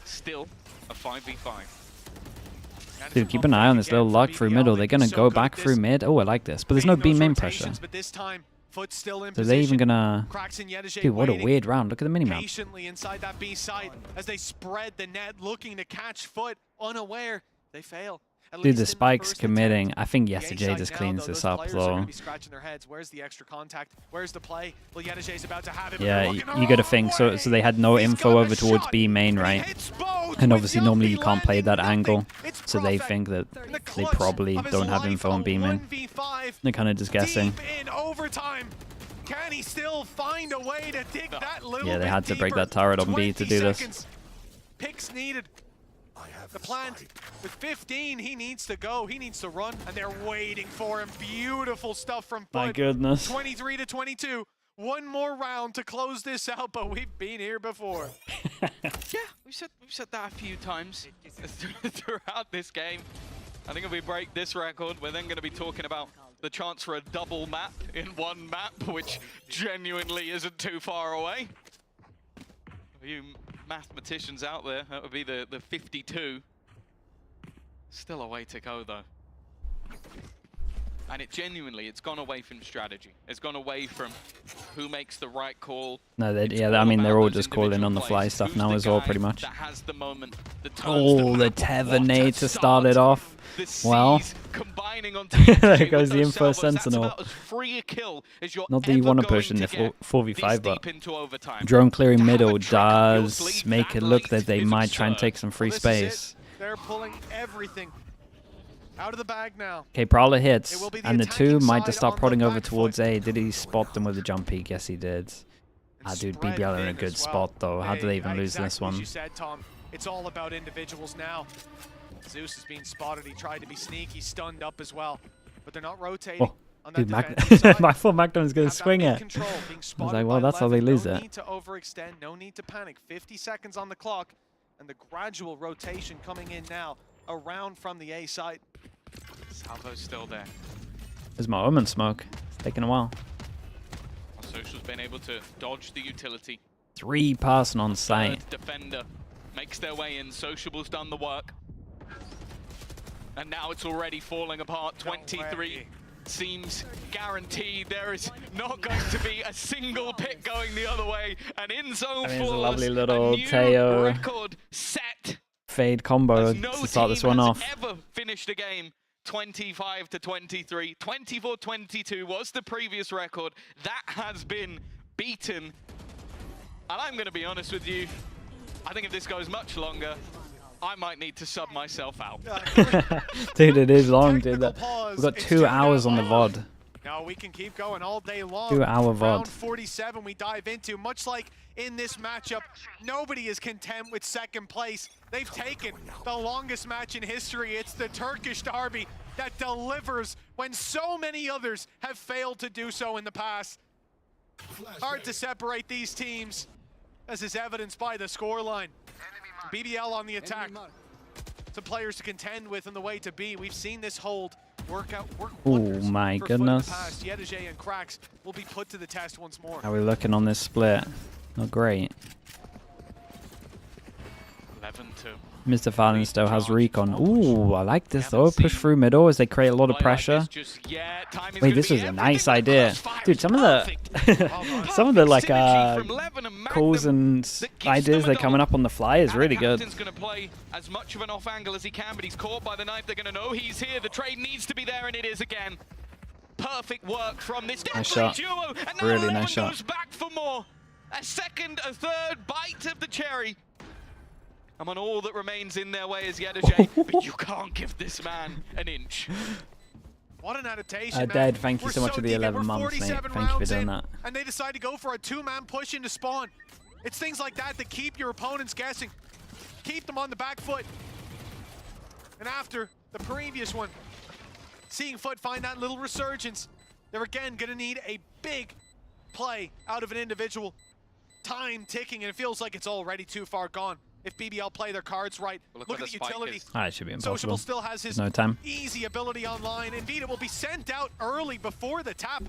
still a 5v5. Dude, keep an eye on this little lug through middle. They're gonna go back through mid. Oh, I like this. But there's no B main pressure. But this time, FUT still in So they're even position. gonna... Cracks and Yedijay Dude, what a waiting weird round. Look at the minimap. patiently inside that B site as they spread the net, looking to catch FUT unaware. They fail. At Dude, least the in spike's first committing. attempt. I think The A Yedijay side just now, cleans though, this those up players are gonna though. be scratching their heads. Where's the extra contact? Where's the play? Well, Yedijay's about to have it. Yeah, you gotta think. So they had no info over towards B main, right? And obviously normally you can't play that angle. So they think that they probably don't have info on B main. They're kind of just guessing. Deep in overtime. Can he still find a way to dig that little Yeah, they bit had to break deeper? that turret on B 20 to do this. seconds. Picks needed. The plant with 15, he needs to go. He needs to run, and they're waiting for him. Beautiful stuff from FUT. My goodness. 23 to 22. One more round to close this out, but we've been here before. Yeah, we've said that a few times throughout this game. I think if we break this record, we're then going to be talking about the chance for a double map in one map, which genuinely isn't too far away. For you mathematicians out there, that would be the 52. Still a way to go, though. And it's gone away from strategy. It's gone away from who makes the right call. No, I mean, they're all just calling on the fly stuff now as well, pretty much. That has the moment, Oh, the tether nade to start it off. Well, there goes the info sentinel. Not that you want to push in the 4v5, but drone clearing middle does make it look that they might try and take some free space. They're pulling everything out of the bag now. Okay, Prowler hits, and the two might just start prodding over towards A. Did he spot them with the jump peek? Yes, he did. Ah, dude, BBL are in a good spot, though. How did they even lose this one? As you said, Tom, it's all about individuals now. Zeus is being spotted. He tried to be sneaky, stunned up as well. But they're not rotating. On that dude, I thought Magdon was going to swing it. I was like, well, that's how they lose it. No need to overextend, no need to panic. 50 seconds on the clock, and the gradual rotation coming in now around from the A side. Salvo's still there. There's my Omen smoke. It's taking a while. Social's been able to dodge the utility. 3 passing on site. Third defender makes their way in. Sociable's done the work. And now it's already falling apart. 23 seems guaranteed. There is not going to be a single pick going the other way. And in zone I mean, it's a four, lovely little new Teo record set. Fade combo to start this one off. Ever finished a game 25 to 23. 24-22 was the previous record. That has been beaten. And I'm going to be honest with you. I think if this goes much longer, I might need to sub myself out. Dude, it is long, dude. We've got 2 hours on the VOD. No, we can keep going all day long. 2-hour VOD. Round 47 we dive into. Much like in this matchup, nobody is content with second place. They've taken the longest match in history. It's the Turkish derby that delivers when so many others have failed to do so in the past. Hard to separate these teams, as is evidenced by the scoreline. BBL on the attack. Some players to contend with on the way to B. We've seen this hold work oh my goodness. Yedege and Cracks will be put to the test once more. How are we looking on this split? Not great. 11-2. Mr. Fallen still has recon. Ooh, I like this though. Push through middle as they create a lot of pressure. Wait, this was a nice idea. Dude, some of the like calls and ideas that are coming up on the fly is really good. Captain's going to play as much of an off angle as he can, but he's caught by the knife. They're going to know he's here. The trade needs to be there, and it is again. Perfect work from this shot. duo. And now Really nice shot. goes back for more. A second, a third bite of the cherry. I'm on all that remains in their way as Yedege, but you can't give this man an inch. What an adaptation, man. Dad, thank you so much for the 11 months, mate. Thank you for doing that. And they decide to go for a 2-man push into spawn. It's things like that that keep your opponents guessing. Keep them on the back foot. And after the previous one, seeing FUT find that little resurgence, they're again going to need a big play out of an individual. Time ticking, and it feels like it's already too far gone. If BBL play their cards right, look at the utility. It should be impossible. Sociable still has his easy ability online. Indeed, it will be sent out early before the tap.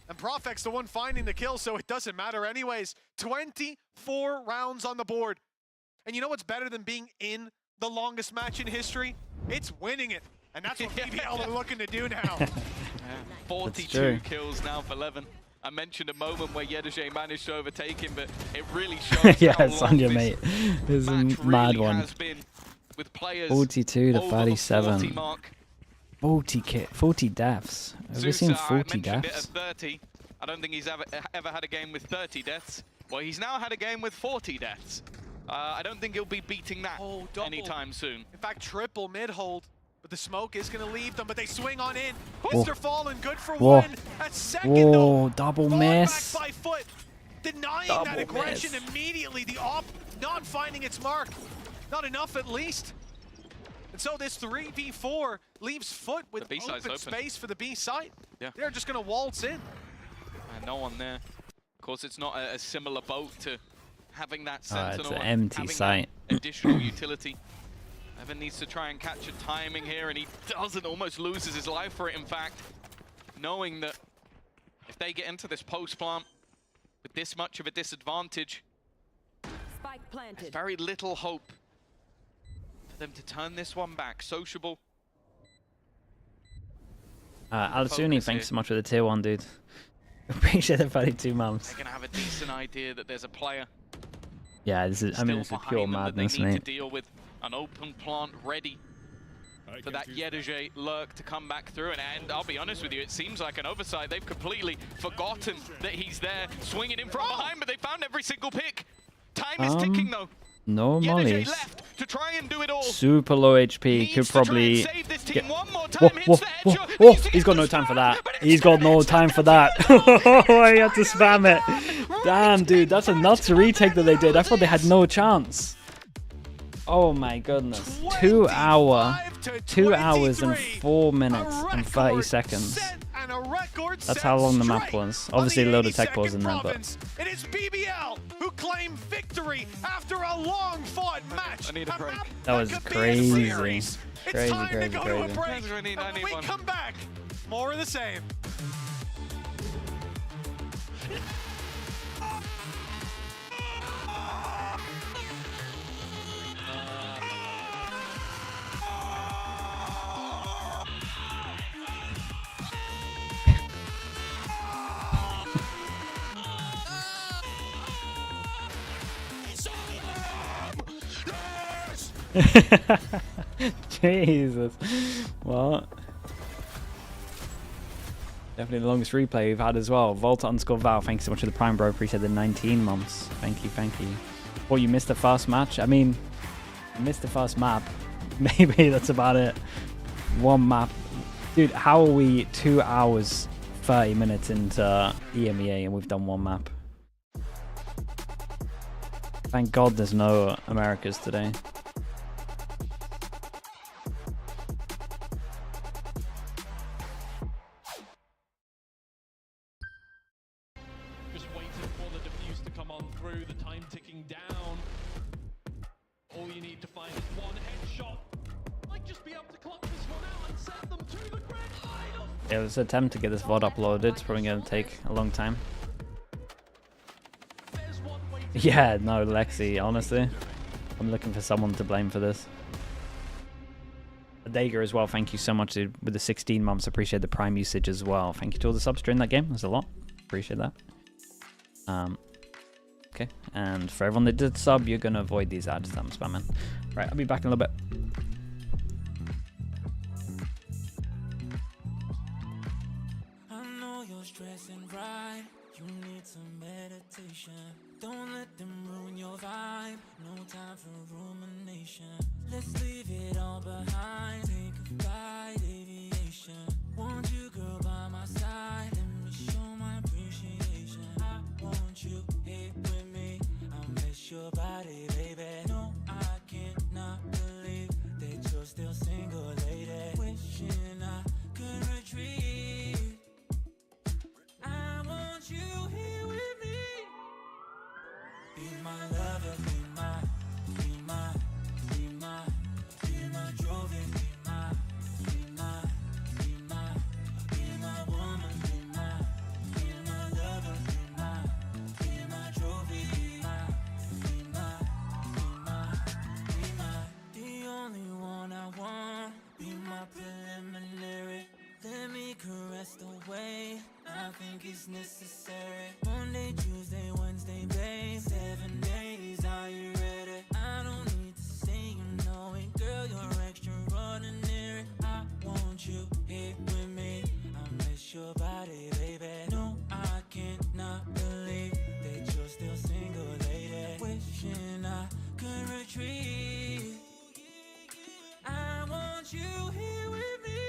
And Profex the one finding the kill, so it doesn't matter anyways. 24 rounds on the board. And you know what's better than being in the longest match in history? It's winning it. And that's what BBL are looking to do now. 42 kills now for Levin. I mentioned a moment where Yedege managed to overtake him, but it really shows yeah, how Sonya, long mate. This is a match mad really one. Has been with players 42 to over 37. the 40 mark. 40 deaths. Have we seen 40 deaths? deaths? 30. I don't think he's ever had a game with 30 deaths. Well, he's now had a game with 40 deaths. I don't think he'll be beating that anytime soon. In fact, triple mid-hold. But the smoke is going to leave them, but they swing on in. Mr. Fallen, good for one. At second, though, double miss. Back by FUT, denying that aggression immediately. The op not finding its mark. Not enough, at least. And so this 3v4 leaves FUT with open space for the B site. Yeah. They're just going to waltz in. And no one there. Of course, it's not a similar boat to having that sentinel. It's an empty site. Additional utility. Evan needs to try and catch a timing here, and he doesn't, almost loses his life for it, in fact. Knowing that if they get into this post plant with this much of a disadvantage, Spike planted. there's very little hope for them to turn this one back. Sociable. Al-Suni, thanks so much for the tier 1, dude. Appreciate the 32 months. They're going to have a decent idea that there's a player. Yeah, this is, I mean, it's a pure madness, they need mate. to deal with an open plant ready for that Yedege lurk to come back through. And I'll be honest with you, it seems like an oversight. They've completely forgotten that he's there, swinging in from behind, but they found every single pick. Time is ticking, though. No mollies. Left to try and do it all. Super low HP, could probably get... He's got no time for that. He's got no time for that. Oh, he had to spam it. Damn, dude, that's a nuts retake that they did. I thought they had no chance. Oh my goodness. 2 hours and 4 minutes and 30 seconds. That's how long the map was. Obviously a load of tech balls in there, but... It is BBL who claim victory after a long fought match. I need a break. That was crazy. Crazy. When we come back, more of the same. Jesus. What? Definitely the longest replay we've had as well. Volta_Val, thanks so much for the Prime, bro. Appreciate the 19 months. Thank you. Oh, you missed the first match? I mean, you missed the first map. Maybe that's about it. One map. Dude, how are we 2 hours, 30 minutes into EMEA and we've done one map? Thank God there's no Americas today. Just waiting for the defuse to come on through, the time ticking down. All you need to find is one headshot. Might just be able to clock this one out and send them to the grand final. Yeah, this attempt to get this VOD uploaded. It's probably going to take a long time. Yeah, no, Lexi, honestly. I'm looking for someone to blame for this. Dagger as well, thank you so much, dude, with the 16 months. Appreciate the Prime usage as well. Thank you to all the subs during that game. There's a lot. Appreciate that. Okay, and for everyone that did sub, you're going to avoid these ads that I'm spamming. Right, I'll be back in a little bit. I know you're stressing, right? You need some meditation. Don't let them ruin your vibe. No time for rumination. Let's leave it all behind. Take a flight, aviation. Want you, girl, by my side. Let me show my appreciation. I want you here with me. I'll miss your body, baby. No, I cannot believe that you're still single, lady. Wishing I could retreat. I want you here with me. Be my lover, be my trophy, be my woman, be my lover, be my trophy, be my, the only one I want, be my preliminary. Let me caress the way I think it's necessary. Monday, Tuesday, Wednesday, babe. 7 days, are you ready? I don't need to say you know it, girl, you're extraordinary. I want you here with me. I miss your body, baby. No, I cannot believe that you're still single, lady. Wishing I could retreat. I want you here with me.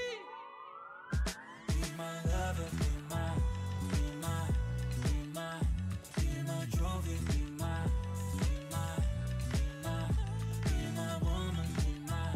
Be my lover, be my trophy, be my woman, be my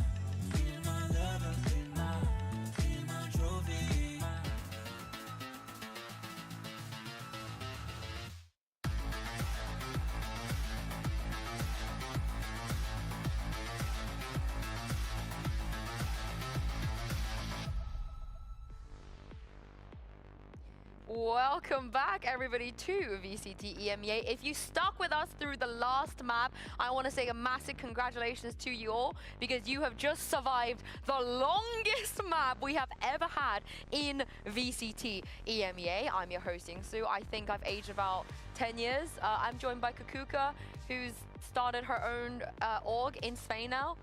Welcome back, everybody, to VCT EMEA. If you stuck with us through the last map, I want to say a massive congratulations to you all, because you have just survived the longest map we have ever had in VCT EMEA. I'm your host, Sue. I think I've aged about 10 years. I'm joined by Kakuka, who's started her own org in Spain now.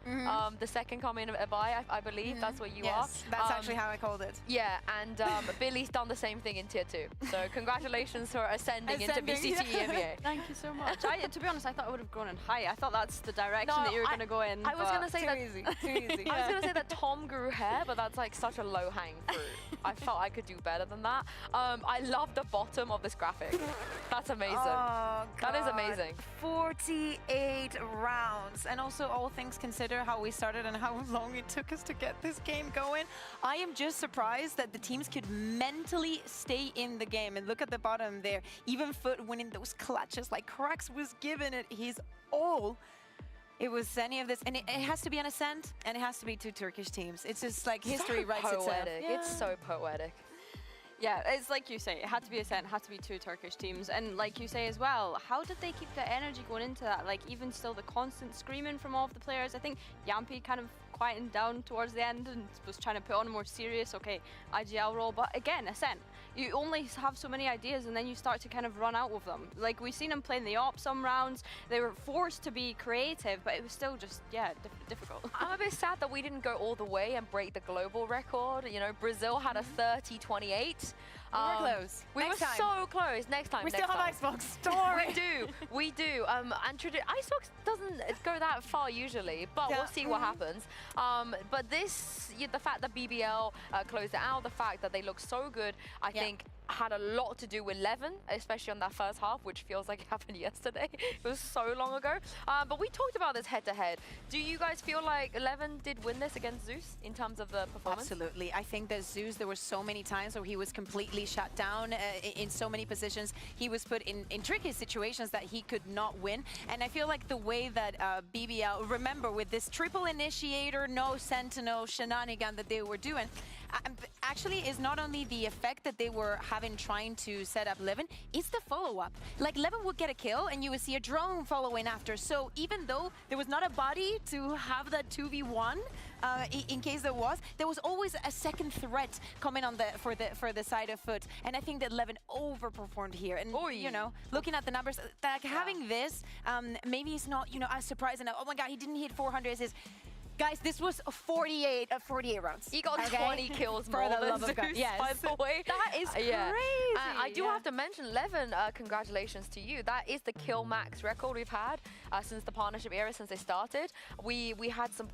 The second coming of Ebai, I believe. That's what you are. Yes, that's actually how I called it. Yeah, and Billy's done the same thing in Tier 2. So congratulations for ascending into VCT EMEA. Thank you so much. To be honest, I thought I would have grown in height. I thought that's the direction that you were going to go in. I was going to say Too easy. I was going to say that Tom grew hair, but that's like such a low-hanging fruit. I felt I could do better than that. I love the bottom of this graphic. That's amazing. Oh, God. That is amazing. 48 rounds. And also, all things considered, how we started and how long it took us to get this game going. I am just surprised that the teams could mentally stay in the game. And look at the bottom there. Even FUT winning those clutches, like Krax was giving it his all. It was any of this, and it has to be an Ascent, and it has to be 2 Turkish teams. It's just like history writes itself. Yeah. It's so poetic. Yeah, it's like you say, it had to be Ascent, it had to be 2 Turkish teams. And like you say as well, how did they keep the energy going into that? Like, even still the constant screaming from all of the players. I think Yampi kind of quietened down towards the end and was trying to put on a more serious, okay, IGL role. But again, Ascent, you only have so many ideas and then you start to kind of run out of them. Like, we've seen them playing the op some rounds. They were forced to be creative, but it was still just, yeah, difficult. I'm a bit sad that we didn't go all the way and break the global record. You know, Brazil had a 30-28. We were close. We were so close. Next time. We still have Xbox. Don't worry. We do. And Icebox doesn't go that far usually, but we'll see what happens. But this, the fact that BBL closed it out, the fact that they look so good, I think had a lot to do with Levin, especially on that first half, which feels like it happened yesterday. It was so long ago. But we talked about this head-to-head. Do you guys feel like Levin did win this against Zeus in terms of the performance? Absolutely. I think that Zeus, there were so many times where he was completely shut down in so many positions. He was put in tricky situations that he could not win. And I feel like the way that BBL, remember, with this triple initiator, no sentinel shenanigan that they were doing, actually is not only the effect that they were having trying to set up Levin, it's the follow-up. Like, Levin would get a kill and you would see a drone following after. So even though there was not a body to have that 2v1, in case there was always a second threat coming on for the side of FUT. And I think that Levin overperformed here. And you know, looking at the numbers, like having this, maybe it's not, you know, as surprising. Oh my God, he didn't hit 400 assists. Guys, this was 48 rounds. He got 20 kills more than Zeus, by the way. That is crazy. I do have to mention, Levin, congratulations to you. That is the kill max record we've had since the partnership era, since they started. We had some,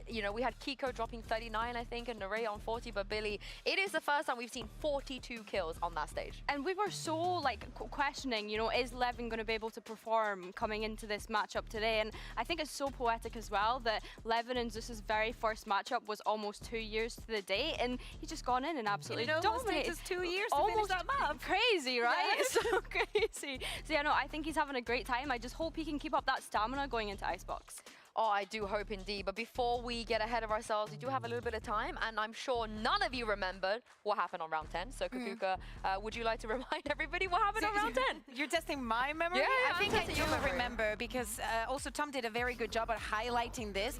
you know, we had Kiko dropping 39, I think, and Nerea on 40, but Billy, it is the first time we've seen 42 kills on that stage. And we were so, like, questioning, you know, is Levin going to be able to perform coming into this matchup today? And I think it's so poetic as well that Levin and Zeus's very first matchup was almost 2 years to the date, and he's just gone in and absolutely dominated. It takes us 2 years to finish that map. Crazy, right? Yeah. So crazy. So yeah, no, I think he's having a great time. I just hope he can keep up that stamina going into Icebox. Oh, I do hope indeed. But before we get ahead of ourselves, we do have a little bit of time, and I'm sure none of you remembered what happened on round 10. So, Kakuka, would you like to remind everybody what happened on round 10? You're testing my memory? Yeah, I think I do remember, because also Tom did a very good job at highlighting this.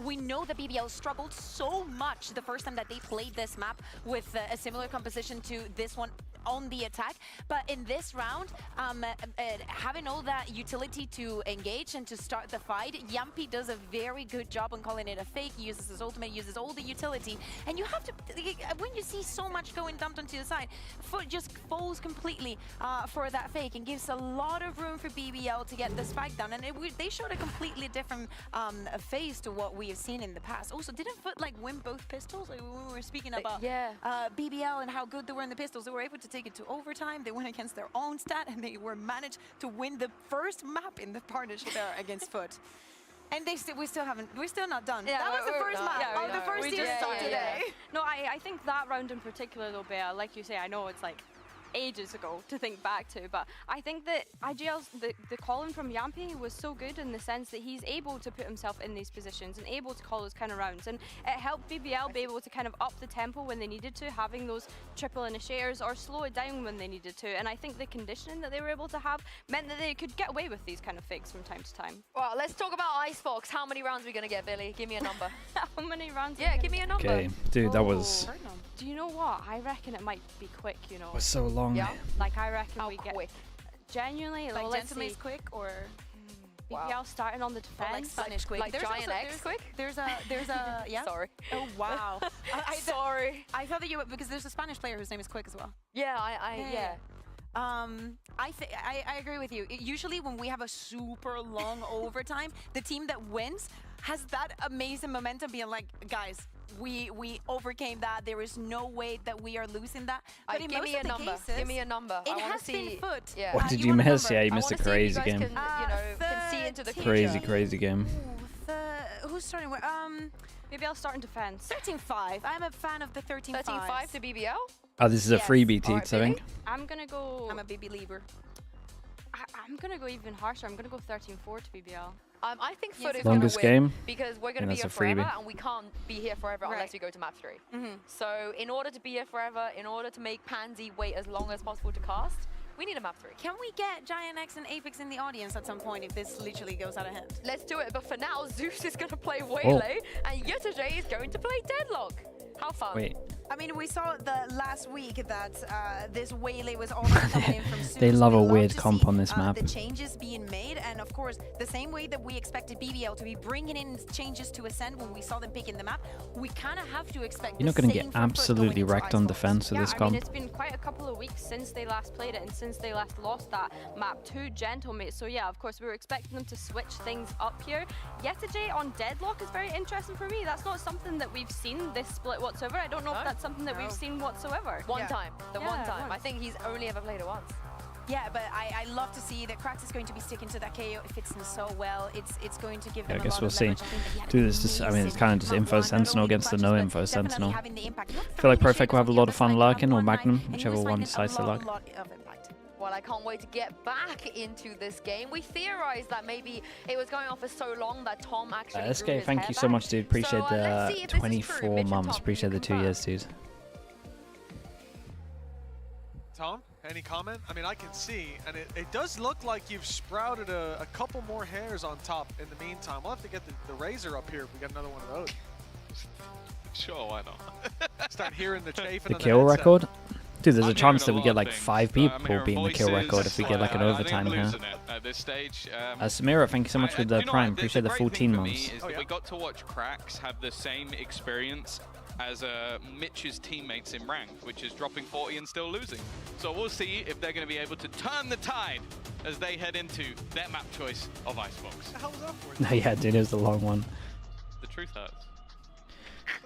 We know that BBL struggled so much the first time that they played this map with a similar composition to this one on the attack, but in this round, having all that utility to engage and to start the fight, Yampi does a very good job on calling it a fake. He uses his ultimate, uses all the utility, and you have to, when you see so much going dumped onto the side, FUT just falls completely for that fake and gives a lot of room for BBL to get the spike down, and they showed a completely different phase to what we have seen in the past. Also, didn't FUT like win both pistols? Like, when we were speaking about BBL and how good they were in the pistols, they were able to take it to overtime. They went against their own stat, and they were managed to win the first map in the partnership there against FUT. And we're still not done. Yeah, that was the first map of the first series today. No, I think that round in particular though, Bea, like you say, I know it's like ages ago to think back to, but I think that IGL's the calling from Yampy was so good in the sense that he's able to put himself in these positions and able to call those kind of rounds, and it helped BBL be able to kind of up the tempo when they needed to, having those triple initiators or slow it down when they needed to, and I think the conditioning that they were able to have meant that they could get away with these kind of fakes from time to time. Well, let's talk about Icebox. How many rounds are we going to get, Billy? Give me a number. How many rounds? Yeah, give me a number. Okay, dude, that was... Do you know what? I reckon it might be quick, you know. was so long. Yeah. Like, I reckon How we quick? get... Genuinely, Like let's see. Gentleman's quick or BBL starting on the or like defense. Spanish quick. Like There's also- GIANTX quick? There's a yeah. Sorry. Oh wow. Sorry. I thought that you because there's a Spanish player whose name is Quick as well. Yeah, yeah. I agree with you. Usually when we have a super long overtime, the team that wins has that amazing momentum being like, guys, we overcame that. There is no way that we are losing that. But in Give most me of a the number. cases, Give me a number. it I want has to been see. foot. Yeah. What did you you want a miss? number? Yeah, you I missed a wanna see if crazy you guys game. can see into the Crazy, future. crazy game. Who's starting with BBL starting defense. 13-5. I'm a fan of the 13-5. 13-5 to BBL? Oh, this is a Yes. freebie, Alright, Teats, I think. I'm gonna go... I'm a BB Lieber. I'm gonna go even harsher. I'm gonna go 13-4 to BBL. I think FUT is Longest going to win game? because we're going to And be that's here a forever, freebie. and we can't be here forever unless we go to map 3. So in order to be here forever, in order to make Pansy wait as long as possible to cast, we need a map 3. Can we get GIANTX and APEKS in the audience at some point if this literally goes out of hand? Let's do it, but for now, Zeus is going to play Waylay, and Yesterday is going to play Deadlock. How fun. Wait. I mean, we saw the last week that this Waylay was already coming in from Zeus. They love a We weird to comp see, on this map. The changes being made, and of course, the same way that we expected BBL to be bringing in changes to Ascend when we saw them picking the map, we kind of have to expect You're not going to get absolutely wrecked on defense with Yeah, this I mean, comp. it's been quite a couple of weeks since they last played it and since they last lost that map to Gentlemate. So yeah, of course, we were expecting them to switch things up here. Yesterday on Deadlock is very interesting for me. That's not something that we've seen this split whatsoever. I don't know if that's something that we've seen whatsoever. One time. One time. I once. think he's only ever played it once. Yeah, but I love to see that Krax is going to be sticking to that KO. It fits him so well. It's going to give them I guess a lot we'll of see. leverage. I think that he had Dude, an it's just, I mean, it's amazing kind of just map info run, not sentinel only against the clutches, no but info definitely sentinel. having the impact. I feel like Perfect will have a lot of fun lurking or Magnum, and he whichever was one finding decides to a lurk. lot of impact. Well, I can't wait to get back into this game. We theorized that maybe it was going on for so long that Tom actually SK, grew his thank hair you so back. much, dude. Appreciate So, let's see the if this is true. 24 Mitch and months. Tom, Appreciate the 2 confirm. years, dude. Tom, any comment? I mean, I can see, and it does look like you've sprouted a couple more hairs on top in the meantime. We'll have to get the razor up here if we get another one of those. Sure, why not? Start hearing the chafing The on kill headset. record? Dude, there's I'm a chance that hearing we lot get of like things. 5 I'm people hearing beating the kill voices. record if we get like an I overtime think I'm here. losing it at this stage. Samira, thank you so much for the do you know Prime. what? Appreciate the great 14 thing for me months. is that we got to watch Krax have the same experience as Mitch's teammates in ranked, which is dropping 40 and still losing. So we'll see if they're going to be able to turn the tide as they head into their map choice of Icebox. What the hell was that for? Yeah, dude, it was a long one. The truth hurts.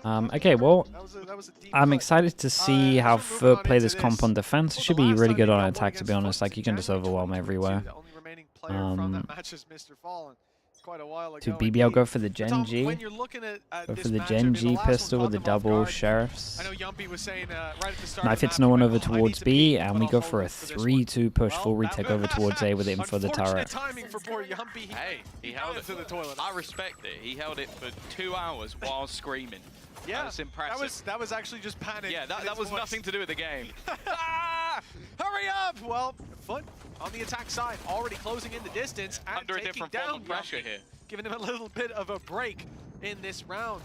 Okay, well, That was a deep I'm cut. excited to see how so moving on FUT play into this comp this. on defense. It Well, should the be last really time good we on got one attack, to be against honest. FUT Like, you can just January overwhelm 2022, everywhere. The only remaining player from that match is Mr. Fallen. Quite a while ago. Did BBL go for the Tom, Gen G? when you're looking at Go this for the matchup, Gen the G last one pistol with caught the them off double guard. sheriffs. I know Yumpy was saying right at the start Knife of the hits map, no one he over went, "Oh, I need towards to B, beat, and but we I'll go hold for a it for this 3-2 push, one." full Well, retake over towards A with it for the unfortunate turret. timing for poor Yumpy. Hey, he held it to the toilet. I respect it. He held it for 2 hours while screaming. Yeah, That's impressive. That was actually just panic. Yeah, in that his was voice. nothing to do with the game. Ah! Hurry up! Well, FUT on the attack side, already closing in the distance and Under a taking different form down of pressure Yumpy, here. giving him a little bit of a break in this round.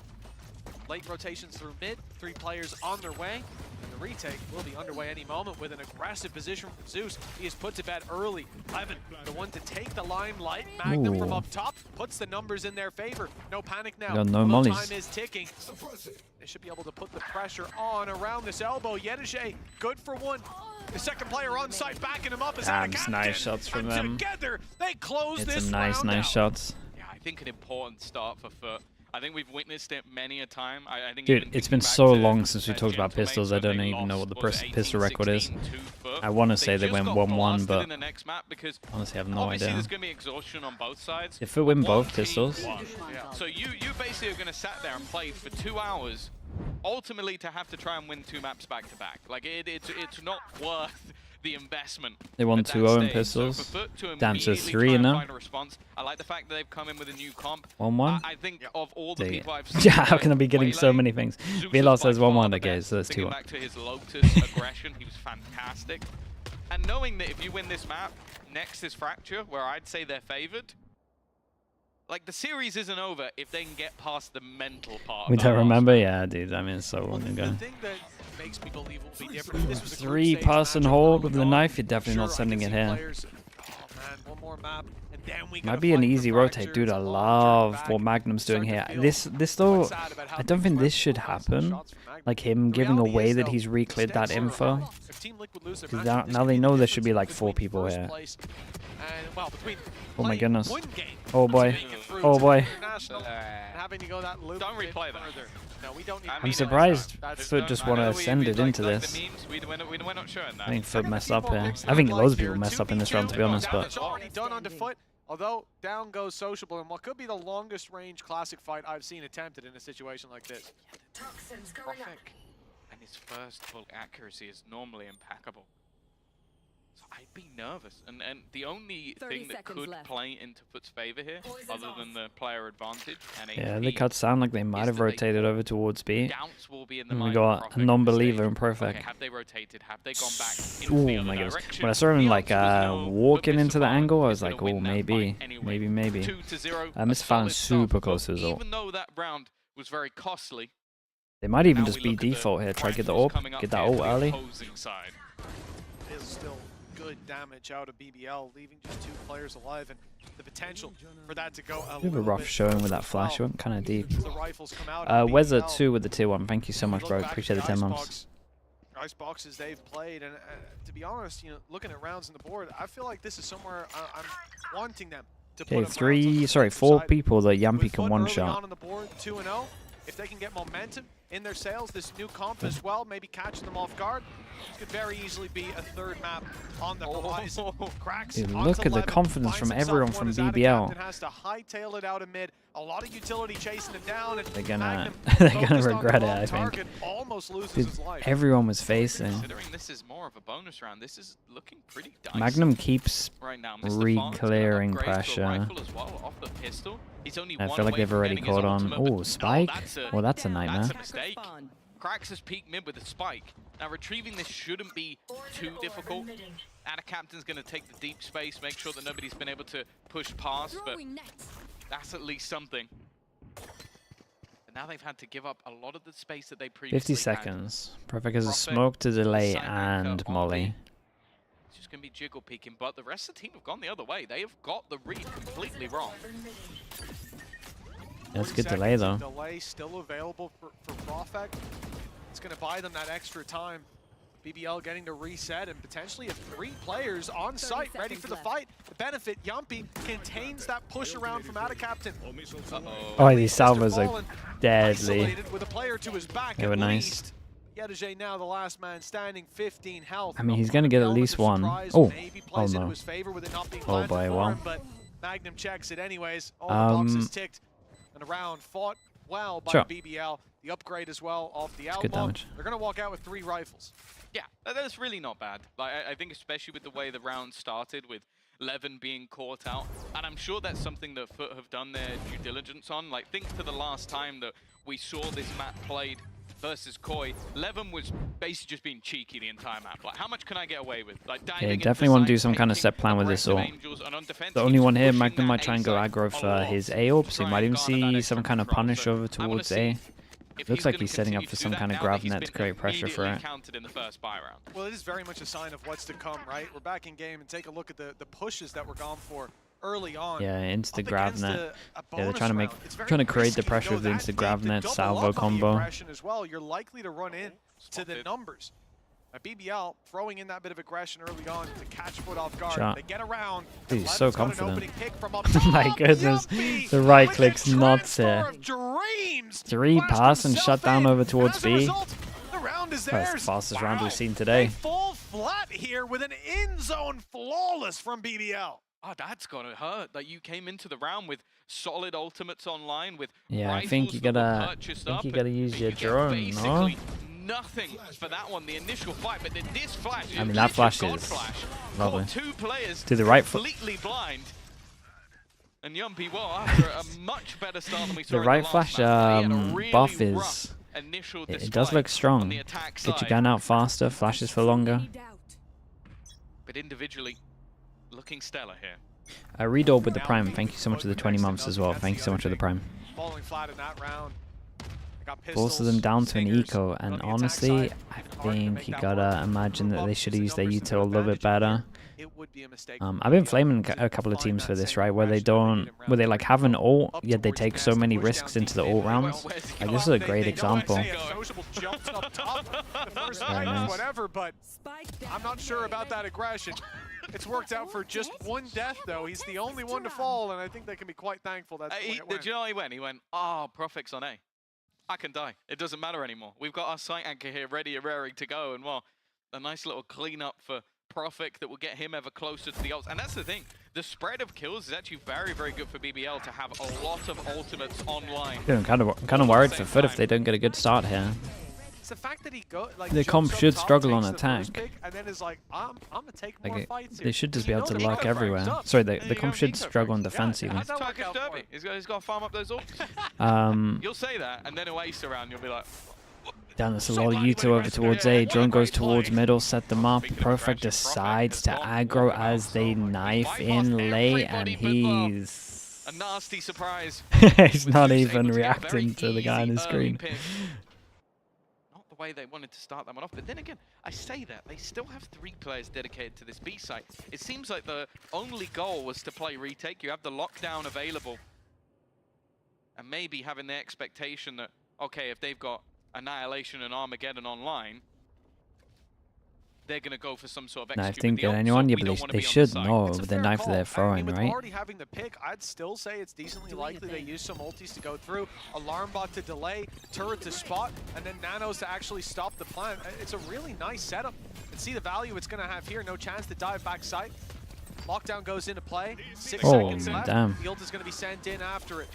Late rotations through mid, 3 players on their way. And the retake will be underway any moment with an aggressive position from Zeus. He is put to bed early. Levin, the one to take the limelight. Magnum from Ooh. up top puts the numbers in their favor. No panic now. Got no Although mollies. time is ticking. They should be able to put the pressure on around this elbow. Yedige, good for one. The second player on site backing him up is Damn, out of it's captain. nice shots from and them. Together, they close It's this some nice round out. shots. Yeah, I think an important start for FUT. I think we've witnessed it many a time. I think Dude, even it's thinking been back so to, long since we talked about Gentlemen, pistols, I when don't they even know what lost, the was it pistol record is. 18-16 to FUT? I want to say they just went got 1-1, blasted but in the next map because honestly, I have no obviously idea. there's going to be exhaustion on both sides. If we win One both team pistols, won. So you basically are going to sat there and play for 2 hours, ultimately to have to try and win 2 maps back to back. Like it's not worth the investment. They won at that 2-0 in stage. pistols. So for FUT to Down to immediately 3 try and now. find a response, I like the fact that they've come in with a new comp. 1-1. I think of all the Dang people it. I've seen. Yeah, how can I be getting so Waylay, many things? Zeus VLOS is by says far 1-1. the Okay, best. so that's Thinking 2-1. back to his Lotus aggression, he was fantastic. And knowing that if you win this map, next is Fracture, where I'd say they're favored. Like, the series isn't over if they can get past the mental part. We of don't that remember? Yeah, dude. I mean, it's so long ago. The thing that makes me believe it will be different. This was a group 3-person stage matchup hold with early the on. knife. You're definitely Sure, not I sending can it see here. players, oh man, one more map, and then we Might gotta be an fight for easy Fracture. rotate, dude. It's I a long love journey back. what Magnum's doing here. Starting to This feel though, quite sad about how I don't things think went this should for last happen. shots from Magnum. Like him The giving reality away is, that though, he's recleared that stakes are info. high. If Team Liquid lose their 'Cause match, now this they could be know the there should be difference like 4 between people first here. place and, well, between Oh my playing goodness. one game Oh boy. to make it through Oh to boy. international and having to go that little Don't bit replay that. further. No, we don't need I to mean, I'm surprised That's FUT just want to send it into this. We're not showing that. I think FUT Got a messed few up more here. picks I think to loads of like people here. messed up in this round, to be 2v2, honest. But damage already done on FUT. Although down goes Sociable in what could be the longest range classic fight I've seen attempted in a situation like this. Prophet. And his first full accuracy is normally impeccable. So I'd be nervous. And the only 30 thing that seconds could left. play into FUT's favor here, other than the player advantage and yeah, HP, the cuts sound like they might have that they- rotated over towards B. doubts will be in the And we mind of got Prophet a at non-believer this in stage. Profec. Okay, have they rotated? Have they gone back into Oh the other my goodness. direction? When I saw him The like answer was no, walking but into the Mr. angle, I Fallon was is gonna like, oh, win that maybe, fight anyway. maybe. 2-0, Mr. a Fallon's solid super start. close to So his ult. even though that round was very costly, They might even now just we be look at the default here. Try to get the rifles ult, coming up get that here ult for the early. opposing side. It is still good damage out of BBL, leaving just 2 players alive, and the potential for that to go a Bit of a little rough bit showing with further that as flash. well. Went kind of deep. The rifles come out on Weather BBL. 2 with the tier 1. Thank you so much, Look bro. back at Appreciate the the 10 ice months. ice boxes they've played, and to be honest, looking at rounds on the board, I feel like this is somewhere I'm wanting them to Okay, put up rounds on the 4 defensive people that side. Yampy With can FUT one early shot. on the board, 2-0. If they can get momentum in their sails, this new comp as well, maybe catching them off guard, this could very easily be a 3rd map on the horizon. Cracks Dude, onto look at the 11, confidence finds from himself everyone one from as APK BBL. and has to hightail it out of mid. A lot of utility chasing him down, and They're gonna Magnum they're gonna focused on the regret it, wrong I think. target, almost loses Dude, his life. everyone was facing. Considering this is more of a bonus round, this is looking pretty dicey. Magnum keeps right now. Mr. Fallon's gonna re-clearing upgrade to a pressure. rifle as well off the pistol. He's only I one feel like away they've from already getting his caught on. ultimate, Oh, but spike? well, That's a nightmare. That's a mistake. Krax has peeked mid with a spike. Now retrieving this shouldn't be too difficult. And a captain's going to take the deep space, make sure that nobody's been able to push past, but that's at least something. And now they've had to give up a lot of the space that they previously 50 had. seconds. Prophet has a Prophet, smoke to delay Cypher and on molly. B. It's just going to be jiggle peeking, but the rest of the team have gone the other way. They have got the read completely wrong. That's a good delay though. Delay still available for Prophet. It's going to buy them that extra time. BBL getting to reset and potentially have 3 players on site ready for the fight. The benefit, Yampy contains that push around from Ada Captain. Oh, these salvos are deadly. Isolated with a player to his back They were at nice. least. Yedege now the last man standing, 15 health. I mean, he's going to get at least one. Oh, oh no. Oh boy, well. But Magnum checks it anyways. All the boxes ticked. And a round fought well by Sure. BBL. The upgrade as well off the Good Outlaw. damage. They're going to walk out with 3 rifles. Yeah, that's really not bad. Like, I think especially with the way the round started, with Levin being caught out, and I'm sure that's something that FUT have done their due diligence on. Like, think to the last time that we saw this map played versus Koi, Levin was basically just being cheeky the entire map. Like, how much can I get away with? Like, diving into definitely want to do side, some kind of taking set plan with this aggressive ult. angels, and on defense, The only he's one here, pushing Magnum that might try and go A side aggro a for lot his to A ult, so try you might and even garner that see extra some kind of control. punish So over I wanna towards see A. if Looks he's like gonna he's setting up continue for to some do kind that of now that grab he's net to been create pressure for immediately it. counted in the first buy round. Well, it is very much a sign of what's to come, right? We're back in game and take a look at the pushes that were gone for early on. Yeah, insta Up grab against net. a Yeah, they're bonus trying to make, round. It's very trying to create the risky to pressure go with the that insta deep. grab To net double salvo up on the combo. aggression as well, you're likely to run in to the numbers. BBL throwing in that bit of aggression early on to catch FUT off guard. Shot. They get around. Dude, and he's so Levin's got an confident. opening kick from up Oh my top. goodness, Yuppie the right with click's the nuts transfer here. of dreams. 3 Flashed pass and himself shut down in. over towards As a B. result, the round is That's the theirs. fastest round Wow. we've seen today. They fall flat here with an in-zone flawless from BBL. Oh, that's gonna hurt. Like, you came into the round with solid ultimates online, with Yeah, I think rifles you that were gotta, purchased up, use and your you get drone, no? basically nothing for that one, the initial fight, but then this flash, I mean, that flash is lovely. Two players To the right foot. completely blind. And Yumpy, well, after a much better start than we saw The in right the last flash match, he had a really buff rough is... initial It does display look strong. on the attack Get your side. gun out faster, flashes for longer. But individually, looking stellar here. Redorb with the Prime. Thank you so much for the 20 months as well. Thank you so much for the Prime. Falling flat in that round. Forces them down to an eco, and honestly, I think you gotta imagine that they should use their util a little bit better. I've been flaming a couple of teams for this, right? Where they like have an ult, yet they take so many risks into the ult rounds. Like, this is a great example. Very nice. Whatever, but I'm not sure about that aggression. It's worked out for just one death, though. He's the only one to fall, and I think they can be quite thankful that's the way it went. Do you know how he went? He went, oh, Profix on A. I can die. It doesn't matter anymore. We've got our site anchor here ready and raring to go, and well, a nice little cleanup for Profik that will get him ever closer to the ults. And that's the thing, the spread of kills is actually very, very good for BBL to have a lot of ultimates online. Yeah, I'm kind of worried for FUT if they don't get a good start here. It's the fact that he The comp should struggle on attack. And then is like, I'm gonna take more fights here. They should just be able to luck everywhere. Sorry, the comp should struggle on defense even. Turkish Derby. He's got to farm up those ults. You'll say that, and then he'll ace around. You'll be like, Damn, that's a lot of U2 over towards A. Drone goes towards middle, set them up. Perfect decides to aggro as they knife in late, and he's... a nasty surprise. He's not even reacting to the guy on his screen. Not the way they wanted to start that one off, but then again, I say that, they still have 3 players dedicated to this B site. It seems like the only goal was to play retake. You have the lockdown available. And maybe having the expectation that, okay, if they've got Annihilation and Armageddon online, they're going to go for some sort of Knife execute didn't with get the ult, anyone, so yeah, we but don't wanna they be on the should side. know It's a with the fair knife call. they're throwing, with right? already having the pick, I'd still say it's decently likely they use some ultis to go through, alarm bot to delay, turret to spot, and then nanos to actually stop the plant. It's a really nice setup. And see the value it's going to have here. No chance to dive back site. Lockdown goes into play. 6 seconds left. Damn. The ult is going to be sent in after it.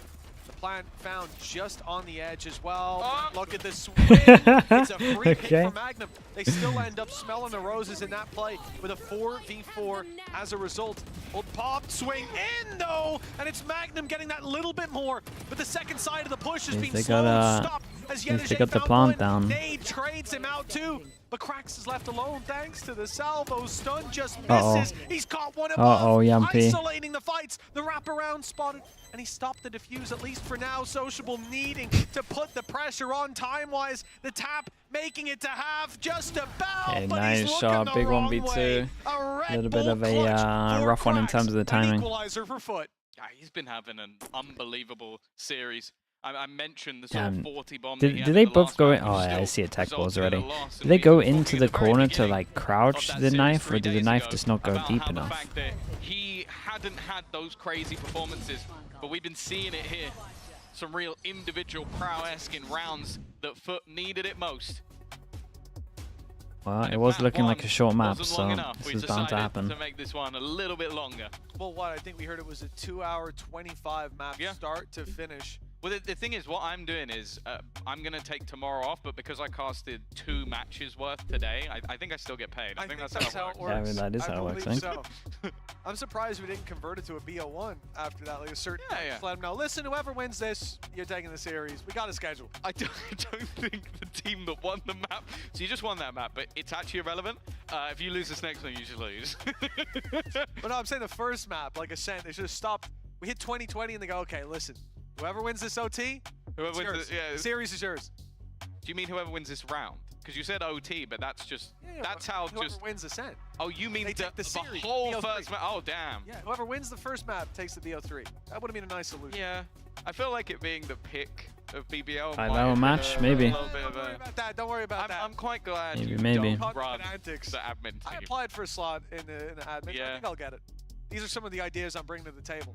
The plant found just on the edge as well. Look at this swing. It's a free pick for Magnum. They still end up smelling the roses in that play with a 4v4 as a result. Ult popped, swing in though, and it's Magnum getting that little bit more. But the second side of the push has been slow and stopped as they got the plant down. Nade trades him out too. But Krax is left alone thanks to the salvo. Stun just misses. He's caught one above. Yumpy. Isolating the fights. The wraparound spotted. And he stopped the defuse, at least for now. Sociable needing to put the pressure on time-wise. The tap making it to half just about. Hey, but nice he's shot. Big 1v2. A little bit of a rough one in terms of the timing. Equalizer for FUT. Yeah, he's been having an unbelievable series. I mentioned the sort of 40 bomb. Did they both go in? Oh, yeah, I see attack balls already. Did they go into the corner to like crouch the knife, or did the knife just not go deep enough? He hadn't had those crazy performances, but we've been seeing it here. Some real individual prowess in rounds that FUT needed it most. Well, it was looking like a short map, so this is bound to happen. To make this one a little bit longer. Well, what I think we heard it was a 2-hour 25 map start to finish. Well, the thing is, what I'm doing is I'm going to take tomorrow off, but because I casted 2 matches worth today, I think I still get paid. I think that's how it works. Yeah, I mean, that is how it works, right? So. I'm surprised we didn't convert it to a BO1 after that. Like a certain just let them know, listen, whoever wins this, you're taking the series. We got a schedule. I don't think the team that won the map, so you just won that map, but it's actually irrelevant. If you lose this next one, you just lose. But no, I'm saying the first map, like Ascent, they should have stopped. We hit 2020 and they go, okay, listen. Whoever wins this OT, whoever wins the series is yours. Do you mean whoever wins this round? Because you said OT, but that's just that's how whoever wins Ascent. Oh, you mean the series, whole BO3. first map? Oh, damn. Yeah, whoever wins the first map takes the BO3. That would have been a nice solution. Yeah, I feel like it being the pick of BBL. 5-hour match, maybe. Don't worry about that. Don't worry about that. I'm quite glad maybe. Don't run the admin team. I applied for a slot in the admin. Yeah. I think I'll get it. These are some of the ideas I'm bringing to the table.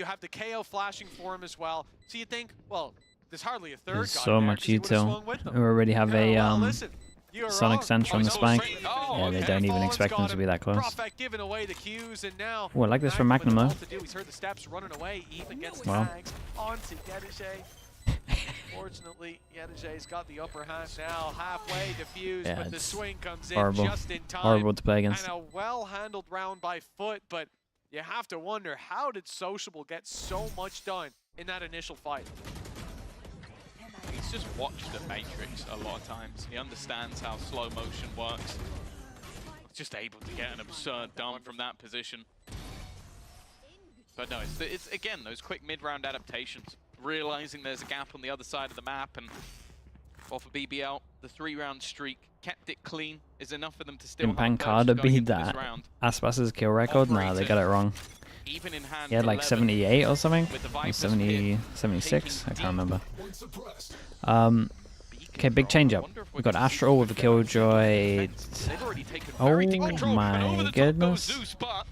You have the KO flashing for him as well. So you think, well, there's hardly a third There's guy so there, much 'cause he would've util. swung with them. We already have a Well, listen, you are Sonic wrong. Sensor on the spike. Oh, Yeah, they okay. don't even Fallen's expect them got to be that close. Prophet giving away the cues, and now Oh, I like this from Magnum though. to do. He's heard the steps running away, even gets Wow. tags onto Yedije. Fortunately, Yedije's got the upper hand now, halfway diffused, Yeah, but the it's swing comes in horrible. just in time. Horrible to play against. And a well-handled round by FUT, but you have to wonder, how did Sociable get so much done in that initial fight? He's just watched the Matrix a lot of times. He understands how slow motion works. Just able to get an absurd dunk from that position. But no, it's again, those quick mid-round adaptations. Realizing there's a gap on the other side of the map, and well, for BBL, the 3-round streak kept it clean is enough for them to still Can have Pancada bursts going beat into this that round. Aspas' kill record? Nah, they got it wrong. Even in hand He had like 11 78 or something? with the Or Viper's 70, pit 76? I taking can't remember. Beacon Okay, big roll. change I up. wonder if We we're got gonna see Astral with a Killjoy. They've already taken Oh very deep control. my Over the top goodness. goes Zeus, but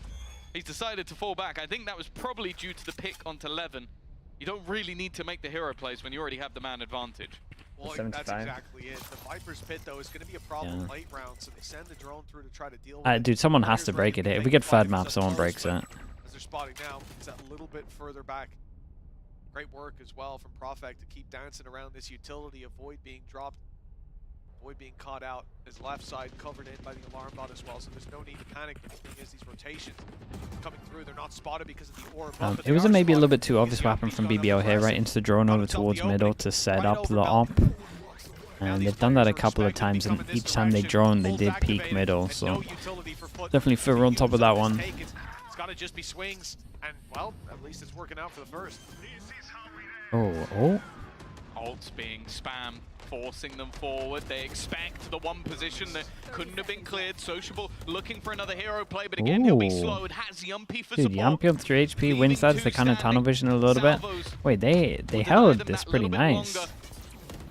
he's decided to fall back. I think that was probably due to the pick onto Levin. You don't really need to make the hero plays when you already have the man advantage. Well, 75. that's exactly it. The Viper's Pit, though, is going to be a problem Yeah. late round, so they send the drone through to try to deal with it. Dude, someone has Players to ready break it to here. If make we get the fight third map, themselves someone close, breaks but it. As they're spotting now, it's a little bit further back. Great work as well from Prophet to keep dancing around this utility, avoid being dropped, avoid being caught out. His left side covered in by the alarm bot as well, so there's no need to panic. The thing is, these rotations coming through, they're not spotted because of the orb. But It they was are maybe a little spotted bit too because obvious what happened from Yampi's BBL gone here, right aggressive. into the drone over Up until towards the middle opening, to set right up over the Mel. op. And they've done that a couple of times, and each time they drone, they did peak middle, so definitely FUT on top of that one. It's got to just be swings, and well, at least it's working out for the first. Oh. Ults being spammed, forcing them forward. They expect the one position that couldn't have been cleared. Sociable looking for another hero play, but again, he'll be Ooh. slowed. Has Yumpy for Dude, support. Yumpy on 3 HP wins that. They kind of tunnel vision a little bit. Wait, they held this pretty nice.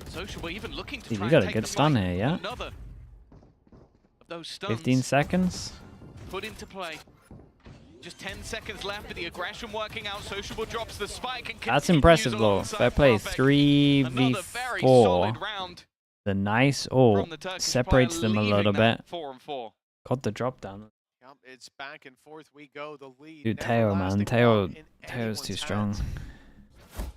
Sociable even looking to Dude, try we got and a take good the stun fight. here, yeah? Another of those stuns 15 seconds. put into play. Just 10 seconds left, but the aggression working out. Sociable drops the spike and That's continues impressive, though. alongside Fair play. Prophet. Another very solid 3v4. round The nice ult from the Turkish separates player, them a leaving little that bit. 4-4. Got the drop down. Yep, it's back and forth we go. The lead. Dude, never Teo, lasting man. Teo, long in Teo's anyone's too strong. hands.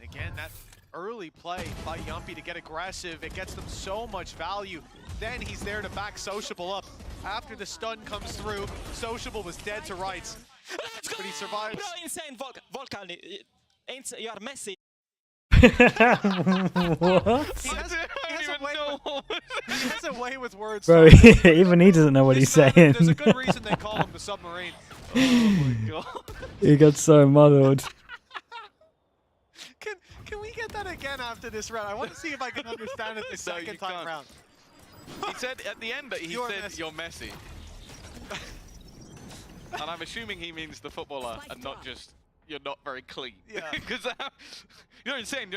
Again, that early play by Yumpy to get aggressive, it gets them so much value. Then he's there to back Sociable up. After the stun comes through, Sociable was dead to rights. But he survives. Bro, insane, Volkan. You are Messi. What? He has a way with words. Bro, Tom. even he doesn't know what he's saying. There's a good reason they call him the submarine. Oh my god. He got so muddled. Can we get that again after this round? I want to see if I can understand it the No, you second time can't. round. He said at the end that he You're said Messi. you're Messi. And I'm assuming he means the footballer and not just you're not very clean. Yeah. Because you're insane,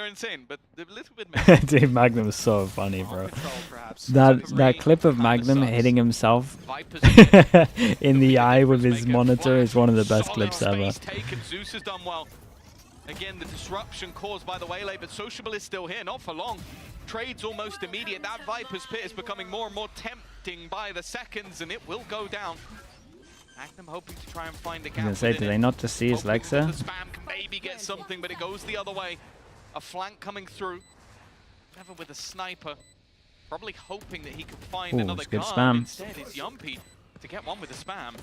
but a little bit Messi. Dude, Magnum is so funny, bro. Control, perhaps. That clip of Magnum hitting himself Vipers in the eye with his monitor is one of the best clips ever. Taken. Zeus has done well. Again, the disruption caused by the Waylay, but Sociable is still here, not for long. Trade's almost immediate. That Viper's Pit is becoming more and more tempting by the seconds, and it will go down. Magnum hoping to try and find a gap. I was gonna say, do they not just see his legs Hoping there? that the spam can maybe get something, but it goes the other way. A flank coming through. Never with a sniper. Probably hoping that he could find Ooh, another it's good guard. spam. Instead, it's Yumpy to get one with the spam.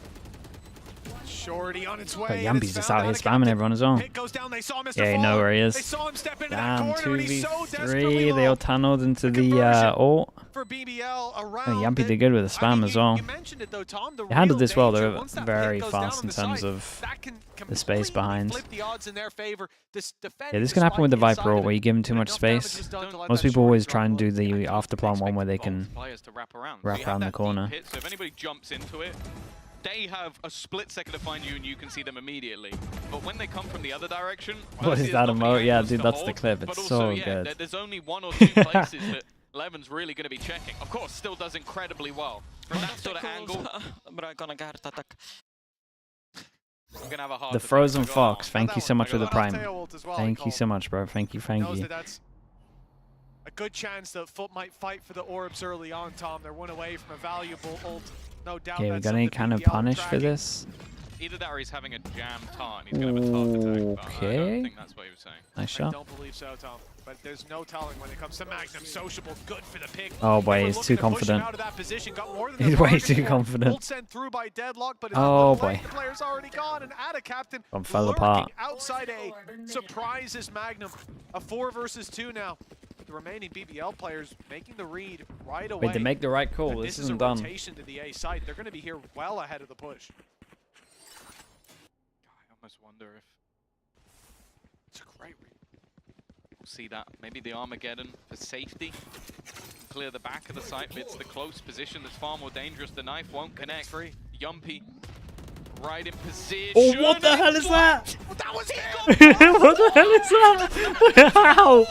Shorty on its way. But and it's Yumpy's just found out here out spamming everyone as well. Hit goes down. They saw Mr. Yeah, you Fall. know where he They is. saw him step into Damn, that corner, and he's so desperately 2v3. They all low. tunneled into the conversion ult. For BBL around. Oh, Yumpy did good with the spam as well. You mentioned it though, Tom. The They handled real this well. danger, They're once that very pit goes down fast on in the terms side, of that can the space completely behind. flip the odds in their favor. Yeah, this can happen with the Viper ult where you give him too much space. Most people always try and do the afterplan one where they can Players to wrap around. wrap So you have around the that deep corner. hit, so if anybody jumps into it, they have a split second to find you and you can see them immediately. But when they come from the other direction, What firstly, is that there's not many emote? Yeah, angles dude, to that's the hold, clip. but It's also, so yeah, good. There's only one or two places that Levin's really going to be checking. Of course, still does incredibly well. From that sort of angle, Bro, gonna get attack. gonna have a hard The defense. Frozen I got Fox, that. thank you so much for the prime. As well, Thank you so much, bro. Thank you, thank knows you. that that's a good chance that FUT might fight for the orbs early on, Tom. They're one away from a valuable ult. No doubt. Okay, we that's got any something kind of BBL are punish for tracking. this? Either that or he's having a jam taunt. He's gonna have a taunt attack. But I Okay. don't think that's what he was saying. Nice I shot. don't believe so, Tom. But there's no telling when it comes to Magnum. Sociable, good for the pick. Oh boy, They were he's looking too to push him confident. out of that position, got more than He's they're way bargaining too for. confident. Ult sent through by Deadlock, but it's Oh, not the play. boy. The player's already gone, and Ada Captain Fell lurking apart. outside A. Surprises Magnum. A 4 versus 2 now. The remaining BBL players making the read right away. Wait, they make the right call. And This is isn't a done. rotation to the A side. They're going to be here well ahead of the push. I almost wonder if It's a great read. we'll see that. Maybe the Armageddon for safety. Clear the back of the site, but it's the close position that's far more dangerous. The knife won't connect. Free. Yumpy right in position. Oh, what the hell is that? That was it! What the hell is that? How?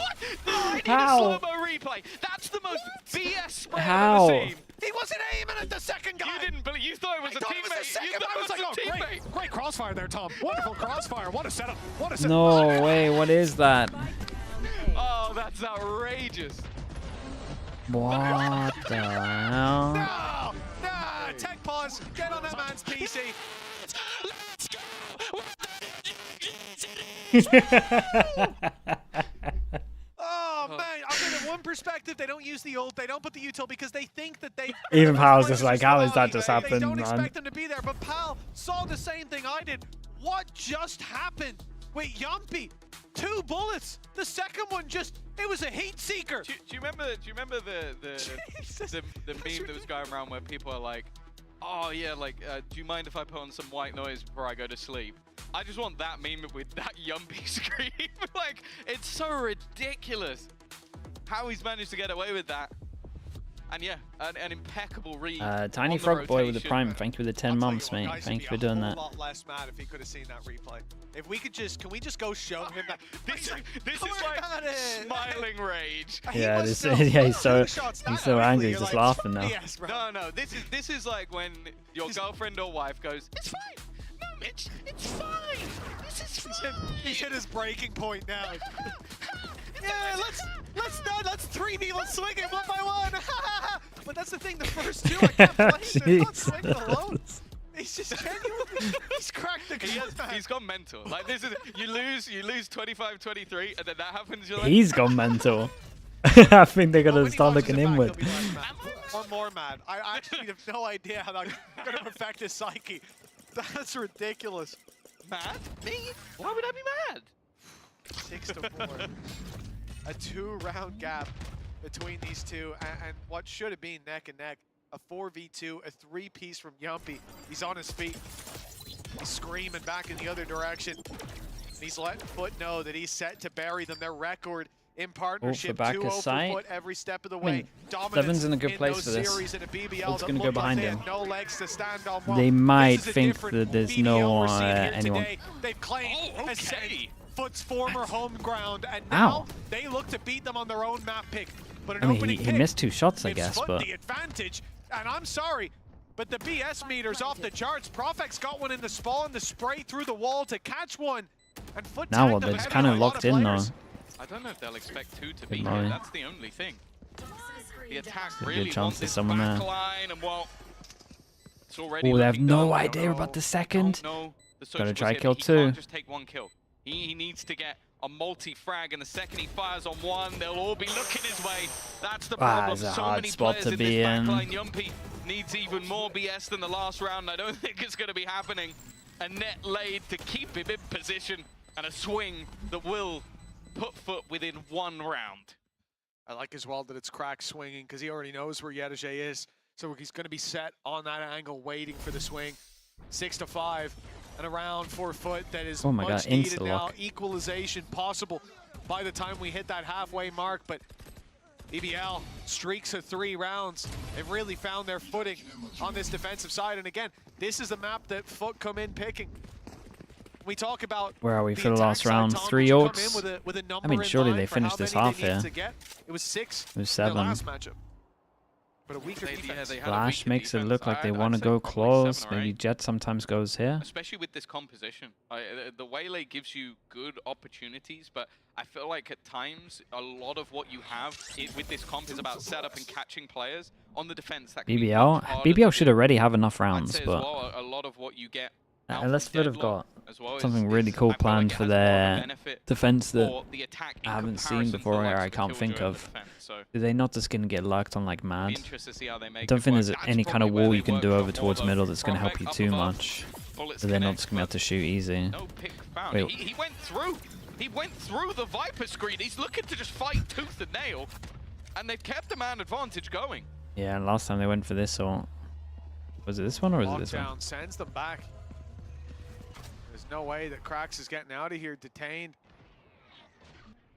I need How? a slow-mo replay. That's the most BS spray How? I've ever seen. He wasn't aiming at the second guy! You didn't believe. You thought it was a thought it was the teammate. second. You thought I it was was like, a oh, teammate. great crossfire there, Tom. Wonderful crossfire. What a setup. What a setup. No way, what is that? Oh, that's outrageous. What the hell? No! No! Tech pause. Get on that man's PC. Let's go. Oh, man. I mean, in one perspective, they don't use the ult. They don't put the util because they think that they... Even Pal's just players like, how are is that spotty. just They happened, don't man? expect them to be there, but Pal saw the same thing I did. What just happened? Wait, Yumpy, 2 bullets. The second one just, it was a heat seeker. Do you remember the meme that was going around where people are like, oh yeah, like, do you mind if I put on some white noise before I go to sleep? I just want that meme with that Yumpy scream. Like, it's so ridiculous how he's managed to get away with that. And yeah, an impeccable read. Tiny on the Frog Boy with the rotation. prime. Thank you for the 10 months, mate. Thank you for doing that. A lot less mad if he could have seen that replay. If we could just, can we just go show him that? This is Worry like about it. smiling rage. Yeah, was this still yeah, he's so two shots that he's so quickly. angry. You're He's just like, laughing now. yes, bro. No, this is like when your girlfriend or wife goes, it's fine. No, Mitch, it's fine. This is fine. He's hit his breaking point now. Yeah, let's 3v, let's swing it one by one. But that's the thing, the first 2 I can't play. They're not swinging alone. He's just genuinely, he's cracked the code, man. He's gone mental. Like this is you lose 25-23, and then that happens. You're like, He's gone mental. I think they're Well, gonna when he start watches looking it back, inward. he'll be less mad. Or more mad. I actually have no idea how that's going to affect his psyche. That's ridiculous. mad? Me? Why would I be mad? 6-4. A 2-round gap between these two, and what should have been neck and neck. A 4v2, a 3-piece from Yumpy. He's on his feet. He's screaming back in the other direction. And he's letting FUT know that he's set to bury them. Their record in partnership, back 2-0 for aside. FUT every step of the I way. mean, Dominance Seven's in a good in place those for this. series in a BBL FUT's that gonna go looked like behind they him. had no legs to stand on. Well, They might this is a think different that there's BBL no we're seeing here anyone. today. They've claimed okay. FUT's former home ground, and Ow. now they look to beat them on their own map pick. But an I mean, opening he pick missed 2 shots, I gives guess, FUT but the advantage. And I'm sorry, but the BS meter's off the charts. Profex got one in the spawn, the spray through the wall to catch one. And FUT now tagged what? them They're just ahead kind of of a lot locked in now. players. I don't know if they'll expect 2 to be Good here. morning. That's the only thing. The attack There's a good really chance wants there's this someone there. back line, and well, it's already Oh, they have looking no done. idea about the second. No, the Gotta social's try here. kill He 2. can't just take 1 kill. He needs to get a multi-frag, and the second he fires on 1, they'll all be looking his way. That's the problem. it's a So hard many spot players to in be this in. backline. Yumpy needs even more BS than the last round. I don't think it's going to be happening. A net laid to keep him in position, and a swing that will put FUT within 1 round. I like as well that it's crack swinging because he already knows where Yedege is. So he's going to be set on that angle, waiting for the swing. 6-5, and a round for FUT that is Oh my much God, needed now. insta-lock. Equalization possible by the time we hit that halfway mark, but BBL streaks of 3 rounds. They've really found their footing on this defensive side. And again, this is the map that FUT come in picking. We talk about Where are we the for the attack last side, round? Tom, 3 which come in ults. with a number I mean, in surely mind they for finished how this many half they need here. to get. It was 6 It was in their 7. last matchup. but a weaker defense. Flash makes it look like they want to go close. Maybe Jet sometimes goes here. Especially with this composition. The Waylay gives you good opportunities, but I feel like at times a lot of what you have with this comp is about setup and catching players on the defense. That BBL should already have enough rounds, I'd say but as well, a lot of what you get unless FUT have got something really cool planned for their defense that I haven't seen before or I can't think of. They're not just going to get lurked on like mad. I don't think there's any kind of wall you can do over towards middle that's going to help you too much. So they're not just going to be able to shoot easy. Wait. He went through. He went through the Viper screen. He's looking to just fight tooth and nail. And they've kept the man advantage going. Yeah, last time they went for this, or was it this one or was it this one? Sends them back. There's no way that Krax is getting out of here detained.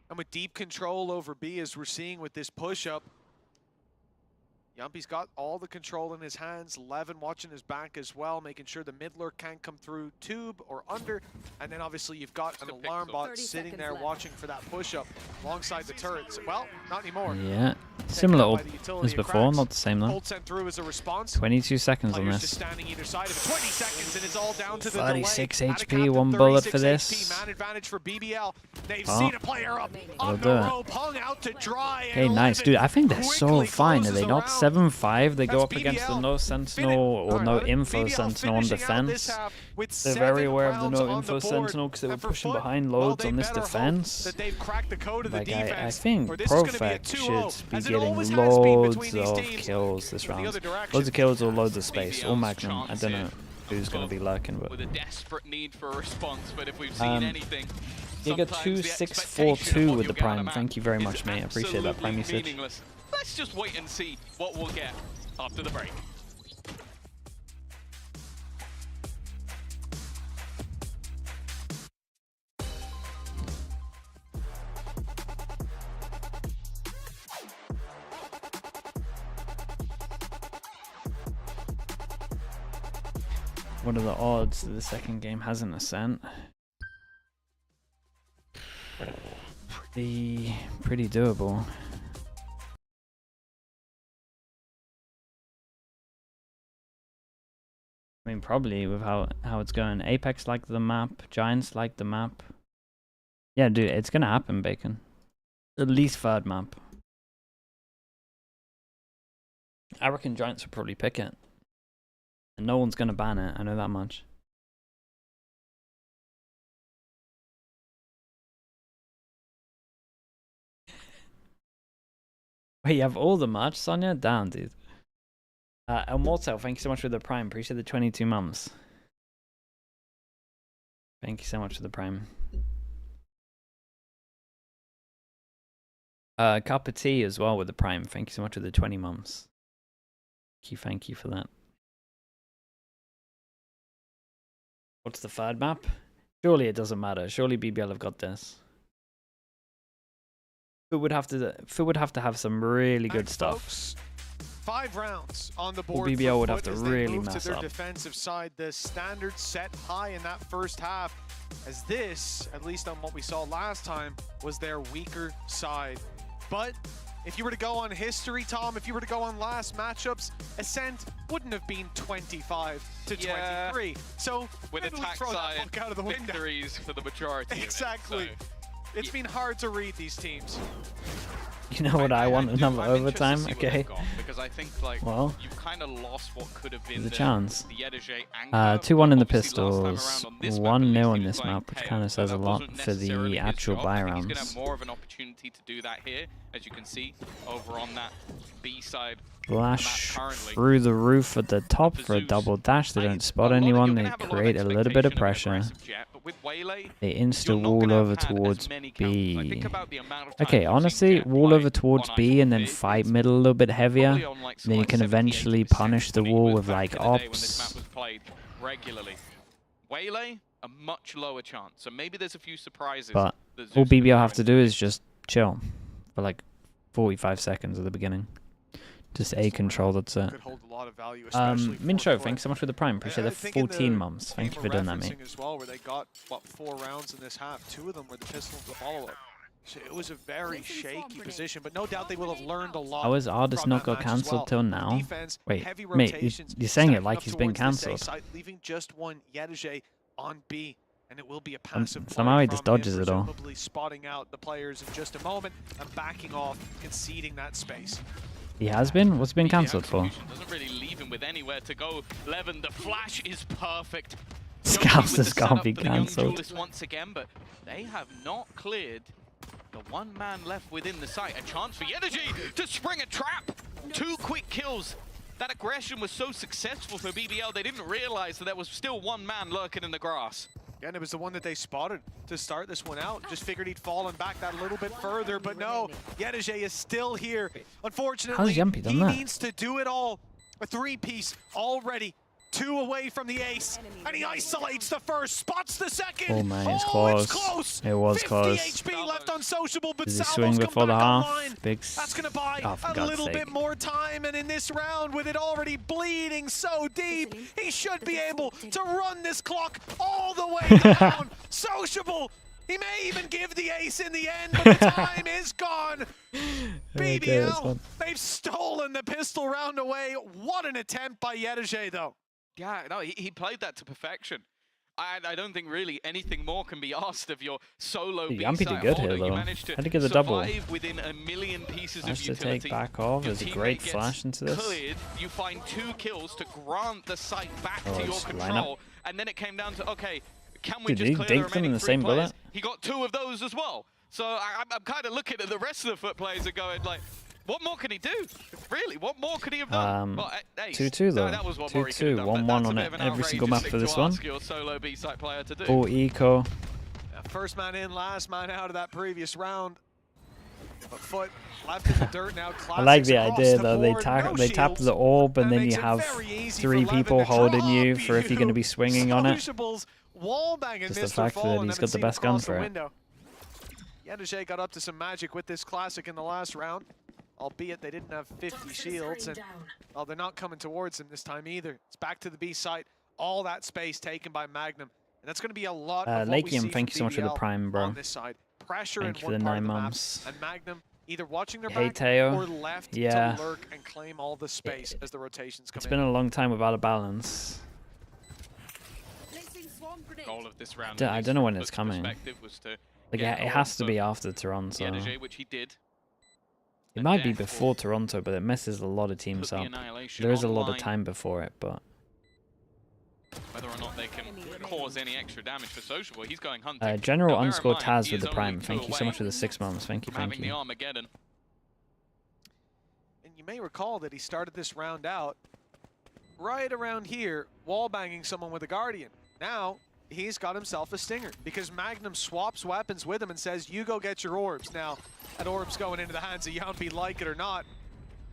And with deep control over B, as we're seeing with this push-up, Yumpy's got all the control in his hands. Levin watching his back as well, making sure the mid lurk can't come through tube or under. And then obviously you've got an alarm bot sitting there watching for that push-up alongside the turrets. Well, not anymore. Yeah, similar as before, not the same though. Ult sent through as a response. 22 seconds on this. Just standing either side of it. 20 seconds and it's all down to the 36 HP, 1 bullet for this. Man advantage for BBL. They've seen a player up on the rope, hung out to dry. Okay, nice, dude. I think they're so fine. Are they not? 7-5. They go up against the no sentinel or no info sentinel on defense. They're very aware of the no info sentinel because they were pushing behind loads on this defense. Like I think Profect should be getting loads of kills this round. Loads of kills or loads of space or Magnum. I don't know who's going to be lurking, but. With a desperate need for a response, but if we've seen anything. Giga 2642 with the Prime. Thank you very much, mate. I appreciate that Prime usage. Let's just wait and see what we'll get after the break. What are the odds that the second game has an ascent? Pretty doable. I mean, probably with how it's going. APEKS like the map, Giants like the map. Yeah, dude, it's gonna happen, Bacon. At least third map. I reckon Giants will probably pick it. And no one's gonna ban it, I know that much. Wait, you have all the merch, Sonia? Damn, dude. El Mortel, thank you so much for the Prime. Appreciate the 22 months. Thank you so much for the Prime. Cup of Tea as well with the Prime. Thank you so much for the 20 months. Thank you for that. What's the third map? Surely it doesn't matter. Surely BBL have got this. FUT would have to have some really good stuff. 5 rounds on the board. BBL would have to really mess to their up. Defensive side, the standard set high in that first half, as this, at least on what we saw last time, was their weaker side. But if you were to go on history, Tom, if you were to go on last matchups, Ascent wouldn't have been 25 to 23. So with attack side out of the victories for the majority. Exactly. Of it, so. It's been hard to read these teams. You know what I want? Another overtime? Okay. Because I think, like, well, you've kind of lost what could have been the chance. The 2-1 in the pistols, 1-0 on this map, which kind of says a lot for the actual buy rounds. He's going to have more of an opportunity to do that here, as you can see, over on that B side. Flash through the roof at the top for a double dash. They don't spot anyone. They create a little bit of pressure. They insta wall over towards B. Okay, honestly, wall over towards B and then fight middle a little bit heavier. Then you can eventually punish the wall with like ops. Waylay, a much lower chance. So maybe there's a few surprises. But all BBL have to do is just chill for like 45 seconds at the beginning. Just A control, that's it. Mincho, thanks so much for the Prime. Appreciate the 14 months. Thank you for doing that, mate. As well, where they got, what, 4 rounds in this half. 2 of them were the pistol and the follow-up. So it was a very shaky position, but no doubt they will have learned a lot. How has Ardis not got cancelled till now? Wait, mate, you're saying it like he's been cancelled. Leaving just one Yedege on B, and it will be a passive somehow he just dodges it all. Presumably spotting out the players in just a moment and backing off, conceding that space. He has been? What's been cancelled for? Doesn't really leave him with anywhere to go. Levin, the flash is perfect. Scousers can't be cancelled. Once again, but they have not cleared the one man left within the site. A chance for Yedege to spring a trap. 2 quick kills. That aggression was so successful for BBL, they didn't realize that there was still one man lurking in the grass. Again, it was the one that they spotted to start this one out. Just figured he'd fallen back that little bit further, but no, Yedege is still here. Unfortunately, he needs to do it all. A 3-piece already. 2 away from the ace, and he isolates the first, spots the second. Oh man, it's close. It's close. It was 50 close. HP left unsociable, but Does he Salvo's swing come before the back half? online. Big. That's gonna buy for a God's little sake. bit more time, and in this round, with it already bleeding so deep, he should be able to run this clock all the way down. Sociable. He may even give the ace in the end, but the time is gone. BBL, they've stolen the pistol round away. What an attempt by Yedege, though. Yeah, no, he played that to perfection. I don't think really anything more can be asked of your solo Yampy did good here, though. Had to get the double. Within a million pieces Flash of to utility. take back off. There's a great flash into this. Cleared. You find 2 kills to grant the site back to your control. Lineup. And then it came down to, okay, can we Dude, just did clear he the dink them remaining in the 3 same players? bullet? He got 2 of those as well. So I'm kind of looking at the rest of the FUT players and going, like, what more can he do? Really, what more could he have done? 2-2 though. 2-2, 1-1 on it every single map for this one. Full eco. First man in, last man out of that previous round. But FUT left in the dirt now. I like the idea though. They tap the orb and then you have 3 people holding you for if you're going to be swinging on it. Just the fact that he's got the best gun for it. Yedege got up to some magic with this classic in the last round. Albeit they didn't have 50 shields, and well, they're not coming towards him this time either. It's back to the B site. All that space taken by Magnum, and that's going to be a lot of what we see thank you so much for the prime, bro. on this side. Pressure thank in you for one the part 9 of the map, months. and Magnum either watching their Hey, back Teo. or left to lurk and claim all the space as the rotations come in. It's been a long time without a balance. Goal of this round, I don't know when it's coming. Was to Like it has to be after Toronto. Yedege, which he did. It might be before Toronto, but it messes a lot of teams up. There is a lot of time before it, but whether or not they can cause any extra damage for Sociable, he's going hunting. General _ Taz with the prime. Thank you so much for the 6 months. Thank you, thank you. Armageddon. And you may recall that he started this round out right around here, wall banging someone with a Guardian. Now he's got himself a stinger because Magnum swaps weapons with him and says, you go get your orbs. Now, that orb's going into the hands of Yampy, like it or not.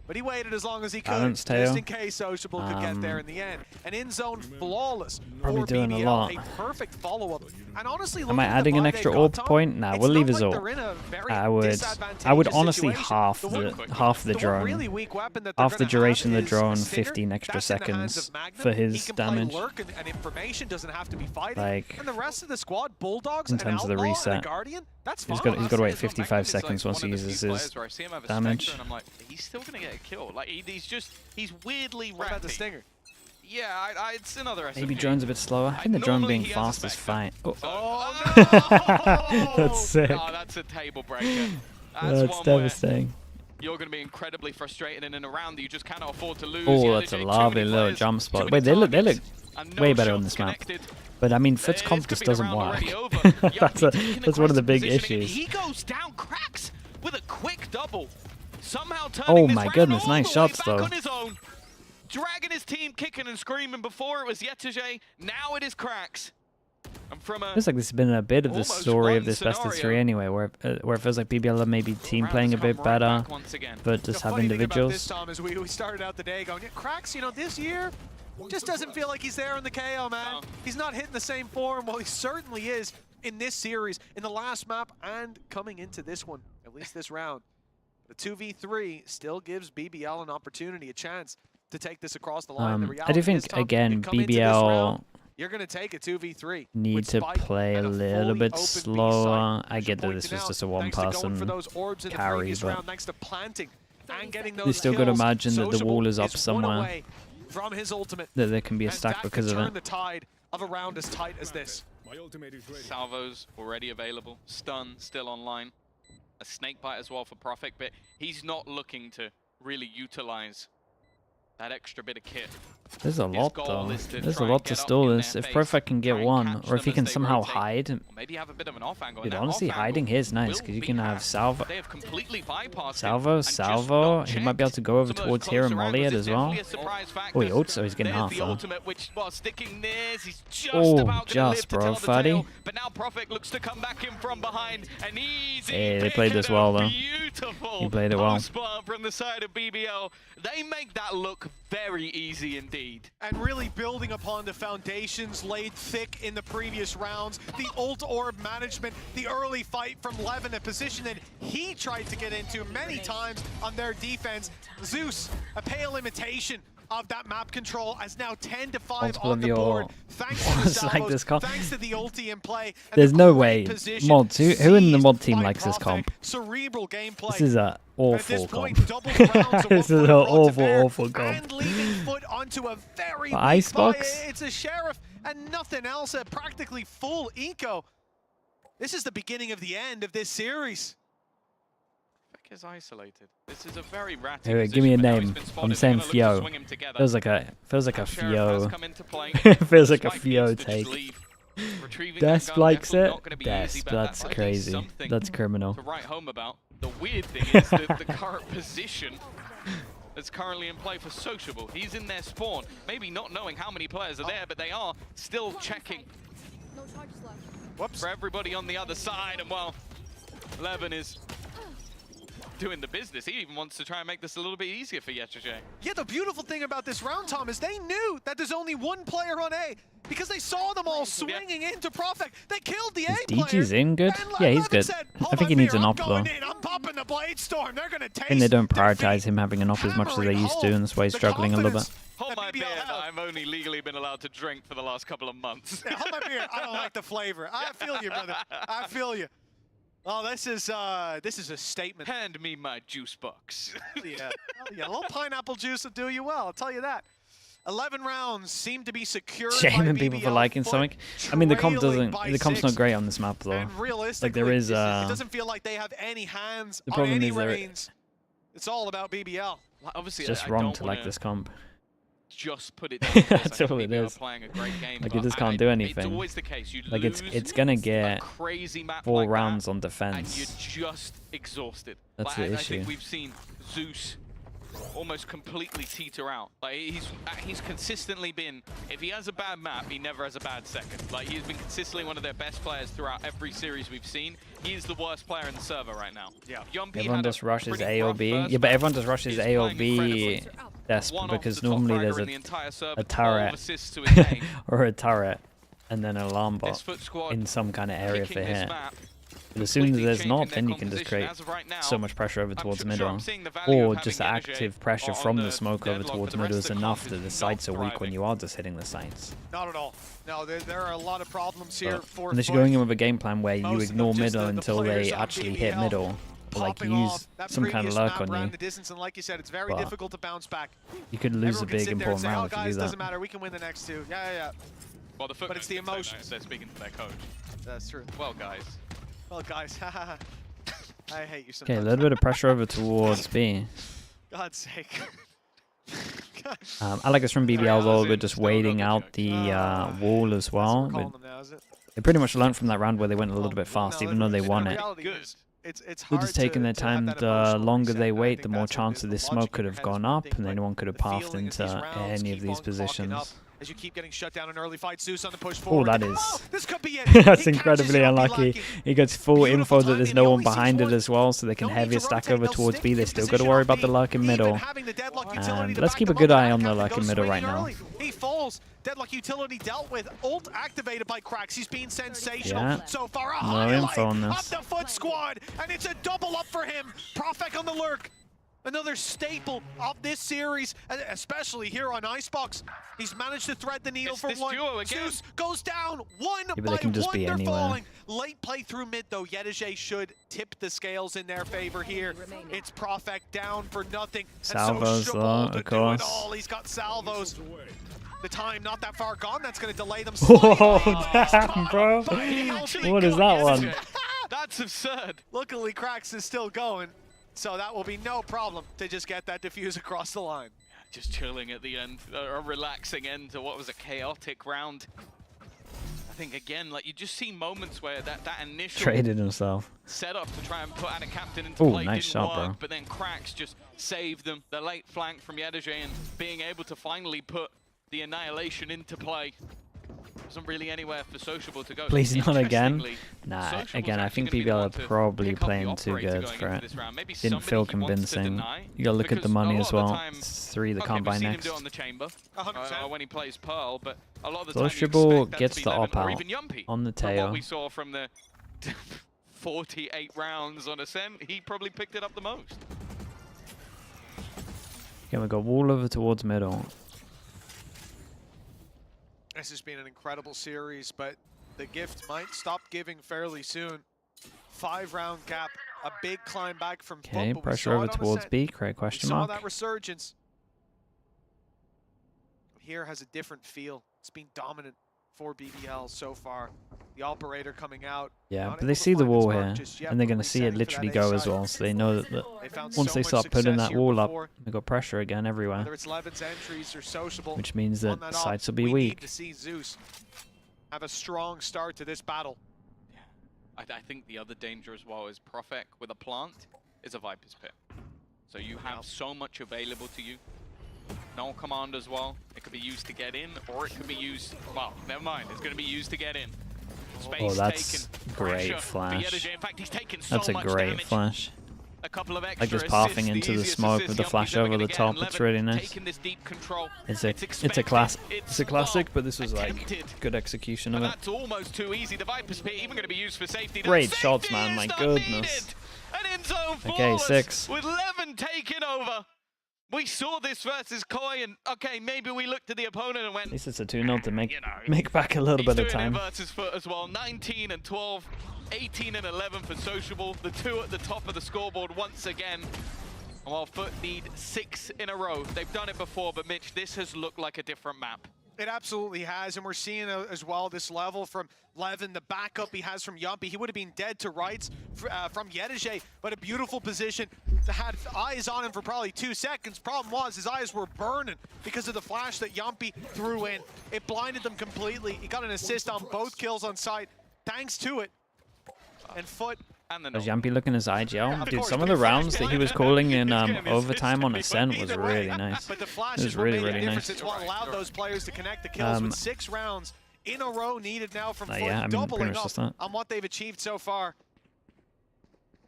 But he waited as long as he could, just in case Sociable could get there in the end. And in zone, flawless. Probably doing a lot. A perfect follow-up. And honestly, am I adding an extra orb point? Nah, we'll leave his orb. I would honestly half the drone. Half the duration of the drone, 15 extra seconds for his damage. And information doesn't have to be fighting. Like, and the rest of the squad, Bulldogs, in terms of the reset, that's he's got to wait 55 seconds once he uses his damage. And I'm like, he's still gonna get a kill. Like he's weirdly ratty. What about the stinger? Yeah, it's another SMG. Maybe drone's a bit slower. I think the drone being fast is fine. Oh, no! That's sick. Oh, that's a table breaker. That's devastating. You're going to be incredibly frustrated in a round that you just cannot afford to lose. Oh, that's a lovely little jump spot. Wait, they look way better on this map. But I mean, FUT's comp just doesn't work. that's one of the big issues. He goes down, cracks with a quick double. Somehow turning oh my goodness, nice shots though. On his own, dragging his team kicking and screaming. Before it was Yedege, now it is cracks. And from feels like this has been a bit of the story of this best of 3 anyway, where it feels like BBL are maybe team playing a bit better, but just have individuals. This time is we started out the day going, yeah, cracks, you know, this year just doesn't feel like he's there in the KO, man. He's not hitting the same form. Well, he certainly is in this series, in the last map, and coming into this one, at least this round. The 2v3 still gives BBL an opportunity, a chance to take this across the line. I do think, again, BBL you're going to take a 2v3. Need to play a little bit slower. I get that this was just a one-person carry, but you still got to imagine that the wall is up somewhere, that there can be a stack because of it. The tide of a round as tight as this. Salvos already available. Stun still online. A snake bite as well for Profik, but he's not looking to really utilize that extra bit of kit. There's a lot though. There's a lot to stall this. If Profik can get one, or if he can somehow hide. Maybe have a bit of an off angle. Dude, honestly, hiding here is nice because you can have Salvo. They have completely bypassed Salvo. He might be able to go over towards here and molly it as well. Oh, he ults, so he's getting half though. Oh, just bro, Fuddy. But now Profik looks to come back in from behind, and easy. Hey, they played this well though. He played it well. From the side of BBL, they make that look very easy indeed. And really building upon the foundations laid thick in the previous rounds. The ult orb management, the early fight from Levin, a position that he tried to get into many times on their defense. Zeus, a pale imitation of that map control, as now 10-5 on the board. Thanks to the salvos, thanks to the ulti in play. There's no way. Mods, who in the mod team likes this comp? Cerebral gameplay. This is a awful comp. This is an awful comp. And leaving foot onto a very Icebox? It's a sheriff and nothing else. A practically full eco. This is the beginning of the end of this series. Is isolated. This is a very ratty Hey, wait, give me a name. I'm saying Fio. Feels like a Fio. Feels like a Fio take. Desp likes it. Desp, that's crazy. That's criminal. To write home about. The weird thing is the current position that's currently in play for Sociable. He's in their spawn, maybe not knowing how many players are there, but they are still checking. Whoops. For everybody on the other side, and well, Levin is doing the business. He even wants to try and make this a little bit easier for Yetraj. Yeah, the beautiful thing about this round, Tom, is they knew that there's only one player on A because they saw them all swinging into Profik. They killed the A player. DG's in good? Yeah, he's good. I think he needs an op though. I'm popping the Blade Storm. They're gonna taste. I think they don't prioritize him having an op as much as they used to, and that's why he's struggling a little bit. Hold my beer that I've only legally been allowed to drink for the last couple of months. Yeah, hold my beer. I don't like the flavor. I feel you, brother. I feel you. Oh, this is a statement. Hand me my juice box. Yeah, a little pineapple juice will do you well, I'll tell you that. 11 rounds seem to be secured. Shaming people for liking something. I mean, the comp's not great on this map though. Like there is it doesn't feel like they have any hands on any reins. It's all about BBL. Obviously, it's just wrong to like this comp. Just put it down. That's all it is. Playing a great game, like you just can't do anything. It's always the case. Like it's gonna get 4 rounds on defense. And you're just exhausted. That's the issue. I think we've seen Zeus almost completely teeter out. Like he's consistently been, if he has a bad map, he never has a bad second. Like he's been consistently one of their best players throughout every series we've seen. He is the worst player in the server right now. Yeah. Everyone just rushes A or B. Yeah, but everyone just rushes A or B Desp because normally there's a turret or a turret and then an alarm bot in some kind of area for here. But as soon as there's not, then you can just create so much pressure over towards middle. Or just active pressure from the smoke over towards middle is enough that the sights are weak when you are just hitting the sights. Not at all. No, there are a lot of problems here for unless you're going in with a game plan where you ignore middle until they actually hit middle. Or like use some kind of lurk on you. And like you said, it's very difficult to bounce back. You could lose a big important round if you do that. Doesn't matter, we can win the next two. Yeah. Well, but it's the emotions. They're speaking to their coach. That's true. Well, guys. Well, guys, I hate you sometimes. Okay, a little bit of pressure over towards B. God's sake. I like this from BBL though, we're just waiting out the wall as well. They pretty much learned from that round where they went a little bit fast, even though they won it. They're just taking their time. The longer they wait, the more chance of this smoke could have gone up, and anyone could have pathed into any of these positions. As you keep getting shut down in early fight, Zeus on the push forward. Oh, that is. This could be it. That's incredibly unlucky. He gets full info that there's no one behind it as well, so they can heavier stack over towards B. They still got to worry about the lurk in middle. And let's keep a good eye on the lurk in middle right now. He falls. Deadlock utility dealt with. Ult activated by Cracks. He's been sensational Yeah. so far. No info on this. Up the foot squad, and it's a double up for him. Profik on the lurk. Another staple of this series, especially here on Icebox. He's managed to thread the needle for one. Zeus goes down one by one. They're falling. Late play through mid though. Yedege should tip the scales in their favor here. It's Profect down for nothing. Salvos though, of course. He's got salvos. The time not that far gone. That's going to delay them. Oh, damn, bro. What is that one? That's absurd. Luckily, Krax is still going. So that will be no problem to just get that defuse across the line. Just chilling at the end, a relaxing end to what was a chaotic round. I think again, like you just see moments where that initial traded himself setup to try and put out a captain into play nice didn't shot, work, bro. but then Krax just saved them. The late flank from Yedege and being able to finally put the annihilation into play. Wasn't really anywhere for Sociable to go. Please not again. Nah, again, I think BBL are probably playing too good for it. Didn't feel convincing. You gotta look at the money as well. It's 3 that can't buy next. When he plays Pearl, but a lot of the Sociable gets the op out on the tail. What we saw from the 48 rounds on Ascent, he probably picked it up the most. Okay, we got wall over towards middle. This has been an incredible series, but the gift might stop giving fairly soon. 5-round cap, a big climb back from Okay, Book, pressure over towards B, correct question mark. Saw that resurgence. Here has a different feel. It's been dominant for BBL so far. The operator coming out. Yeah, but they see the wall here, and they're going to see it literally go as well, so they know that once they start putting that wall up, they've got pressure again everywhere, which means that sites will be weak. To see Zeus have a strong start to this battle. I think the other danger as well is Profec with a plant is a Viper's Pit. So you have so much available to you. No command as well. It could be used to get in, or it could be used, well, never mind, it's going to be used to get in. Oh, that's great flash. In fact, he's taken so that's a much great damage. flash. A couple of Like just pathing into the smoke with the flash over the top. It's really nice. It's a classic, but this was like good execution of it. That's almost too easy. The Viper's Pit even going to be used for safety. Great shots, man. My goodness. Okay, 6. With Levin taking over. We saw this versus Koi, and okay, maybe we looked at the opponent and went. At least it's a 2-0 to make back a little bit of time. Versus FUT as well. 19 and 12, 18 and 11 for Sociable. The 2 at the top of the scoreboard once again. And while FUT need 6 in a row, they've done it before, but Mitch, this has looked like a different map. It absolutely has, and we're seeing as well this level from Levin, the backup he has from Yumpy. He would have been dead to rights from Yedege, but a beautiful position. Had eyes on him for probably 2 seconds. Problem was his eyes were burning because of the flash that Yumpy threw in. It blinded them completely. He got an assist on both kills on site, thanks to it. And FUT. Was Yumpy looking his IGL? Dude, some of the rounds that he was calling in overtime on Ascent was really nice. But the It was really, really nice. It's what allowed those players to connect the kills with 6 rounds in a row needed now from FUT, yeah, I mean, doubling up on what they've achieved so far.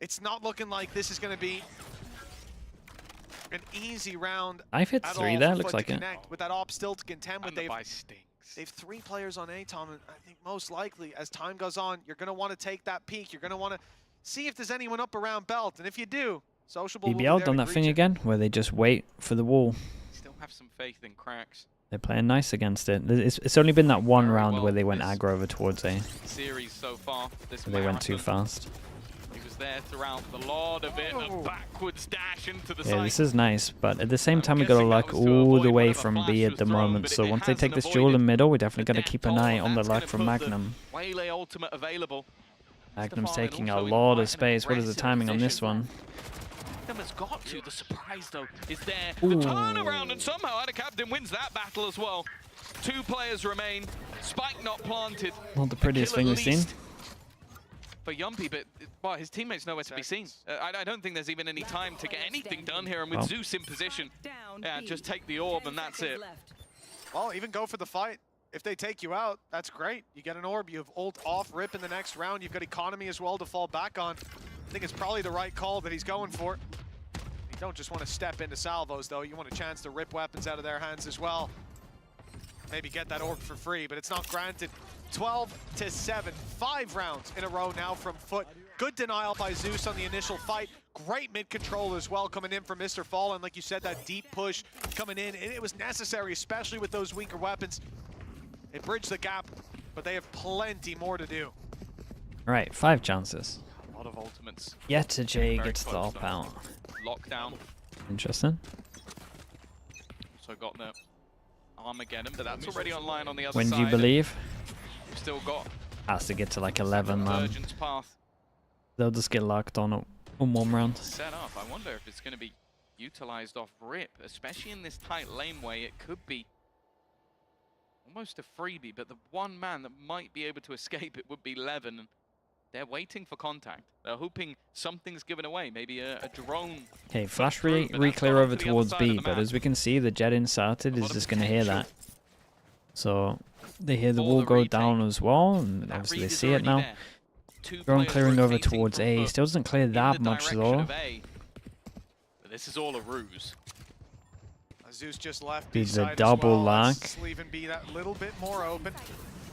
It's not looking like this is going to be an easy round. I've hit 3 there, looks like it. With that op still to contend with, they've 3 players on ATOM, and I think most likely as time goes on, you're going to want to take that peek. You're going to want to see if there's anyone up around Belt, and if you do, Sociable will be BBL there done to that greet thing you. again, where they just wait for the wall. Still have some faith in Krax. They're playing nice against it. It's only been that one round where they went aggro over towards A. Series so far. This They went too fast. He was there throughout the lot of it, a backwards dash into the side. Yeah, this is nice, but at the same time we gotta luck all the way from B at the moment. So once they take this duel in middle, we definitely gotta keep an eye on the luck from Magnum. Waylay ultimate available. Magnum's taking a lot of space. What is the timing on this one? Magnum has got to. The surprise though is there. The turnaround, and somehow Ada Captain wins that battle as well. 2 players remain. Spike not planted. Not the prettiest thing we've seen. For Yumpy, but well, his teammates nowhere to be seen. I don't think there's even any time to get anything done here, and with Zeus in position, yeah, just take the orb and that's it. Well, even go for the fight. If they take you out, that's great. You get an orb, you have ult off, rip in the next round, you've got economy as well to fall back on. I think it's probably the right call that he's going for. You don't just want to step into salvos though, you want a chance to rip weapons out of their hands as well. Maybe get that orb for free, but it's not granted. 12-7, 5 rounds in a row now from FUT. Good denial by Zeus on the initial fight. Great mid control as well coming in from Mr. Fallen. Like you said, that deep push coming in, and it was necessary, especially with those weaker weapons. It bridged the gap, but they have plenty more to do. All right, 5 chances. A lot of ultimates. Yetterjay gets the up out. Lockdown. Interesting. Also got the Armageddon, but that's already online on the other When side. do you believe? We've still got Has to get to like 11, man. Virgin's path They'll just get locked on one round. set up. I wonder if it's going to be utilized off rip, especially in this tight laneway. It could be almost a freebie, but the one man that might be able to escape it would be Levin. And they're waiting for contact. They're hoping something's given away, maybe a drone. Okay, flash re-clear over towards B, but as we can see, the jet inserted is just going to hear that. So they hear the wall go down as well, and obviously they see it now. Drone clearing over towards A. Still doesn't clear that much though. This is all a ruse. Zeus just left Dude, the B-side double as well. lock. Let's leave B that little bit more open.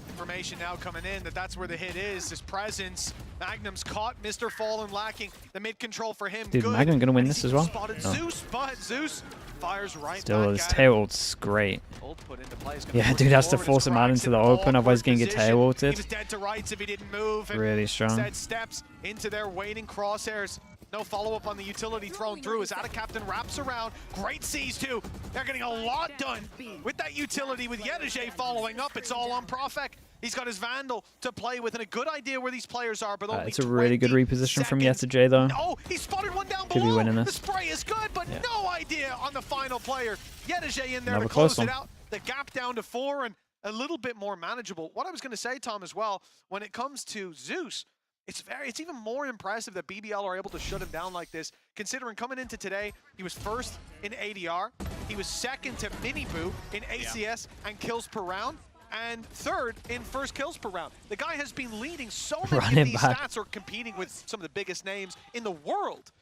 Information now coming in that's where the hit is. His presence. Magnum's caught. Mr. Fallen lacking. The mid control for him. Dude, good. Magnum gonna win this as well? Spotted Oh. Zeus, but Zeus fires right Still, back his at tail him. ult's great. Ult put into play is gonna Yeah, push dude has to forward. force him out Cracks into the in open, otherwise he's gonna get position. tail He ulted. was dead to rights if he didn't move. and Really strong. Instead steps into their waiting crosshairs. No follow-up on the utility thrown through as Captain wraps around. Great C's too. They're getting a lot done with that utility with Yetterjay following up. It's all on Profek. He's got his Vandal to play with and a good idea where these players are, but only It's a really good 20 reposition from seconds. Yetterjay though. Oh, he spotted one down Could be below. winning The this. spray is good, but Yeah. no idea on the final player. Yetterjay in there Another to close close it one. out. The gap down to 4 and a little bit more manageable. What I was going to say, Tom, as well, when it comes to Zeus, it's even more impressive that BBL are able to shut him down like this, considering coming into today, he was first in ADR, he was second to Miniboo in ACS and kills per round, and third in first kills per round. The guy has been leading so many Running of these back. stats or competing with some of the biggest names in the world.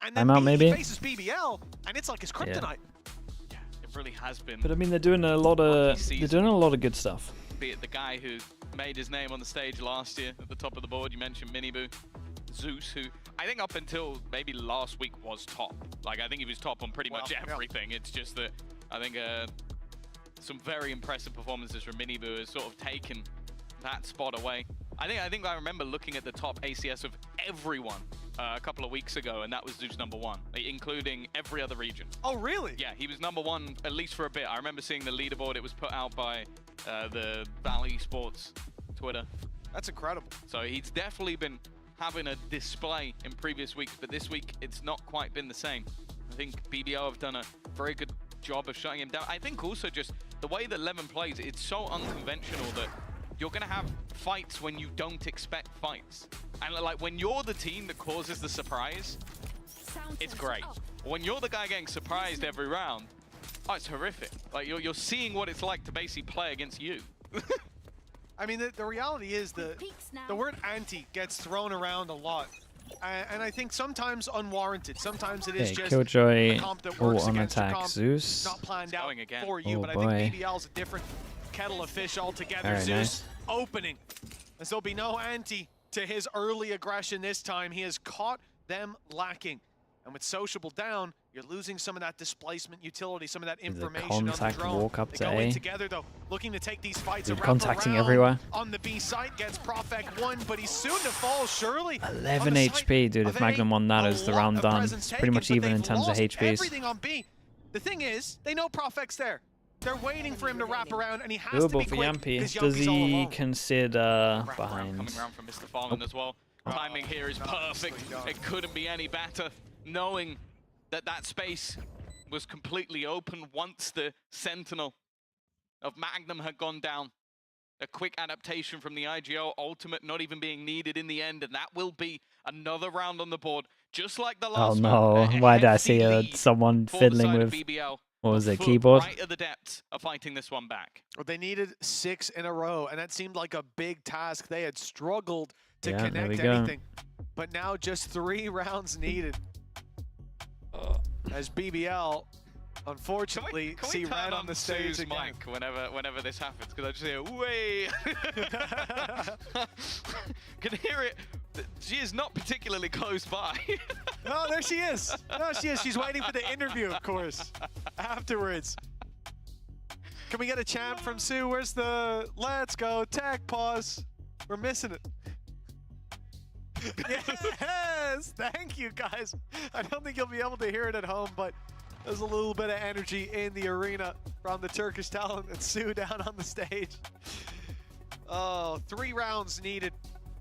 And I'm then out, he maybe? faces BBL, and it's like his kryptonite. It really has been. But I mean, they're doing a lot of good stuff. Be it the guy who made his name on the stage last year at the top of the board, you mentioned Miniboo, Zeus, who I think up until maybe last week was top. Like, I think he was top on pretty much everything. It's just that I think some very impressive performances from Miniboo has sort of taken that spot away. I think I remember looking at the top ACS of everyone a couple of weeks ago, and that was Zeus #1, including every other region. Oh, really? Yeah, he was #1 at least for a bit. I remember seeing the leaderboard. It was put out by the VAL eSports Twitter. That's incredible. So he's definitely been having a display in previous weeks, but this week it's not quite been the same. I think BBL have done a very good job of shutting him down. I think also just the way that Levin plays, it's so unconventional that you're going to have fights when you don't expect fights. And like when you're the team that causes the surprise, it's great. When you're the guy getting surprised every round, oh, it's horrific. Like you're seeing what it's like to basically play against you. I mean, the reality is the word anti gets thrown around a lot. And I think sometimes unwarranted. Sometimes it is Okay, just Killjoy a comp that works on against your attack comp, Zeus. not planned out again. for you. Oh, but I boy. think BBL's a different kettle of fish altogether. All right, Zeus nice. opening. As there'll be no anti to his early aggression this time. He has caught them lacking. And with Sociable down, you're losing some of that displacement utility, some of that information on the contact drone. walk up They to go in A. together though, looking to take these fights Dude, and wrap contacting around everywhere. on the B site. Gets Profek 1, but he's soon to fall surely. 11 HP, dude. If Magnum won that, is the round done. It's pretty much even in terms of HPs. Everything on B. The thing is, they know Profek's there. They're waiting for him to wrap around, and he has to Doable be for quick. Yampy. 'Cause Does Yampy's all he alone. consider behind? Coming around from Mr. Fallen as well. Timing here is perfect. It couldn't be any better. Knowing that that space was completely open once the Sentinel of Magnum had gone down. A quick adaptation from the IGO ultimate not even being needed in the end, and that will be another round on the board, just like the Oh last no, one. why did I see someone for the fiddling side of with, BBL. what was it, Foot keyboard? Right at the depths of fighting this one back. Well, they needed 6 in a row, and that seemed like a big task. They had struggled to Yeah, there connect we go. anything. But now just 3 rounds needed. As BBL, unfortunately, Can we see turn red on the stage Sue's again. mic whenever this happens? Because I just hear, way. Can hear it. She is not particularly close by. Oh, there she is. No, she is. She's waiting for the interview, of course, afterwards. Can we get a chant from Sue? Where's the let's go tech pause? We're missing it. Yes, thank you guys. I don't think you'll be able to hear it at home, but there's a little bit of energy in the arena from the Turkish talent and Sue down on the stage. Oh, 3 rounds needed,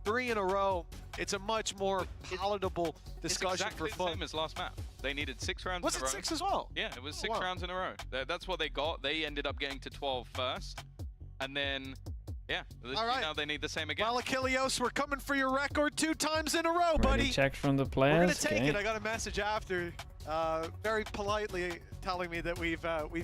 3 in a row. It's a much more palatable discussion exactly for FUT. the same as last map. They needed 6 rounds Was in a it row. 6 as well? Yeah, it was 6 wow. rounds in a row. That's what they got. They ended up getting to 12 first. And then, yeah, All right. now they need the same again. Well, Achilleos, we're coming for your record 2 times in a row, buddy. Check from the We're players. gonna take okay. it. I got a message after, very politely telling me that we've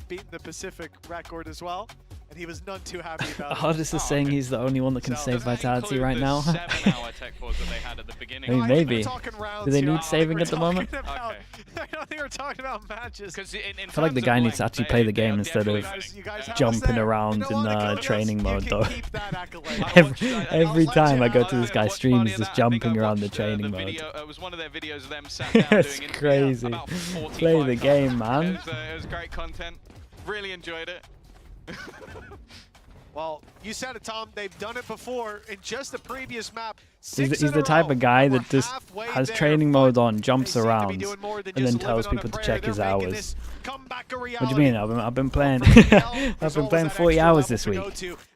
beaten the Pacific record as well, and he was none too happy about it. Hardest is saying he's the only one that can So- save vitality right now. 7-hour tech pause that they had at the beginning. I mean, maybe. Talking rounds Do they here. need saving at the moment? About, I don't think we're talking about matches. Because I feel like the guy needs to actually play the game instead of jumping around in training mode, though. Every time I go to this guy's stream, he's just jumping around the training mode. It was one of their videos of them sat down It's doing crazy. about 45 Play the game, man. It was great content. Really enjoyed it. Well, you said it, Tom. They've done it before in just the previous map. He's the type of guy that just has training mode on, jumps around, and then tells people to check his hours. What do you mean? I've been playing. I've been playing 40 hours this week.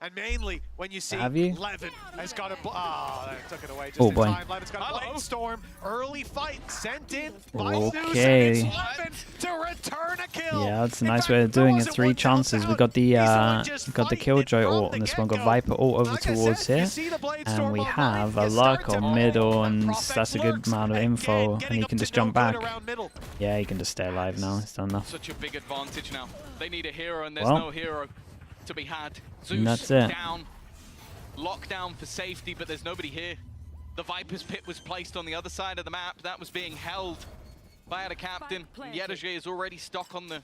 And mainly when you see Have you? Levin has got a that took it away just Oh, in boy. time. Levin's got a blade storm, early fight sent in by Okay. Zeus, and it's Levin to return a kill. Yeah, that's a nice way of doing it. 3 chances. We got the Killjoy ult on this one. Got Viper ult over towards here, and we have a Luck on middle, and that's a good amount of info. And he can just jump back. Yeah, he can just stay alive now. He's done enough. Such a big advantage now. They need a hero, and there's Well, no hero to be had. Zeus and that's it. down. Lockdown for safety, but there's nobody here. The Viper's pit was placed on the other side of the map. That was being held by the captain. Yedege is already stuck on the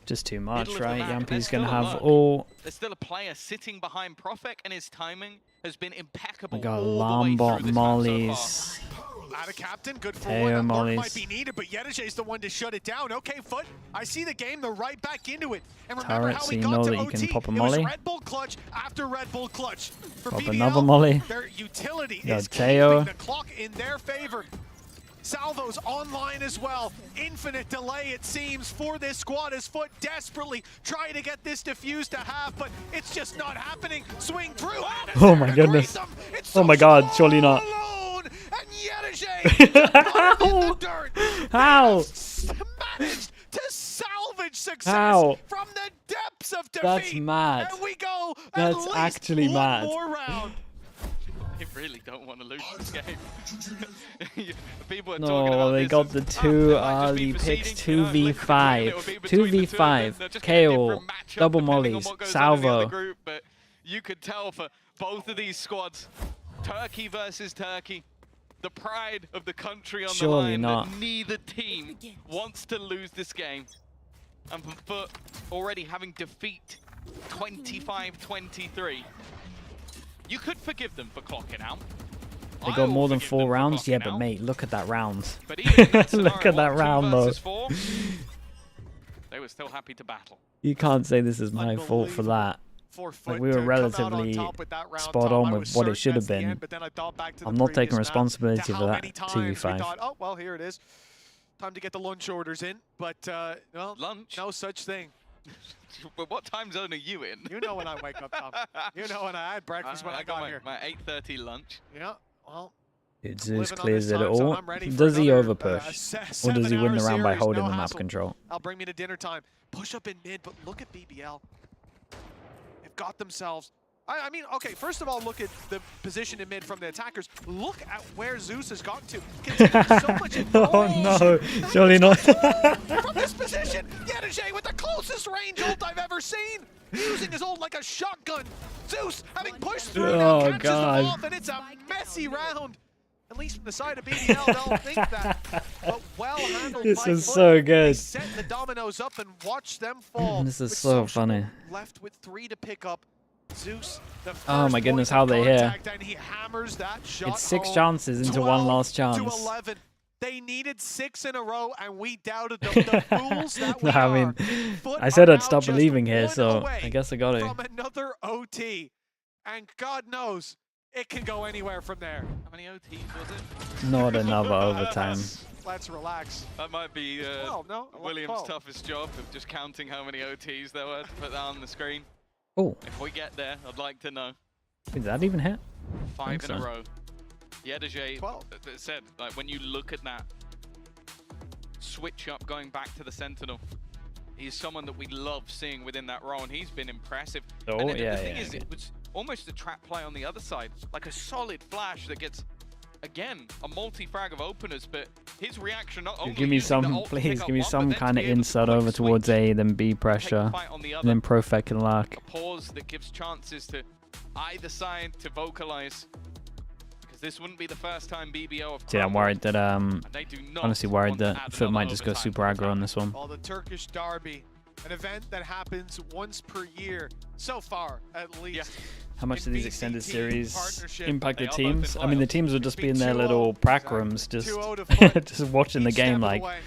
Just too much, middle of the right? map. Yampi's There's gonna still a have Luck. all. There's still a player sitting behind Profek, and his timing has been impeccable. We got all the way Lombot through this map so mollies. Out of captain, good for Hey, one. That mark mollies. might be needed, but Yedege's the one to shut it down. Okay, FUT, I see the game. They're right back into it. And remember Turret, how so we you got know to that you OT. can pop a It was molly. Red Bull clutch after Red Bull clutch. For Pop BBL, another molly. their utility Got is Teo. keeping the clock in their favor. Salvo's online as well. Infinite delay, it seems, for this squad as FUT desperately trying to get this defused to half, but it's just not happening. Swing through. Oh my goodness. Oh my god, surely not. And Yedege How? managed to salvage success How? from the depths of defeat. That's mad. And we go That's at least actually one mad. more round. They really don't want to lose this game. People are talking No, about they this got as, the "Ah, 2 they might just early be picks, proceeding, you know, like, 2v5, it would be between the two of them. 2v5, They're just gonna have KO, different matchup double depending on mollies, what goes on in the other salvo. group, but you could tell for both of these squads, Turkey versus Turkey, the pride of the country on Surely the line, not. that neither team wants to lose this game. And for FUT already having defeat 25-23, you could forgive them for clocking out. They got more than 4 rounds? Yeah, but mate, look at that round. But even in Look at that round, though. 4, they were still happy to battle. You can't say this is my fault for that. For Like, FUT we were to come out on relatively top with that round, spot Tom. on I with was what it certain should have that's the been. end, but then I thought back to the I'm not taking previous map, responsibility to for how that many times 2v5. we thought, oh, well, here it is. Time to get the lunch orders in, but well, lunch? No such thing. But what time zone are you in? You know when I wake up, Tom. You know when I had breakfast when I got my, here. my 8:30 lunch. Yeah, well. Dude, Zeus living on clears this it time zone, all. I'm ready for Does he another, overpush? Or 7 does he win the hour round by series, holding no the map hassle. control? I'll bring me to dinner time. Push up in mid, but look at BBL. They've got themselves. I mean, okay, first of all, look at the position in mid from the attackers. Look at where Zeus has gotten to. Considering so much Oh no, surely not. from this position, Yedege with the closest range ult I've ever seen. Using his ult like a shotgun. Zeus having pushed through now, Oh, catches God. them off, and it's a messy round. At least from the side of BBL, they'll think that. But well handled This by is FUT. so They good. set the dominoes up and watch them fall. This is with so Social funny. Left with 3 to pick up. Zeus, the Oh my first goodness, point how of they hit. contact, and he hammers that shot It's 6 home. chances into one 12 last to chance. 11. They needed 6 in a row, and we doubted them. The fools that we I mean, are. FUT I said are I'd now stop just believing here, one so away I guess I got it. from another OT. And God knows, it can go anywhere from there. How many OTs was it? Not another overtime. Let's relax. That might be no, William's 12. toughest job of just counting how many OTs there were to put that on the screen. Oh, If we get there, I'd like to know. did that even hit? 5 in a so. row. Yedajay 12. said, like, when you look at that switch up going back to the Sentinel, he's someone that we love seeing within that role, and he's been impressive. Oh, and then yeah, the thing yeah, is, yeah. it was almost a trap play on the other side, like a solid flash that gets, again, a multi-frag of openers, but his reaction not only Give me using the some, ult to please. pick Give up me one, some but then to kind of be able to inside quick over towards switch, A, then B take the pressure, fight on the and other. then Profec can luck. A pause that gives chances to either side to vocalize, because this wouldn't be the first time BBL have See, I'm worried that they do not honestly worried want to that add FUT might another just go overtime super aggro on this one. Well, the Turkish Derby, an event that happens once per year, so far at least. How much do these extended VCT series partnership, impact the they are both in teams? I mean, the playoffs. teams will just be in their 2-0, little prac rooms, just 2-0 to FUT, just watching the each step game of the like, way.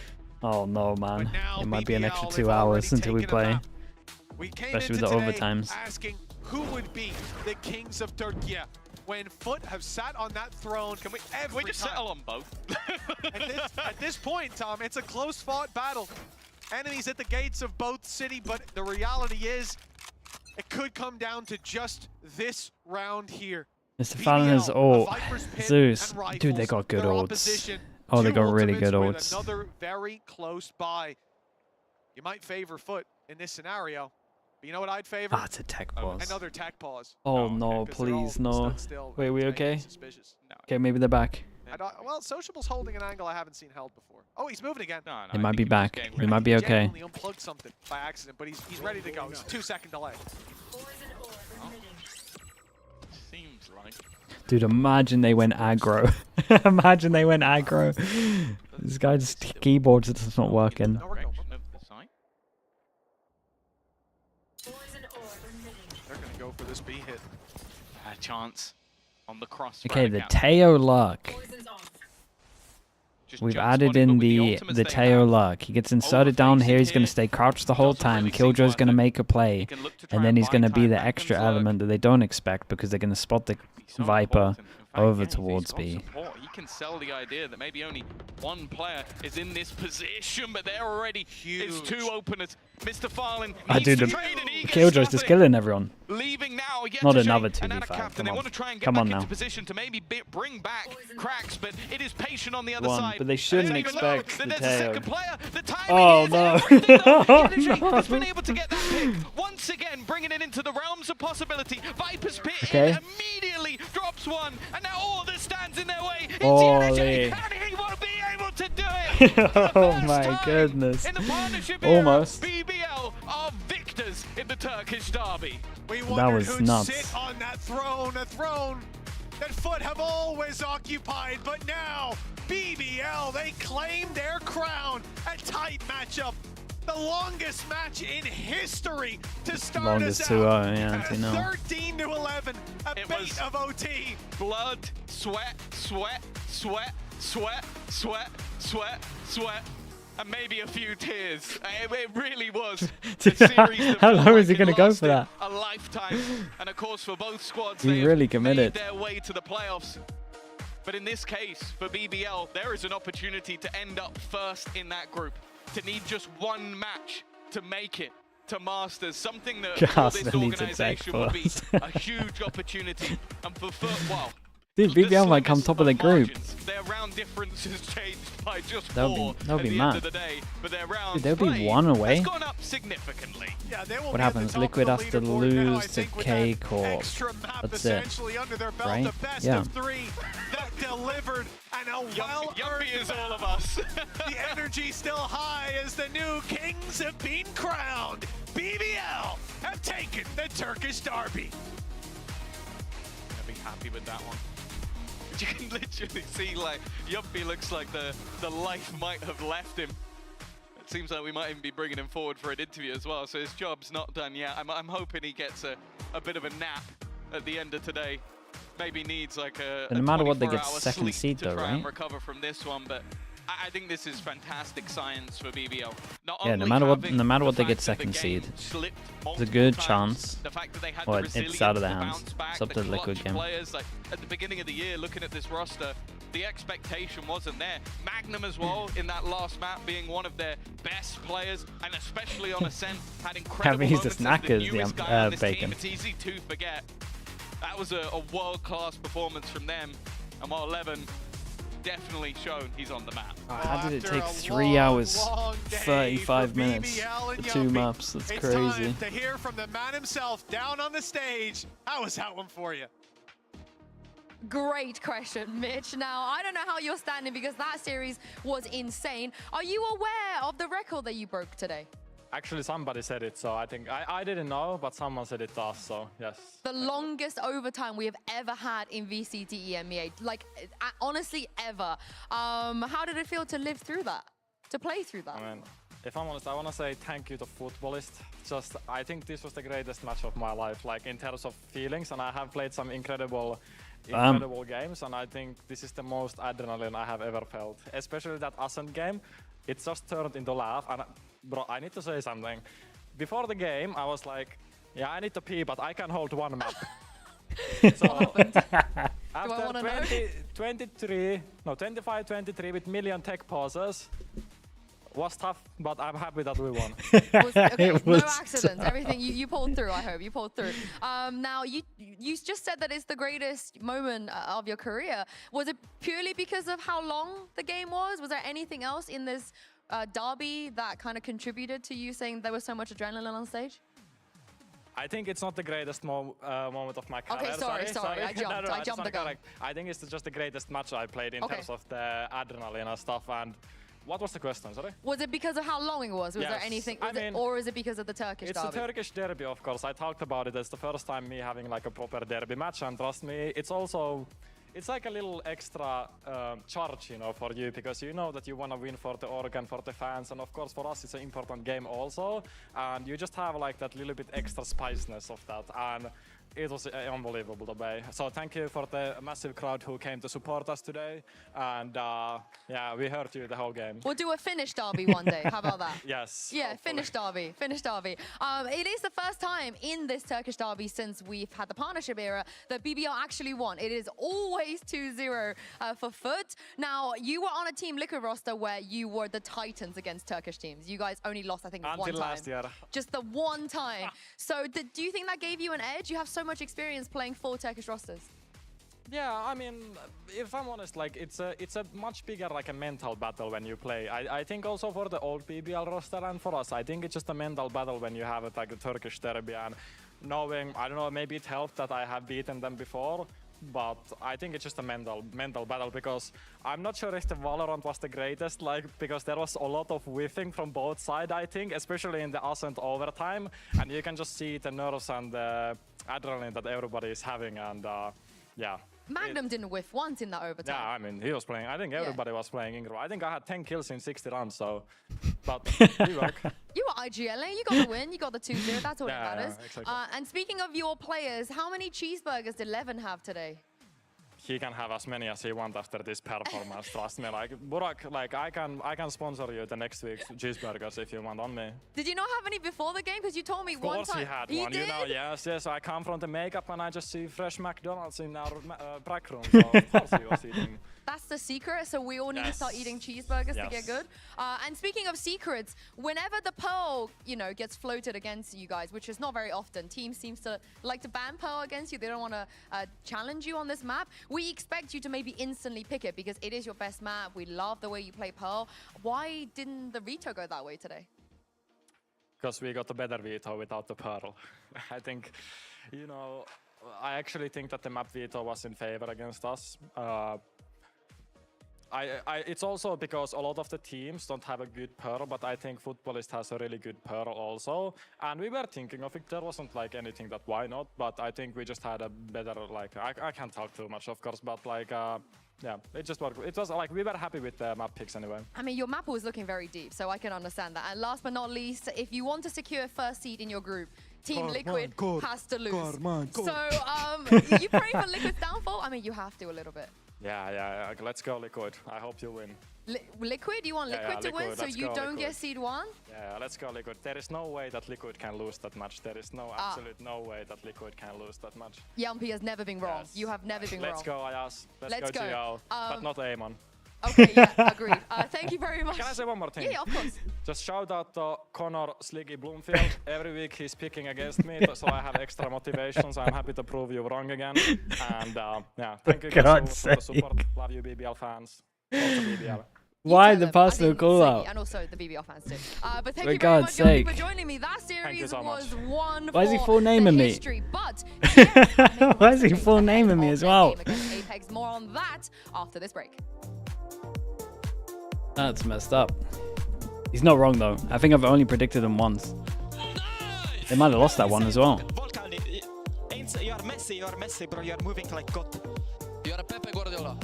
oh no, man. But now It might be an BBL extra have 2 hours already until we taken a play. map. We came Especially with into the today overtimes. asking who would be the kings of Turkey when FUT have sat on that throne. Can we every just time. settle on both? At this point, Tom, it's a close-fought battle. Enemies at the gates of both city, but the reality is it could come down to just this round here. Mr. Fallon has ult. Zeus. Dude, they got good Their ults. opposition, Oh, they two got really ultimates good with ults. Another very close buy. You might favor FUT in this scenario. But you know what I'd favor? Ah, it's a tech pause. Another tech pause. Oh no, 'Cause they're all please, no. stood still, Wait, we making okay? suspicious. Okay, maybe they're back. Well, Sociable's holding an angle I haven't seen held before. Oh, he's moving again. No, They might be back. We might be okay. Genuinely unplugged something by accident, but he's ready to go. It's a 2-second delay. Seems like. Dude, imagine they went aggro. Imagine they went aggro. This guy's keyboard's just not working. Direction of the site. They're going to go for this B hit. A chance on the cross. Okay, the Teo luck. We've added in the Teo luck. He gets inserted down here. He's going to stay crouched the whole time. Killjoy's going to make a play. And then he's going to be the extra element that they don't expect because they're going to spot the Viper over towards B. He can sell the idea that maybe only one player is in this position, but they're already huge. It's two openers. Mr. Farlin needs Dude, to the trade and he gets Killjoy's just nothing. killing everyone. Leaving now, Not Yeteshay another and 2v5. Captain. They Come want on. to try and get Come back on into now. position to maybe bring back cracks, but it is patient on the other One, side. but they shouldn't And even though expect that the there's a Teo. second player, the timing Oh is no! everything, though. Oh, Yeteshay has been no. able to get that pick once again, bringing it into the realms of possibility. Viper's pit Okay. immediately drops one, and now all that stands in their way is Holy. Yeteshay, and he won't be able to do it. Oh my goodness. In the partnership Almost. era, BBL are victors in the Turkish derby. We That wondered was who'd nuts. sit on that throne, a throne that FUT have always occupied, but now BBL, they claim their crown. A tight matchup. The longest match in history to start Longest us 2-0, out. yeah, I know. 13-11, a bait of OT. Blood, sweat, sweat, sweat, sweat, sweat, sweat, sweat, and maybe a few tears. It really was a series that How felt long is he like going to it go lasted for that? a lifetime. And of course, for both squads, He they really have committed. made their way to the playoffs. But in this case, for BBL, there is an opportunity to end up first in that group, to need just one match to make it to Masters, something that for Gasper this needs a tech organization will be force. a huge opportunity. And for FUT, well, Dude, BBL might come top of the group. their round difference has changed by just That'll four be- that'll at be the mad. end of the day, but their round Dude, they'll be played one away. has gone up significantly. Yeah, they will What be at the happens? top Liquid of has the to leaderboard now, I lose to think, with K that Corp. extra map That's it. essentially under their belt, Right? the best Yeah. of three that delivered and a well Yuppie is all of us. The energy still high as the new kings have been crowned. BBL have taken the Turkish derby. I'd be happy with that one. You can literally see, like, Yuppie looks like the life might have left him. It seems like we might even be bringing him forward for an interview as well, so his job's not done yet. I'm hoping he gets a bit of a nap at the end of today. Maybe needs like a No matter what, they get 24-hour second sleep seed to though, try and right? recover from this one, but I think this is fantastic science for BBL. Yeah, no matter what they get second seed, it's a good chance. Well, it's out of their hands. It's up to the Liquid game. Players, like, at the beginning of the year, looking at this roster, the expectation wasn't there. Magnum as well, in that last map, being one of their best players, and especially on Ascent, had incredible moments as the newest guy on this team. It's easy to forget. That was a world-class performance from them, and while 11 definitely shown he's on the map. How did it take 3 hours, 35 minutes for 2 maps? That's crazy. Time to hear from the man himself down on the stage. How was that one for you? Great question, Mitch. Now, I don't know how you're standing because that series was insane. Are you aware of the record that you broke today? Actually, somebody said it, so I think I didn't know, but someone said it to us, so yes. The longest overtime we have ever had in VCT EMEA, like honestly ever. How did it feel to live through that, to play through that? I mean, if I'm honest, I want to say thank you to Footballist. Just, I think this was the greatest match of my life, like in terms of feelings, and I have played some incredible games, and I think this is the most adrenaline I have ever felt. Especially that Ascent game, it just turned into laugh. And bro, I need to say something. Before the game, I was like, yeah, I need to pee, but I can hold one map. So after 25, 23 with million tech pauses, was tough, but I'm happy that we won. No accidents. Everything you pulled through. I hope you pulled through. Now you just said that it's the greatest moment of your career. Was it purely because of how long the game was? Was there anything else in this derby that kind of contributed to you saying there was so much adrenaline on stage? I think it's not the greatest moment of my career. Okay, sorry. I jumped the gun. I think it's just the greatest match I played in terms of the adrenaline and stuff. And what was the question, sorry? Was it because of how long it was? Was there anything, or is it because of the Turkish derby? It's a Turkish derby, of course. I talked about it. It's the first time me having like a proper derby match, and trust me, it's also, it's like a little extra charge, you know, for you, because you know that you want to win for the organ, for the fans, and of course for us it's an important game also, and you just have like that little bit extra spiciness of that, and it was unbelievable the way. So thank you for the massive crowd who came to support us today, and yeah, we heard you the whole game. We'll do a Finnish derby one day. How about that? Yes. Yeah, Finnish derby. It is the first time in this Turkish derby since we've had the partnership era that BBL actually won. It is always 2-0 for FUT. Now, you were on a Team Liquid roster where you were the Titans against Turkish teams. You guys only lost, I think, one time. Until last year. Just the one time. So do you think that gave you an edge? You have so much experience playing 4 Turkish rosters. Yeah, I mean, if I'm honest, like it's a much bigger like a mental battle when you play. I think also for the old BBL roster and for us, I think it's just a mental battle when you have it like a Turkish derby, and knowing, I don't know, maybe it helped that I have beaten them before, but I think it's just a mental battle, because I'm not sure if the Valorant was the greatest, like, because there was a lot of whiffing from both sides, I think, especially in the Ascent overtime, and you can just see the nerves and the adrenaline that everybody is having, and yeah. Magnum didn't whiff once in that overtime. Yeah, I mean, he was playing, I think everybody was playing incredible. I think I had 10 kills in 60 rounds, so, but we work. You were IGLA, you got the win, you got the 2-0, that's all that matters. Yeah, exactly. And speaking of your players, how many cheeseburgers did Levin have today? He can have as many as he wants after this performance, trust me. Like, Burak, like, I can sponsor you the next week's cheeseburgers if you want on me. Did you not have any before the game? Because you told me one time. Of course he had one, you know, yes. I come from the makeup and I just see fresh McDonald's in our prac room, so of course he was eating. That's the secret, so we all need to start eating cheeseburgers to get good. And speaking of secrets, whenever the Pearl, you know, gets floated against you guys, which is not very often, teams seems to like to ban Pearl against you. They don't want to challenge you on this map. We expect you to maybe instantly pick it because it is your best map. We love the way you play Pearl. Why didn't the veto go that way today? Because we got a better veto without the Pearl. I think, you know, I actually think that the map veto was in favor against us. It's also because a lot of the teams don't have a good Pearl, but I think Footballist has a really good Pearl also. And we were thinking of it, there wasn't like anything that why not, but I think we just had a better, like, I can't talk too much of course, but like, yeah, it just worked. It was like, we were happy with the map picks anyway. I mean, your map was looking very deep, so I can understand that. And last but not least, if you want to secure first seed in your group, Team Liquid has to lose. So, you pray for Liquid's downfall? I mean, you have to a little bit. Yeah. Let's go Liquid. I hope you win. Liquid? You want Liquid to win so you don't get seed 1? Yeah, let's go Liquid. There is no way that Liquid can lose that much. There is no absolute no way that Liquid can lose that much. Yampi has never been wrong. Yes. You have never been Let's wrong. go Ayas. Let's go GL. But not Amon. Okay, yeah, agreed. Thank you very much. Can I say one more thing? Yeah, of course. Just shout out to Connor Sliggy Bloomfield. Every week he's picking against me, so I have extra motivation. So I'm happy to prove you wrong again. And yeah, thank you guys for the support. Love you, BBL fans. Also BBL. Why the personal call out? And also the BBL fans too. But thank you very much Yampi, for joining me. That series was one Why is he for full naming me? history, but why is he full naming me as well? APEKS. More on that after this break. That's messed up. He's not wrong though. I think I've only predicted him once. They might have lost that one as well. Volkan, you are Messi, bro. You are moving like God. You are Pepe Guardiola.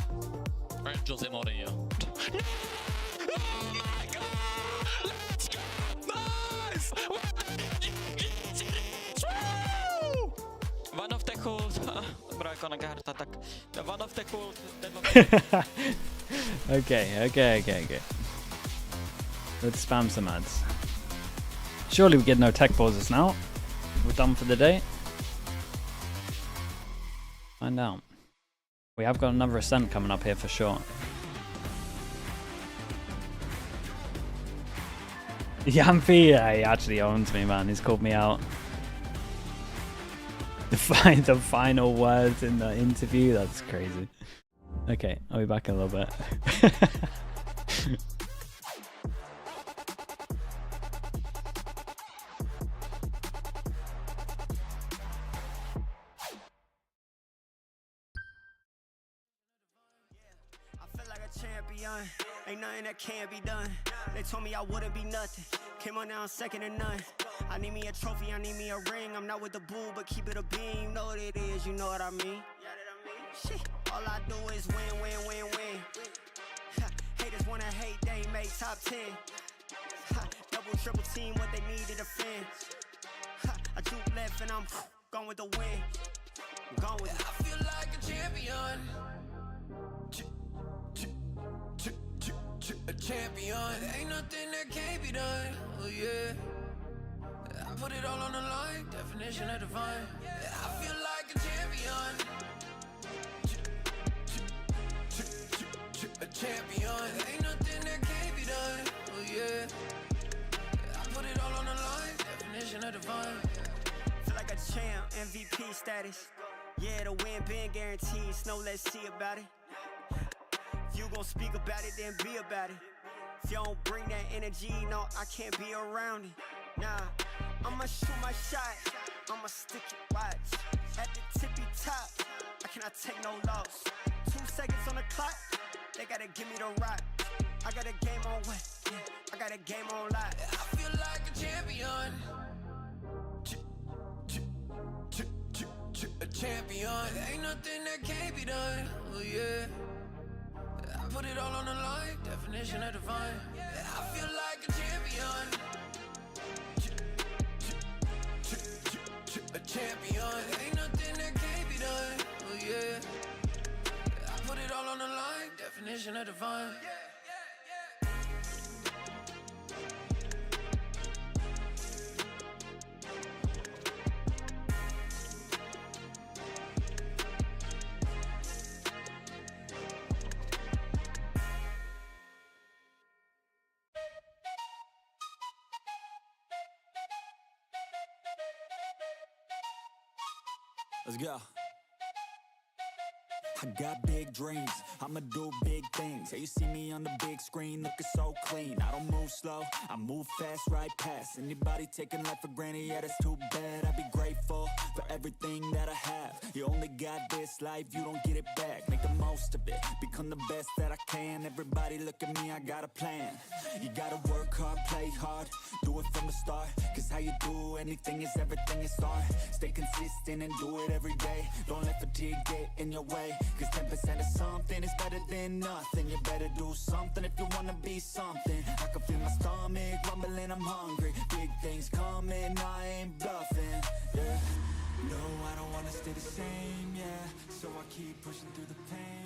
Or Jose Mourinho. Oh my God! Let's go! Nice! One of the cool... Bro, I'm gonna get attack. One of the cool... Okay. Let's spam some ads. Surely we get no tech pauses now. We're done for the day. Find out. We have got another ascent coming up here for sure. Yampi, yeah, he actually owns me, man. He's called me out. The final words in the interview. That's crazy. Okay, I'll be back in a little bit. Champion, ain't nothing that can't be done. They told me I wouldn't be nothing. Came on now second to none. I need me a trophy, I need me a ring. I'm not with the bull, but keep it a beam. You know what it is, you know what I mean. Shit, all I do is win. Haters wanna hate, they make top 10. Double, triple team, what they need to defend. I juke left and I'm gone with the win. I'm gone with it. I feel like a champion. A champion, ain't nothing that can't be done. Oh yeah, I put it all on the line. Definition of divine. I feel like a champion. A champion, ain't nothing that can't be done. Oh yeah, I put it all on the line. Definition of divine. Feel like a champ, MVP status. Yeah, the win been guaranteed. So let's see about it. If you gon' speak about it, then be about it. If you don't bring that energy, no, I can't be around it. Nah, I'ma shoot my shot, I'ma stick it, watch. At the tippy top, I cannot take no loss. 2 seconds on the clock, they gotta give me the rock. I got a game on wet, yeah, I got a game on lock. I feel like a champion. A champion, ain't nothing that can't be done. Oh yeah, I put it all on the line. Definition of divine. I feel like a champion. A champion, ain't nothing that can't be done. Oh yeah, I put it all on the line. Definition of divine. Let's go. I got big dreams, I'ma do big things. Yeah, you see me on the big screen looking so clean. I don't move slow, I move fast right past anybody taking life for granted, yeah, that's too bad. I'd be grateful for everything that I have. You only got this life, you don't get it back. Make the most of it, become the best that I can. Everybody look at me, I got a plan. You gotta work hard, play hard, do it from the start. Cause how you do anything is everything you start. Stay consistent and do it every day. Don't let fatigue get in your way. Cause 10% of something is better than nothing. You better do something if you wanna be something. I can feel my stomach rumbling, I'm hungry. Big things coming, I ain't bluffing, yeah. No, I don't wanna stay the same, yeah. So I keep pushing through the pain.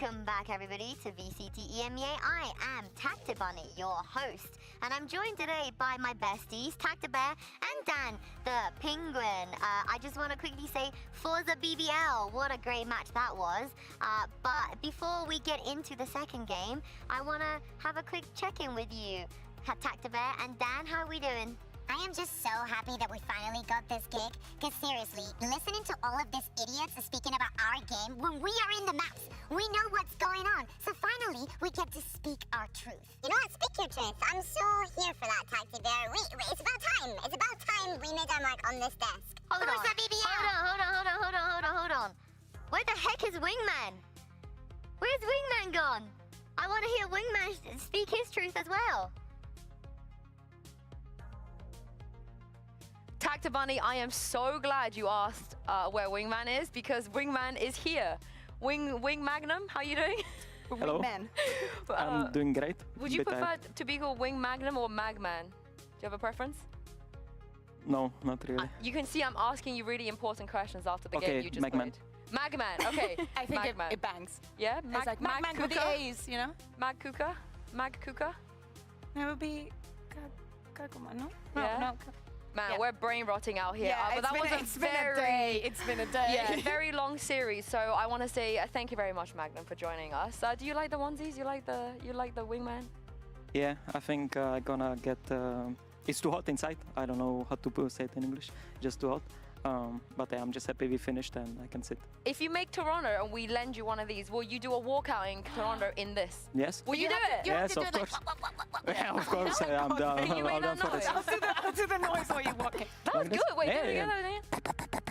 Welcome back, everybody, to VCT EMEA. I am Tactibunny, your host, and I'm joined today by my besties, Tactibear and Dan, the Penguin. I just want to quickly say, Forza BBL, what a great match that was. But before we get into the second game, I want to have a quick check-in with you, Tactibear and Dan. How are we doing? I am just so happy that we finally got this gig, because seriously, listening to all of these idiots speaking about our game when we are in the maps, we know what's going on, so finally we get to speak our truth. You know what? Speak your truth. I'm so here for that, Taxi Bear. It's about time. It's about time we made our mark on this desk. Hold on. Where the heck is Wingman? Where's Wingman gone? I want to hear Wingman speak his truth as well. Tactibunny, I am so glad you asked where Wingman is, because Wingman is here. Wing Magnum, how are you doing? Hello. Wingman. I'm doing great. Would you prefer to be called Wing Magnum or Magman? Do you have a preference? No, not really. You can see I'm asking you really important questions after the game you just Magman. played. Magman, okay. I think Magman. it bangs. Yeah? It's like Magman with the A's, you know? Mag Kuka? It would be Kaguma, no? Yeah? No. Man, we're brain rotting out here. Yeah, but that was it's been a day. It's been a day. Yeah, very long series. So I want to say thank you very much, Magnum, for joining us. Do you like the onesies? You like the Wingman? Yeah, I think I'm gonna get... it's too hot inside. I don't know how to say it in English. Just too hot. But yeah, I'm just happy we finished and I can sit. If you make Toronto and we lend you one of these, will you do a walkout in Toronto in this? Yes. Will you do it? Yes, of course. Yeah, of course. I'm down. Can you make that for this. noise? I'll do the noise while you walk in. That was good. Wait, Yeah, do it yeah. again.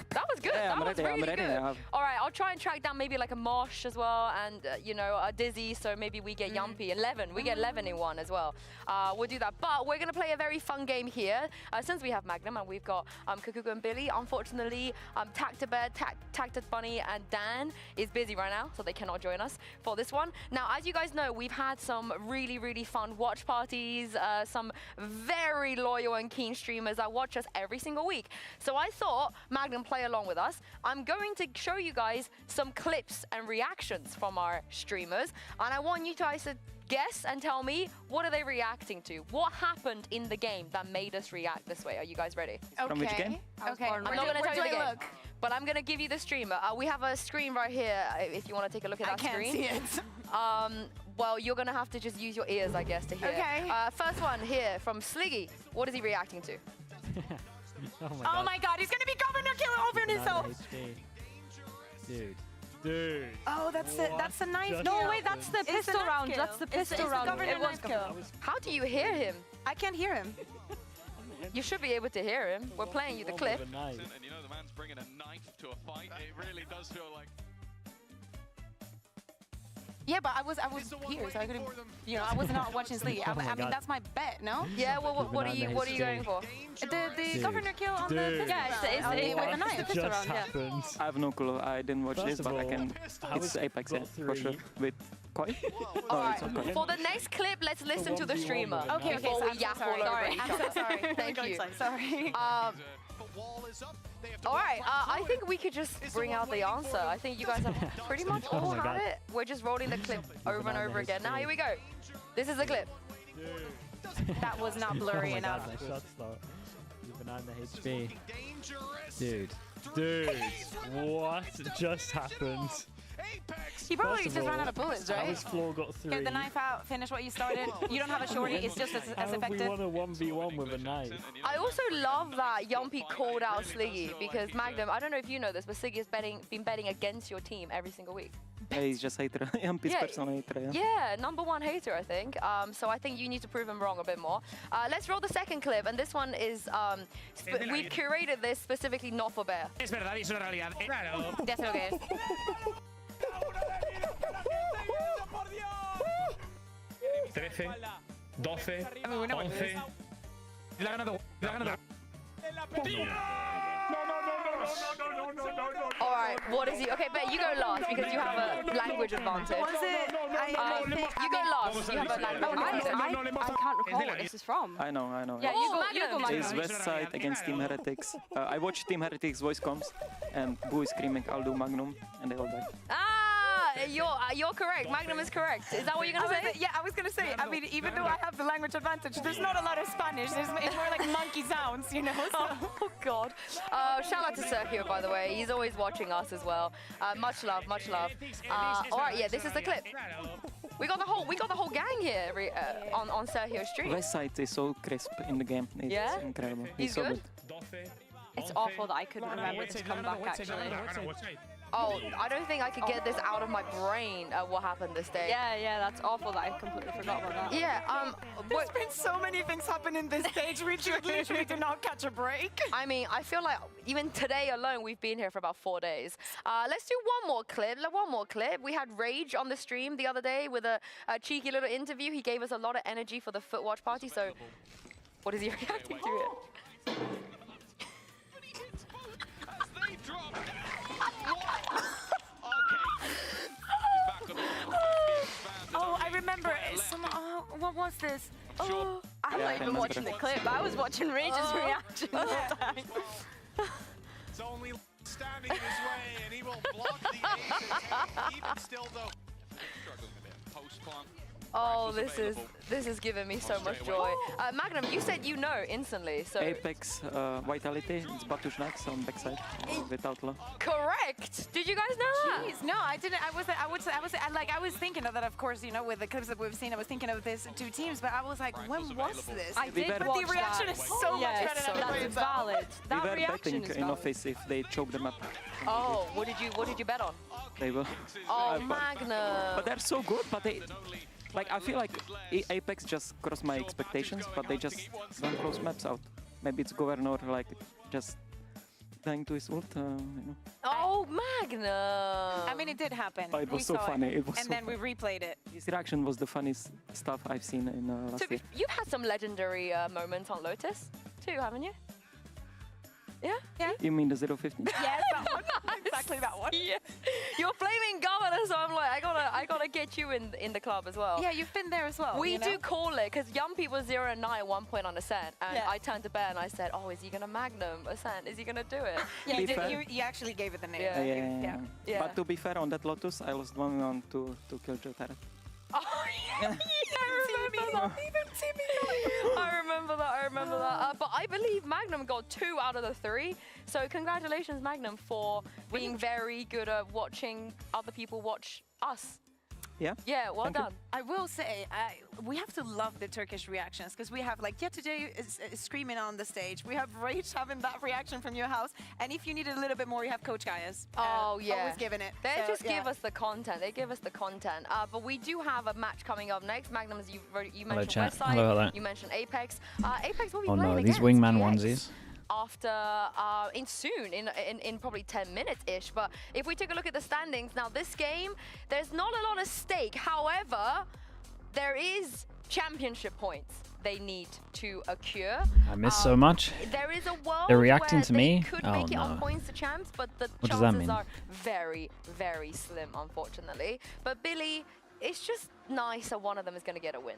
That was good. Yeah, That was I'm really ready. good. All right, I'll try and track down maybe like a Mosh as well, and you know, a Dizzy. So maybe we get Yumpy. 11. We get 11 in one as well. We'll do that. But we're gonna play a very fun game here. Since we have Magnum and we've got Kukuku and Billy. Unfortunately, Tactibear, Tactibunny, and Dan is busy right now, so they cannot join us for this one. Now, as you guys know, we've had some really fun watch parties. Some very loyal and keen streamers that watch us every single week. So I thought, Magnum, play along with us. I'm going to show you guys some clips and reactions from our streamers, and I want you guys to guess and tell me, what are they reacting to? What happened in the game that made us react this way? Are you guys ready? Okay. From which game? Okay. I'm not going to tell you the game, but I'm going to give you the streamer. We have a screen right here if you want to take a look at that screen. I can't see it. Well, you're going to have to just use your ears, I guess, to hear. Okay. First one here from Sliggy. What is he reacting to? Oh my god, he's going to be Governor Killer over himself. Dude. Oh, that's the knife Just kill. No, wait, that's the pistol round. That's the pistol round. It was kill. How do you hear him? I can't hear him. You should be able to hear him. We're playing you the clip. And you know, the man's bringing a knife to a fight. It really does feel like... Yeah, but I was here, so I couldn't. You know, I was not watching Sliggy. I mean, that's my bet, no? Yeah. Well, what are you going for? The governor kill on the pistol it's with the knife. It just happened. I have no clue. I didn't watch this, but I can... It's Apex, yeah, for sure. With Koi? All right. For the next clip, let's listen to the streamer. Okay. Before we yap all over each I'm so other. sorry. Thank you. Sorry. All right, I think we could just bring out the answer. I think you guys have pretty much all had it. We're just rolling the clip over and over again. Now, here we go. This is the clip. That was not blurry enough. Even I'm the HB. Dude, what just happened? He probably just ran out of bullets, right? His floor got 3. Get the knife out, finish what you started. You don't have a shorty, it's just as effective. We won a 1v1 with a knife. I also love that Yumpy called out Sliggy, because Magnum, I don't know if you know this, but Sliggy has been betting against your team every single week. Yeah, he's just hater. Yumpy's personal hater, Yeah, #1 hater, I think. So I think you need to prove him wrong a bit more. Let's roll the second clip, and this one is... we've curated this specifically not for Bear. Es verdad, es una realidad. Claro. Ya sé lo que es. 13, 12, 11. La ha ganado. All right, what is he? Okay, Bet, you go last because you have a language advantage. Was it? You go last. You have a language advantage. I can't recall what this is from. I know. Yeah, you go, Magnum. It's West Side against Team Heretics. I watched Team Heretics voice comms, and Boo is screaming, "I'll do Magnum," and they all die. Ah, you're correct. Magnum is correct. Is that what you're gonna say? Yeah, I was gonna say. I mean, even though I have the language advantage, there's not a lot of Spanish. It's more like monkey sounds, you know. So. Oh God. Shout out to Sergio, by the way. He's always watching us as well. Much love, much love. All right, yeah, this is the clip. We got the whole gang here on Sergio's stream. West side is so crisp in the game. It's incredible. He's so good. It's awful that I couldn't remember this comeback, actually. Oh, I don't think I could get this out of my brain, what happened this day. Yeah, that's awful that I completely forgot about that. Yeah, there's been so many things happen in this stage, we literally did not catch a break. I mean, I feel like even today alone, we've been here for about 4 days. Let's do one more clip. We had Rage on the stream the other day with a cheeky little interview. He gave us a lot of energy for the FUT watch party, so what is he reacting to it? Oh, I remember. What was this? Oh, I'm not even watching the clip. I was watching Rage's reaction the whole time. It's only standing in his way, and he will block the ace attempt, even still though. Struggling a bit. Post plant. Oh, this is giving me so much joy. Magnum, you said you know instantly, so... APEKS, Vitality, it's Batushnax on backside with Outlaw. Correct! Did you guys know that? Jeez, no, I didn't. I was thinking of that, of course, you know, with the clips that we've seen, I was thinking of this 2 teams, but I was like, when was this? I did but watch the reaction is so much better than that's valid. That We were reaction betting is in valid. office if they choke them up. Oh, what did you bet on? They will. Oh, Magnum! But they're so good, but they... Like, I feel like APEKS just crossed my expectations, but they just don't close maps out. Maybe it's Governor, like, just dying to his ult, you know. Oh, Magnum! I mean, it did happen. Oh, it was so funny. It was and so then funny. we replayed it. His reaction was the funniest stuff I've seen in last year. You've had some legendary moments on Lotus, too, haven't you? Yeah? You mean the 050? Yes, that one. Exactly that one. Yeah. You're flaming Governor, so I'm like, I gotta get you in the club as well. Yeah, you've been there as well. We do call it, because Yumpy was 0 and 9 at one point on Ascent, and I turned to Bear and I said, oh, is he gonna Magnum Ascent? Is he gonna do it? Yeah, you actually gave it the name. Yeah. But to be fair, on that Lotus, I lost 1-1 to Killjoy Turret. Oh, yeah, I remember that. But I believe Magnum got 2 out of the 3. So congratulations, Magnum, for being very good at watching other people watch us. Yeah. Yeah, well done. I will say, we have to love the Turkish reactions, because we have, like, today is screaming on the stage. We have Rage having that reaction from your house. And if you need it a little bit more, you have Coach Gaius. Oh, yeah. Always giving it. They just give us the content. They give us the content. But we do have a match coming up next. Magnum, as you mentioned Westside. Hello. You mentioned APEX. APEX will be Oh playing no, these against wingman GX. onesies. After in probably 10 minutes-ish. But if we take a look at the standings now, this game, there's not a lot at stake. However, there is championship points they need to accrue. I miss so much. There is a world They're reacting where to they me. could Oh make it no. on points to champs, but the What does that chances mean? are very, very slim, unfortunately. But Billy, it's just nice that one of them is going to get a win.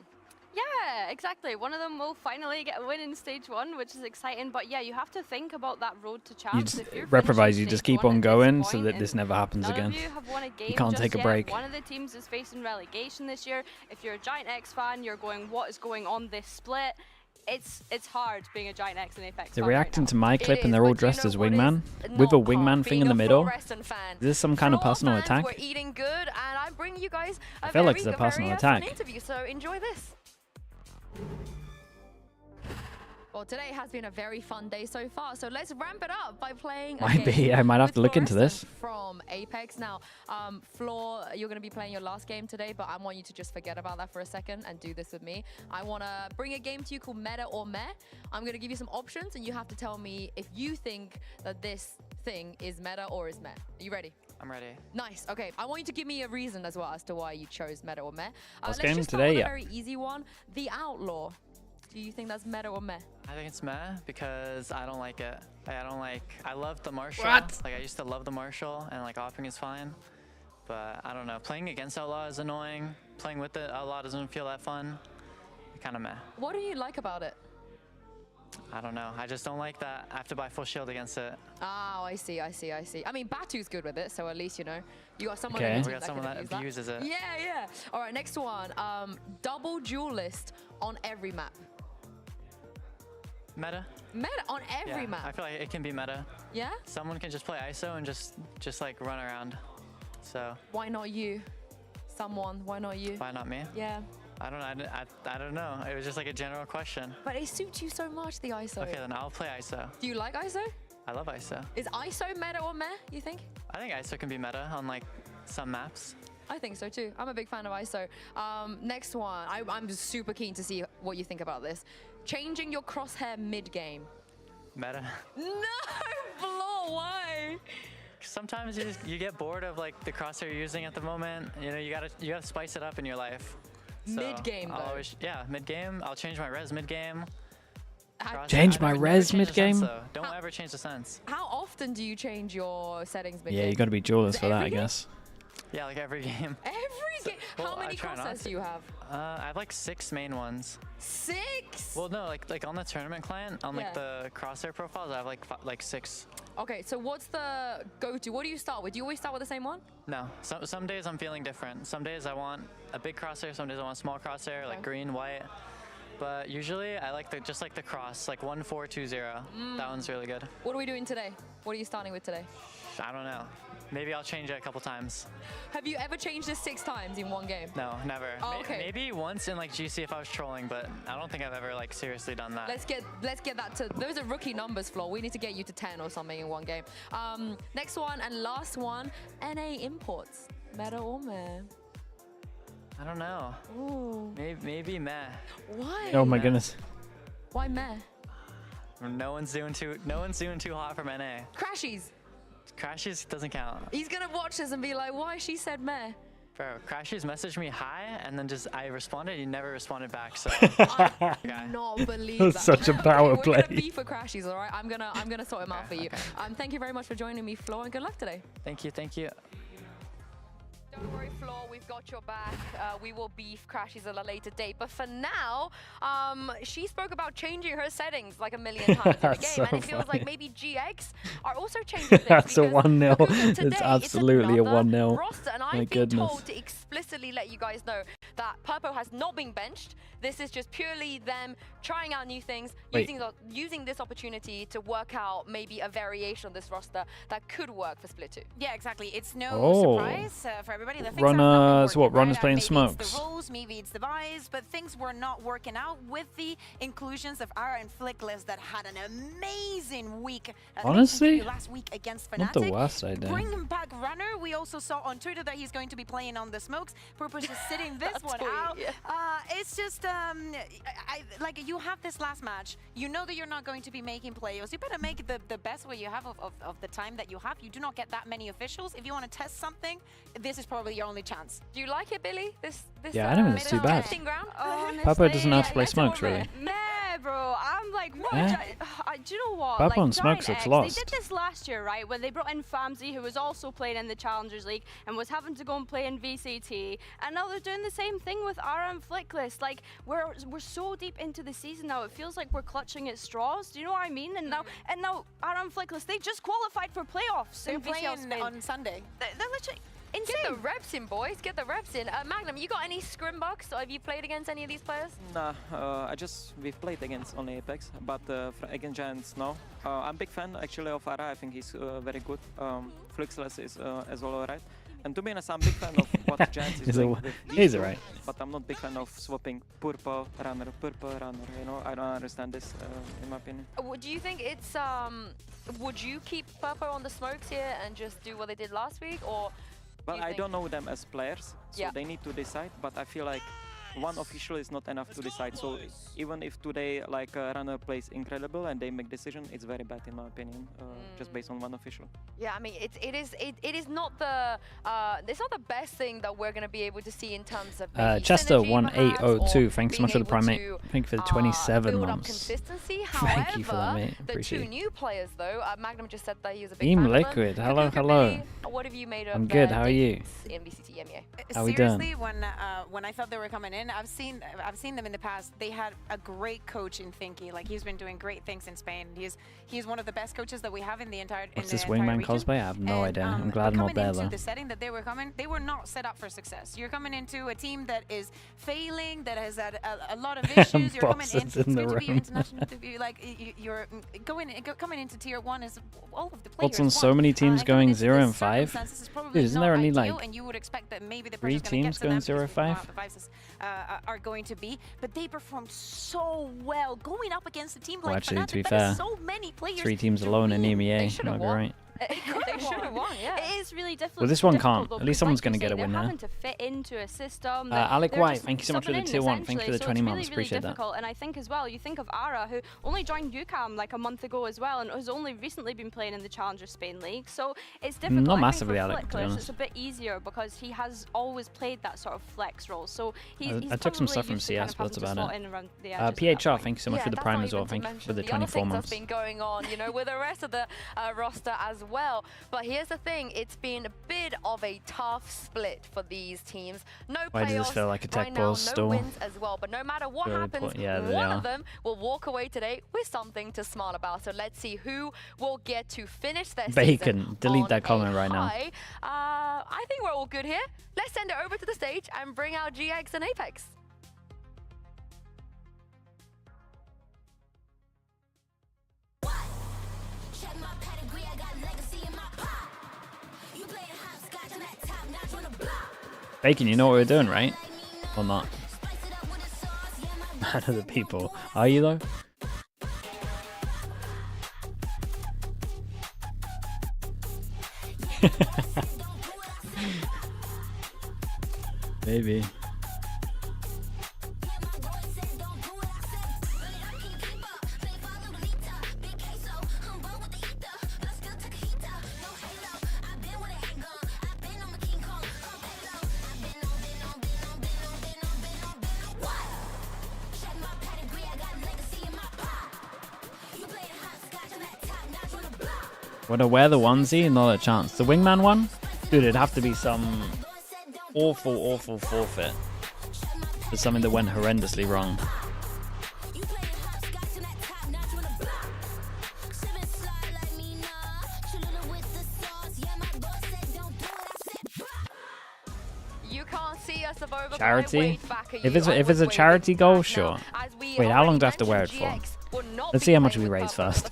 Yeah, exactly. One of them will finally get a win in stage 1, which is exciting. But yeah, you have to think about that road to champs. You just reprovise, you just keep on going so that this never happens again. None of you have won a game You can't just take a yet. break. One of the teams is facing relegation this year. If you're a GIANTX fan, you're going, what is going on this split? It's hard being a GIANTX and APEX They're fan reacting right to my clip and they're all dressed as wingman with a wingman thing in the middle. Is this some kind of personal attack? We're eating good, and I'm bringing you guys a I feel like it's a very personal fun attack. interview, so enjoy this. Well, today has been a very fun day so far, so let's ramp it up by playing a Might be. game I might have to with look into this. from APEX. Now, Floor, you're going to be playing your last game today, but I want you to just forget about that for a second and do this with me. I want to bring a game to you called Meta or Meh. I'm going to give you some options, and you have to tell me if you think that this thing is meta or is meh. Are you ready? I'm ready. Nice. Okay. I want you to give me a reason as well as to why you chose meta or meh. Last Let's game just today, start with yeah. a very easy one. The Outlaw. Do you think that's meta or meh? I think it's meh because I don't like it. I love the Marshall. What? Like I used to love the Marshall and like offering is fine. But I don't know. Playing against Outlaw is annoying. Playing with it Outlaw doesn't feel that fun. Kind of meh. What do you like about it? I don't know. I just don't like that. I have to buy full shield against it. Oh, I see. I mean, Batu's good with it, so at least, you know, you got someone Okay. in the We team got someone that abuses it. Yeah. All right, next one. Double duelist on every map. Meta? Meta on every Yeah, map. I feel like it can be meta. Yeah? Someone can just play ISO and just like run around. So Why not you? Someone, why not you? why not me? Yeah. I don't know. I don't know. It was just like a general question. But it suits you so much, the ISO. Okay, then I'll play ISO. Do you like ISO? I love ISO. Is ISO meta or meh, you think? I think ISO can be meta on like some maps. I think so too. I'm a big fan of ISO. Next one. I'm just super keen to see what you think about this. Changing your crosshair mid-game. Meta. No, Flo, why? Sometimes you get bored of like the crosshair you're using at the moment. You know, you gotta spice it up in your life. So Mid-game, I'll though. always, yeah, mid-game. I'll change my res mid-game. Change my res mid-game? Don't ever change the sense. How often do you change your settings mid-game? Yeah, you got to be duelist Is for it that, I every game? guess. Yeah, like every game. Every game? well, How I many try not crosshairs to. do you have? I have like 6 main ones. 6? Well, no, like on the tournament client, on like Yeah. the crosshair profiles, I have like 6. Okay, so what's the go-to? What do you start with? Do you always start with the same one? No, some days I'm feeling different. Some days I want a big crosshair, some days I want a small crosshair, like green, white. But usually I like just like the cross, like 1420. That one's really good. What are we doing today? What are you starting with today? I don't know. Maybe I'll change it a couple times. Have you ever changed this 6 times in one game? No, never. Oh, okay. Maybe once in like GC if I was trolling, but I don't think I've ever like seriously done that. Let's get that to, those are rookie numbers, Flo. We need to get you to 10 or something in one game. Next one and last one, NA imports. Meta or meh? I don't know. Ooh. Maybe meh. Why? Oh my goodness. Why meh? No one's doing too hot from NA. Crashies. Crashies doesn't count. He's gonna watch this and be like, why she said meh? Bro, Crashies messaged me hi, and then I responded. He never responded back. So I cannot believe that. Such a power We're play. gonna beef for Crashies, all right? I'm gonna sort him out for you. Thank you very much for joining me, Flo, and good luck today. Thank you. Don't worry, Flo, we've got your back. We will beef Crashies at a later date. But for now, she spoke about changing her settings like a million times in the game. So and it feels funny. like maybe GX are also changing things. That's a because 1-0. look at today, It's absolutely a another 1-0. roster, and My I've been goodness. told to explicitly let you guys know that Purpo has not been benched. This is just purely them trying out new things, Wait. using this opportunity to work out maybe a variation on this roster that could work for Split 2. Yeah, exactly. It's no Oh. surprise for everybody. The things Runners, what? Runners playing maybe it's smokes. the roles, maybe it's the buys, but things were not working out with the inclusions of Ara and Flickless that had an amazing week. Honestly, last week against not the Fnatic. worst idea. Bring him back, Runner. We also saw on Twitter that he's going to be playing on the smokes. Purpose is sitting this one tweet, out. yeah. It's just like you have this last match. You know that you're not going to be making playoffs. You better make the best way you have of the time that you have. You do not get that many officials. If you want to test something, this is probably your only chance. Do you like it, Billy? This Yeah, I don't think it's too bad. testing ground? Papa doesn't know how to play smokes, really. Meh, bro. I'm like, what? Eh? Do you know what? Papa like, on smokes looks GIANTX, lost. They did this last year, right? When they brought in Famzy, who was also playing in the Challengers League and was having to go and play in VCT. And now they're doing the same thing with Ara and Flickless. Like, we're so deep into the season now. It feels like we're clutching at straws. Do you know what I mean? And now Ara and Flickless, they just qualified for playoffs. They're in VCL playing Spain. on Sunday. They're literally insane. Get the reps in, boys. Get the reps in. Magnum, you got any scrim bucks? Or have you played against any of these players? Nah, we've played against only APEKS, but against Giants, no. I'm a big fan actually of Ara. I think he's very good. Flickless is as well alright. And to be honest, I'm a big fan of what Giants is doing. He's alright. But I'm not a big fan of swapping purple runner. You know, I don't understand this in my opinion. Do you think it's would you keep Purpo on the smokes here and just do what they did last week, or? Well, I don't know them as players, so Yeah. they need to decide. But I feel like one official is not enough to decide. So even if today like a runner plays incredible and they make decision, it's very bad in my opinion, just based on one official. Yeah, I mean it is not the it's not the best thing that we're gonna be able to see in terms of maybe Chester synergy, perhaps, 1802. or Thanks so being much for the able prime, mate. to, Thank you for the 27 build up months. consistency. Thank you for that, However, mate. the Appreciate two it. new players though, Magnum just said that he was a big Team fan of them. Liquid, Good hello, look at hello. Billy. What have you made of I'm good, how are you? in VCT EMEA? How we doing? Seriously, when I thought they were coming in, and I've seen them in the past. They had a great coach in Thinky. Like, he's been doing great things in Spain. He's one of the best coaches that we have in the entire. What's this wingman cosplay? I have no idea. I'm glad I'm not there though. The setting that they were not set up for success. You're coming into a team that is failing, that has had a lot of issues. You're coming in to be international. You're coming into tier 1 as all of the players. What's on so many teams going 0 and 5? Dude, isn't there only like and you would expect that maybe the 3 teams going 0 5? Devices are going to be, but they performed so well going up against a team like Actually, Fnatic, to be fair, so many players. 3 teams alone in EMEA might be right. They should have won, yeah. It is really difficult. Well, this one can't. At least someone's going to get a win they're now. having to fit into a system. Alec White, thank you so much for the tier 1. Thank you for the 20 months. Really Appreciate difficult. that. And I think as well, you think of Ara, who only joined UCAM like a month ago as well, and has only recently been playing in the Challenger Spain League. So it's difficult. Not massively, I think Alec, for to be Flickers, honest. it's a bit easier because he has always played that sort of flex role. So I took some stuff from CS, but that's about it. PHR, thank you so much for the that's prime not as well. even to Thank you for mention the other 24 things months. that's been going on, you know, with the rest of the roster as well. But here's the thing, it's been a bit of a tough split for these teams. No Why does this playoffs feel like a tech right now, pause no still? wins as well. But no matter what Really happens, yeah, they one are. of them will walk away today with something to smile about. So let's see who will get to finish their Bacon, season delete on that comment a right now. high. I think we're all good here. Let's send it over to the stage and bring out GIANTX and APEKS. Bacon, you know what we're doing, right? Or not? None of the people. Are you though? Maybe. Would I wear the onesie? Not a chance. The wingman one? Dude, it'd have to be some awful forfeit. For something that went horrendously wrong. You can't see us above a Charity? If it's a charity goal, sure. Wait, how long do I have to wear it for? Let's see how much we raise first.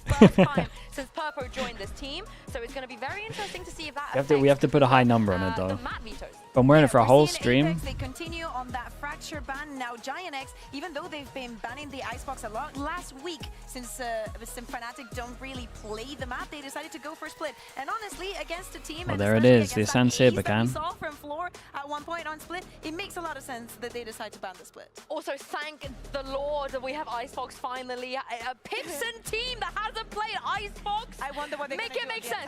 Since Purpo joined this team, so it's going to be very interesting to see if that we have to put a high number on it though. the map vetoes. If I'm wearing it for a whole stream. APEKS, they continue on that fracture ban. Now GIANTX, even though they've been banning the icebox a lot last week, since Fnatic don't really play the map, they decided to go for split. And honestly, against a team, Well, and there it especially is, the against that Sensei ace that we Bacan. saw from Floor at one point on split, it makes a lot of sense that they decide to ban the split. Also, thank the Lord that we have Icebox finally. A Pipson team that hasn't played Icebox. I wonder what they're Make it make sense.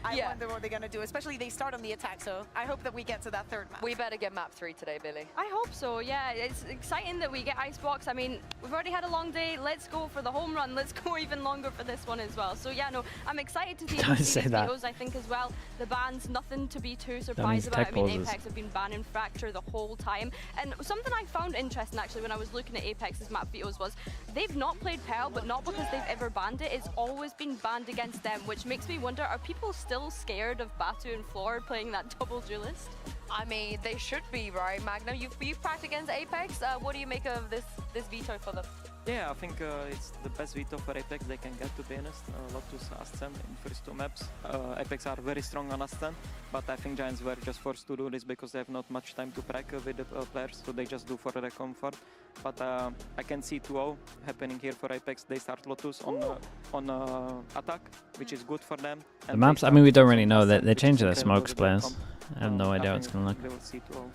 I wonder what they're going to do, especially they start on the attack, so I hope that we get to that third map. We better get map 3 today, Billy. I hope so, yeah. It's exciting that we get Icebox. I mean, we've already had a long day. Let's go for the home run. Let's go even longer for this one as well. So yeah, no, I'm excited to see Don't these say that. videos. I think as well, the bans, nothing to be too means surprised about. I tech mean, pauses. APEKS have been banning Fracture the whole time. And something I found interesting actually when I was looking at APEKS's map vetoes was they've not played Pearl, but not because they've ever banned it. It's always been banned against them, which makes me wonder, are people still scared of Batu and Floor playing that double duelist? I mean, they should be, right, Magna? You've practiced against APEKS. What do you make of this veto for them? Yeah, I think it's the best veto for APEKS they can get, to be honest. Lotus Ascent in first 2 maps. APEKS are very strong on Ascent, but I think Giants were just forced to do this because they have not much time to prac with the players, so they just do for their comfort. But I can see 2-0 happening here for APEKS. They start Lotus on attack, which is good for them. The maps, I mean, we don't really know. They changed their smokes players. I have no idea how it's going to look. They will see 2-0.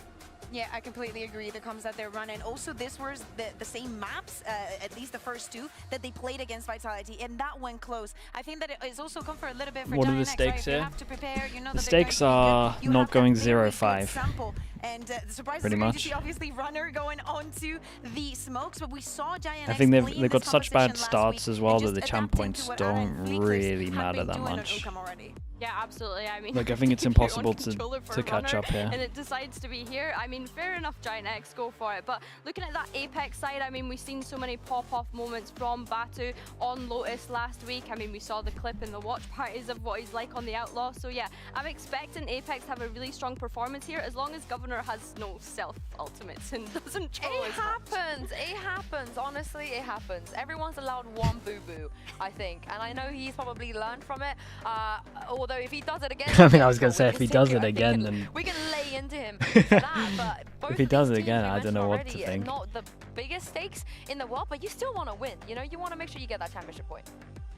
Yeah, I completely agree. The comms that they're running. Also, this was the same maps, at least the first 2, that they played against Vitality, and that went close. I think that it's also come for a little bit for What are the GIANTX, stakes right? here? You have to prepare, you know The that they're going stakes to be are good. You not have that going very good 0-5. sample. And the surprise Pretty is going much. to see obviously Runner going onto the smokes, but we saw GIANTX. I think clean they've got this such bad competition last starts week as well and that the just champ adapting points to what don't Aaron Fleekers really had matter been that doing on much. Okam already. Yeah, absolutely. I mean, Like, I think it's if you're on impossible controller for to catch Runner up here. and it decides to be here. I mean, mean, fair enough, GIANTX, go for it. But looking at that APEKS side, I mean, we've seen so many pop-off moments from Veto on Lotus last week. I mean, we saw the clip in the watch parties of what he's like on the Outlaw. So yeah, I'm expecting APEKS to have a really strong performance here, as long as Governor has no self-ultimates and doesn't troll as much. It happens, honestly, it happens. Everyone's allowed one boo-boo, I think. And I know he's probably learned from it, although if he does it again... I mean, I was going to say, if he does it again, then... We can lay into him for that, but both if he does it again, teams, I don't know what already, to think. Not the biggest stakes in the world, but you still want to win. You know, you want to make sure you get that championship point.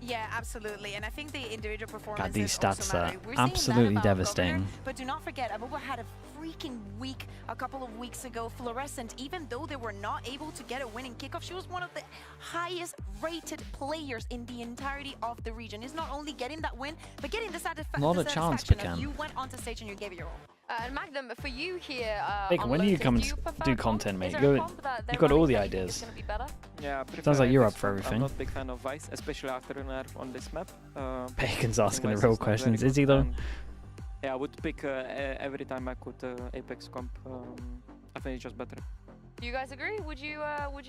Yeah, absolutely. And I think the individual performances God, these stats also are matter. We're absolutely devastating. Governor, but do not forget, Abuba had a freaking week a couple of weeks ago. Fluorescent, even though they were not able to get a winning kickoff, she was one of the highest rated players in the entirety of the region. It's not only getting that win, but getting the satisfaction of you went onto stage and you gave it your all. Magnum, for you here, Bacon, when do you come and do content, mate? You've got all the ideas. Yeah, Sounds like you're up Apex for comp. everything. I'm not a big fan of Vice, especially after an nerf on this map. Bacon's I asking think the Vice real is not very questions. good, Is he though? and yeah, I would pick every time I could Apex comp. I think it's just better. Do you guys agree? Would you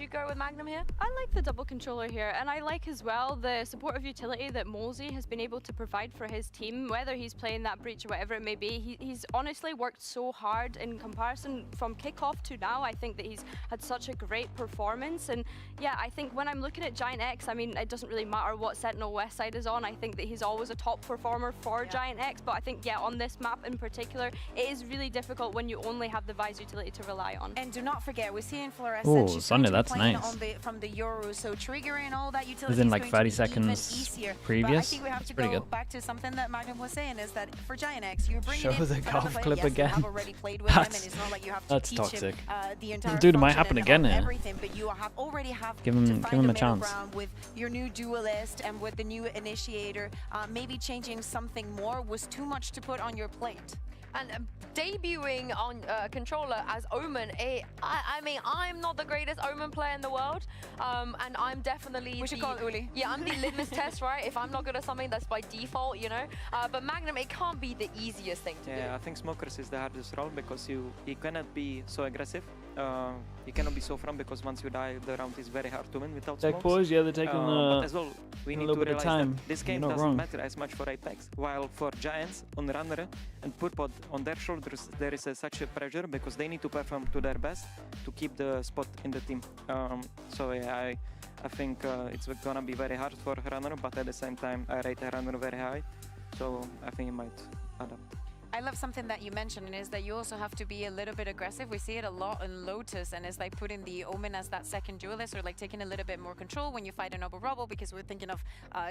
go with Magnum here? I like the double controller here, and I like as well the supportive utility that Molesy has been able to provide for his team, whether he's playing that breach or whatever it may be. He's honestly worked so hard in comparison from kickoff to now. I think that he's had such a great performance, and yeah, I think when I'm looking at GIANTX, I mean, it doesn't really matter what Sentinel West side is on. I think that he's always a top performer for GIANTX, but I think, yeah, on this map in particular, it is really difficult when you only have the Vice utility to rely on. And do not forget, we see in Fluorescent, Oh, Sonya, that's nice. From the Yoru, so triggering all that utility Within is like going 30 to be even seconds easier. previous. But I think we have That's to pretty go good. back to something that Magnum was saying, is that for GIANTX, you're bringing Show in the another golf player. clip Yes, you again. have already played with him, and it's not like you have to That's teach toxic. him the entire Dude, it might happen function again of here. everything, but you have already have Give to him- find give him a middle chance. ground with your new duelist and with the new initiator. Maybe changing something more was too much to put on your plate. And debuting on controller as Omen, I mean, I'm not the greatest Omen player in the world, and I'm definitely We should call it Uli. Yeah, I'm the litmus test, right? If I'm not good at something, that's by default, you know. But Magnum, it can't be the easiest thing to do. Yeah, I think Smokers is the hardest role because you cannot be so aggressive. You cannot be so front because once you die, the round is very hard to win without Take smokes. pause, yeah, they're taking but as well, we a need little to bit of realize time. that this You're game not doesn't wrong. matter as much for Apex, while for Giants on Runner and Purpod on their shoulders, there is such a pressure because they need to perform to their best to keep the spot in the team. So yeah, I think it's gonna be very hard for Runner, but at the same time, I rate Runner very high, so I think he might adapt. I love something that you mentioned, and is that you also have to be a little bit aggressive. We see it a lot in Lotus, and it's like putting the Omen as that second duelist, or like taking a little bit more control when you fight an Noble Rubble, because we're thinking of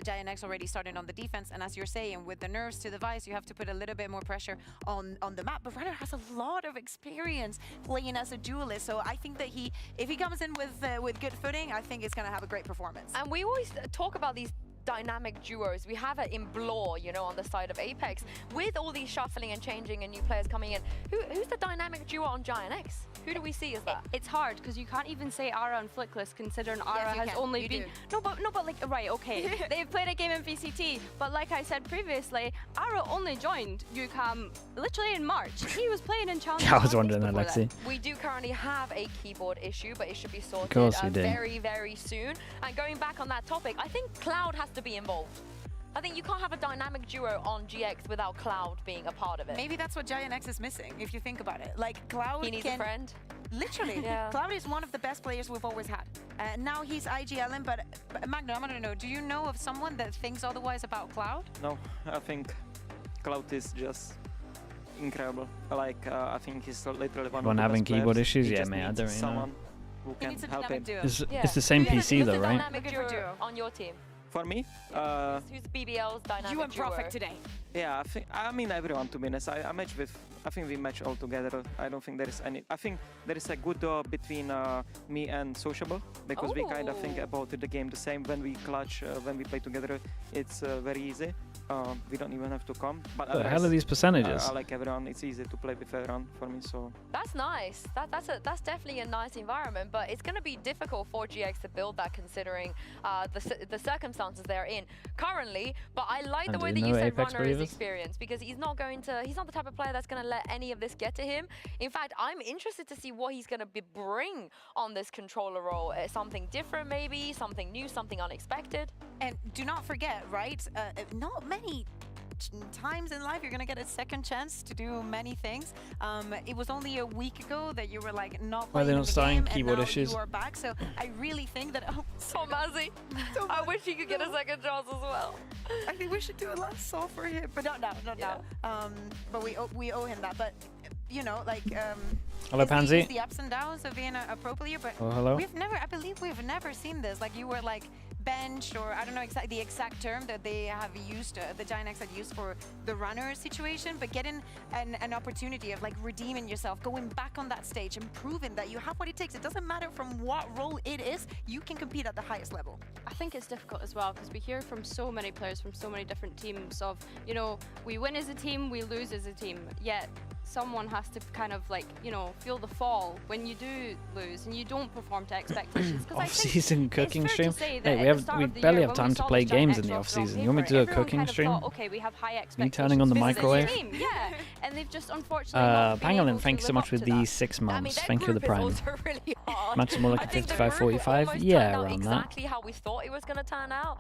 GIANTX already starting on the defense. And as you're saying, with the nerfs to the Vice, you have to put a little bit more pressure on the map. But Runner has a lot of experience playing as a duelist, so I think that if he comes in with good footing, I think it's going to have a great performance. And we always talk about these dynamic duos. We have it in Blore, you know, on the side of Apex. With all these shuffling and changing and new players coming in, who's the dynamic duo on GIANTX? Who do we see as that? It's hard because you can't even say Ara and Flickless, considering Ara you has can. only You been do. no, but like right, okay, they've played a game in VCT, but like I said previously, Ara only joined UCAM literally in March. He was playing in Challenge. Yeah, I was wondering that, Lexi. We do currently have a keyboard issue, but it should be sorted course we do. very, very soon. And going back on that topic, I think Cloud has to be involved. I think you can't have a dynamic duo on GX without Cloud being a part of it. Maybe that's what GIANTX is missing, if you think about it. Like, Cloud He needs a friend. Literally. Yeah. Cloud is one of the best players we've always had. Now he's IGLing, but Magnum, I want to know, do you know of someone that thinks otherwise about Cloud? No, I think Cloud is just incredible. Like, I think he's literally one One of the having best players. keyboard issues? He Yeah, just mate, I needs don't really know. someone who He can needs a help dynamic him. duo. It's the same PC Who's though, the right? dynamic duo on your team? For me, Who's BBL's dynamic You and duo? Prophet today. yeah, I mean everyone, to be honest. I match with, I think we match all together. I don't think there is any, I think there is a good duo between me and Sociable, because we kind of think about the game the same. When we clutch, when we play together, it's very easy. We don't even have to come. But What the hell are these percentages? I like everyone. It's easy to play with everyone for me, so. That's nice. That's definitely a nice environment, but it's going to be difficult for GX to build that considering the circumstances they're in currently. But I like the way that you said Runner is chances. experience because he's not the type of player that's going to let any of this get to him. In fact, I'm interested to see what he's going to bring on this controller role. Something different maybe, something new, something unexpected. And do not forget, right, not many times in life you're gonna get a second chance to do many things. It was only a week ago that you were like not playing they're not starting the game, keyboard and now issues. you are back. So I really think that So Mazzy, I wish he could get a second chance as well. I think we should do a last saw for him, but not now. But we owe him that. But you know, like Hello, Pansy. it's the ups and downs of being a pro player. But Oh, hello. I believe we've never seen this. Like you were like bench, or I don't know the exact term that they have used, the GIANTX had used for the runner situation, but getting an opportunity of like redeeming yourself, going back on that stage and proving that you have what it takes. It doesn't matter from what role it is, you can compete at the highest level. I think it's difficult as well because we hear from so many players from so many different teams of, you know, we win as a team, we lose as a team, yet someone has to kind of like, you know, feel the fall when you do lose and you don't perform to expectations. Off-season cooking stream. Hey, we barely have time to play games in the off-season. You want me to do a cooking stream? Okay, we have high expectations. Me turning on the microwave? Yeah, and they've just unfortunately Pangolin, thank you so much for the 6 months. Thank you for the prime. Maximum like 55-45. Yeah, around that. Exactly how we thought it was going to turn out.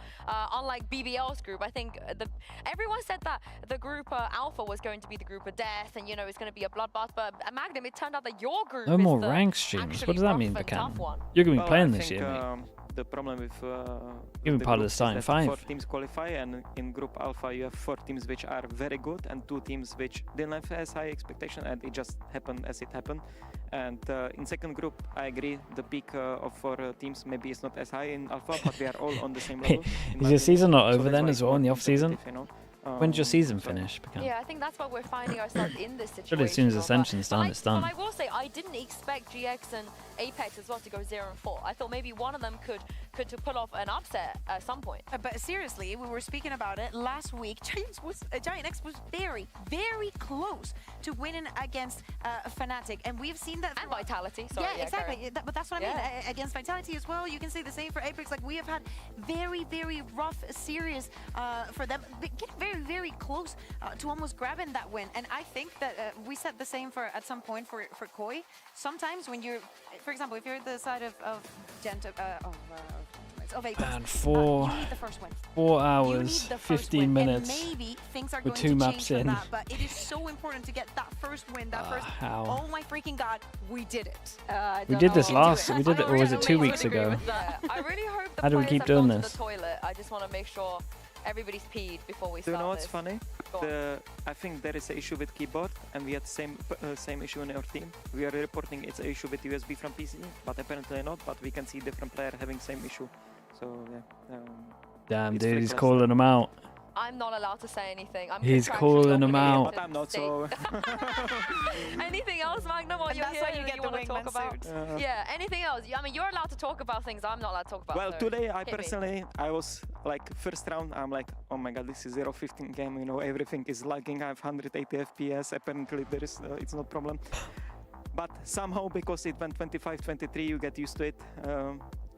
Unlike BBL's group, I think everyone said that the group Alpha was going to be the group of death, and you know it's going to be a bloodbath. But Magnum, it turned out that your group No is more the rank streams. What does that mean, rough and Bacan? tough one. You're going to be Well, playing I this think, year, mate. The problem with You're part of the groups is starting that 5. 4 teams qualify, and in Group Alpha you have 4 teams which are very good and 2 teams which didn't have as high expectation, and it just happened as it happened. And in second group, I agree, the peak of 4 teams maybe is not as high in Alpha, but we are all on the same level. Is your season not So over that's then why as it's well more in the off-season? competitive, you know. When's your season finish, Bacan? Yeah, I think that's why we're finding ourselves in this situation. Surely as soon as Ascension's done, it's done. But I will say, I didn't expect GX and APEKS as well to go 0-4. I thought maybe one of them could to pull off an upset at some point. But seriously, we were speaking about it last week. GIANTX was very, very close to winning against Fnatic, and we've seen that. And Vitality. Sorry, yeah, exactly. But that's what I mean. Yeah. Against Vitality as well, you can say the same for APEKS. Like we have had very, very rough series for them, getting very, very close to almost grabbing that win. And I think that we said the same for at some point for Koi. Sometimes when you're, for example, if you're at the side of APEKS, And you need the first win. 4 You hours, need the first 15 win, minutes. And maybe things are with going 2 to maps change in. from that, but it is so important to get that first win, that first. how? Oh my freaking god, we did it. We did this last, we did it, or was it 2 weeks ago? I really hope the How do we players keep have doing gone this? to the toilet. I just want to make sure everybody's peed before we Do you start know what's this. funny? Go on. I think there is an issue with keyboard, and we had same issue in our team. We are reporting it's an issue with USB from PC, but apparently not. But we can see different player having same issue. So yeah. Damn, it's dude, he's flicked. calling them out. I'm not allowed to say anything. I'm He's contractually calling them obligated out. to But I'm not, stay. so. Anything else, Magnum, while And you're that's here why you that get you the want to talk wingman about? suit. Yeah, anything else? I mean, you're allowed to talk about things I'm not allowed to talk about. Well, so today I hit me. personally, I was like first round, I'm like, oh my god, this is 0-15 game, you know, everything is lagging. I have 180 FPS. Apparently there is, it's no problem. But somehow, because it went 25-23, you get used to it.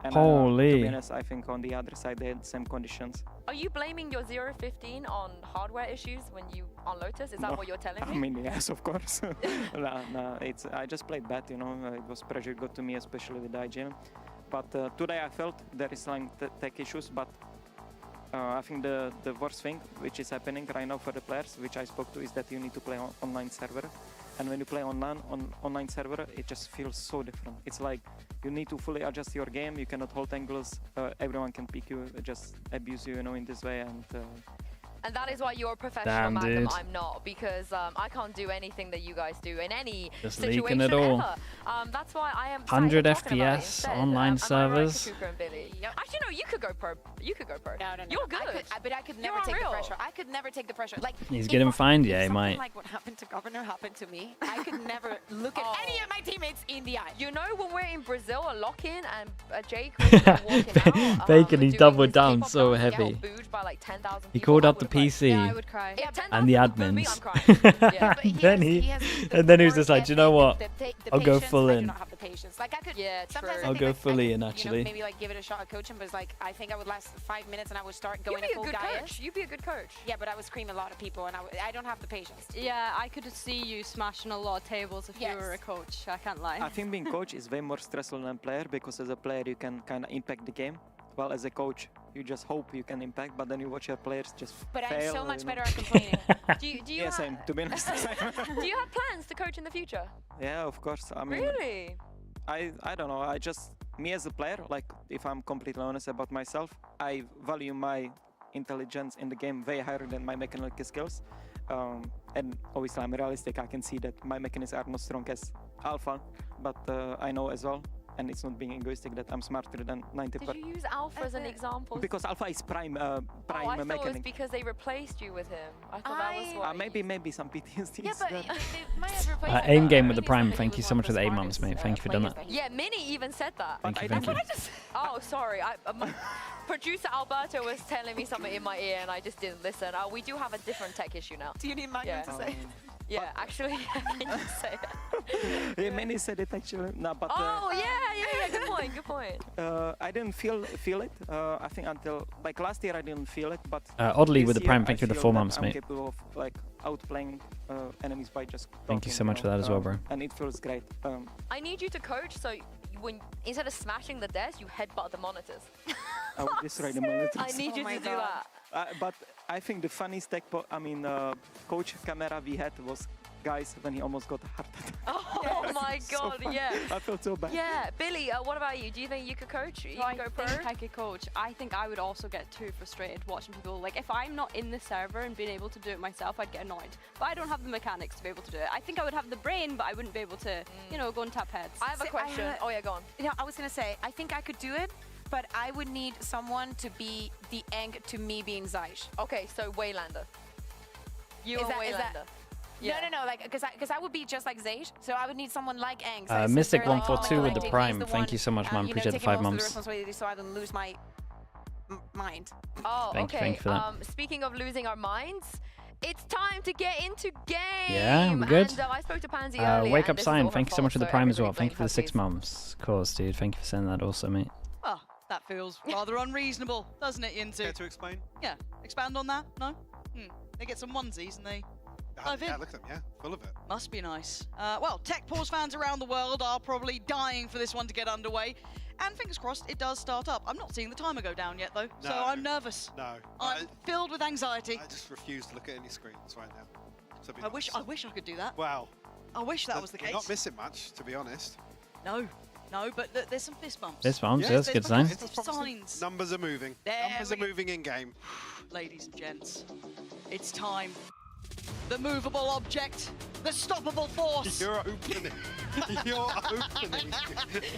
And, to Holy. be honest, I think on the other side they had same conditions. Are you blaming your 0-15 on hardware issues when you on Lotus? Is that No, what you're telling me? I mean, yes, of course. no, I just played bad, you know. It was pressure got to me, especially with IGN. But today I felt there is like tech issues, but I think the worst thing which is happening right now for the players, which I spoke to, is that you need to play on online server. And when you play online server, it just feels so different. It's like you need to fully adjust your game. You cannot hold angles. Everyone can pick you, just abuse you, you know, in this way. And that is why you're a professional, Damn, Magnum. dude. I'm not, because I can't do anything that you guys do in any Just situation leaking it all. ever. That's why I am 100 talking about it FPS, instead. online Am I right, servers. Kakuka and Billy? Actually, no, you could go pro. You could go pro. No. You're good. But I could never You're take the unreal. pressure. I could never take the pressure. Like He's if getting fined, if yeah, he something might. like what happened to Governor happened to me, I could never look at any of my teammates in the eye. You know, when we're in Brazil, a lock-in and Jake was walking out. Bacon, he doing doubled his down K-pop so dance, get heavy. booed by like 10,000 He people. called I out the PC Yeah, I would cry. and the admins. Yeah, but and then he was just like, do you know what? I'll go full in. Have the patience. Like I could. Yeah, sometimes I'll go fully in actually. Maybe like give it a shot at coaching, but it's like I think I would last 5 minutes and I would start going You'd be full a good Gaius. coach. You'd be a good coach. Yeah, but I would scream a lot at people, and I don't have the patience. Yeah, I could see you smashing a lot of tables if you were a coach. I can't lie. I think being coach is way more stressful than player, because as a player you can kind of impact the game. Well, as a coach, you just hope you can impact, but then you watch your players just But fail. I'm so much you know. better at complaining. Do you Yeah, same. To be honest, same. Do you have plans to coach in the future? Yeah, of course. I mean, Really? I don't know. I just, me as a player, like if I'm completely honest about myself, I value my intelligence in the game way higher than my mechanical skills. And obviously I'm realistic. I can see that my mechanics are not strong as Alpha, but I know as well, and it's not being egoistic, that I'm smarter than 90%. Did you use Alpha as an example? Because Alpha is prime I thought it was mechanic. because they replaced you with him. I thought that was why. Maybe some PTSD. Yeah, but they might have replaced Aim game with the Prime. Thank you so much for the 8 months, mate. Thank you for doing that. Yeah, Minnie even said that. Thank you, thank you. Oh, sorry. Producer Alberto was telling me something in my ear and I just didn't listen. We do have a different tech issue now. Do you need Magnum to say? Yeah, actually, can you say it? Yeah, many said it actually. No, but Oh, yeah. Good point, good point. I didn't feel it. I think until like last year I didn't feel it, but Oddly this with the year Prime, I thank you for the feel 4 that months, I'm mate. capable of like outplaying enemies by just Thank you talking, so much for that as well, bro. And it feels great. I need you to coach so when instead of smashing the desk, you headbutt the monitors. I would destroy the monitors. I need you to do that. But I think the funniest coach camera we had was guys when he almost got a heart attack. Oh my god, so yeah. I felt so bad. Yeah, Billy, what about you? Do you think you could coach? You can go pro? I think I could coach. I think I would also get too frustrated watching people. Like, if I'm not in the server and being able to do it myself, I'd get annoyed. But I don't have the mechanics to be able to do it. I think I would have the brain, but I wouldn't be able to, you know, go and tap heads. I have a question. Oh yeah, go on. You know, I was gonna say, I think I could do it, but I would need someone to be the Eng to me being Zeish. Okay, so Waylander. You Is are that- is that- Waylander. Yeah. No, like, because I would be just like Zeish, so I would need someone like Eng. Mystic 142 with the Prime. Thank you so much, man. You know, Appreciate the taking 5 most of the months. responsibility so I don't lose my mind. Oh, Thank you, okay. thank you for that. Speaking of losing our minds, it's time to get into game. Yeah, we're good. And, I spoke to Pansy earlier. Wake and Up this is Sign, all her thank you so fault, much for the so Prime as well. everybody Thank you for the 6 months. Of course, dude. Thank you for sending that also, mate. Oh, that feels rather unreasonable, doesn't it, Yinzu? Care to explain? Yeah, expand on that? No? They get some onesies and they dive in. Yeah, look at them, yeah, full of it. Must be nice. Well, Tech Pause fans around the world are probably dying for this one to get underway. And fingers crossed, it does start up. I'm not seeing the timer go down yet, though, so No. I'm nervous. No. I'm filled with anxiety. I just refuse to look at any screens right now. To be I wish I could do that. Wow. I wish that was the We're case. not missing much, to be honest. No, but there's some fist bumps. Fist bumps, Yeah, yeah, that's a good sign. Positive signs. Numbers are moving. There Numbers we are moving in game. Ladies and gents, it's time. The movable object, the stoppable force. You're opening. You're opening.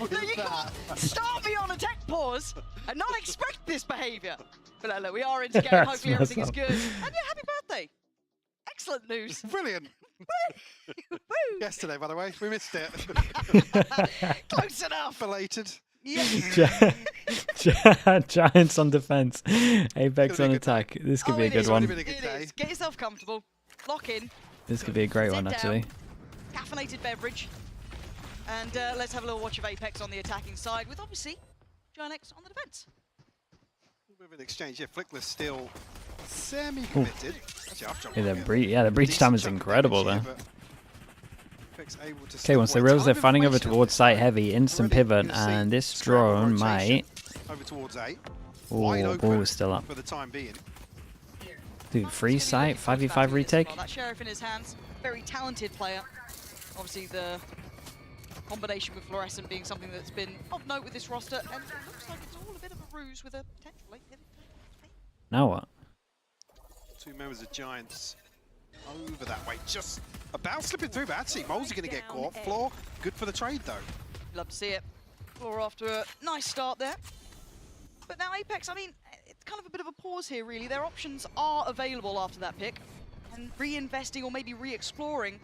with No, you that. can't start me on a tech pause and not expect this behaviour. But look, we are into game. That's Hopefully everything is messed good. And yeah, happy birthday. Excellent news. Brilliant. Yesterday, by the way, we missed it. Close enough. Belated. Giants on defense, Apex on attack. This could be a good one. It is. Get yourself comfortable. Lock in. This could be a great one, Sit actually. down, caffeinated beverage. And let's have a little watch of Apex on the attacking side with obviously GIANTX on the defense. Bit of an exchange. Yeah, Flickless still semi-committed. Actually, I've jumped Yeah, on the breach time is incredible there. Okay, once they realize they're fighting over towards site heavy, instant pivot, and this drone might. Over towards A. Oh, ball is still up. For the time being. Dude, free site, 5v5 retake. Well, that Sheriff in his hands, very talented player. Obviously the combination with Fluorescent being something that's been of note with this roster, and it looks like it's all a bit of a ruse with a potential late pivot. Now what? 2 members of Giants over that way, just about slipping through, but actually Moles are going to get caught. Floor, good for the trade though. Love to see it. Floor after a nice start there. But now Apex, I mean, it's kind of a bit of a pause here really. Their options are available after that pick. And reinvesting or maybe re-exploring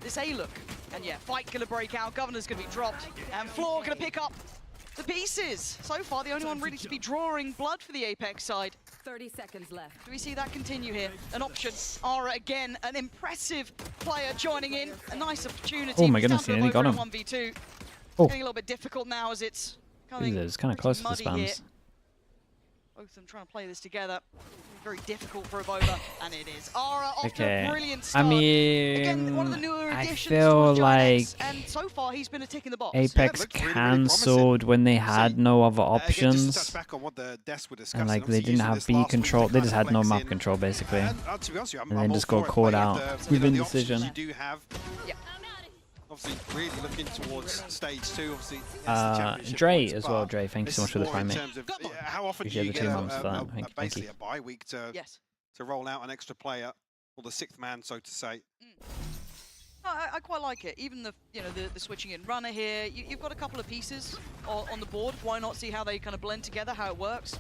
this A look. And yeah, fight gonna break out, Governor's gonna be dropped, and Floor gonna pick up the pieces. So far, the only one really to be drawing blood for the Apex side. 30 seconds left. Do we see that continue here? An option. Ara again, an impressive player joining in. A nice opportunity. Oh my goodness, he nearly got him. 1v2. Oh. Getting a little bit difficult now as it's coming. It's kind of close to the muddy here. spams. Both of them trying to play this together. Very difficult for Evola, and it is. Ara off to a brilliant start. I mean, Again, one of the newer I additions feel to like GIANTX, and so far he's been a tick in the box. APEKS cancelled when they had no other options. And like they didn't have B control, they just had no map control basically. And then just got caught out with indecision. Obviously, really looking towards stage 2. Obviously, Dre as well. Dre, thank you so much for the more in time, mate. terms of, how often do Appreciate you the get 2 months for that. Thank you. basically a bye week to roll out an extra player, or the 6th man, so to say? No, I quite like it. Even the the switching in runner here. You've got a couple of pieces on the board. Why not see how they kind of blend together, how it works?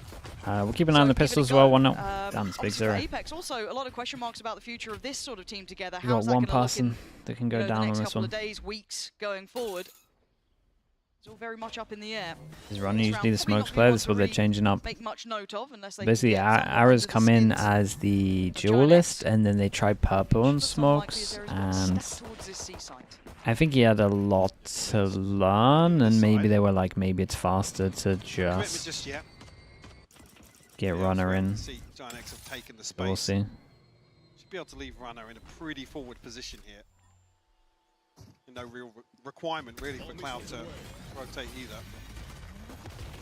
We'll keep an eye on the pistols as well. 1-0. Damn, it's big 0. APEKS also a lot of question marks about the future of this sort of team together. We've got one person that can go the down next on this couple one. of days, weeks going forward. It's all very much up in the air. Is Ronnie usually the smokes player? This is what they're changing up. Make much note of, unless they Basically, Ara's come in as the duelist, and then they tried purple and smokes, and I think he had a lot to learn, and maybe they were like, maybe it's faster to just get runner in. But we'll see. Should be able to leave runner in a pretty forward position here. No real requirement really for Cloud to rotate either.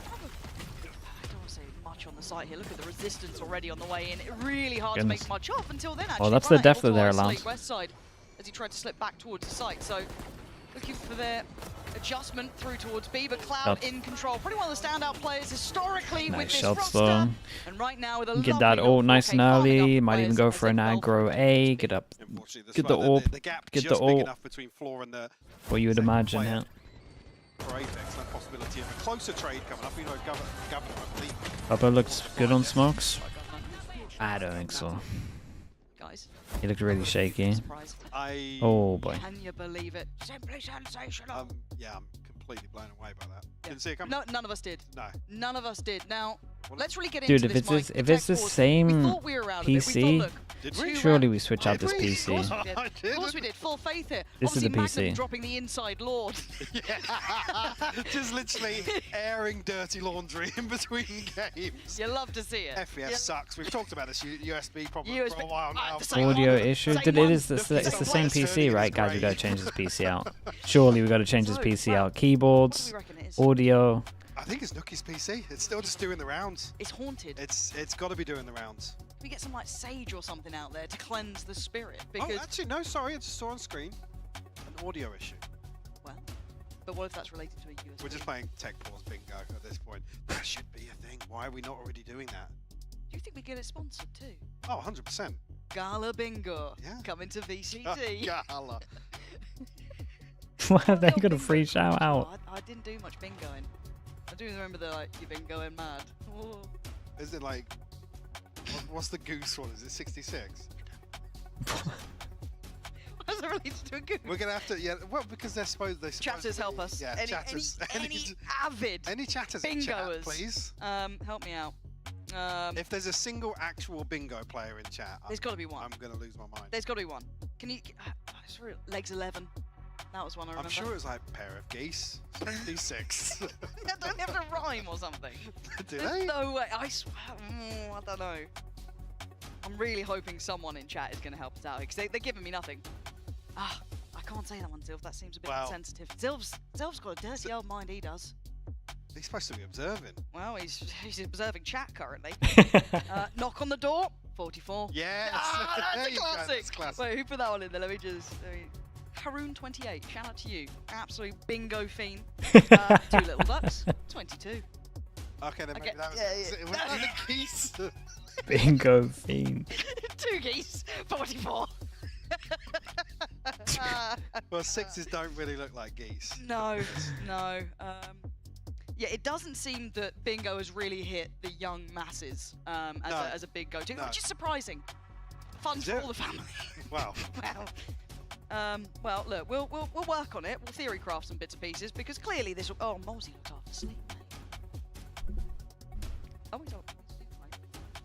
I don't want to say much on the site here. Look at the resistance already on the way in. Really hard to make much of until then. Actually, that's the depth of their allowance. West side as he tried to slip back towards the site. So looking for their adjustment through towards B, but Cloud in control. Probably one of the standout players historically with this roster. And right now with a get that ult nice and early. Might even go for an aggro A. Get up. Get the orb. Get the ult. What you would imagine, yeah. For APEKS, no possibility of a closer trade coming up. You know, Governor, I believe. Papa looks good on smokes. I don't think so. Guys. He looked really shaky. Oh boy. Can you believe it? Simply sensational. Yeah, I'm completely blown away by that. Didn't see it coming. No, none of us did. No. None of us did. Now, let's really get Dude, into this. if it's the same PC, surely we switch out this PC. Of course we did. Full faith here. This is the Obviously, PC. Magnum dropping the inside lord. Just literally airing dirty laundry in between games. You love to see it. FPS sucks. We've talked about this USB problem for a while now. Audio issue. Dude, it's the same PC, right, guys? We gotta change this PC out. Surely we gotta change this PC out. Keyboards, audio. I think it's Nookie's PC. It's still just doing the rounds. It's haunted. It's got to be doing the rounds. Can we get some like sage or something out there to cleanse the spirit? Because actually, no, sorry, I just saw on screen an audio issue. Well, but what if that's related to a USB? We're just playing tech pause bingo at this point. That should be a thing. Why are we not already doing that? Do you think we get it sponsored too? Oh, 100%. Gala bingo. Yeah. Coming to VCT. Gala. Why have they got a free shout out? I didn't do much bingoing. I do remember the like, you've been going mad. Ooh. Is it like, what's the goose one? Is it 66? What's it related to a goose? We're gonna have to, well, because they're supposed chatters help us. Yeah, chatters. Any avid chatters in chat, please. Help me out. If there's a single actual bingo player in chat, there's got to be one. I'm gonna lose my mind. There's got to be one. Can you? Legs 11. That was one I remember. I'm sure it was like pair of geese. 66. Don't they have to rhyme or something? Do There's they? No way. I swear. I don't know. I'm really hoping someone in chat is going to help us out because they're giving me nothing. I can't say that one, Zilv. That seems a bit insensitive. Zilv's got a dirty old mind. He does. He's supposed to be observing. Well, he's observing chat currently. Knock on the door. 44. Yes. That's a classic. That's classic. Wait, who put that one in there? Let me just. Haroon28, shout out to you. Absolute bingo fiend. 2 little bucks. 22. Okay, then maybe that was it. Was that the geese? Bingo fiend. 2 geese. 44. Well, 6s don't really look like geese. No. Yeah, it doesn't seem that bingo has really hit the young masses as a big go-to, which is surprising. Fun for all the family. Wow. Well, look, we'll work on it. We'll theory craft some bits and pieces because clearly this will. Oh, Mosey looks half asleep, mate. Oh, he's not.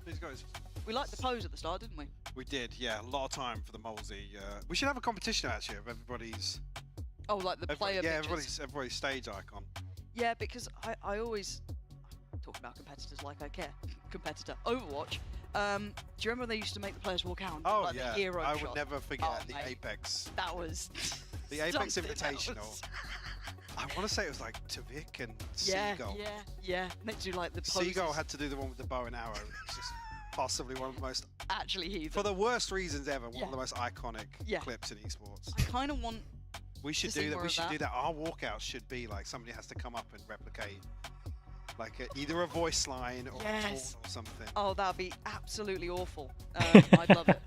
He's goes. We liked the pose at the start, didn't we? We did, yeah. A lot of time for the Molesy. We should have a competition actually of everybody's. Oh, like the player Yeah, pictures. everybody's stage icon. Yeah, because I always talk about competitors like I care. Competitor. Overwatch. Do you remember when they used to make the players walk out? And do, Oh like, yeah, the hero I shot? would never forget Oh, the mate. APEX. That was The APEX something, that Invitational. was- I want to say it was like Tavik and Yeah, Seagull. yeah. They do like the poses. Seagull had to do the one with the bow and arrow. It's just possibly one of the most, actually heathen. for the worst reasons ever, one Yeah. of the most iconic Yeah. clips in esports. I kind of want. We should to see do that. more We of should that. do that. Our walkout should be like somebody has to come up and replicate, like either a voice line or a Yes. taunt or something. Oh, that'd be absolutely awful. I'd love it.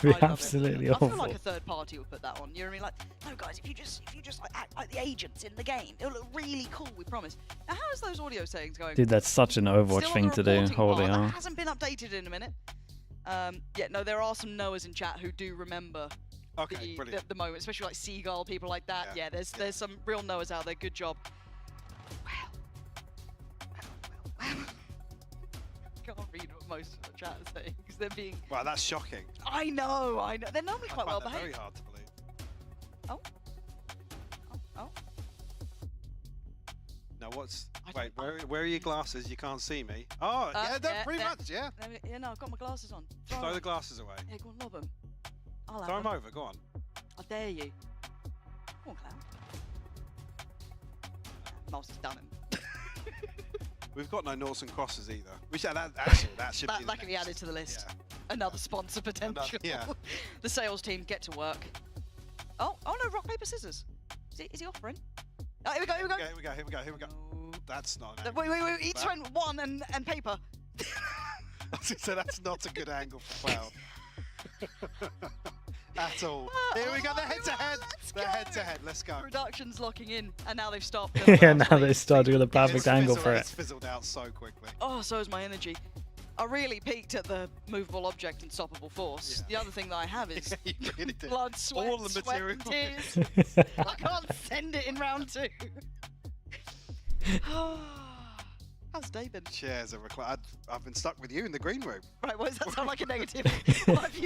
Be I'd love absolutely it. I awful. feel like a third party would put that on. You know what I mean? Like, no, guys, if you just like, act like the agents in the game, it'll look really cool. We promise. Now, how is those audio settings going? Dude, that's such an Overwatch Still on thing the to do. reporting Holy part. hell. That hasn't been updated in a minute. Yeah, no, there are some Noahs in chat who do remember Okay, brilliant. the moment, especially like Seagull, people like that. Yeah, there's some real Noahs out there. Good job. Can't read what most of the chat is saying because they're being. Wow, that's shocking. I know. They're normally I quite well find that very behaved. hard to believe. Oh. Now what's? Wait, where are your glasses? You can't see me. Oh, yeah, they're pretty much, yeah. Yeah, no, I've got my glasses on. Throw the glasses away. Yeah, go on, lob them. I'll Throw have them over. Go on. I dare you. Come on, Cloud. Mouse has done him. We've got no noughts and crosses either. We should, that should be. That can be added to the list. Another sponsor potential. yeah. The sales team get to work. Oh no! Rock paper scissors. Is he offering? Oh, here we go. Here we go. Here we go. That's not. An Wait. Each went one and paper. So that's not a good angle for Cloud. At all. Here we go. They're head to head. They're head to head. Let's go. Production's locking in, and now they've stopped. Yeah, now they start doing the perfect angle for It's it. fizzled out so quickly. Oh, so is my energy. I really peaked at the movable object and stoppable force. The other thing that I have is really did. blood, sweat, All the sweat and material. tears. I can't send it in round 2. How's day been? Chairs are reclined. I've been stuck with you in the green room. Right, why does that sound like a negative? why have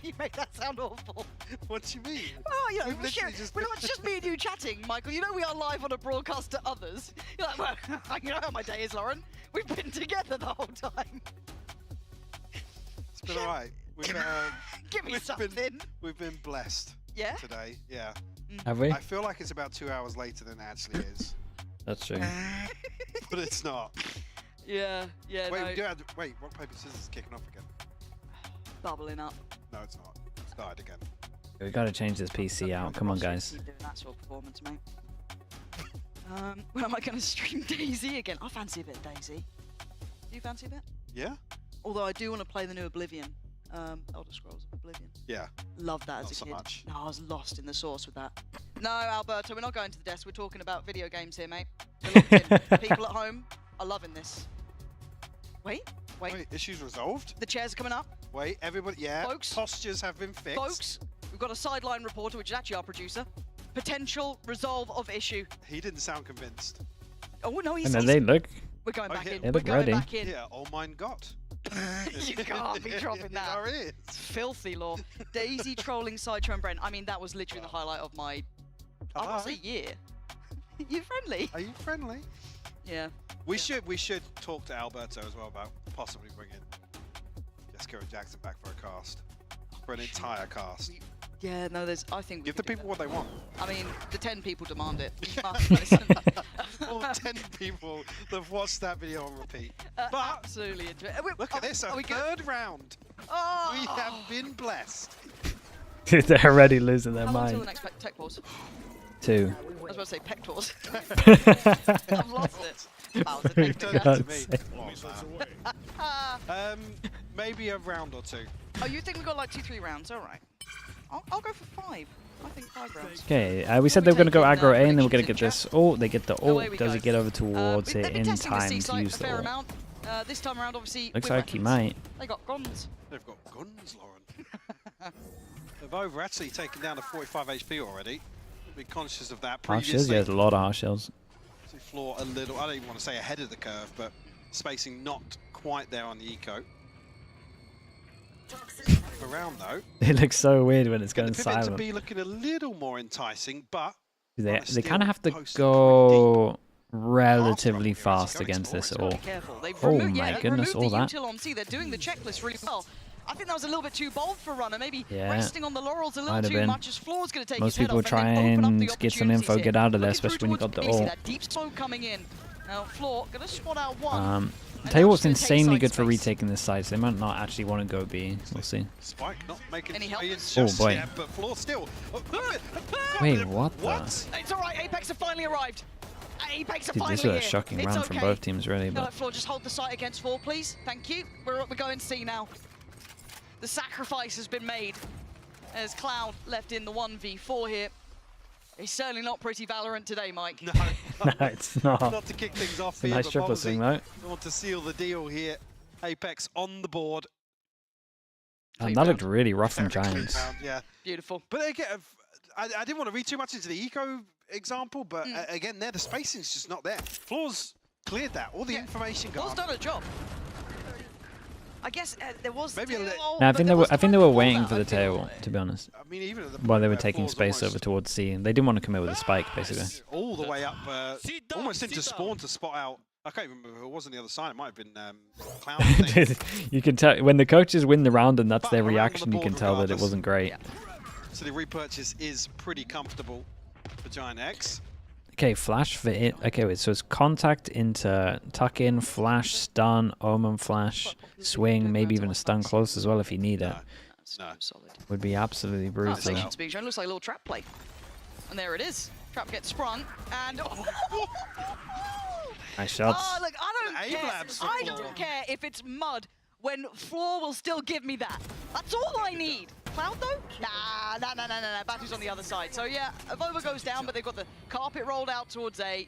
you made that sound awful? What do you mean? Oh, you know, We've literally it's just me and you chatting, Michael. You know we are live on a broadcast to others. You're like, well, you know how my day is, Lauren. We've been together the whole time. It's been alright. Give me something. We've been blessed. Yeah? Today, yeah. Have we? I feel like it's about 2 hours later than it actually is. That's true. But it's not. Yeah. Wait, No. we do have wait, rock, paper, scissors is kicking off again. Bubbling up. No, it's not. It's died again. We gotta change this PC out. Come on, guys. Keep doing that sort of performance, mate. When am I going to stream Daisy again? I fancy a bit of Daisy. Do you fancy a bit? Yeah? Although I do want to play the new Oblivion. Elder Scrolls of Oblivion. Yeah. Loved that as Not a so kid. much. No, I was lost in the sauce with that. No, Alberto, we're not going to the desk. We're talking about video games here, mate. We're locked in. People at home are loving this. Wait. Wait, issues resolved? The chairs are coming up. Wait, everybody, yeah. Folks. Postures have been fixed. Folks, we've got a sideline reporter, which is actually our producer. Potential resolve of issue. He didn't sound convinced. Oh, no, he's... And then they look. We're going back in. They We're look going ready. back in. Yeah, oh my god. You can't be dropping that. There is. It's filthy law. Daisy trolling Sideshow and Brent. I mean, that was literally the highlight of my, I would say, year. You friendly? Are you friendly? Yeah. We should talk to Alberto as well about possibly bringing Jessica and Jackson back for a cast. For an entire cast. Yeah, no, there's, I think we Give the could do people what they want. that. I mean, the 10 people demand it. You must listen. All 10 people that have watched that video on repeat. But absolutely. Look at this, a third round. Oh. We have been blessed. Dude, they're already losing their How long till mind. the next tech pause? 2. I was about to say pectors. I've lost it. Wow, it's a You've done it to God's me. Maybe a round or 2. Oh, you think we got like 2-3 rounds? All right. I'll go for 5. I think 5 rounds. Okay, we said they were going to go aggro A and then we're going to get predictions this. Oh, they get the Away ult. we Does go. he get over towards They've it been in testing the time C to site use a the fair ult? amount. This time around, obviously, Looks with like he weapons. might. They got guns. They've got guns, Lauren. They've over actually taken down to 45 HP already. Be conscious of that Harsh shields, previously. yeah, there's a lot of harsh shields. To floor a little, I don't even want to say ahead of the curve, but spacing not quite there on the eco. around though. It looks so weird when it's going The pivot to silent. be looking a little more enticing, but They kind of have to go relatively fast against this all. Oh my goodness, all that. Util on C. They're doing the checklist really well. I think that was a little bit too bold for Runner. Maybe Yeah, resting on the laurels a little might have too been. much as Floor's going to take Most his head people off try and then open up the and get some info, opportunities get here. out of there, Looking especially when you through got the towards BC, ult. that deep smoke coming in. Now Floor going to spot out one. Tell you what's insanely good for retaking this side. So they might not actually want to go B. We'll see. Spike not making Any help? Oh boy. yet, but Floor still. Wait, what the? It's all right. APEKS have finally arrived. APEKS are Dude, finally this was a here. shocking It's round from okay. both teams, really. No, But Floor, just hold the site against 4, please. Thank you. We're going C now. The sacrifice has been made as Cloud left in the 1v4 here. It's certainly not pretty Valorant today, Mike. No, no, it's not. Not to kick things off here, Nice but triple Mozzie swing, though. want to seal the deal here. APEKS on the board. And that looked really rough from Giants. Yeah. Beautiful. But again, I didn't want to read too much into the eco example, but again, there the spacing's just not there. Floor's cleared that. All the information Floor's gone. done a job. I guess there was Maybe a tail, No, I but think there was they were time waiting that, for the I feel. tail, to be honest. I mean, even at the While they were point where taking Floor's space over almost towards C. They didn't want to commit with a spike, basically. all the way up, almost into spawn to spot out. I can't remember who it was on the other side. It might have been Cloud. I think. You can tell when the coaches win the round and that's their reaction. You can tell that it wasn't great. So the repurchase is pretty comfortable for GIANTX. Okay, flash for it. Okay, wait. So it's contact into tuck in, flash, stun, omen flash, swing, maybe even a stun close as well if you need it. No. Solid. Would be absolutely brutal. Conversation's being shown. Looks like a little trap play. And there it is. Trap gets sprung and Nice shots. Oh, look, I don't care if it's mud when Floor will still give me that. That's all I need. Cloud though? Nah. Batu's on the other side. So yeah, Avova goes down, but they've got the carpet rolled out towards A.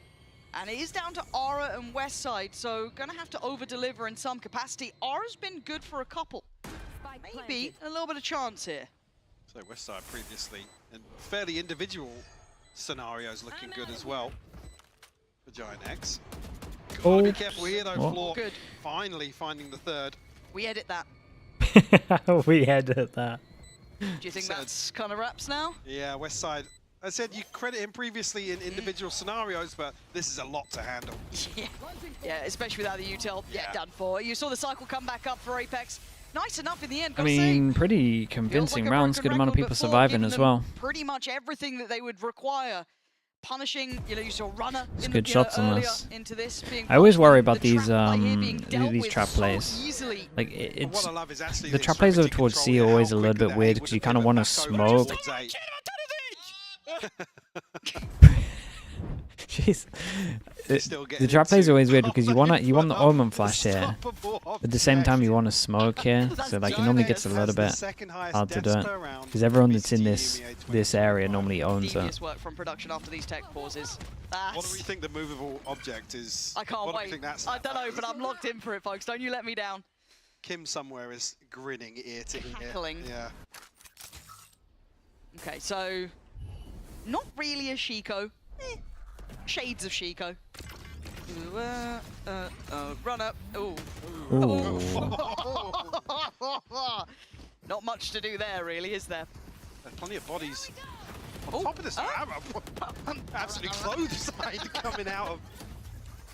And it is down to Aura and West side, so gonna have to over-deliver in some capacity. Aura's been good for a couple. Maybe a little bit of chance here. So West side previously, and fairly individual scenarios looking good as well for GIANTX. Oh. Be careful here though, What? Floor Good. finally finding the third. We edit that. We edit that. Do you think that's kind of wraps now? Yeah, West side. I said you credit him previously in individual scenarios, but this is a lot to handle. Yeah, especially without the util. Yeah, done for. You saw the cycle come back up for APEKS. Nice enough in the end. I mean, pretty convincing rounds. Good amount of people surviving as well. Pretty much everything that they would require. Punishing, you saw Runner It's in good the, shots on earlier this. into this. Being I always worry the about these trap play here being dealt with trap so plays. easily. Like it's what I love is actually the trap plays over towards C are always a little bit weird because you kind of want to smoke. Jeez. The trap plays are always weird because you want the omen flash here. At the same time, you want to smoke here, so like it normally gets a little bit hard to do it because everyone that's in this area normally owns it. Devious work from production after these tech pauses. What do we think the movable object is? I can't what wait. Do we think that's I don't know, but I'm locked in for it, folks. Don't you let me down. Kim somewhere is grinning ear to ear. Cackling. Yeah. Okay, so not really a Shiko. Shades of Shiko. Run up. Ooh. Not much to do there, really, is there? There's plenty of bodies on top of this. Absolutely clothesline coming out of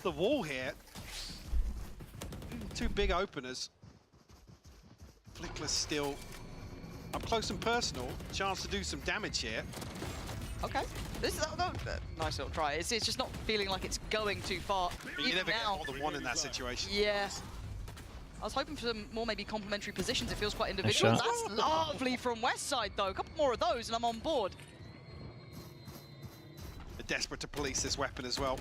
the wall here. Two big openers. Flickless still up close and personal. Chance to do some damage here. Okay, this is a nice little try. It's just not feeling like it's going too far. But you never get more than one in that situation. Yeah. I was hoping for some more maybe complementary positions. It feels quite individual. Nice That's lovely from West side though. A couple more of those and I'm on board. They're desperate to police this weapon as well.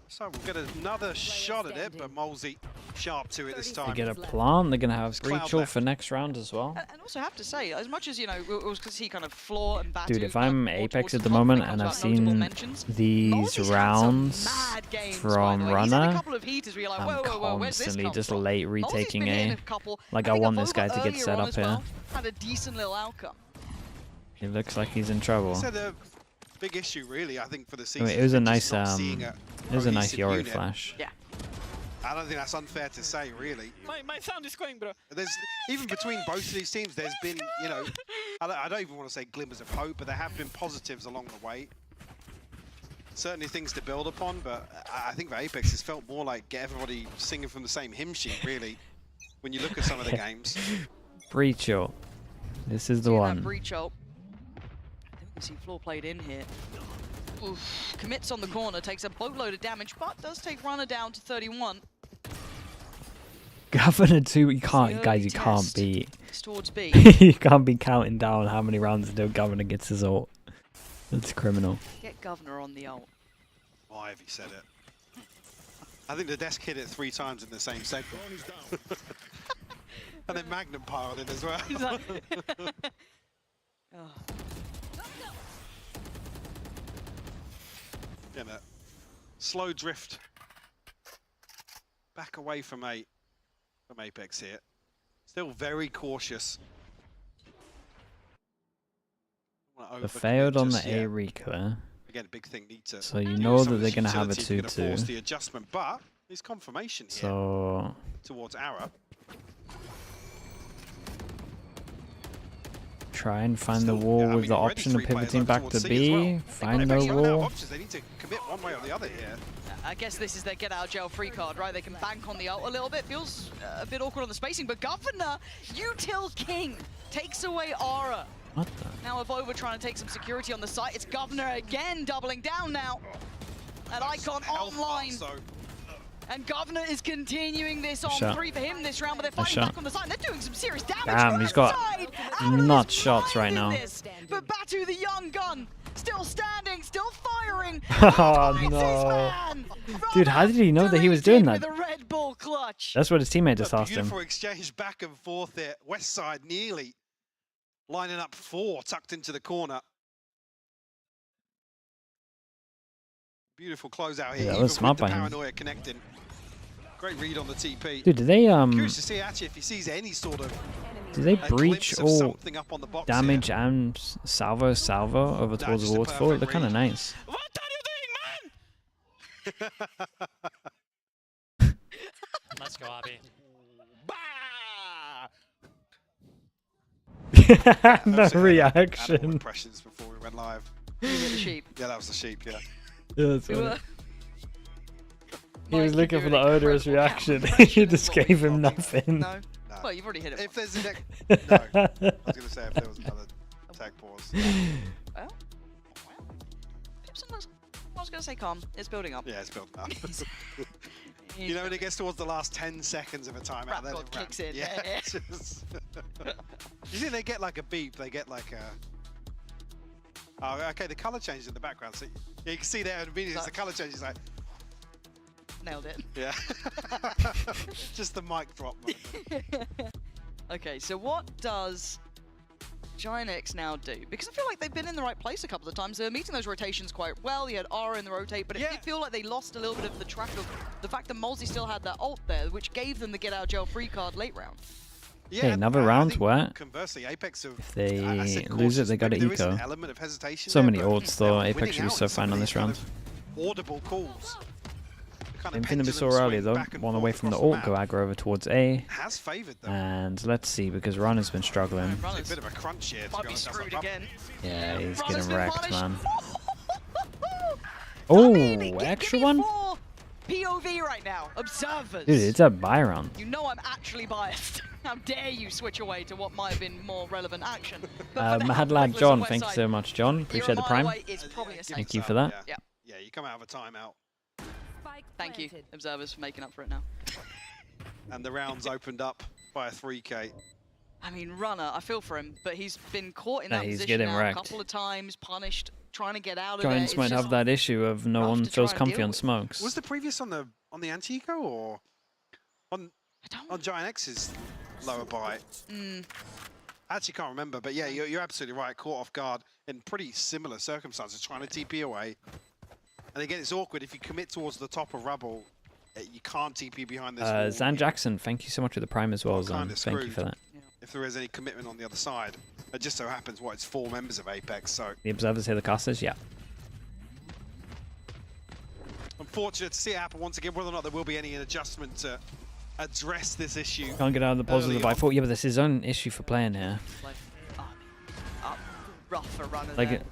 So we'll get another shot at it, but Molesy sharp to it this time. They get a plant. They're gonna have Rachel for next round as well. And also have to say, as much as, you know, it was because he kind of Floor and Batu. Dude, if I'm APEKS at the moment and I've seen these rounds from Runner, I'm constantly just late retaking A. Like I want this guy to get set up here. Had a decent little outcome. He looks like he's in trouble. It's a big issue, really, I think, for the season. It was a nice, Yori flash. Yeah. I don't think that's unfair to say, really. My sound is going, bro. There's even between both of these teams, there's been, you know, I don't even want to say glimmers of hope, but there have been positives along the way. Certainly things to build upon, but I think for APEKS, it's felt more like get everybody singing from the same hymn sheet, really, when you look at some of the games. Breach ult. This is the one. Breach ult. I think we see floor played in here. Oof. Commits on the corner, takes a boatload of damage, but does take Runner down to 31. Governor 2, you can't, guys, you can't be. Towards B. You can't be counting down how many rounds until Governor gets his ult. That's criminal. Get Governor on the ult. Why have you said it? I think the desk hit it 3 times in the same segment. And then Magnum piled in as well. Oh. You know, slow drift back away from APEKS here. Still very cautious. They failed on the A recur. Again, big thing. Need to. So you know that they're going to have a 2-2. Force the adjustment, but there's confirmation here. So towards Ara. try and find the wall with the option of pivoting back to B. Find the wall. They need to commit one way or the other here. I guess this is their get out of jail free card, right? They can bank on the ult a little bit. Feels a bit awkward on the spacing, but Governor, Util King, takes away Aura. What the? Now Avova trying to take some security on the site. It's Governor again doubling down now. That Icon online. And Governor is continuing this on 3 for him this round, but they're fighting back on the side. They're doing some serious damage. Damn, he's got nuts shots right now. But Batu, the young gun, still standing, still firing. Oh no. Dude, how did he know that he was doing that? With a Red Bull clutch. That's what his teammate just asked him. Beautiful exchange back and forth there. West side nearly lining up 4 tucked into the corner. Beautiful closeout here. Yeah, that was smart by him. Paranoia connecting. Great read on the TP. Dude, did they Curious to see actually if he sees any sort of. Did they breach all damage here. and salvo over towards the waterfall? It looked kind of nice. What are you doing, man? Let's go, Abby. The reaction. Impressions before we went live. You get the sheep. Yeah, that was the sheep. Yeah. Yeah, that's funny. He was looking for the odorous reaction. You just gave him nothing. No. Well, you've already hit it. If there's a next, no. I was going to say if there was another tag pause. Well, Pipson looks. I was going to say calm. It's building up. Yeah, it's building up. You know, when it gets towards the last 10 seconds of a timeout, then it kicks in. Yeah. Just you see, they get like a beep. They get like a. Oh, okay. The color changes in the background, so you can see there immediately. The color changes like. Nailed it. Yeah. Just the mic drop moment. Okay, so what does GIANTX now do? Because I feel like they've been in the right place a couple of times. They're meeting those rotations quite well. You had Aura in the rotate, but it did feel like they lost a little bit of the track of the fact that Molzy still had that ult there, which gave them the get out of jail free card late round. Yeah, hey, another round where conversely, APEKS have, if they lose it, they got to eco. So many ults though. APEKS should be so fine on this round. Audible calls. Same thing that we saw earlier though. One away from the ult, go aggro over towards A. Has favoured them. And let's see, because Runner's been struggling. A bit of a crunch here. Might be screwed again. Yeah, he's getting wrecked, man. Oh, extra one? POV right now, observers. Dude, it's a buy round. You know I'm actually biased. How dare you switch away to what might have been more relevant action. Mad Lad John, thank you so much, John. Appreciate the prime. Thank you for that. Yeah. Yeah, you come out of a timeout. Thank you, observers, for making up for it now. And the round's opened up by a 3K. I mean, Runner, I feel for him, but he's been caught in that he's position getting now wrecked. a couple of times, punished, trying to get out of there. Giants might have that issue of no one feels comfy on smokes. Was the previous on the anti-eco or on GIANTX's lower buy? I actually can't remember, but yeah, you're absolutely right. Caught off guard in pretty similar circumstances, trying to TP away. And again, it's awkward if you commit towards the top of rubble. You can't TP behind this wall. Zan Jackson, thank you so much for the prime as well, Zan. Thank you for that. If there is any commitment on the other side, it just so happens it's 4 members of APEKS. So the observers hear the casters, yeah. Unfortunate to see it happen once again, whether or not there will be any adjustment to address this issue. Can't get out of the positive. I thought, yeah, but that's his own issue for playing here. Rough for runner Like, there.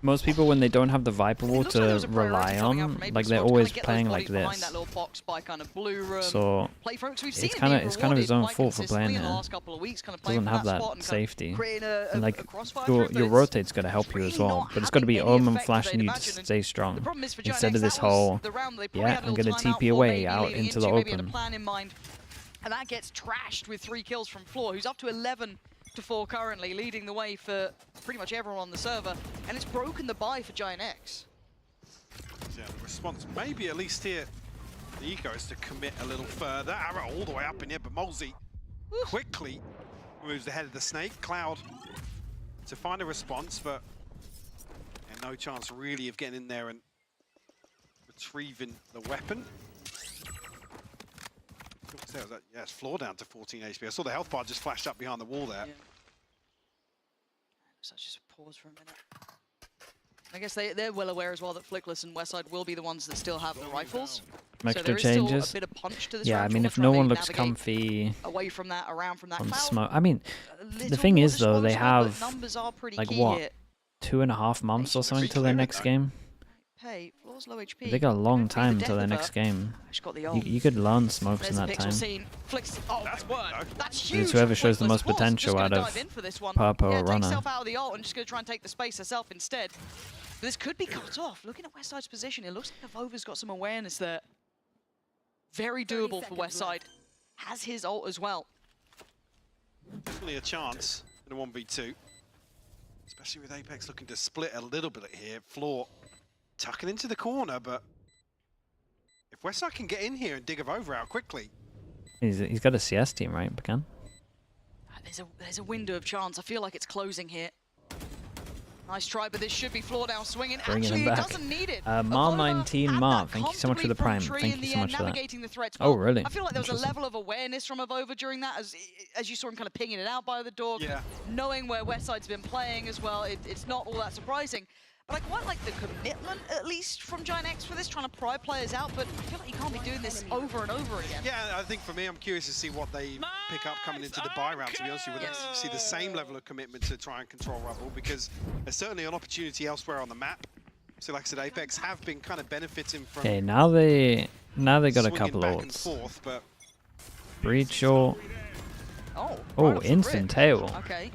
most people, when they don't have the Viper wall to rely on, like, they're always playing like this. That little box by kind of blue room. So, it's kind of his own fault for playing here. Doesn't have that safety. And, like, your rotate's got to help you as well. But it's got to be Omen flashing you to stay strong. Instead of this whole, yeah, I'm going to TP away out into the open. And that gets trashed with 3 kills from Floor, who's up to 11-4 currently, leading the way for pretty much everyone on the server. And it's broken the buy for GIANTX. Yeah, the response maybe at least here, the Eco is to commit a little further. Arrow all the way up in here, but Molzy quickly moves ahead of the Snake. Cloud to find a response, but no chance really of getting in there and retrieving the weapon. Yeah, it's Floor down to 14 HP. I saw the health bar just flashed up behind the wall there. Yeah. So just pause for a minute. I guess they're well aware as well that Flickless and Westside will be the ones that still have the rifles. Extra changes. Still a bit of punch to this yeah, I mean, if no one looks comfy away from that, around from that on cloud, smoke. I mean, the thing is though, they have like what, here. 2.5 months or something till their next game. Hey, Floor's low HP. They got a long time till their next game. You could learn smokes in that time. Oh, that's one. That's huge. It's whoever shows the most potential out of Purple or Runner. Take out of the ult and just going to try and take the space herself instead. But this could be cut off. Looking at Westside's position, it looks like Avova's got some awareness there. Very doable for Westside. Has his ult as well. Definitely a chance in a 1v2. Especially with APEKS looking to split a little bit here. Floor tucking into the corner, but if Westside can get in here and dig Avova out quickly. He's got a CS team, right, Pecan? There's a window of chance. I feel like it's closing here. Nice try, but this should be Floor down swinging. Actually, it doesn't need it. Mar19 Mar, thank you so much for the prime. Thank you so much for that. Oh, really? I feel like there was a level of awareness from Avova during that, as you saw him kind of pinging it out by the door. Yeah. Knowing where Westside's been playing as well, it's not all that surprising. But I quite like the commitment, at least, from GIANTX for this, trying to pry players out, but I feel like you can't be doing this over and over again. Yeah, I think for me, I'm curious to see what they pick up coming into the buy round, to be honest with you. We'll see the same level of commitment to try and control Rubble, because there's certainly an opportunity elsewhere on the map. So like I said, APEKS have been kind of benefiting from... Okay, now they got a couple ults. Breach or... Oh, instant tail. Okay.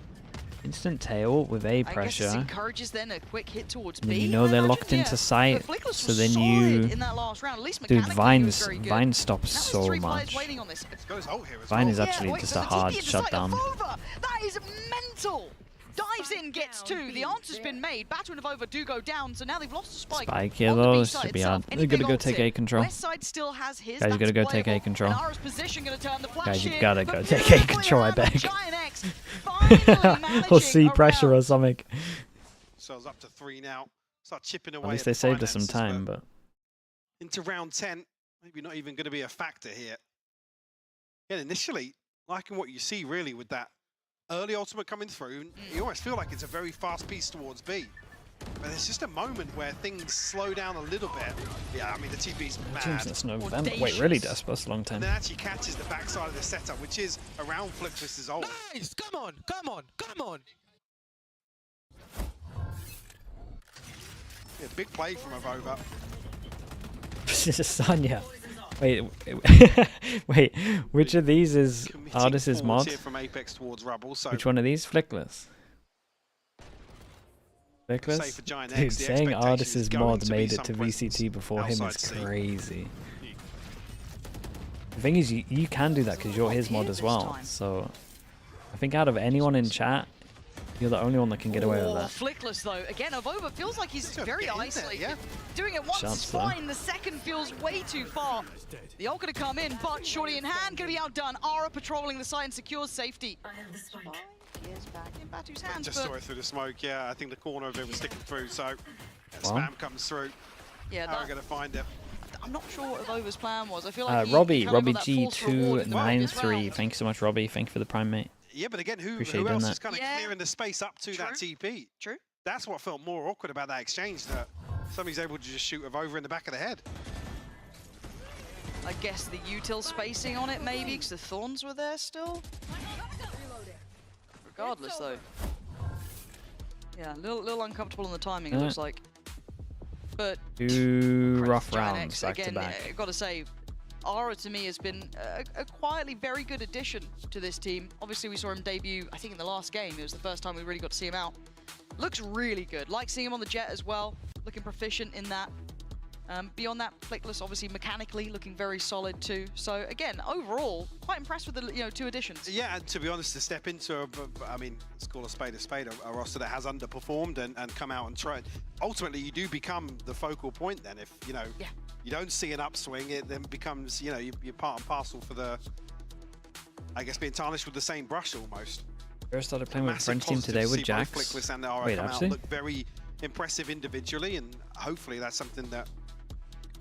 Instant tail with A pressure. I guess this encourages then a quick hit towards and then B. you know they're locked into sight, so then you... Dude, Vine stops so much. Vine is actually just a hard shutdown. That is mental! Dives in, gets 2. The answer's been made. Batu and Avova do go down, so now they've lost a spike. Spike here though, this should be hard. They're gonna go take A control. Westside still has his. Guys, you gotta go take A control. Guys, you gotta go take A control, I beg. Or C pressure or something. Sells up to 3 now. Start chipping away. At least they saved us some time, but... Into round 10, maybe not even gonna be a factor here. Yeah, initially, liking what you see really with that early ultimate coming through, you almost feel like it's a very fast piece towards B. But there's just a moment where things slow down a little bit. Yeah, I mean, the TP's mad. Wait, really, Desp? That's a long time. And then actually catches the backside of the setup, which is around Flickless's ult. Nice! Come on, come on, come on! Yeah, big play from Avova. Sanya. Wait, which of these is Ardis's mod? From APEKS towards Rubble, so which one of these? Flickless? Flickless? Dude, saying Ardis's mod made it to VCT before him is crazy. The thing is, you can do that because you're his mod as well. So, I think out of anyone in chat, you're the only one that can get away with that. Flickless though. Again, Avova feels like he's very isolated. Doing it once is fine. The second feels way too far. The ult gonna come in, but shorty in hand, gonna be outdone. Ara patrolling the site and secures safety. Is back in Batu's hands. Just saw it through the smoke. Yeah, I think the corner of it was sticking through. So spam comes through. Yeah, how are we gonna find it? I'm not sure what Avova's plan was. I feel like Robbie G293. Thank you so much, Robbie. Thank you for the prime, mate. Yeah, but again, who else is kind of clearing the space up to that TP? True. That's what felt more awkward about that exchange, that somebody's able to just shoot Avova in the back of the head. I guess the util spacing on it maybe, because the thorns were there still. Regardless though. Yeah, a little uncomfortable on the timing, it looks like. But 2 rough GIANTX, rounds back again, to back. Gotta say, Ara to me has been a quietly very good addition to this team. Obviously we saw him debut, I think in the last game. It was the first time we really got to see him out. Looks really good. Like seeing him on the jet as well. Looking proficient in that. Beyond that, Flickless obviously mechanically looking very solid too. So again, overall, quite impressed with the 2 additions. Yeah, and to be honest, to step into let's call a spade, a roster that has underperformed and come out and try. Ultimately, you do become the focal point then. If you don't see an upswing, it then becomes you're part and parcel for the, I guess, being tarnished with the same brush almost. First started playing with a French team today with Jax. Flickless and Ara come out, look very impressive individually, and hopefully that's something that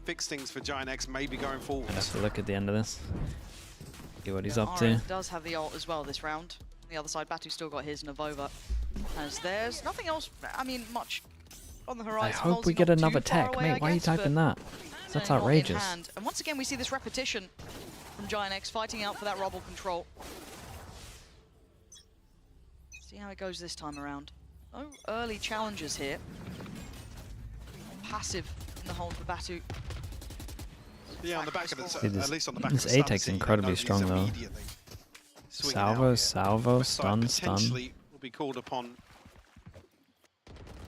fix things for GIANTX maybe going forward. Let's have a look at the end of this. See what he's up Ara to. does have the ult as well this round. On the other side, Batu's still got his Navova. As there's nothing else, much on the horizon. I hope we get another tech. Mate, why are you typing that? That's outrageous. And once again, we see this repetition from GIANTX fighting out for that rubble control. See how it goes this time around. No early challenges here. Passive in the hold for Batu. Yeah, on the back of the, at least on the back this of the APEK's incredibly strong though. Salvo, stun. Will be called upon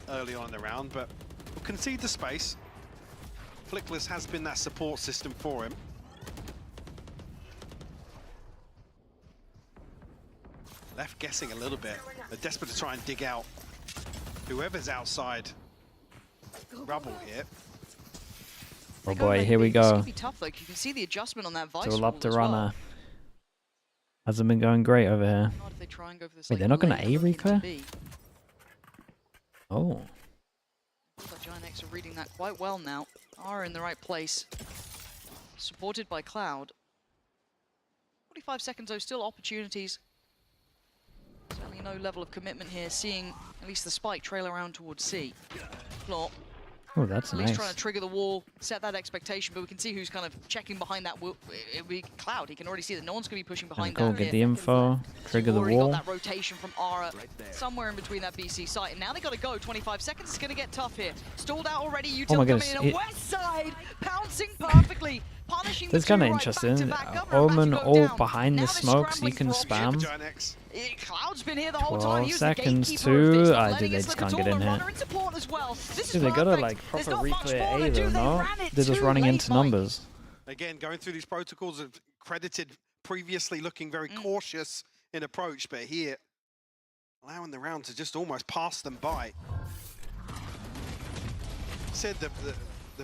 early on in the round, but we'll concede the space. Flickless has been that support system for him. Left guessing a little bit. They're desperate to try and dig out whoever's outside rubble here. Oh boy, here we go. It's gonna be tough, like you can see the adjustment on that vice. It's all up to runner. Hasn't been going great over here. Wait, they're not going to A reclear? Oh. But GIANTX are reading that quite well now. Are in the right place. Supported by Cloud. 45 seconds though, still opportunities. Certainly no level of commitment here, seeing at least the spike trail around towards C. Floor. Oh, that's At nice. least trying to trigger the wall, set that expectation, but we can see who's kind of checking behind that wall. It'll be Cloud. He can already see that no one's going to be pushing behind Cool, that. get the info, trigger the Already wall. got that rotation from Ara somewhere in between that BC site. And now they got to go. 25 seconds. It's going to get tough here. Stalled out already. Util my coming goodness, in. West side pouncing perfectly. Punishing That's the two kind of right interesting. back to back. Omen all down. behind Now the they're smoke, so you scrambling can for spam. Cloud's been here the whole 12 time. He was the seconds gatekeeper of this, to... not I letting did, they it just slip can't at get all. in The here. runner in support as well. This Dude, is they gotta perfect. like There's proper not much replay more A to do. though, They no? ran it They're just too running late, into Mike. numbers. Again, going through these protocols of credited previously looking very cautious in approach, but here allowing the round to just almost pass them by. Said the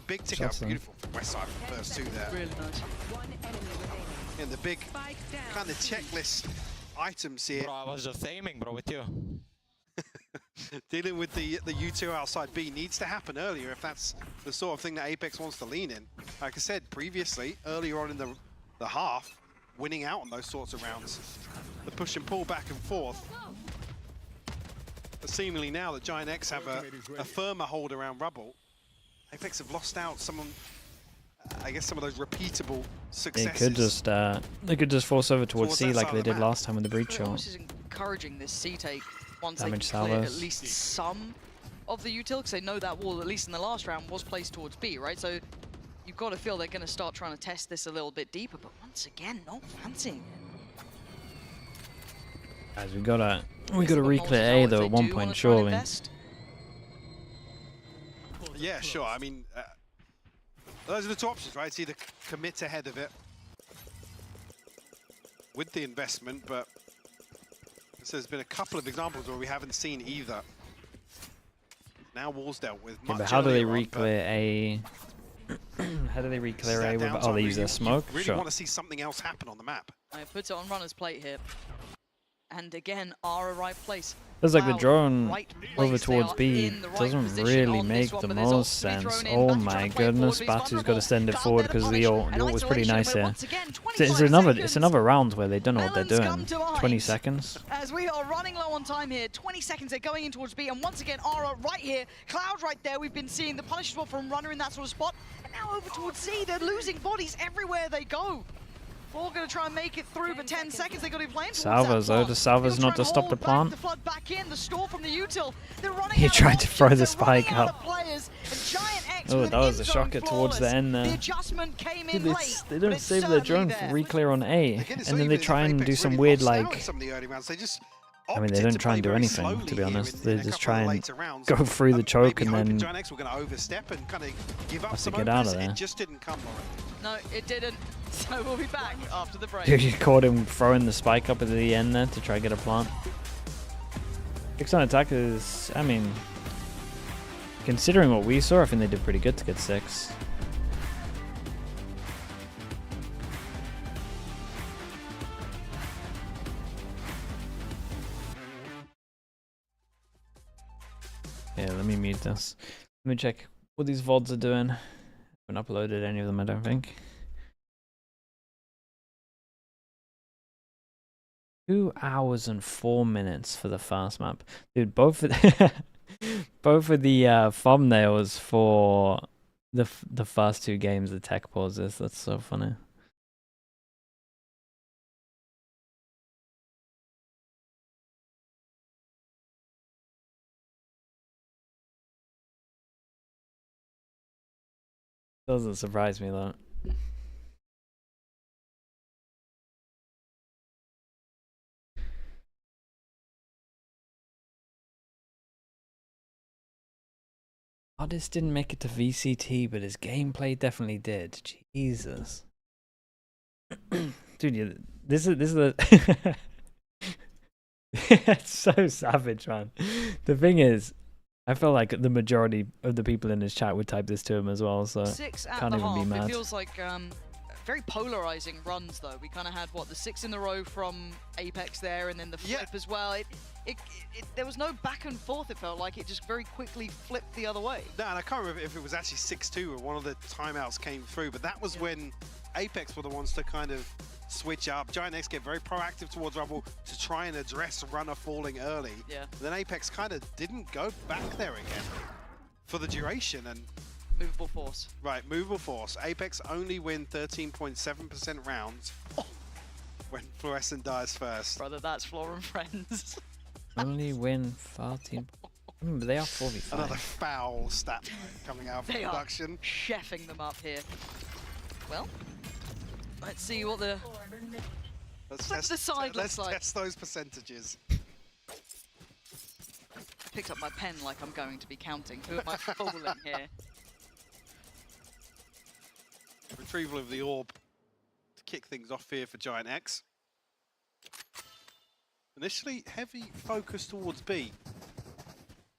big tick out beautiful from West side from the first two there. Really nice. And the big kind of checklist items here. Bro, I was just aiming, bro, with you. Dealing with the U2 outside B needs to happen earlier if that's the sort of thing that APEKS wants to lean in. Like I said previously, earlier on in the half, winning out on those sorts of rounds. The push and pull back and forth. But seemingly now that GIANTX have a firmer hold around rubble, APEKS have lost out some of those repeatable successes. They could just force over towards C like they did last time with the breach shot. This is encouraging this C take once Damage they clear at salvos. least some of the util, because they know that wall, at least in the last round, was placed towards B, right? So you've got to feel they're going to start trying to test this a little bit deeper, but once again, not fancying it. Guys, we gotta reclear A though at one point, surely. Yeah, sure. I mean, those are the two options, right? It's either commit ahead of it with the investment, but so there's been a couple of examples where we haven't seen either. Now walls dealt with much But how do they earlier on, reclear A? How do they reclear A with? Oh, they use their smoke. You really Sure. want to see something else happen on the map. I put it on runner's plate here. And again, Ara right place. Feels like the Wow, drone right over place. They towards are B in the right doesn't position really on make this one, the but there's most also to be sense. thrown in. Oh Banter my trying to play goodness, forward, but he's Batu's got to send it vulnerable. forward Cloud because there the to ult punish. was An pretty nice isolation where here. once again, It's another round where they don't know what they're Melons doing. come to mind. 20 seconds. As we are running low on time here, 20 seconds, they're going in towards B, and once again, Aura right here, Cloud right there. We've been seeing the punish as well from Runner in that sort of spot, and now over towards C. They're losing bodies everywhere they go. All going to try and make it through, but 10 seconds they got to be playing towards Salvas, though. Does Salvas not to stop the plant? The flood back in, the store from the util. They're running He out of tried to throw options, the they're running spike out up. of players, and GIANTX Oh, with that was a in-zone shocker towards the flawless. end The there. adjustment came in Dude, late, they but don't it's save their certainly drone there. for reclear on A, Again, it's and not then they even try as if and do Apex some really weird, lost out like... in some of the early rounds. They just I mean, they opted don't to try and play do very anything, slowly to be here honest. in They a just couple try of and later rounds. go through the choke Maybe and hoping then... GIANTX were going to overstep and kind of give up have to some get out of openers. there. It just didn't come, Lauren. No, it didn't. So we'll be back after the break. Dude, you caught him throwing the spike up at the end there to try and get a plant. 6 on attack is, I mean, considering what we saw, I think they did pretty good to get 6. Yeah, let me mute this. Let me check what these VODs are doing. I haven't uploaded any of them, I don't think. 2 hours and 4 minutes for the first map. Dude, both of the, both of the thumbnails for the first 2 games of tech pauses. That's so funny. Doesn't surprise me though. Artist didn't make it to VCT, but his gameplay definitely did. Jesus. Dude, this is the it's so savage, man. The thing is, I feel like the majority of the people in his chat would type this to him as well, so 6 at can't the even half. be mad. It feels like very polarizing runs though. We kind of had what, the 6 in a row from APEKS there, and then the flip as well. There was no back and forth. It felt like it just very quickly flipped the other way. No, and I can't remember if it was actually 6-2 or one of the timeouts came through, but that was when APEKS were the ones to kind of switch up. GIANTX get very proactive towards Rumble to try and address Runner falling early. Yeah. And then APEKS kind of didn't go back there again for the duration. And movable force. Right, movable force. APEKS only win 13.7% rounds when Fluorescent dies first. Brother, that's Floor and Friends. Only win 13. But they are 45. Another foul stat coming out of They production. are chefing them up here. Well, let's see what the Let's test those percentages. I picked up my pen like I'm going to be counting. Who am I fooling here? Retrieval of the orb to kick things off here for GIANTX. Initially, heavy focus towards B.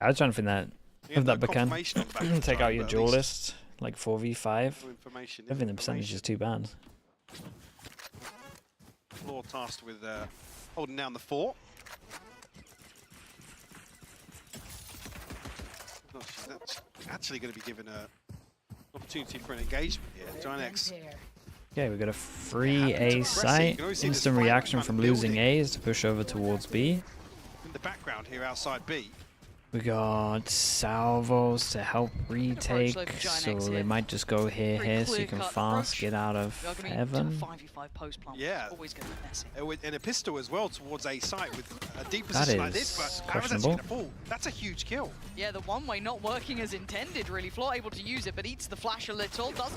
I was trying to think that Yeah, if that no becan confirmation on the back of the take chart, out your but at duelist like 4v5. No information, I don't think the percentage is too bad. Floor tasked with holding down the fort. That's actually going to be given an opportunity for an engagement here. GIANTX. Okay, we got a free A site. Instant reaction from losing A is to push over towards B. In the background here outside B. We got salvos to help retake, so they might just go here, so you can fast get out of heaven. Yeah, always going to be messy. And a pistol as well towards A site with a deep That position like is this, but questionable. actually gonna fall. That's a huge kill. Yeah, the one-way not working as intended, really. Floor able to use it, but eats the flash a little. Does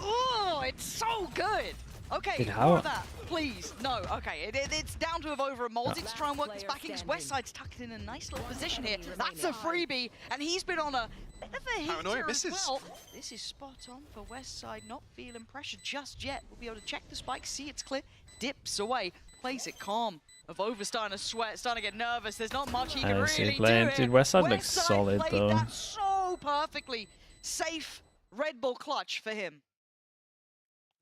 oh, it's so good. Okay, Dude, more how- of that, please. No, okay, it's down to over a multi to try and work this back in. Westside's tucked in a nice little position here. That's a freebie, and he's been on a bit of a Paranoia heater as misses. well. This is spot on for Westside, not feeling pressure just yet. We'll be able to check the spike, see it's clear, dips away, plays it calm. Evover starting to sweat, starting to get nervous. There's not much he can I see really it playing. do. Dude, Westside looks solid played though. that so perfectly. Safe Red Bull clutch for him.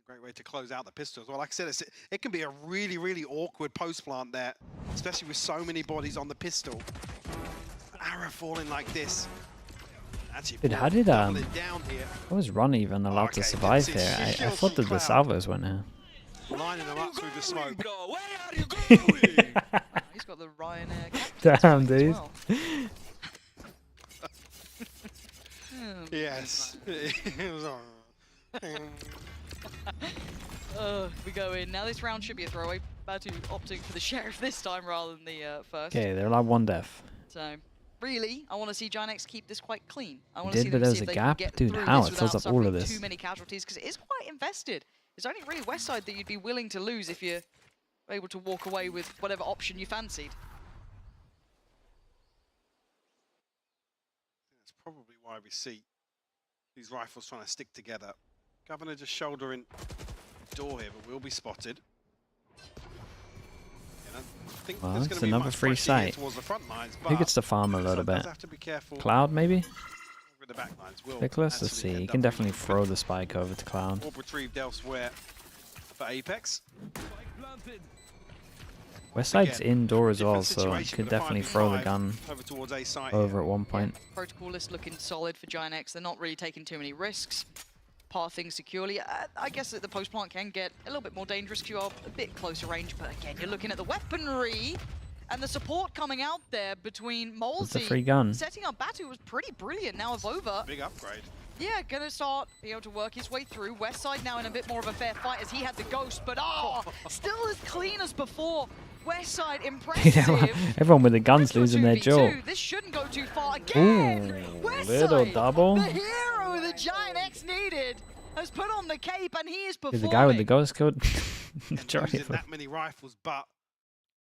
Great way to close out the pistol as well. Like I said, it can be a really, really awkward post plant there, especially with so many bodies on the pistol. An arrow falling like this. Actually, Dude, how did how was Ron even allowed to survive here? I thought that the salvos went here. Lining them up through the smoke. He's got the Ryanair. Damn, dude. Yes. We go in. Now this round should be a throwaway. Batu opting for the sheriff this time rather than the first. Okay, they're allowed 1 death. So, really, I want to see GIANTX keep this quite clean. I want Did, to see but them there's see a if they gap? can get Dude, through how? this It fills without up all of suffering this. too many casualties, because it is quite invested. It's only really Westside that you'd be willing to lose if you're able to walk away with whatever option you fancied. That's probably why we see these rifles trying to stick together. Governor just shouldering door here, but will be spotted. I think Well, there's it's gonna be another much free pressure here site. towards the front lines, Who gets to farm a little bit? have to be careful. Cloud, maybe? With the back lines. Will Nicholas, let's actually see. end He up can definitely throw the spike over to Cloud. orb retrieved elsewhere for APEKS. Westside's Again, indoor as well, different so he situation, could but a definitely throw the 5v5 gun over towards A site over here. at one point. Protocol list looking solid for GIANTX. They're not really taking too many risks. Path things securely. I guess that the post plant can get a little bit more dangerous because you are a bit closer range, but again, you're looking at the weaponry and the support coming out there between Molesy. It's a free gun. Setting up Batu was pretty brilliant. Now Avova. Big upgrade. Yeah, gonna start being able to work his way through. Westside now in a bit more of a fair fight as he had the ghost, but still as clean as before. Westside impressive. Everyone with the guns losing their jaw. This shouldn't go too far again. Ooh, little double. The hero the GIANTX needed has put on the cape and he is performing. Dude, the guy with the ghost killed majority Using of them. that many rifles, but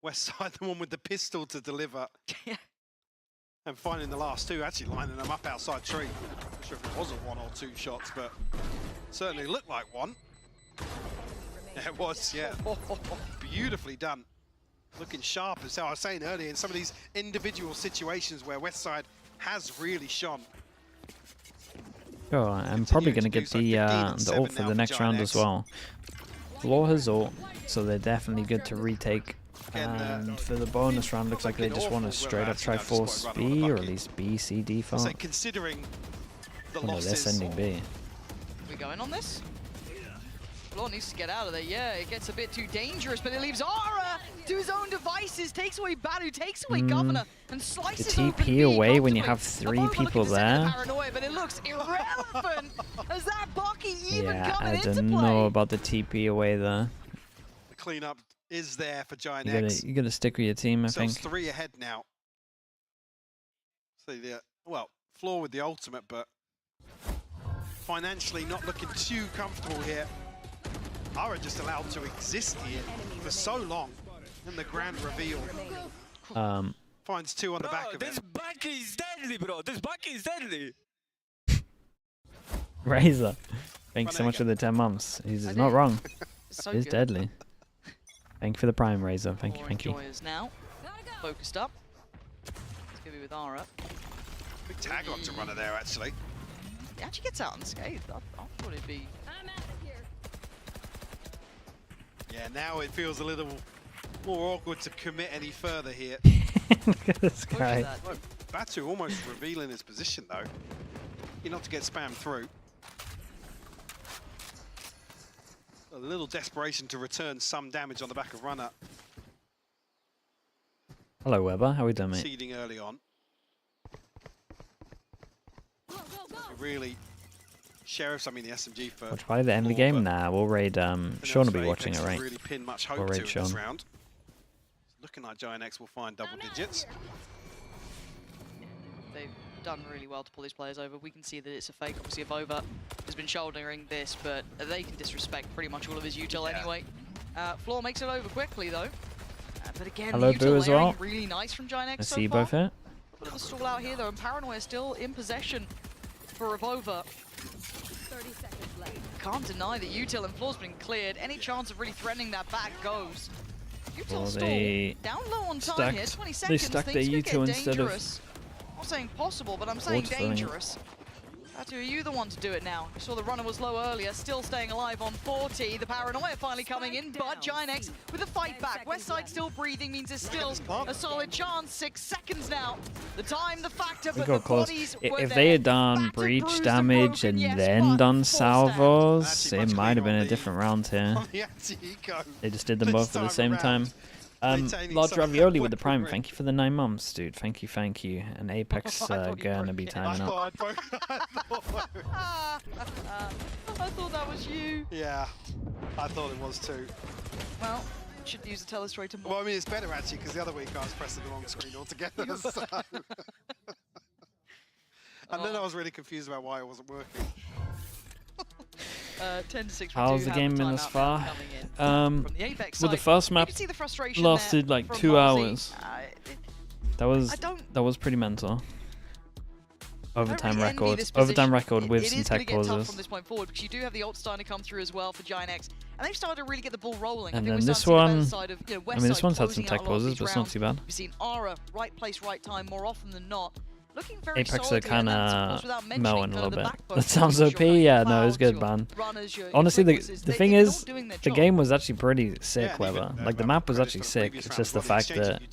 Westside the one with the pistol to deliver. And finding the last two, actually lining them up outside tree. Not sure if it wasn't 1 or 2 shots, but certainly looked like one. Yeah, it was, yeah. Beautifully done. Looking sharp, as I was saying earlier, in some of these individual situations where Westside has really shone. Sure, I'm probably going to get the ult for the next round as well. Floor has ult, so they're definitely good to retake. And for the bonus round, looks like they just want to straight up try force B, or at least B, C default. Considering the Oh no, they're sending B. We going on this? Floor needs to get out of there. Yeah, it gets a bit too dangerous, but it leaves Aura to his own devices, takes away Badu, takes away Governor, and The slices open TP B away when you comfortably. have 3 Avova people looking to send in the there. paranoia, but it looks irrelevant as that Bucky even Yeah, coming I into don't play. know about the TP away there. the cleanup is there for GIANTX. You gotta stick with your team, I Themselves think. 3 ahead now. So the well, Floor with the ultimate, but financially not looking too comfortable here. Ara just allowed to exist here for so long, and the grand reveal finds 2 on the back of This it. Bucky is deadly, bro. This Bucky is deadly. Razor, thanks so much for the 10 months. He's not wrong. So He's good. deadly. Thank you for the prime, Razor. Thank you, thank you. Enjoyers now. Focused up. Let's go with Ara. Big tag on to runner there, actually. He actually gets out unscathed. I thought it'd be... Yeah, now it feels a little more awkward to commit any further here. Look at this guy. Oh, Batu almost revealing his position, though. Not to get spammed through. A little desperation to return some damage on the back of runner. Hello, Weber. How we doing, mate? Seeding early on. Really, Sheriffs, I mean the SMG for... Watchparty, the enemy game? Nah, we'll raid. Sean will be watching it, right? Really pin much hope We'll to raid in Sean. this round. It's looking like GIANTX will find double digits. They've done really well to pull these players over. We can see that it's a fake. Obviously, Avova has been shouldering this, but they can disrespect pretty much all of his util anyway. Floor makes it over quickly, though. But again, Hello, the Boo, util as layering well. really nice from GIANTX I so see you far. both here. Bit of a stall out here, though, and Paranoia still in possession for Avova. 30 seconds left. Can't deny that util and Floor's been cleared. Any chance of really threatening that back goes. Util Well, stall they down low on time stacked- here. 20 they seconds. stacked Things their could util get instead of dangerous. I'm not saying possible, but I'm saying fortifying. dangerous. Batu, are you the one to do it now? We saw the runner was low earlier, still staying alive on 40. The paranoia finally coming in, but GIANTX with a fight back. Westside still breathing means there's still a solid chance. 6 seconds now. The time, the factor, We but got the close. bodies If were they there. had done breach damage and then done salvos, it might have been a different round here. They just did them both at the same time. Large Ravioli with the Prime, thank you for the 9 months, dude. Thank you, thank you. And Apex gonna be timing up. I thought that was you. Yeah, I thought it was too. Well, should use a telestrator more. Well, I mean, it's better actually, because the other week I was pressing the wrong screen altogether. So. And then I was really confused about why it wasn't working. 10 to 6. How's the game been this far? From the APEX Well, the side. first You map can see the frustration lasted there like from 2 Mozzie. hours. That was pretty mental. Overtime really envy record. this Overtime position. record with It some is gonna tech get tough pauses. from this point forward, because you do have the ult starting to come through as well for GIANTX, and they've started to really get the ball rolling. And I think then we're this starting to see the one, better side of, you know, I mean, this Westside one's had some closing tech out a lot of pauses, these but it's not rounds. too bad. We've seen Aura, right place, right time more often than not. Looking very Apex solid are here, and kind that's, of course, of without mentioning melting a kind little of the bit. backbone That sounds players, OP. your Yeah, no, Clouds, it's good, your man. runners, your Honestly, the Flickers, thing they're all is, doing their the job. game was actually pretty sick, Weber. Like, the map was actually sick. It's just the fact that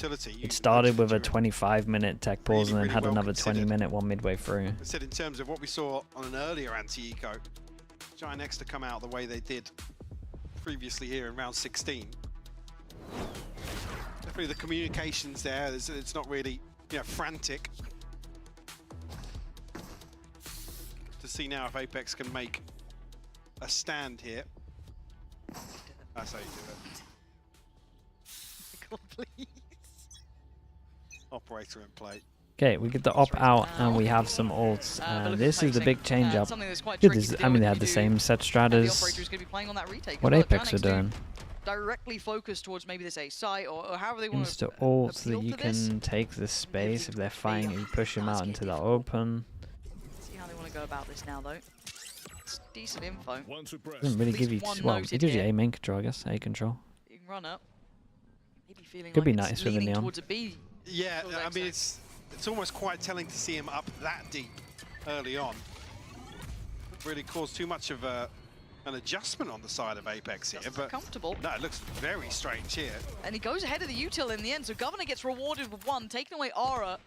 it started with a 25-minute tech pause and then had another 20-minute one midway through. I said in terms of what we saw on an earlier anti-eco, GIANTX to come out the way they did previously here in round 16. Definitely the communications there, it's not really, you know, frantic. To see now if Apex can make a stand here. That's how you do it. Please. Operator in play. Okay, we get the op out and we have some ults. This is the big change up. something that's quite Dude, tricky this, to I deal mean, with they if had you the do same set the stratas. operator is going to be playing on that retake. What as well. Apex are GIANTX do doing. Directly focused towards maybe this A site or however they want Seems to to ult so that appeal you to this. can take the space if they're fighting. You push them out into the open. See how they want to go about this now, though. It's decent info. Doesn't really At give you least one well. It noted gives you here. A main control, I guess. A control. You can run up. Maybe feeling Could like be it's nice with a leaning neon. towards a B. Yeah, I mean, it's almost quite telling to see him up that deep early on. Really caused too much of an adjustment on the side of Apex here, but comfortable. No, it looks very strange here. And he goes ahead of the util in the end, so Governor gets rewarded with 1, taking away Aura.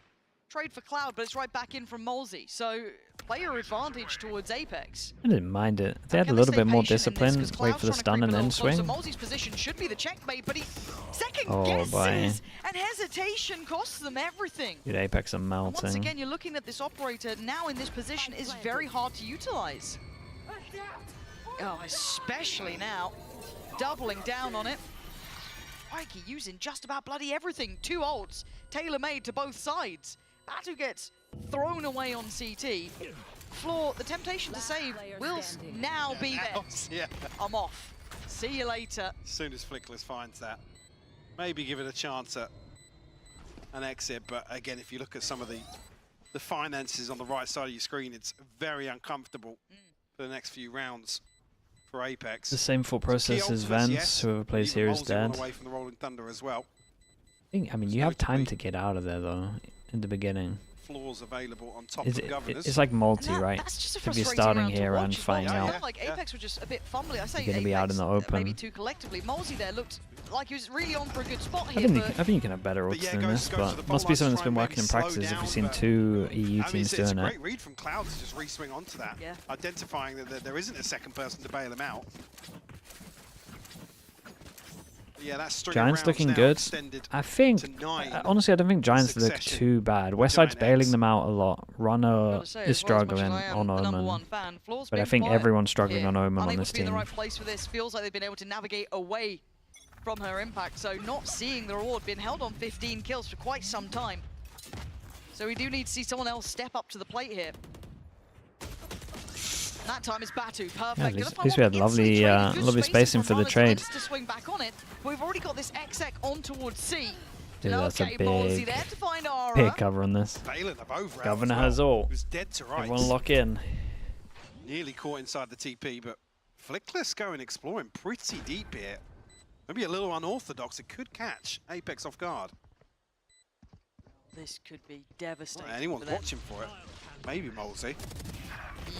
Trade for Cloud, but it's right back in from Molsey. So player advantage towards Apex. I didn't mind it. If they had a Can little stay bit more patient in this? discipline, 'Cause wait Cloud's for the trying to stun creep and a then little closer. swing. Molsey's position should be the checkmate, but he second Oh, guesses, boy. and hesitation costs them everything. Dude, Apex are And once melting. again, you're looking at this operator now in this position is very hard to utilize. Oh, especially now. Doubling down on it. Crikey, using just about bloody everything. 2 ults, tailor-made to both sides. Batu gets thrown away on CT. Floor, the temptation to save will now be there. Yeah. I'm off. See you later. As soon as Flickless finds that, maybe give it a chance at an exit. But again, if you look at some of the finances on the right side of your screen, it's very uncomfortable for the next few rounds for Apex. The same thought process as Vance. Whoever plays here is dead. Away from the Rolling Thunder as well. I mean, you have time to get out of there though in the beginning. Floors available on top It's, of Governors. it's like multi, right? That's just a If you're frustrating starting round to here watch and as well. fighting I out, felt like Apex were just a bit fumbly. I say you're gonna be out in the open. maybe too collectively. Molsey there looked like he was really on for a good spot I here. think you can have better ults than this, but must be something that's been working in practice if you've seen 2 EU teams it's doing a it. great read from Cloud to just re-swing onto that, identifying that there isn't a second person to bail him out. Yeah, that's Giants looking good. I think, honestly, I don't think Giants look too bad. Westside's bailing them out a lot. Runner is struggling on Omen. But I think everyone's struggling on Omen on Unable this to be in the team. right place for this. Feels like they've been able to navigate away from her impact. So not seeing the reward, been held on 15 kills for quite some time. So we do need to see someone else step up to the plate here. And that time it's Batu, perfect. Yeah, at least we had lovely spacing for the trade. To swing back on it. But we've already got this exec on towards C. Dude, that's a Molsey there to find Aura. big cover on this. Governor has all. Dead to rights. Everyone lock in. Nearly caught inside the TP, but Flickless going exploring pretty deep here. Maybe a little unorthodox. It could catch Apex off guard. This could be devastating. Well, anyone's for them. watching for it. Maybe Molsey.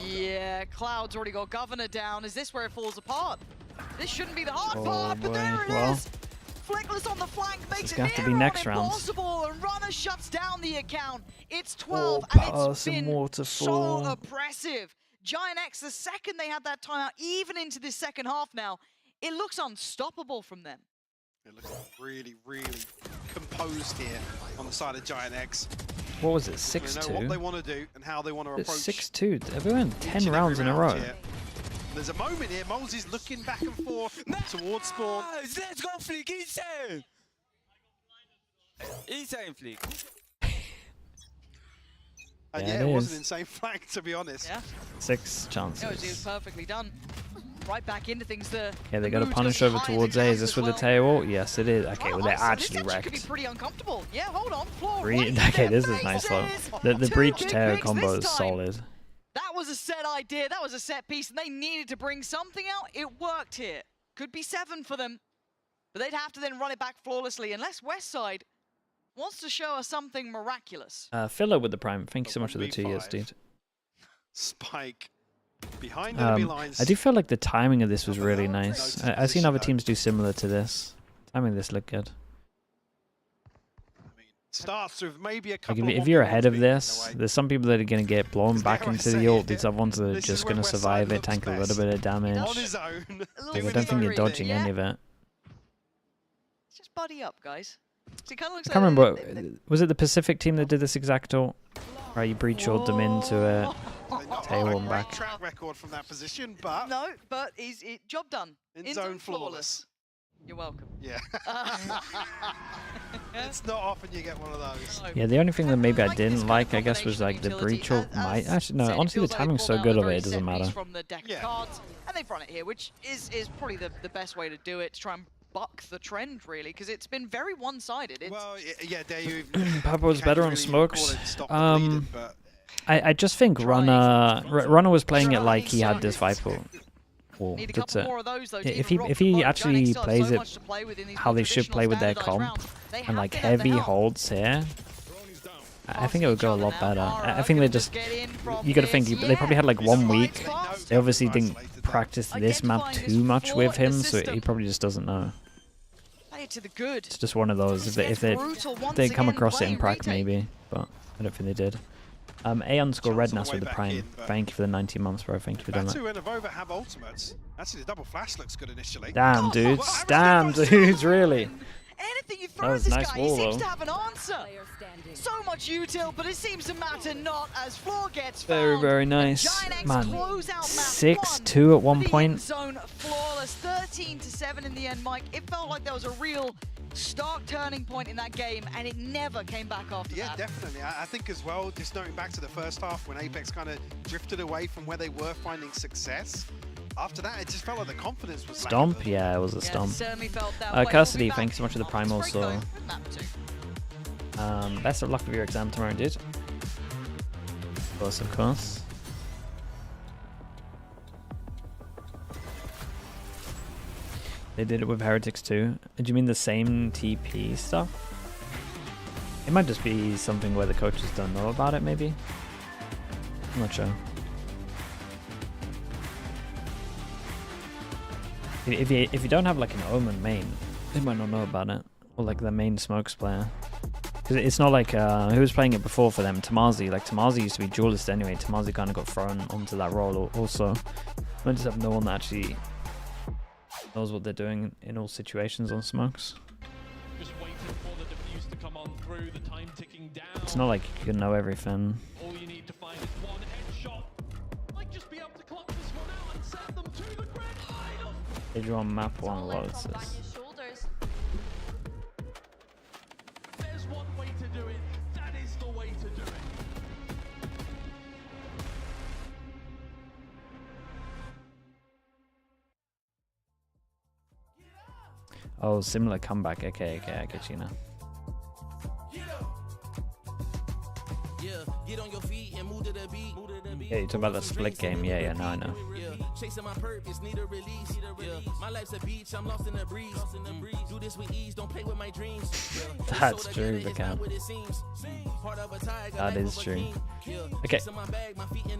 Yeah, Cloud's already got Governor down. Is this where it falls apart? This shouldn't be the hard Oh, part, but boy. there it Well, is. Flickless on the flank makes it gonna have to be near next on round. impossible, and Runner shuts down the account. It's 12, Oh, and pass it's and been waterfall. so oppressive. GIANTX, the second they had that timeout, even into this second half now, it looks unstoppable from them. It looks really, really composed here on the side of GIANTX. What was it, They know 6-2? what they want to do and how they want to It's approach. 6-2. Have we won 10 each and rounds in every a row? round here. There's a moment here, Moles is looking back and forth towards spawn. Let's go, Flick, insane! Insane, Flick. And Yeah, yeah, it it was is. an insane flank, to be honest. Yeah. 6 chances. It was perfectly done. Right back into things. Okay, they got to punish over towards A. Is this with the tail ult? Yes, it is. Okay, well, they're actually Could be wrecked. pretty uncomfortable. Yeah, hold on. Floor Okay, this is nice though. The breach tail combo is solid. That was a set idea. That was a set piece, and they needed to bring something out. It worked here. Could be 7 for them, but they'd have to then run it back flawlessly, unless Westside wants to show us something miraculous. Filler with the prime. Thank you so much for the 2 years, dude. Spike behind enemy lines. I do feel like the timing of this was really nice. I've seen other teams do similar to this. Timing of this looked good. Starts with maybe a Like couple if of you're ahead of this, there's some people that are going to get blown back into the ult. These other ones that are just going to survive it, tank a little bit of damage. on his own. Like, I don't think you're dodging any of it. Let's just buddy up, guys. It kind of looks I can't remember. Was it the Pacific team that did this exact ult? Right, you breach ult them into it. Tail them back. Track record from that position, but no, but job done. In zone flawless. You're welcome. Yeah. It's not often you get one of those. Yeah, the only thing that maybe I didn't like, I guess, was like the breach ult might actually no. Honestly, the timing's so good of it, it doesn't matter. From the deck of cards, and they've run it here, which is probably the best way to do it, to try and buck the trend, really, because it's been very one-sided. Well, yeah, there you. Papa was better on smokes. Bleeding, but I just think Runner was playing it like he had this Viper. That's it. If he actually plays it how they should play with their comp and like heavy holds here, I think it would go a lot better. I think they just, you got to think, they probably had like 1 week. They obviously didn't practice this map too much with him, so he probably just doesn't know. It's just one of those. If they come across it in prac, maybe, but I don't think they did. A_Rednas with the prime. Thank you for the 19 months, bro. Thank you for doing that. Veto and Avova have ultimates. Actually, the double flash looks good initially. Damn, dudes. Damn, dudes, really. Anything you That throw at was this nice guy, wall, he seems though. to have an answer. So much util, but it seems to matter not as Floor gets Very, found. very nice. GIANTX Man, close out map 6-2 at one point. Zone flawless, 13-7 in the end, Mike. It felt like there was a real stark turning point in that game, and it never came back after that. Yeah, definitely. I think as well, just going back to the first half when APEKS kind of drifted away from where they were finding success. After that, it just felt like the confidence was Stomp? lacking. Yeah, it was a Yeah, it stomp. certainly felt that way. Cassidy, We'll be back. thanks so much for the prime also. Best of luck with your exam tomorrow, dude. Of course, of course. They did it with Heretics too. Do you mean the same TP stuff? It might just be something where the coaches don't know about it, maybe? I'm not sure. If you don't have like an Omen main, they might not know about it. Or like the main smokes player. Because it's not like, who was playing it before for them? Tamazi. Like Tamazi used to be duelist anyway. Tamazi kind of got thrown onto that role also. I just have no one that actually knows what they're doing in all situations on smokes. Just waiting for the defuse to come on through, the time ticking down. It's not like you can know everything. All you need to find is one headshot. Might just be able to clock this one out and send them to the grand final. They draw on map 1 loads. There's one way to do it. That is the way to do it. Oh, similar comeback. Okay, I get you now. Get on your feet and move to the beat. Yeah, you're talking about the split game. Yeah, no, I know. Chasing my purpose, need a release. My life's a beach, I'm lost in the breeze. Do this with ease, don't play with my dreams. That's true, Vicam. That is true. Okay,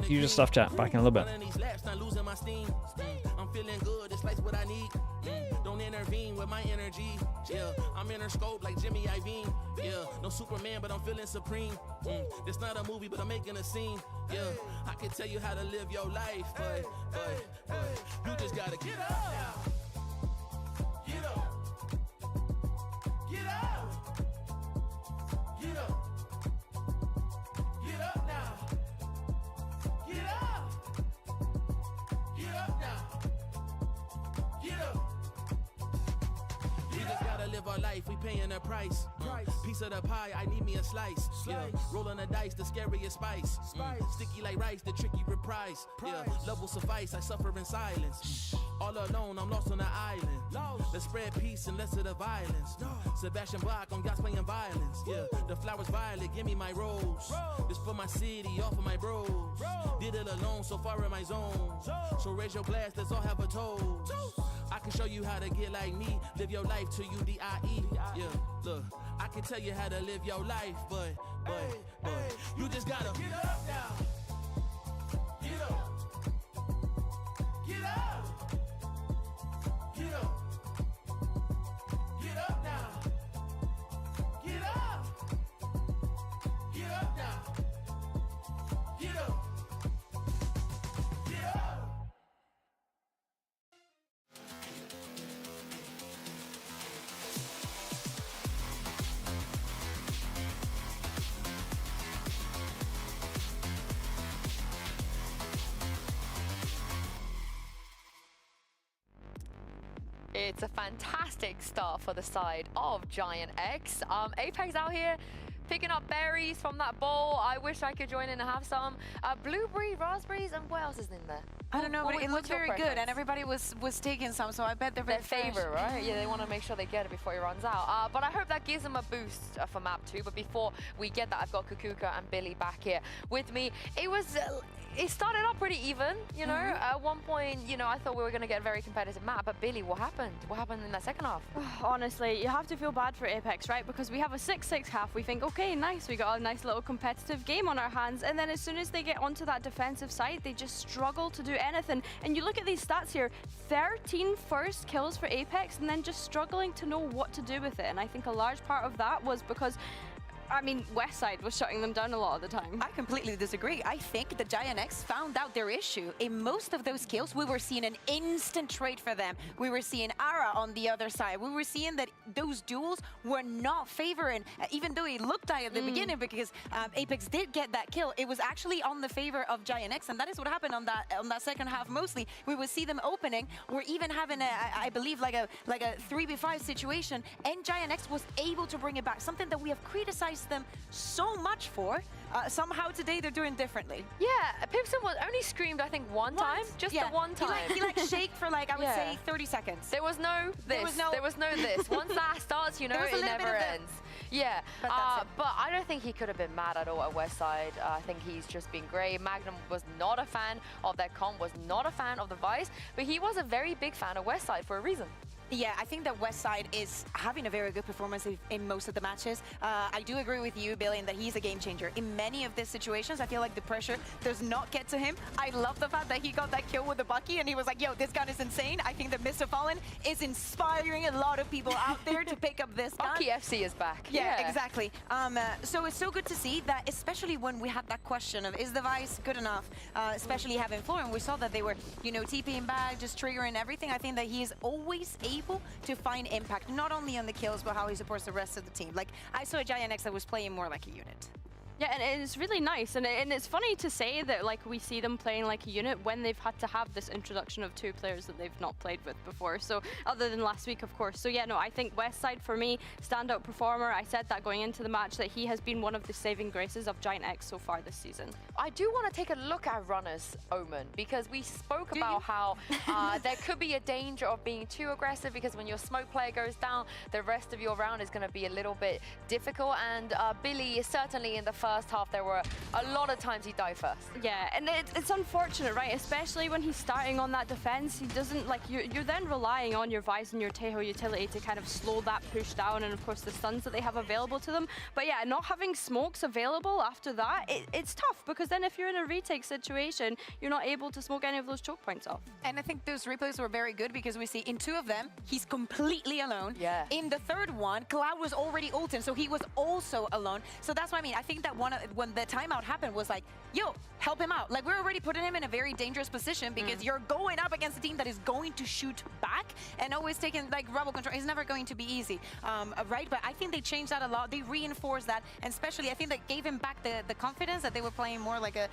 usual stuff, chat. Back in a little bit. I'm feeling good, this life's what I need. Don't intervene with my energy. I'm in her scope like Jimmy Iovine. No Superman, but I'm feeling supreme. It's not a movie, but I'm making a scene. I can tell you how to live your life, but you just gotta get up. Get up. Get up. Get up. Get up now. Get up. Get up now. Get up. We just gotta live our life, we paying a price. Piece of the pie, I need me a slice. Rolling the dice, the scariest spice. Sticky like rice, the tricky reprise. Love will suffice, I suffer in silence. All alone, I'm lost on the island. Let's spread peace and less of the violence. Sebastian Bach on yachts playing violence. The flowers violet, give me my rose. This for my city, all for my bros. Did it alone, so far in my zone. So raise your glass, let's all have a toast. I can show you how to get like me, live your life to you, D-I-E. Look, I can tell you how to live your life, but you just gotta get up now. Get up. Get up. Get up. Get up now. Get up. Get up now. Get up. Get up. It's a fantastic start for the side of GIANTX. APEKS out here picking up berries from that bowl. I wish I could join in and have some. Blueberry, raspberries, and what else is in there? I don't know, but it looked very good, and everybody was taking some, so I bet they're very favorite, right? Yeah, they want to make sure they get it before it runs out. But I hope that gives them a boost for map 2. But before we get that, I've got Kukuka and Billy back here with me. It started out pretty even, you know. At one point, you know, I thought we were going to get a very competitive map, but Billy, what happened? What happened in that second half? Honestly, you have to feel bad for APEKS, right? Because we have a 6-6 half. We think, okay, nice, we got a nice little competitive game on our hands. And then as soon as they get onto that defensive side, they just struggle to do anything. And you look at these stats here, 13 first kills for APEKS, and then just struggling to know what to do with it. And I think a large part of that was because I mean, Westside was shutting them down a lot of the time. I completely disagree. I think the GIANTX found out their issue. In most of those kills, we were seeing an instant trade for them. We were seeing Ara on the other side. We were seeing that those duels were not favoring, even though it looked like at the beginning, because APEKS did get that kill. It was actually on the favor of GIANTX, and that is what happened on that second half mostly. We would see them opening. We're even having I believe like a 3v5 situation, and GIANTX was able to bring it back. Something that we have criticized them so much for. Somehow today they're doing differently. Yeah, Pipson was only screamed I think one time, just the one time. He like shaked for like I would say 30 seconds. There was no this. There was no this. Once that starts, you know, it never ends. Yeah, but I don't think he could have been mad at all at Westside. I think he's just been great. Magnum was not a fan of that comp, was not a fan of the Vice, but he was a very big fan of Westside for a reason. Yeah, I think that Westside is having a very good performance in most of the matches. I do agree with you, Billy, in that he's a game changer. In many of these situations, I feel like the pressure does not get to him. I love the fact that he got that kill with the Bucky and he was like, yo, this gun is insane. I think that Mr. Fallen is inspiring a lot of people out there to pick up this gun. Bucky FC is back. Yeah, exactly. So it's so good to see that, especially when we had that question of, is the Vice good enough? Especially having Floor, and we saw that they were, you know, TPing back, just triggering everything. I think that he is always able to find impact, not only on the kills, but how he supports the rest of the team. Like, I saw a GIANTX that was playing more like a unit. Yeah, and it's really nice, and it's funny to say that like we see them playing like a unit when they've had to have this introduction of 2 players that they've not played with before, so other than last week, of course. So yeah, no, I think Westside for me, standout performer. I said that going into the match that he has been one of the saving graces of GIANTX so far this season. I do want to take a look at Runner's Omen, because we spoke about how there could be a danger of being too aggressive, because when your smoke player goes down, the rest of your round is going to be a little bit difficult, and Billy is certainly in the first half, there were a lot of times he died first. Yeah, and it's unfortunate, right? Especially when he's starting on that defense. He doesn't, like, you're then relying on your Vice and your Taeho utility to kind of slow that push down, and of course the stuns that they have available to them. But yeah, not having smokes available after that, it's tough, because then if you're in a retake situation, you're not able to smoke any of those choke points off. And I think those replays were very good, because we see in 2 of them, he's completely alone. Yeah. In the 3rd one, Cloud was already ulted, so he was also alone. So that's what I mean. I think that when the timeout happened was like, yo, help him out. Like, we're already putting him in a very dangerous position, because you're going up against a team that is going to shoot back and always taking, like, rebel control. It's never going to be easy, right? But I think they changed that a lot. They reinforced that, and especially I think that gave him back the confidence that they were playing more like a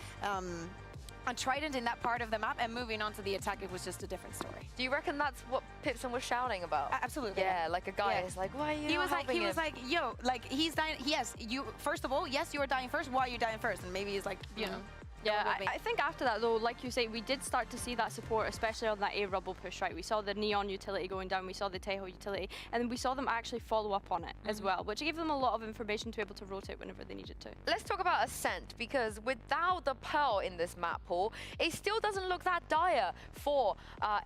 Trident in that part of the map, and moving on to the attack, it was just a different story. Do you reckon that's what Pipson was shouting about? Absolutely. Yeah, like a guy is like, why are you He was him? like, yo, like, he's dying. Yes, you, first of all, yes, you are dying first. Why are you dying first? And maybe he's like, you know. Yeah, I think after that, though, like you say, we did start to see that support, especially on that A rubble push, right? We saw the Neon utility going down, we saw the Taeho utility, and then we saw them actually follow up on it as well, which gave them a lot of information to be able to rotate whenever they needed to. Let's talk about Ascent, because without the Pearl in this map pool, it still doesn't look that dire for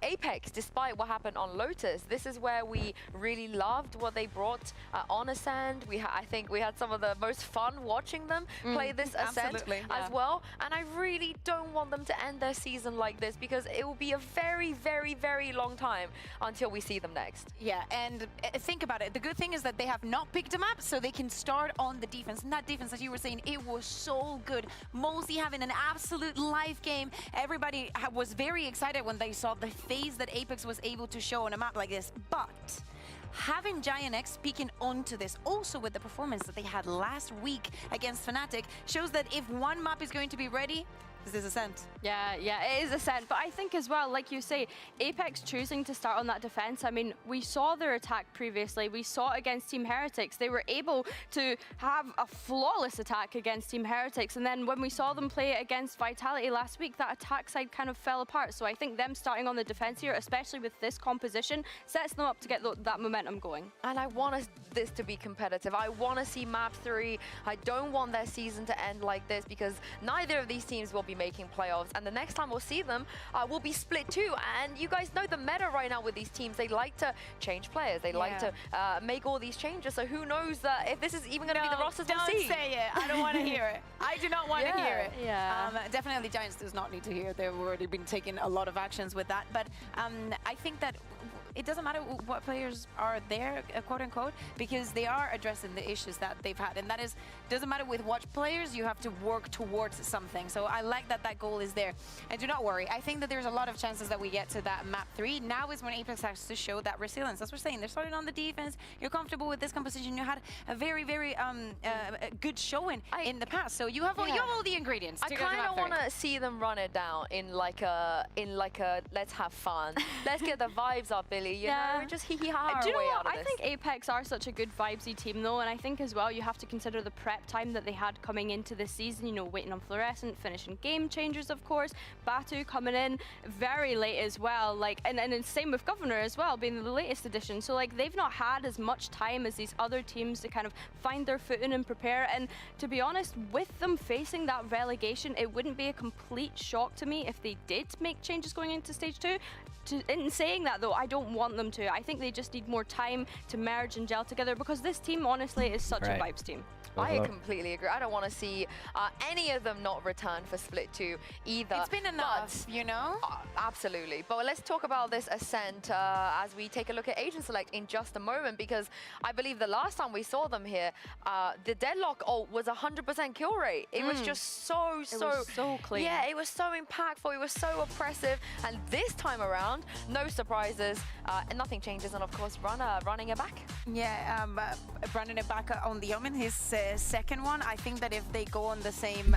APEKS, despite what happened on Lotus. This is where we really loved what they brought on Ascent. I think we had some of the most fun watching them play this Ascent as well, and I really don't want them to end their season like this, because it will be a very, very, very long time until we see them next. Yeah, and think about it. The good thing is that they have not picked a map, so they can start on the defense. And that defense, as you were saying, it was so good. Mosey having an absolute live game. Everybody was very excited when they saw the phase that APEKS was able to show on a map like this. But having GIANTX peeking onto this, also with the performance that they had last week against Fnatic, shows that if one map is going to be ready, this is Ascent. Yeah, it is Ascent. But I think as well, like you say, APEKS choosing to start on that defense. I mean, we saw their attack previously. We saw it against Team Heretics. They were able to have a flawless attack against Team Heretics. And then when we saw them play it against Vitality last week, that attack side kind of fell apart. So I think them starting on the defense here, especially with this composition, sets them up to get that momentum going. And I want this to be competitive. I want to see map 3. I don't want their season to end like this, because neither of these teams will be making playoffs, and the next time we'll see them will be split 2. And you guys know the meta right now with these teams, they like to change players, they like to make all these changes, so who knows if this is even going to be the rosters we'll see. Don't say it. I don't want to hear it. I do not want to hear it. Definitely Giants does not need to hear it. They've already been taking a lot of actions with that, but I think that it doesn't matter what players are there, quote unquote, because they are addressing the issues that they've had. And that is, doesn't matter with watch players, you have to work towards something. So I like that that goal is there. And do not worry, I think that there's a lot of chances that we get to that map 3. Now is when APEKS has to show that resilience. That's what we're saying. They're starting on the defense. You're comfortable with this composition. You had a very, very good showing in the past. So you have all the ingredients. I kind of want to see them run it down in like a let's have fun. Let's get the vibes up, Billy. You know, just hee-hee-ha. Do you know what? I think APEKS are such a good vibesy team, though, and I think as well you have to consider the prep time that they had coming into this season. You know, waiting on Fluorescent, finishing Game Changers, of course. Batu coming in very late as well, like, and same with Governor as well, being the latest addition. So like they've not had as much time as these other teams to kind of find their footing and prepare. And to be honest, with them facing that relegation, it wouldn't be a complete shock to me if they did make changes going into stage 2. In saying that, though, I don't want them to. I think they just need more time to merge and gel together, because this team, honestly, is such a vibes team. I completely agree. I don't want to see any of them not return for Split 2 either. It's been enough, you know? Absolutely. But let's talk about this Ascent as we take a look at Agent Select in just a moment, because I believe the last time we saw them here, the Deadlock ult was 100% kill rate. It was just so clean. Yeah, it was so impactful. It was so oppressive. And this time around, no surprises, and nothing changes. And of course, running it back. Yeah, running it back on the Omen, his second one. I think that if they go on the same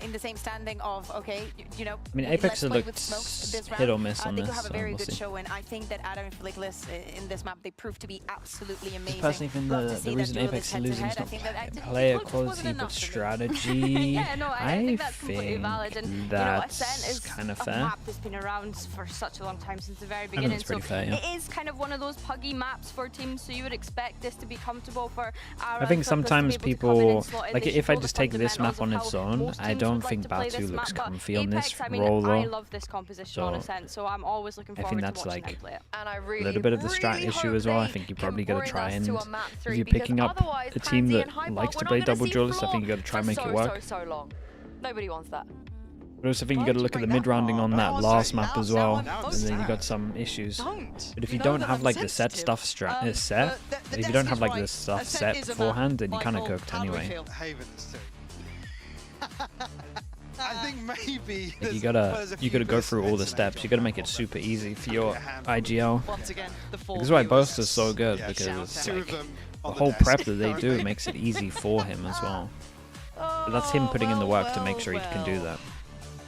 in the same standing of, okay, you know, I mean, let's APEKS play looked with smokes this hit round. or miss on They this, could have a so very we'll good see. show, and I think that Adam and Fligless in this map, they proved to be absolutely amazing. Personally, think the reason APEKS is losing is not player quality, but strategy. Yeah, no, I think that's completely valid. And, you know, that's Ascent is kind of a fair. map that's been around for such a long time, since the very think beginning. that's pretty So fair, yeah. it is kind of one of those puggy maps for teams, so you would expect this to be comfortable for I think sometimes people, like if I just take this map on its own, I don't think Batu looks comfy on this I mean, roller. I love this composition on So, Ascent, so I'm always looking I forward think to that's watching like them play it. And I a little bit of the strat issue as well. I think you probably got to try and, if you're picking up a team that likes to play double duelists, I think you got to try and make it work. So long. Nobody wants that. But also, I think you got to look at the mid-rounding on that last map as well, and then you got some issues. But if you don't have like the set stuff set, if you don't have like the stuff set beforehand, then you kind of cooked anyway. Havens too. I think maybe Like you gotta go through all the steps. You gotta make it super easy for your IGL. This is why Boast is so good, because like, the whole prep that they do makes it easy for him as well. But that's him putting in the work to make sure he can do that.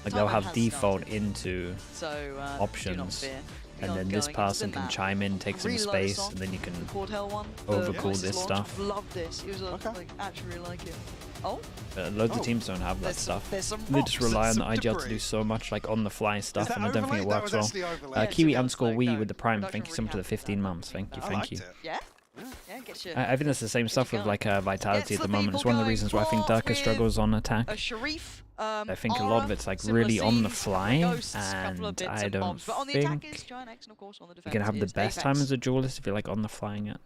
Like they'll have default into options, and then this person can chime in, take some space, and then you can overcool this stuff. Love this. It was like actually really like it. Oh. Loads of teams don't have that stuff. They just rely on the IGL to do so much like on the fly stuff, and I don't think it works well. Kiwi_Wee with the Prime, thank you so much for the 15 months. Thank you, thank you. Yeah. Yeah, get your I think that's the same stuff with like Vitality at the moment. It's one of the reasons why I think Durka struggles on attack. I think a lot of it's like really on the fly, and I don't think you can have the best time as a duelist if you're like on the flying it.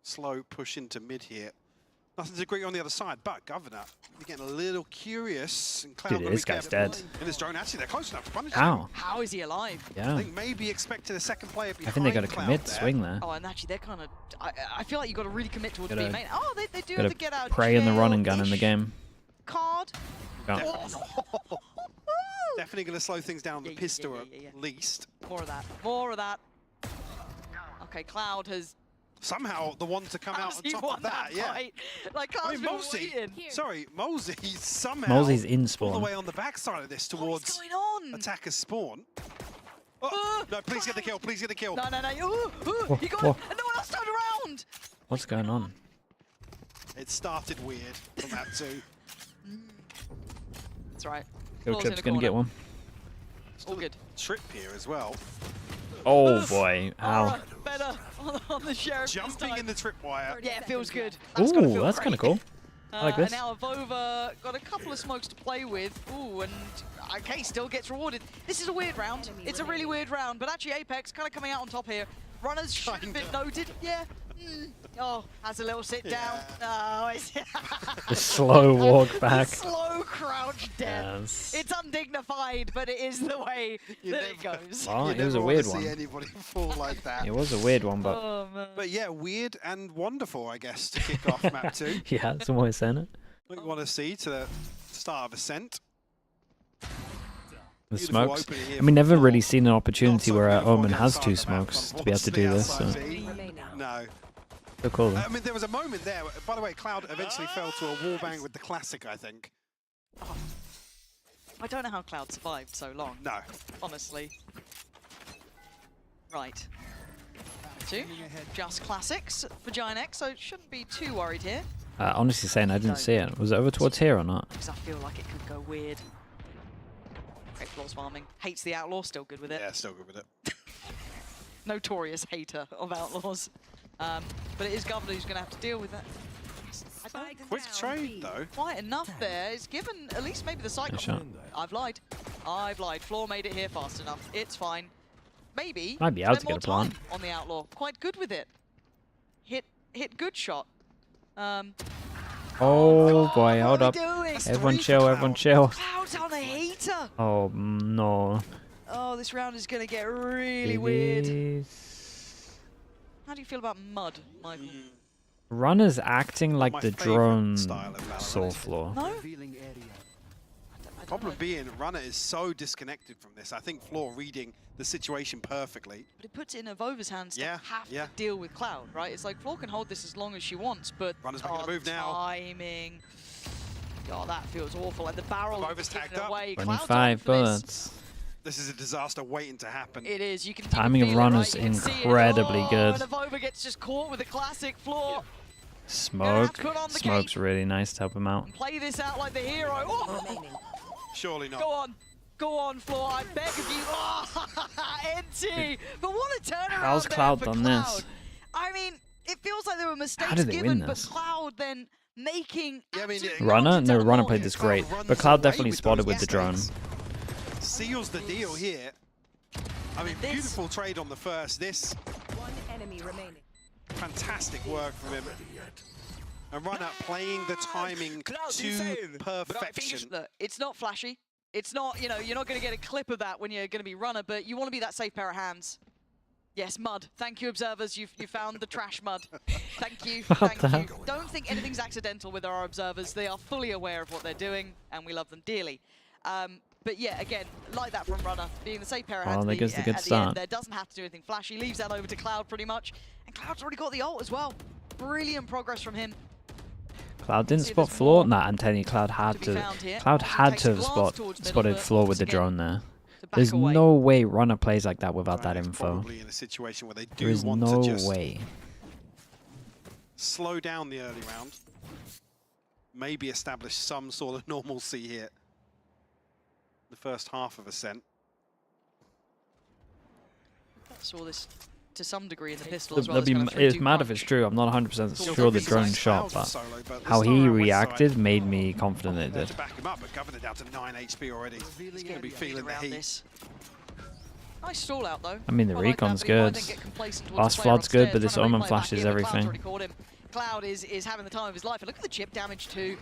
Slow push into mid here. Nothing to agree on the other side, but Governor, you're getting a little curious. And Cloud, Dude, this guy's dead. In his drone, actually, they're close enough to punish How? him. How is he alive? Yeah. I think maybe expected a second player behind I think they got to Cloud commit there. swing there. Oh, and actually, they're kind of. I feel like you got to really commit towards Gotta- being main. Oh, they do have to get out. Pray in the run and gun in the game. Card. Yeah. Definitely going to slow things down. The pistol at least. More of that. More of that. Okay, Cloud has. Somehow the one to come out on top of that, yeah. Like Cloud's been Mosey, waiting. sorry, Mosey somehow Mosey's in all spawn. the way on the backside of this towards attacker spawn. Oh, no, please get the kill, please get the kill. No. Ooh, he got it, and no one else turned around. What's going on? It started weird from that too. That's right. Go Trip's gonna get one. All good. Trip here as well. Oh boy, ow. Better on the sheriff. Jumping in the tripwire. Yeah, it feels good. Ooh, that's kind of cool. I like this. And now Avova got a couple of smokes to play with. Ooh, and okay, still gets rewarded. This is a weird round. It's a really weird round, but actually APEKS kind of coming out on top here. Runners should have been noted. Yeah. Oh, has a little sit down. Oh, it's The slow walk back. Slow crouch death. Yes. It's undignified, but it is the way that it goes. Well, You it was a never weird wanna one. see anybody fall like that. It was a weird one, but Oh, man. But yeah, weird and wonderful, I guess, to kick off map 2. yeah, some way of saying it. What you want to see to the start of Ascent. The Beautiful smokes. opening here I mean, never from really Paul. seen an opportunity Not so where beautiful Omen on the has outside two of the map, smokes to be able to unfortunately, do this. So. outside No. So cool. Though. I mean, there was a moment there. By the way, Cloud eventually fell to a wallbang with the classic, I think. Oh. I don't know how Cloud survived so long. No. Honestly. Right. Two. Just classics for GIANTX, so shouldn't be too worried here. Honestly saying, I didn't see it. Was it over towards here or not? Because I feel like it could go weird. Great Floors farming. Hates the Outlaw, still good with it. Yeah, still good with it. Notorious hater of Outlaws. But it is Governor who's going to have to deal with that. Quick trade, though. Quite enough there. It's given at least maybe the cycle. shot. I've lied. I've lied. Floor made it here fast enough. It's fine. Maybe Might be able to spend get more a time plant. on the Outlaw. Quite good with it. Hit good shot. Oh boy, hold are up. we doing? Everyone chill, everyone chill. Cloud's on a heater. Oh no. Oh, this round is going to get really weird. How do you feel about mud, Michael? Runners acting like My the favourite drone style of Valorant. saw floor. No? Problem being, Runner is so disconnected from this. I think Floor reading the situation perfectly. But it puts it in Avova's hands Yeah, to have yeah. to deal with Cloud, right? It's like Floor can hold this as long as she wants, but Runner's making a move now. timing. Oh, that feels awful. And the barrel is taken away. 25 bullets. This is a disaster waiting to happen. It is. You can Timing of run is incredibly good. And Avova gets just caught with a classic floor. Smoke. Smoke's really nice to help him out. Play this out like the hero. Oh. Surely not. Go on. Go on, Floor. I beg of you. Oh, NT. But what a turnaround. How's Cloud done this? I mean, it feels like there were mistakes How did they given, win this? but Cloud then making... Runner? No, Runner played this great. But Cloud definitely spotted with the drone. Seals the deal here. I mean, beautiful trade on the first. This One enemy remaining. fantastic work from him. And Runner playing the timing to perfection. Look, it's not flashy. It's not, you know, you're not going to get a clip of that when you're going to be Runner, but you want to be that safe pair of hands. Yes, mud. Thank you, observers. You found the trash mud. Thank you. Thank you. Don't think anything's accidental with our observers. They are fully aware of what they're doing, and we love them dearly. But yeah, again, like that from Runner, being the safe pair of hands there goes the good at the start. end there. Doesn't have to do anything flashy. Leaves that over to Cloud pretty much. And Cloud's already got the ult as well. Brilliant progress from him. Cloud didn't spot Floor. Nah, I'm telling you, Cloud had to. Cloud had to have spotted Floor with the drone there. There's no way Runner plays like that without that info. Probably in a situation where they There do is want no to just way. slow down the early round. Maybe establish some sort of normalcy here. The first half of Ascent. Saw this to some degree in the pistol as well. It's mad if it's true. I'm not 100% sure the drone shot, but how he reacted made me confident it did. To back him up, but Governor down to 9 HP already. He's going to be feeling the heat. Nice stall out though. I mean, the recon's good. Last flood's good, but this Omen flashes everything. Cloud is having the time of his life. And look at the chip damage too.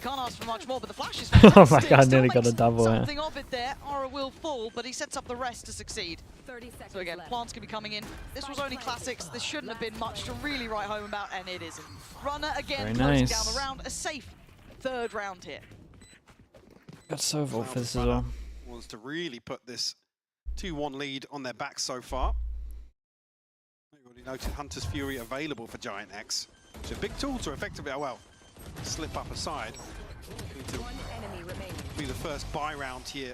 Can't ask for much more, but the flash is Oh fantastic. my god, Still nearly got a makes double here. something of it there. Aura will fall, but he sets up the rest to succeed. 30 seconds So again, left. plants can be coming in. This was only classics. There shouldn't have been much to really write home about, and it isn't. Runner again Very closing nice. down the round. A safe third round here. Got so vote for this as well. Wants to really put this 2-1 lead on their back so far. You already noted Hunter's Fury available for GIANTX. It's a big tool to effectively, slip up aside. One enemy remaining. Be the first buy round here.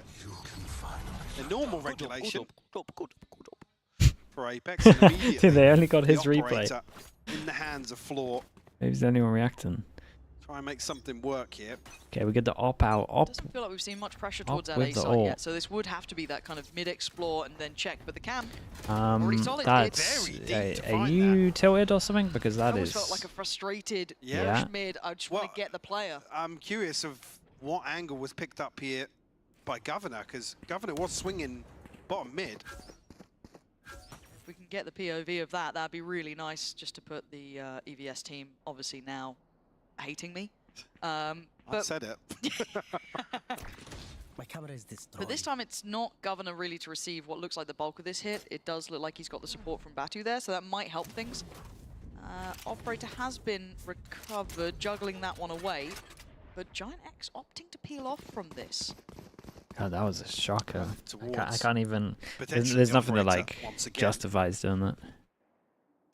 The normal regulation for APEKS. And immediately Dude, they only got his the replay. operator in the hands of Floor. Maybe is anyone reacting? Try and make something work here. Okay, we get the op out. Op. Doesn't feel like we've seen much pressure towards with LA the side ult. yet, so this would have to be that kind of mid-explore and then check, but the cam already solid. That's are you tilted or something? Because that almost is. felt like a frustrated Yeah. push mid. I just want to get the player. I'm curious of what angle was picked up here by Governor, because Governor was swinging bottom mid. If we can get the POV of that, that'd be really nice, just to put the EVS team obviously now hating me. I said it. My camera is this. But this time it's not Governor really to receive what looks like the bulk of this hit. It does look like he's got the support from Batu there, so that might help things. Operator has been recovered, juggling that one away. But GIANTX opting to peel off from this. God, that was a shocker. I Towards can't even. potentially There's the nothing that operator like once again. justifies doing that.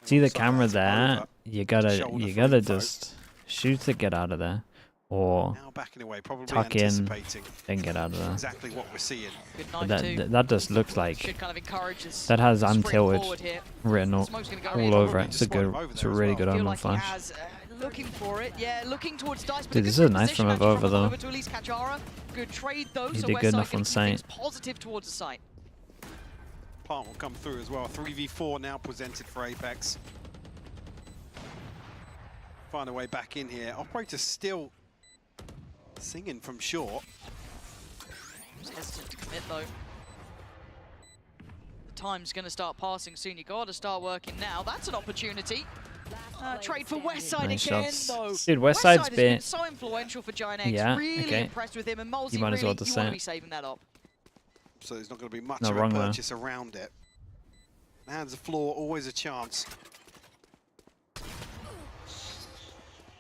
See the camera there? You gotta just shoot to get out of there, or Now backing away, probably tuck in, anticipating then get out of there. exactly what we're seeing. Good But knife too. that just looks like Should kind of encourage his that has sprint untilted forward here. written all, Smoke's gonna go all in. over it. It's a Spot him good, over it's there a as really well. good Feel Omen like he flash. has, looking for it, yeah, looking towards Dice. But Dude, a this good is nice position from actually Avova, though. Avova to at least catch Aura. Good trade though, He so did good Westside enough gonna on keep things site. positive towards the site. Plant will come through as well. 3v4 now presented for APEKS. Find a way back in here. Operator still singing from short. He's hesitant to commit though. The time's going to start passing soon. You got to start working now. That's an opportunity. Trade for Westside Nice again, shots. though. Dude, Westside's has been- been so influential for GIANTX. Yeah, really okay. impressed with him, and Molesy You might as really, well just you say want to it. be saving that up. So there's not going to be much Not of a wrong there. purchase around it. Hands the floor, always a chance.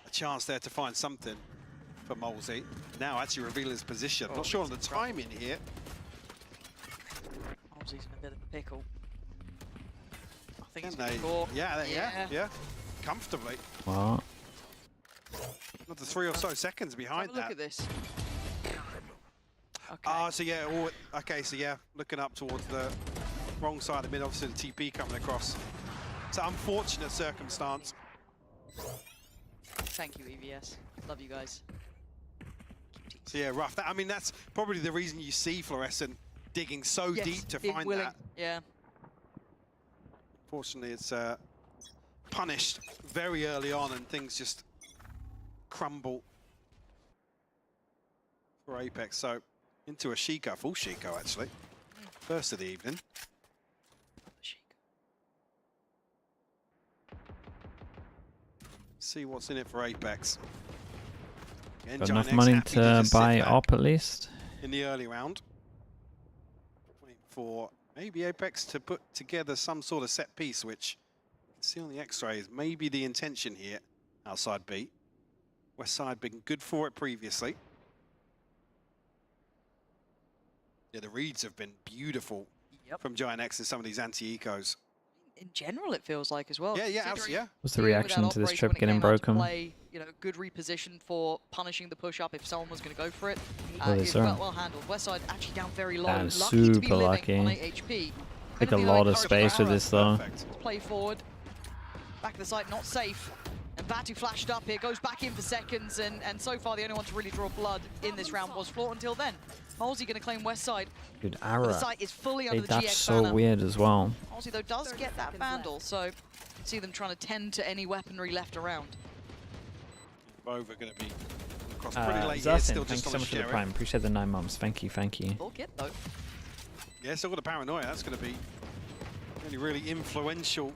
A chance there to find something for Molesy. Now actually reveal his position. Not sure on the timing here. Molesy's in a bit of a pickle. I think Can he's going they? to score. Yeah. Comfortably. What? Not the 3 or so seconds behind Have a that. look at this. Ah, so yeah, okay, so yeah, looking up towards the wrong side of the mid, obviously the TP coming across. It's an unfortunate circumstance. Thank you, EVS. Love you guys. So yeah, rough. I mean, that's probably the reason you see Fluorescent digging so deep to find willing. that. Yeah. Fortunately, it's punished very early on, and things just crumble for Apex. So into a Shiko, full Shiko actually. First of the evening. See what's in it for Apex. Again, Got enough GIANTX money happy to just sit buy back op at least. in the early round. Wait for maybe Apex to put together some sort of set piece, which you can see on the X-ray is maybe the intention here. Outside B. West side been good for it previously. Yeah, the reads have been beautiful from GIANTX in some of these anti-ecos. In general, it feels like as well. Yeah, Considering What's the dealing with reaction that to this operator trip when it getting came out to broken? Play, you know, good reposition for punishing the push-up if someone was going to go for it. Oh, It's sir. well handled. Westside actually down very low. Damn, Lucky to be super living lucky. on 8 HP. Take a Gonna be lot low of space with this though. Let's play forward. Back of the site, not safe. And Batu flashed up here, goes back in for seconds, and so far the only one to really draw blood in this round was Floor until then. Halsey going to claim West Side. Good The arrow. site is fully Hey, under the that's GX so banner. weird as well. Halsey, though, does get that Vandal, so you can see them trying to tend to any weaponry left around. Bova going to be across pretty late here, Zatin, still thank just you on so the much for the Sherry. prime. Appreciate the 9 months. Thank you, thank you. Full kit, though. Yeah, still got a paranoia. That's going to be a really influential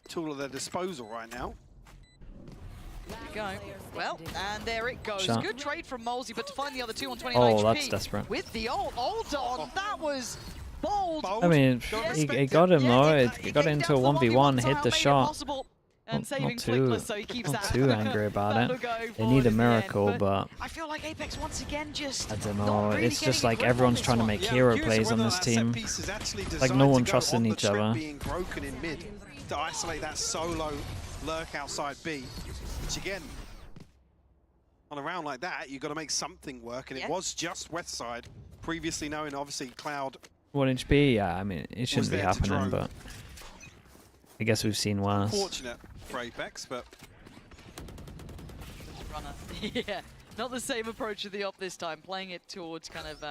tool at their disposal right now. There you go. Well, and there it goes. Shot. Good trade from Molesey, but to find the other two on 29 Oh, HP. that's desperate. With the ult on, that was bold. I mean, he got him though. It got into a 1v1, hit the shot. Not too angry about it. They need a miracle, but I feel like Apex once again just I don't know. It's just like everyone's trying to make hero plays on this team. Like no one trusts in each other. Being broken in mid to isolate that solo lurk outside B, which again, on a round like that, you've got to make something work, and it was just West Side, previously knowing obviously Cloud. 1 HP, yeah, I mean, it shouldn't be there to happening, drone. but I guess we've seen worse. Fortunate for Apex, but runner. Yeah, not the same approach to the op this time, playing it towards kind of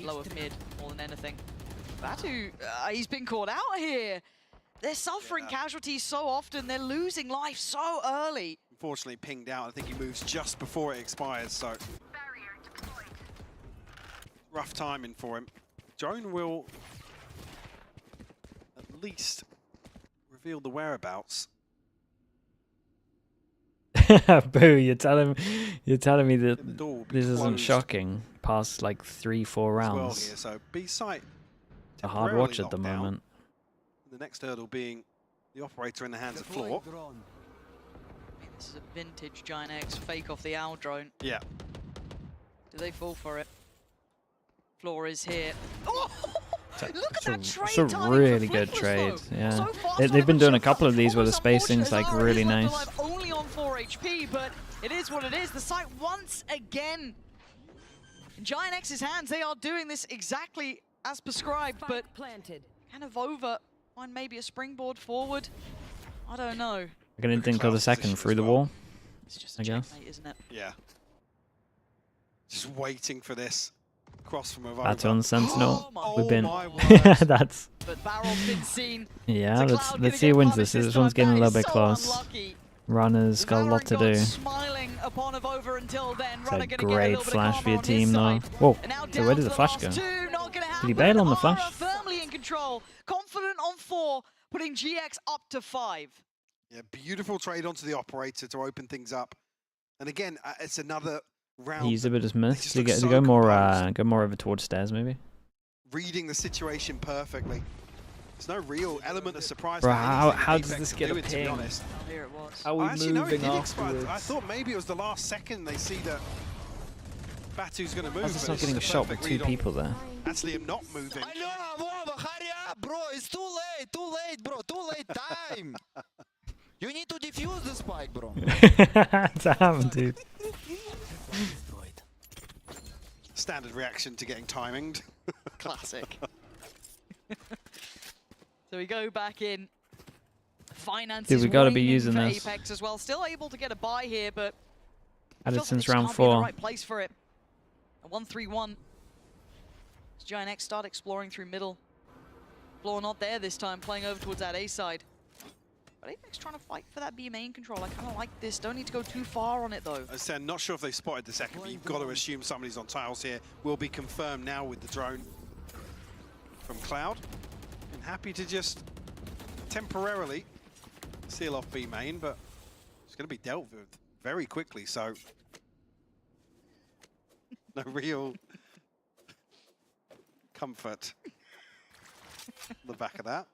lower mid more than anything. Batu, he's been caught out here. They're suffering casualties so often, they're losing life so early. unfortunately pinged out. I think he moves just before it expires, so rough timing for him. Drone will at least reveal the whereabouts. Boo, you're telling me that this isn't shocking past like 3-4 rounds. Well here, so B site a hard watch at the down. moment. The next hurdle being the operator in the hands of Floor. This is a vintage GIANTX fake off the owl drone. Yeah. Do they fall for it? Floor is here. Oh! Look at that trade It's a timing really for good Flipless, trade. though. Yeah, So fast they've been doing a couple of these where the spacing's like really nice. Only on 4 HP, but it is what it is. The site once again in GIANTX's hands. They are doing this exactly as prescribed, but planted. kind of over. Find maybe a springboard forward. I don't know. I didn't think of the second through the wall. It's just I guess. checkmate, isn't it? Yeah. Just waiting for this cross from over. That's on Sentinel. Oh We've been. my word. That's. But Barrel's been seen. Yeah, let's see who wins this. This one's getting a little bit close. Runner's got a lot to do. Smiling upon of over until then. It's Runner a gonna get a great little bit of flash for karma your on his team, though. side. Whoa, And now so where down did the to flash last go? two, not gonna Did he happen. bail on the Aura flash? firmly in control. Confident on 4, putting GX up to 5. Yeah, beautiful trade onto the operator to open things up. And again, it's another round. He's a bit dismissed. just To look go, so go more over towards stairs, maybe. Reading the situation perfectly. There's no real element of surprise. Bro, for anything how Apex does this can get do a it, to be ping? honest. Oh, here it was. How are we Actually, no, it moving did expire. afterwards? I thought maybe it was the last second they see that Batu's going to move. How's this but not it's getting just a shot with perfect 2 read on people there? Actually, I'm not moving. Hurry up, bro. It's too late, bro. Too late time. You need to defuse the spike, bro. Damn, dude. Standard reaction to getting timinged. Classic. So we go back in. Finances Dude, we gotta be waning using for this. APEKS as well. Still able to get a buy here, but Had it feels like since this round can't be in the 4. right place for it. A 1-3-1. As GIANTX start exploring through middle. Floor not there this time, playing over towards that A side. But APEKS trying to fight for that B main control. I kind of like this. Don't need to go too far on it though. As I said, not sure if they spotted the second, but you've got to assume somebody's on tiles here. Will be confirmed now with the drone from Cloud. And happy to just temporarily seal off B main, but it's going to be dealt with very quickly, so no real comfort on the back of that.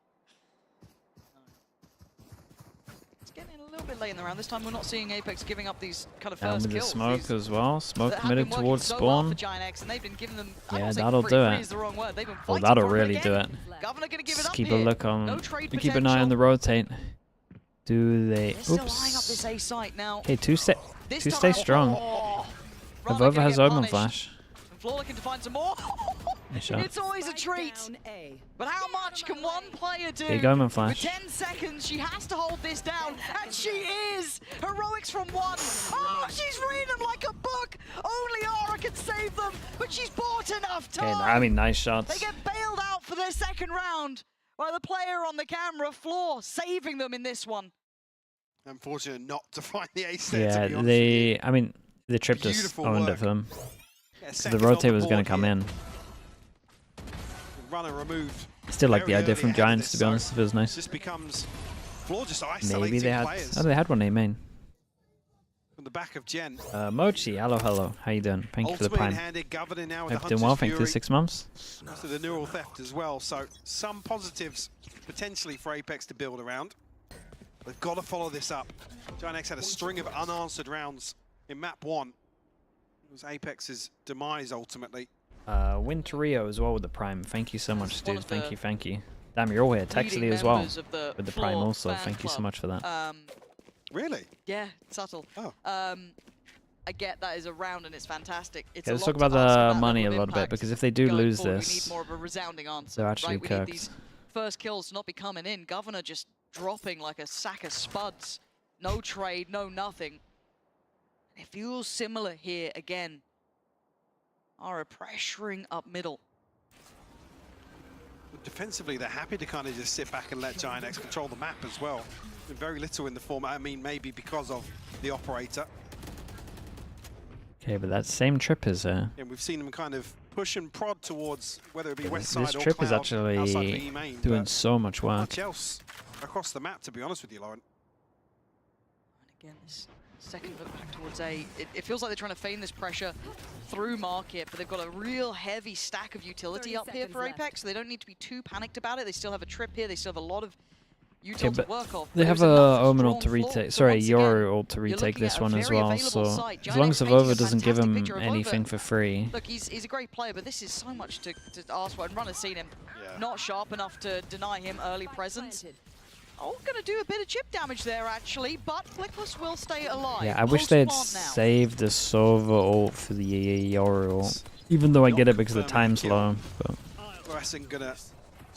It's getting a little bit late in the round. This time we're not seeing APEKS giving up these kind of Down first with the kills. smoke These as well. Smoke that have committed been working towards so spawn. well for GIANTX, and they've been giving them, I Yeah, don't say that'll free, do free it. is the wrong word. They've been Well, fighting that'll for it really do again. it. Governor gonna give it Just up keep here. a look on. No trade Keep an eye on the rotate. Do they? They're still eyeing up this Oops. A site now. Okay, two stay This stay time- strong. Oh, Avova has open flash. and Floor looking to find some more. Nice shot. It's always a treat. But how much can one player do? Here you go, Omen With flash. 10 seconds, she has to hold this down, and she is! Heroics from 1. Oh, she's reading them like a book! Only Aura can save them, but she's bought enough Okay, time! I mean, nice They shots. get bailed out for their second round by the player on the camera, Floor, saving them in this one. Unfortunate not to find the ace there, Yeah, to be honest with you. I mean, the trip just Beautiful owned work. it for them. Yeah, So the second on rotate was board going to come here. in. Runner removed. Still like the very idea early from ahead of Giants, this, to be so honest. It feels nice. Just becomes Floor just isolating Maybe they had. players. Oh, they had one A main. From the back of Gen. Mochi, hello. How you doing? Thank you for the Ultimate in prime. handed, Governor now with Hope the doing well. Hunter's Thank you for the Fury. 6 months. Also the neural theft as well. So some positives potentially for APEKS to build around. They've got to follow this up. GIANTX had a string of unanswered rounds in map 1. It was APEX's demise ultimately. Winterio as well with the prime. Thank you so much, one dude. of the Thank you. Damn, you're all here. Texley as well members of the with the prime Floor also. fan Thank you so club. much for that. Really? Yeah, subtle. Oh. I get that is a round and it's fantastic. It's Okay, a let's lot talk about to ask the that money a level of little bit, impact because if they do going lose forward, we this, need more of a resounding answer. they're actually right? We need cooked. these first kills to not be coming in. Governor just dropping like a sack of spuds. No trade, no nothing. It feels similar here again. Aura pressuring up middle. Defensively, they're happy to kind of just sit back and let GIANTX control the map as well. Very little in the format. I mean, maybe because of the operator. Okay, but that same trip is And we've seen them kind of push and prod towards whether it be west side this or trip is Cloud outside of actually the main, doing but so much not work. much else across the map, to be honest with you, Lauren. Again, this second look back towards A. It feels like they're trying to feign this pressure through market, but they've got a real heavy stack of utility up here for APEKS, so they don't need to be too panicked about it. They still have a trip here. They still have a lot of Okay, util to but work off. they have There's a enough Omen drawn ult to floor, retake. so Sorry, once your again, ult to you're retake looking this at a one as very well. available So site. as long as GIANTX Avova painting a doesn't give fantastic him picture of anything Avova. for free, Look, he's a great player, but this is so much to ask for. And Runner's seen him not sharp enough to deny him early presence. Oh, going to do a bit of chip damage there, actually, but Flickless will stay alive. yeah, I wish they had Post plant now. saved the Sova ult for the Yoru ult. Even though I get it because the time's low. But Racing gonna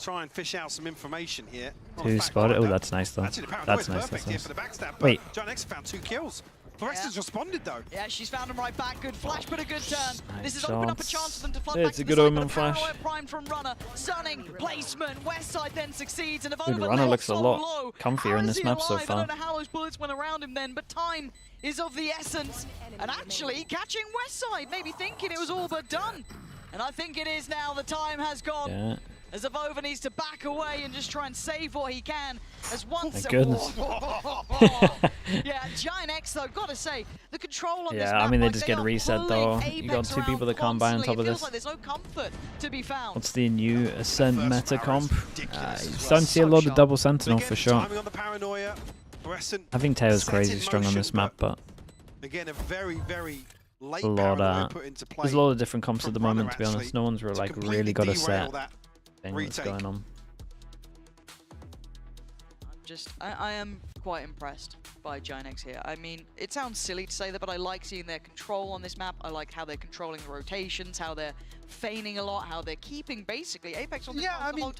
try and fish out some information here. two spotted. Oh, that's nice though. Actually, the paranoia That's is nice. perfect That's here for nice. the backstab. Wait. GIANTX found 2 kills. Florescen's responded though. Yeah, she's found him right back. Good flash, but a good turn. Nice This has opened up a shots. chance for them to flood Yeah, back it's a to good the side, Omen but a flash. paranoia prime from Runner. Stunning placement. West side then succeeds, and if Dude, Over Runner left looks a so lot low, comfier how in is this he map so alive? I far. don't know how those bullets went around him then, but time is of the essence. And actually, catching West side, maybe thinking it was all but done. And I think it is now. The time has gone. Yeah. As Avova needs to back away and just try and save what he can. As once... Thank goodness. Yeah, GIANTX though, gotta say, the control on this Yeah, map, I mean they like, just they get are reset pulling though. You got APEKS two people that can't buy on top of constantly. It feels this. like there's no comfort to be found. What's the new Ascent meta comp? Starting to see a lot of double Sentinel for sure. Timing on the paranoia. Fluorescent I think Tao's set crazy in strong on motion, this map, but again, a very, very late a lot paranoia put into play. there's a lot of different comps from at the Runner, moment, to be honest. actually, No one's to like completely really got a derail set that thing that's retake. going on. I am quite impressed by GIANTX here. I mean, it sounds silly to say that, but I like seeing their control on this map. I like how they're controlling the rotations, how they're feigning a lot, how they're keeping basically APEKS on the whole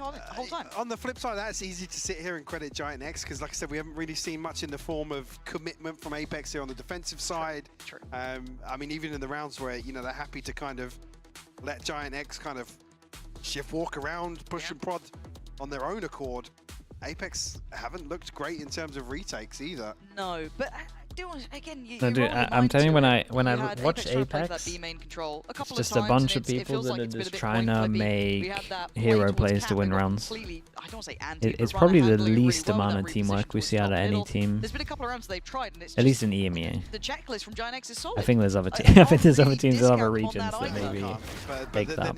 time. On the flip side of that, it's easy to sit here and credit GIANTX because, like I said, we haven't really seen much in the form of commitment from APEKS here on the defensive side. True. I mean, even in the rounds where, you know, they're happy to kind of let GIANTX kind of shift walk around, push and prod on their own accord, APEKS haven't looked great in terms of retakes either. No, but again, I'm telling you, when I watch that APEKS, B main control a couple it's just of times, a bunch of and it people feels that like are it's been a just bit trying to point-clippy. We make had that play hero towards plays cap, to they win got rounds. completely, I don't want to say anti, It's but probably the handling really least well. amount That of teamwork we reposition see out of towards any top middle. team. There's been a couple of rounds they've tried, and it's At least in EMEA. the checklist from GIANTX is solid. I think there's other teams. I think there's other teams in other regions that maybe take that.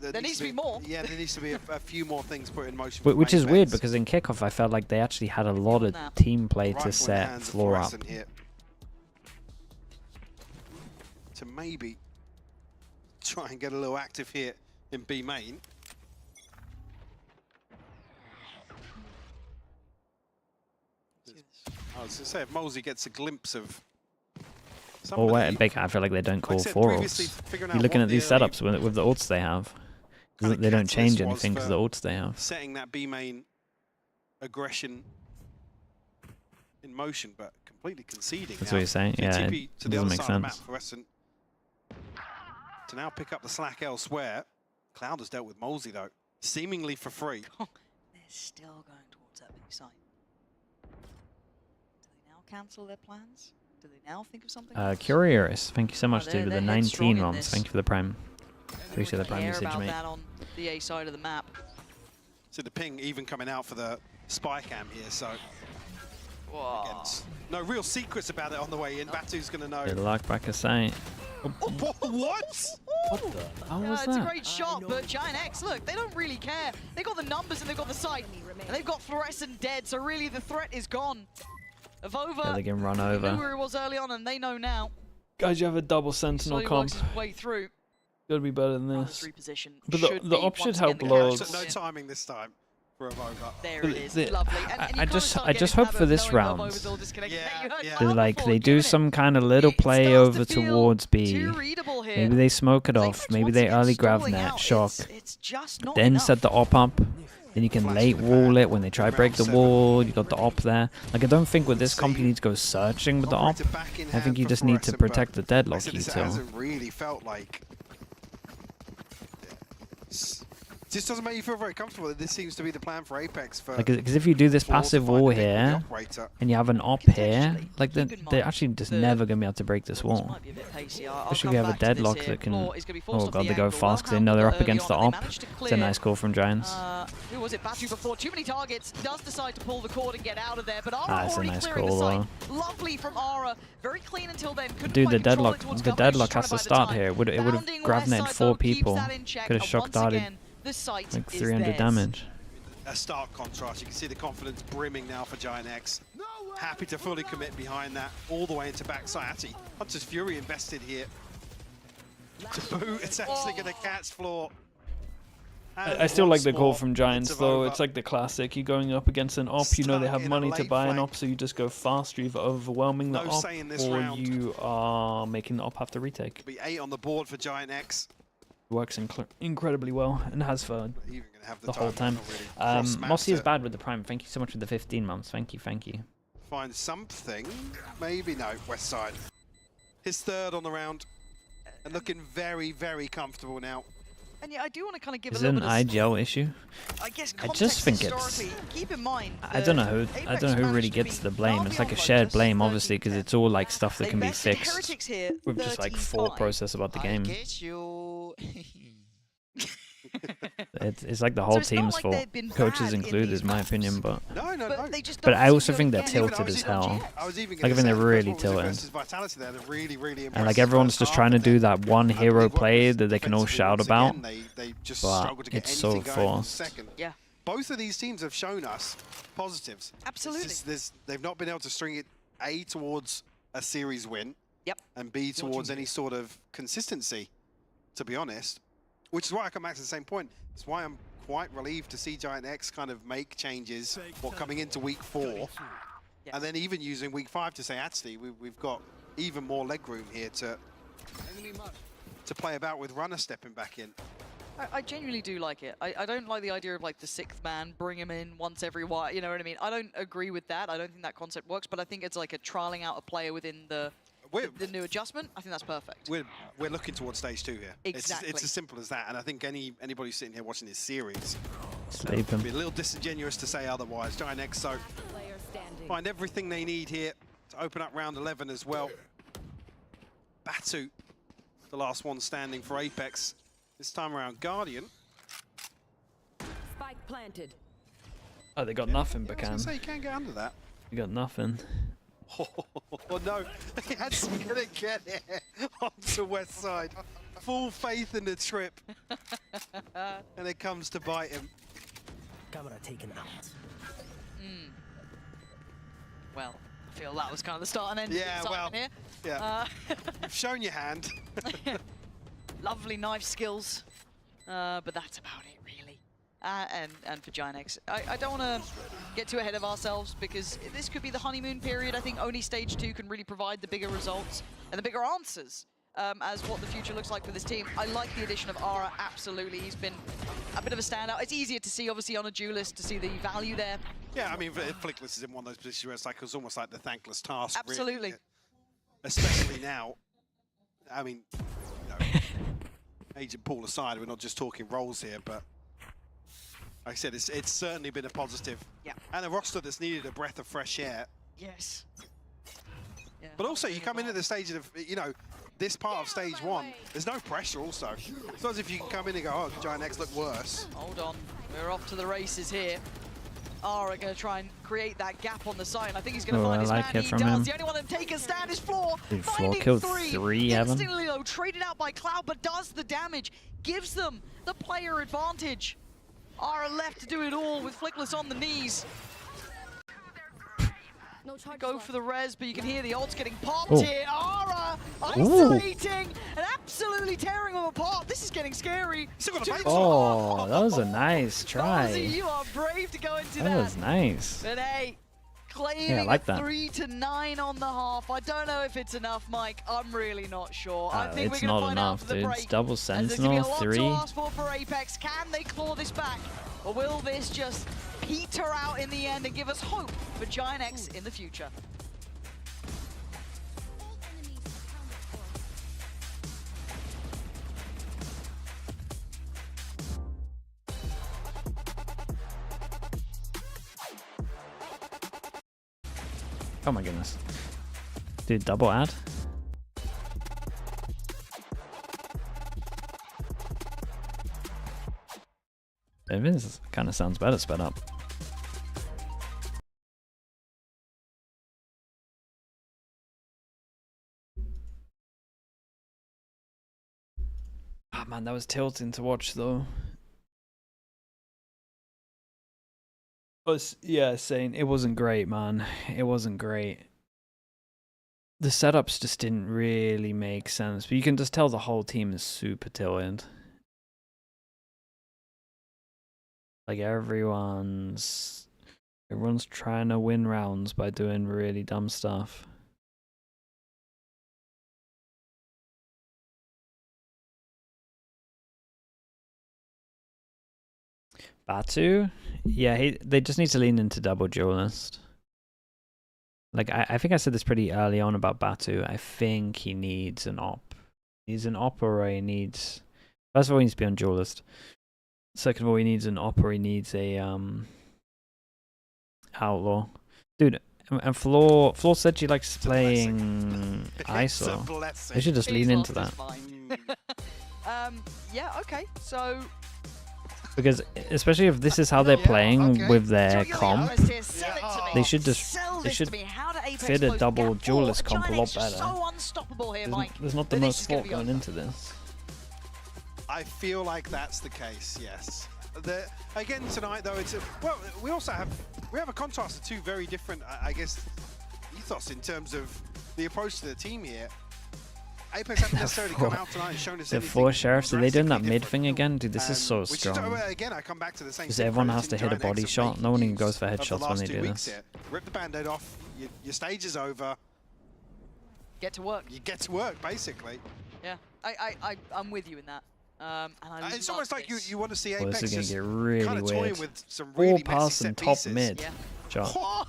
There needs to be more. Yeah, there needs to be a few more things put in motion. Which is weird because in kickoff I felt like they actually had a lot of team play to set floor up. To maybe try and get a little active here in B main. I was going to say, if Molesy gets a glimpse of Or wait, Baker, I feel like they don't call for ults. You're looking at these setups with the ults they have. They don't change anything because the ults they have. Setting that B main aggression in motion, but completely conceding. That's what you're saying? Yeah, it doesn't make sense. To now pick up the slack elsewhere. Cloud has dealt with Molesy though, seemingly for free. They're still going towards that big site. Do they now cancel their plans? Do they now think of something? Curious, thank you so much, dude, with the 19 months. this. Thank you for the prime. Appreciate the prime Care usage, about mate. that on the A side of the map. So the ping even coming out for the spy cam here, so again, no real secrets about it on the way in. Batu's going to know. Good luck, back a sight. What? What the hell was It's that? a great shot, but GIANTX, look, they don't really care. They've got the numbers and they've got the sight. And they've got Fluorescent dead, so really the threat is gone. Avova, Yeah, they can run knew over. where he was early on, and they know now. Guys, you have a double sentinel Slowly comp. works his way through. Gotta be better than this. Reposition But should the be op should once help again the loads. cancel. No timing this time for Avova. There it is, lovely. And I just hope for this round, Yeah, like they do some kind of little play over towards B. Maybe they smoke it off. Maybe they early grab net, shock, then set the op up. Then you can late wall it when they try break the wall. You got the op there. Like I don't think with this comp you need to go searching with the op. I think you just need to protect the deadlock It util. hasn't really felt like. Just doesn't make you feel very comfortable that this seems to be the plan for APEKS. Because if you do this passive wall here, and you have an op here, like they're actually just never going to be able to break this wall. Especially if you have a deadlock that can... Oh god, they go fast because they know they're up against the op. It's a nice call from Giants. Who was it? Batu before. Too many targets. Does decide to pull the cord and get out of there, but Ara That's a already nice clearing call the site. though. Lovely from Ara. Very clean until then. Couldn't Dude, quite the control deadlock, it towards the cover. He's deadlock trying has to to buy the start time. here. It would have Bounding grabbed net west side, 4 though, keeps people. that in check, Could have but shock once darted again, the site like is 300 theirs. damage. A stark contrast. You can see the confidence brimming now for GIANTX. Happy to fully commit behind that all the way into backside. Actually, Hunter's Fury invested here. To boot, it's actually going to catch floor. I still like the call from Giants though. It's like the classic. You're going up against an op, you know they have money to buy an op, so you just go fast. You're either overwhelming the op, or you are making the op have to retake. Be 8 on the board for GIANTX. Works incredibly well and has for the whole time. Mossy is bad with the prime. Thank you so much for the 15 months. Thank you, thank you. Find something. Maybe no. West side. His third on the round. And looking very, very comfortable now. And yeah, I do want to kind of give Is a it little an bit of IGL issue? I guess I just think it's. historically, keep in mind, I don't know who really gets the blame. It's like a shared blame, obviously, because it's all like stuff that can be fixed with just like thought process about the game. It's like the whole team's fault, coaches included, in my opinion. But but I also think they're tilted as hell. Like I think they're really tilted, and like everyone's just trying to do that one hero play that they can all shout about, but it's so forced. Yeah. Both of these teams have shown us positives. Absolutely. They've not been able to string it A towards a series win, and B towards any sort of consistency, to be honest. Which is why I come back to the same point. It's why I'm quite relieved to see GIANTX kind of make changes coming into week 4. And then even using week 5 to say, actually, we've got even more leg room here to play about with runner stepping back in. I genuinely do like it. I don't like the idea of like the 6th man, bring him in once every while, you know what I mean? I don't agree with that. I don't think that concept works, but I think it's like a trialing out a player within the new adjustment. I think that's perfect. We're looking towards stage 2 here. Exactly. It's as simple as that, and I think anybody sitting here watching this series Sleep him. be a little disingenuous to say otherwise. GIANTX so find everything they need here to open up round 11 as well. Batu, the last one standing for APEKS. This time around, Guardian. Spike planted. Oh, they got nothing, I was Bacan. gonna say, you can't get under that. You got nothing. Oh no, that's gonna get it onto West Side. Full faith in the trip. And it comes to bite him. Camera taken out. Well, I feel that was kind of the start and end. Yeah, well, here. yeah. You've shown your hand. Lovely knife skills, but that's about it, really. And for GIANTX, I don't want to get too ahead of ourselves because this could be the honeymoon period. I think only stage 2 can really provide the bigger results and the bigger answers as what the future looks like for this team. I like the addition of Ara, absolutely. He's been a bit of a standout. It's easier to see, obviously, on a duelist to see the value there. Yeah, I mean, Flickless is in one of those positions where it's almost like the thankless task. Absolutely. Really. Especially now. I mean, you know, Agent Paul aside, we're not just talking roles here, but like I said, it's certainly been a positive. Yeah. And a roster that's needed a breath of fresh air. Yes. Yeah. But also, you come in at the stage of, you know, this part of stage 1, there's no pressure also. It's not as if you can come in and go, oh, GIANTX look worse. Hold on, we're off to the races here. Ara going to try and create that gap on the side. I think he's going to find his man. He does. The only one to take a stand is Floor. Dude, Floor killed 3, Evan. Instantly, though, traded out by Cloud, but does the damage. Gives them the player advantage. Ara left to do it all with Flickless on the knees. Go for the res, but you can hear the ults getting popped here. Ara isolating and absolutely tearing them apart. This is getting scary. Oh, that was a nice try. Ozzy, you are brave to go into that. That was nice. But hey, claiming Yeah, I like that. 3-9 on the half. I don't know if it's enough, Mike. I'm really not sure. I think It's we're going to not find out enough, for the dude. break. It's double As there's gonna be a sentinel, lot 3. to ask for APEKS. Can they claw this back? Or will this just peter out in the end and give us hope for GIANTX in the future? Oh my goodness. Dude, double ad? It is. Kind of sounds better sped up. Ah, man, that was tilting to watch though. Yeah, saying it wasn't great, man. It wasn't great. The setups just didn't really make sense, but you can just tell the whole team is super tilted. Like everyone's trying to win rounds by doing really dumb stuff. Batu? Yeah, they just need to lean into double duelist. Like, I think I said this pretty early on about Batu. I think he needs an op. He's an op or he needs... First of all, he needs to be on duelist. Second of all, he needs an op or he needs a outlaw. Dude, and Floor said she likes playing ISO. They should just lean into that. Yeah, okay, so... Because especially if this is how they're playing with their comp, they should fit a double duelist comp a lot better. There's not the most thought going into this. I feel like that's the case, yes. Again tonight though, it's well, we have a contrast of two very different, I guess, ethos in terms of the approach to the team here. APEKS haven't necessarily come out tonight and shown us The anything 4 sheriffs, are they doing that drastically mid different. thing again? Dude, this is so Which is, strong. again, I come back to the same Because thing, everyone has crediting to hit a GIANTX body of shot. making No one even use goes for of the headshots when last they 2 do weeks this. here. Rip the band-aid off, your stage is over. Get to work. You get to work, basically. Yeah, I'm with you in that. And I It's love almost like this. you want to see Well, APEKS this is going just to get really kind of toying weird. with some All really pass messy and set top pieces. mid. Yeah. Shot.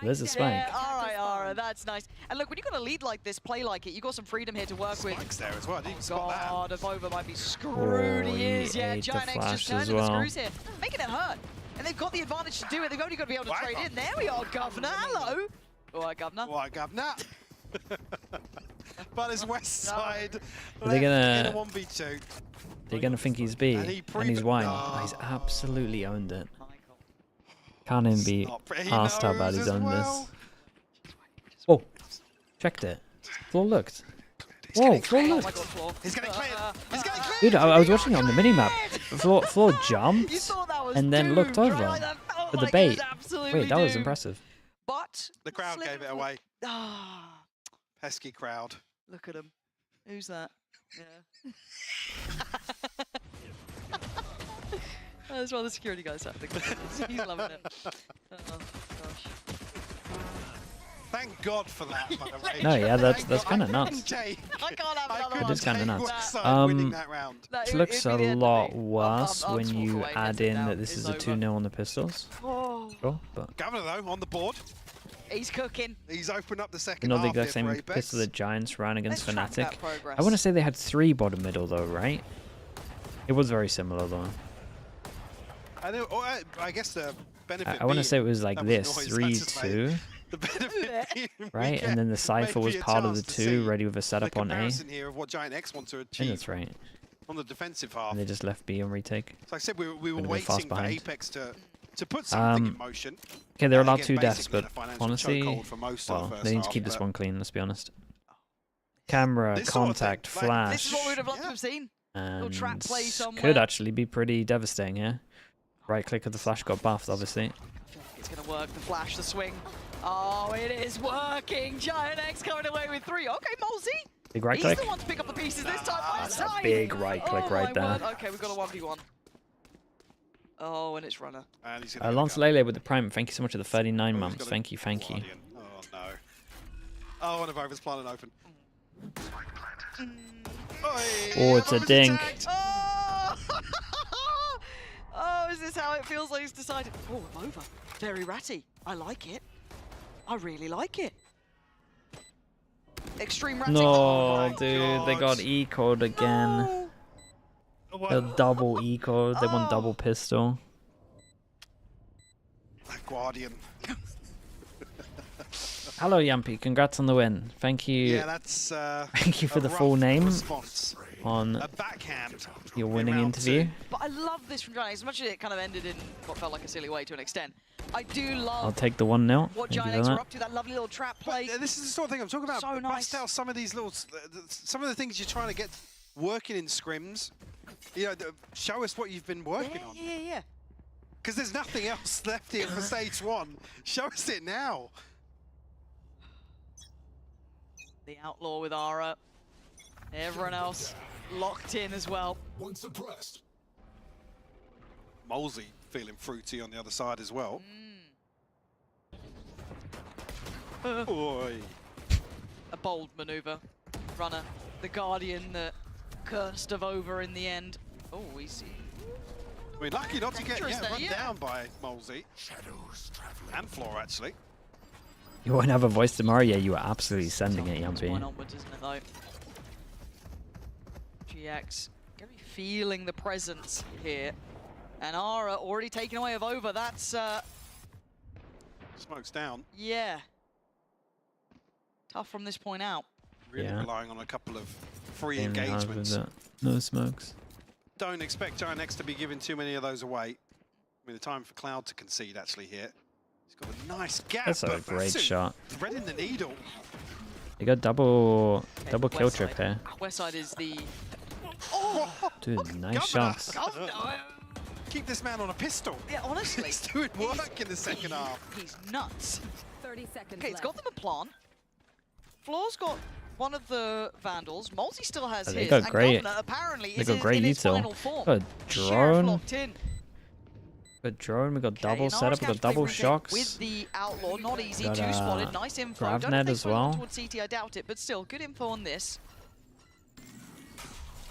There's a spike. Yeah, all right, Ara, that's nice. And look, when you got a lead like this, play like it. You got some freedom here to work with. Spike's there as well. I didn't even spot that. God, Avova might be screwed. Oh, He is. he Yeah, ate the GIANTX flash just turning as the well. screws here, making it hurt. And they've got the advantage to do it. They've only got to be able to trade in. There we are, Governor. Hello. All right, Governor. All right, Governor. But it's West Side. Are they left gonna- in a 1v2. They're going to think he's B. And he And he's white. No. Oh, he's absolutely owned it. Can't even be He asked how bad knows he's as owned well. this. Oh, checked it. Floor looked. Whoa, Floor looked. He's getting cleared. He's getting cleared. Dude, I was watching it on the minimap. Floor jumped that was and then looked doomed, over right? That felt for the like it was bait. absolutely Wait, that was doomed. impressive. But The crowd gave it away. Ah, Pesky crowd. look at him. Who's that? Yeah. Oh, that's why the security guy's happening. He's loving it. Oh, gosh. Thank God for that, by the way. No, yeah, that's Thank kind of God. nuts. Jay, I can't have another It one. is kind of nuts. West Side winning that round. It looks a lot worse I'll when just walk you away, add gets it in down, that this it's is a over. 2-0 on the pistols. Oh. Sure, but Governor, though, on the board. He's cooking. He's opened up the second not the half exact here same for APEKS. pistol that Giants ran against Let's track Fnatic. that progress. I want to say they had 3 bottom middle though, right? It was very similar though. I guess the benefit I want to being say it was like that this, noise, that's just like 3-2, the benefit being we right? get And then the Cypher was maybe a part of the chance to 2, see ready with a setup the on A. I comparison here of what GIANTX want to think achieve that's right. on the defensive half. And they just left B on retake. So like I said, we were Bit of a waiting fast for behind. APEKS to put something in motion. Okay, they're And allowed again, 2 deaths, basically but a financial honestly, chokehold for most of the well, first they need to half, keep this but- one clean, let's be honest. Camera, This sort of thing, contact, like, flash. This is what we would have loved to have seen. Little trap And play somewhere. could actually be pretty devastating here. Right click of the flash got buffed, obviously. It's going to work. The flash, the swing. Oh, it is working. GIANTX coming away with 3. Okay, Molsey. Big right He's click. the one to pick up the pieces this time. That's a big right click oh, right my there. word. Okay, we've got a 1v1. Oh, and it's runner. And he's gonna Lance Lele with the prime. Thank you so much for the 39 months. got a Thank you, thank you. Guardian. Oh, no. Oh, and Avova's planted open. Oh, it's a dink. Oh! Oh, is this how it feels like he's decided? Oh, I'm over. Very ratty. I like it. I really like it. Extreme ratty. No, dude, they got eco'd again. The double eco'd. They want double pistol. Guardian. Hello, Yampy. Congrats on the win. Thank you. Yeah, that's Thank you for a the full rough name response. on A backhand. your in winning round interview. 2. But I love this from GIANTX, as much as it kind of ended in what felt like a silly way to an extent. I do love I'll take the 1-0. what Thank you for GIANTX were that. up to, that lovely little trap play. But this is the sort of thing I'm talking about. So nice. Bust out some of these little, some of the things you're trying to get working in scrims. You know, show us what you've been working on. Yeah. Because there's nothing else left here for stage 1. Show us it now. The outlaw with Ara. Everyone else locked in as well. One suppressed. Molsey feeling fruity on the other side as well. Oi. A bold maneuver. Runner. The Guardian that cursed Avova in the end. Oh, he's... I mean, lucky not to get Dangerous there, run yeah. down by Molsey. And Floor, actually. You won't have a voice tomorrow? Yeah, you are absolutely sending it, One Yampy. onwards, isn't it, though? GX gonna be feeling the presence here. And Ara already taken away Avova. That's, Smokes down. yeah. Tough from this point out. Really Yeah. relying on a couple of free Aiming hard with engagements. that. No smokes. Don't expect GIANTX to be giving too many of those away. I mean, the time for Cloud to concede actually here. He's got a nice gap. That's a but great Vasu shot. threading the needle. They got double kill West trip side. here. West side is the... Dude, nice Governor. shots. Governor. Keep this man on a pistol. Yeah, honestly. He's doing work in the second half. He's nuts. 30 seconds Okay, it's got left. them a plant. Floor's got one of the Vandals. Molzy still has They his. got And great. Governor apparently They is got great in his util. final form. Got a Sheriff drone. locked in. Got drone. We got Okay, double and setup. We RSCAP's got double retake shocks. with the Outlaw, not easy. Got, Two spotted, nice info. grav Don't know if net they as put it on well. towards CT, I doubt it, but still, good info on this.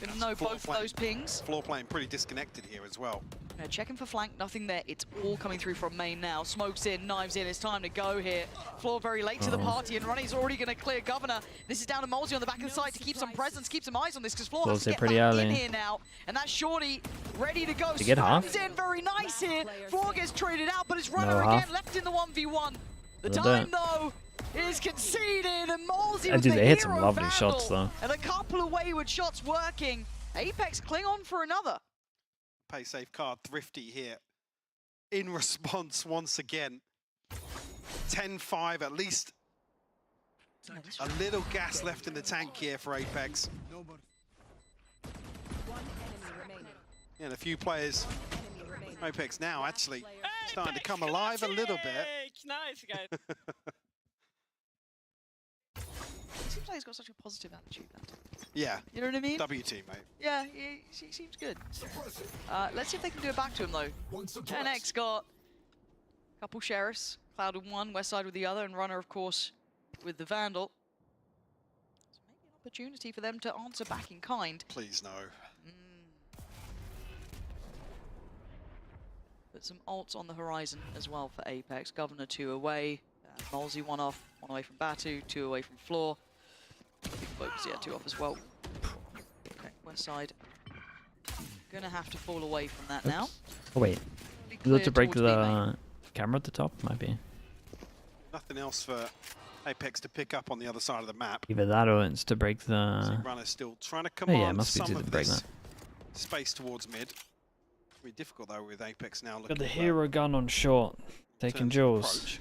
Gonna know both of those pings. Floor playing pretty disconnected here as well. Checking for flank, nothing there. It's all coming through from main now. Smokes in, knives in. It's time to go here. Floor very late to the party, and Ronnie's already going to clear Governor. This is down to Molzy on the back of the side to keep some presence, keep some eyes on this, because Floor has to get pretty back early. in here now. And that's Shorty ready to go. Did he get half? Spams in, very nice here. Floor gets traded out, but it's No Runner half. again left in the 1v1. The They'll time, do it. though, is conceded, and Molzy with Dude, the they hit some hero lovely vandal, shots, though. and a couple of wayward shots working. APEKS cling on for another. Pay safe card, Thrifty here. In response once again. 10-5 at least. A little gas left in the tank here for APEKS. Yeah, and a few players. APEKS now actually starting to come alive a little bit. Nice, guys. Seems like he's got such a positive attitude. Yeah. You know what I mean? W team, mate. Yeah, he seems good. Let's see if they can do it back to him, though. GIANTX got a couple Sheriffs. Cloud with one, Westside with the other, and Runner, of course, with the Vandal. So maybe an opportunity for them to answer back in kind. Please, no. But some ults on the horizon as well for APEKS. Governor 2 away. Molzy 1 off, 1 away from Batu, 2 away from Floor. Big focus, yeah, 2 off as well. Okay, Westside. Gonna have to fall away from that now. Oh wait, is it to break the camera at the top? Might be. Nothing else for APEKS to pick up on the other side of the map. Either that or it's to break the. Runner's still trying to Oh command yeah, it must be some to of break this that. space towards mid. Very difficult though with APEKS now looking Got the at hero gun on short, taking terms of Jules. approach.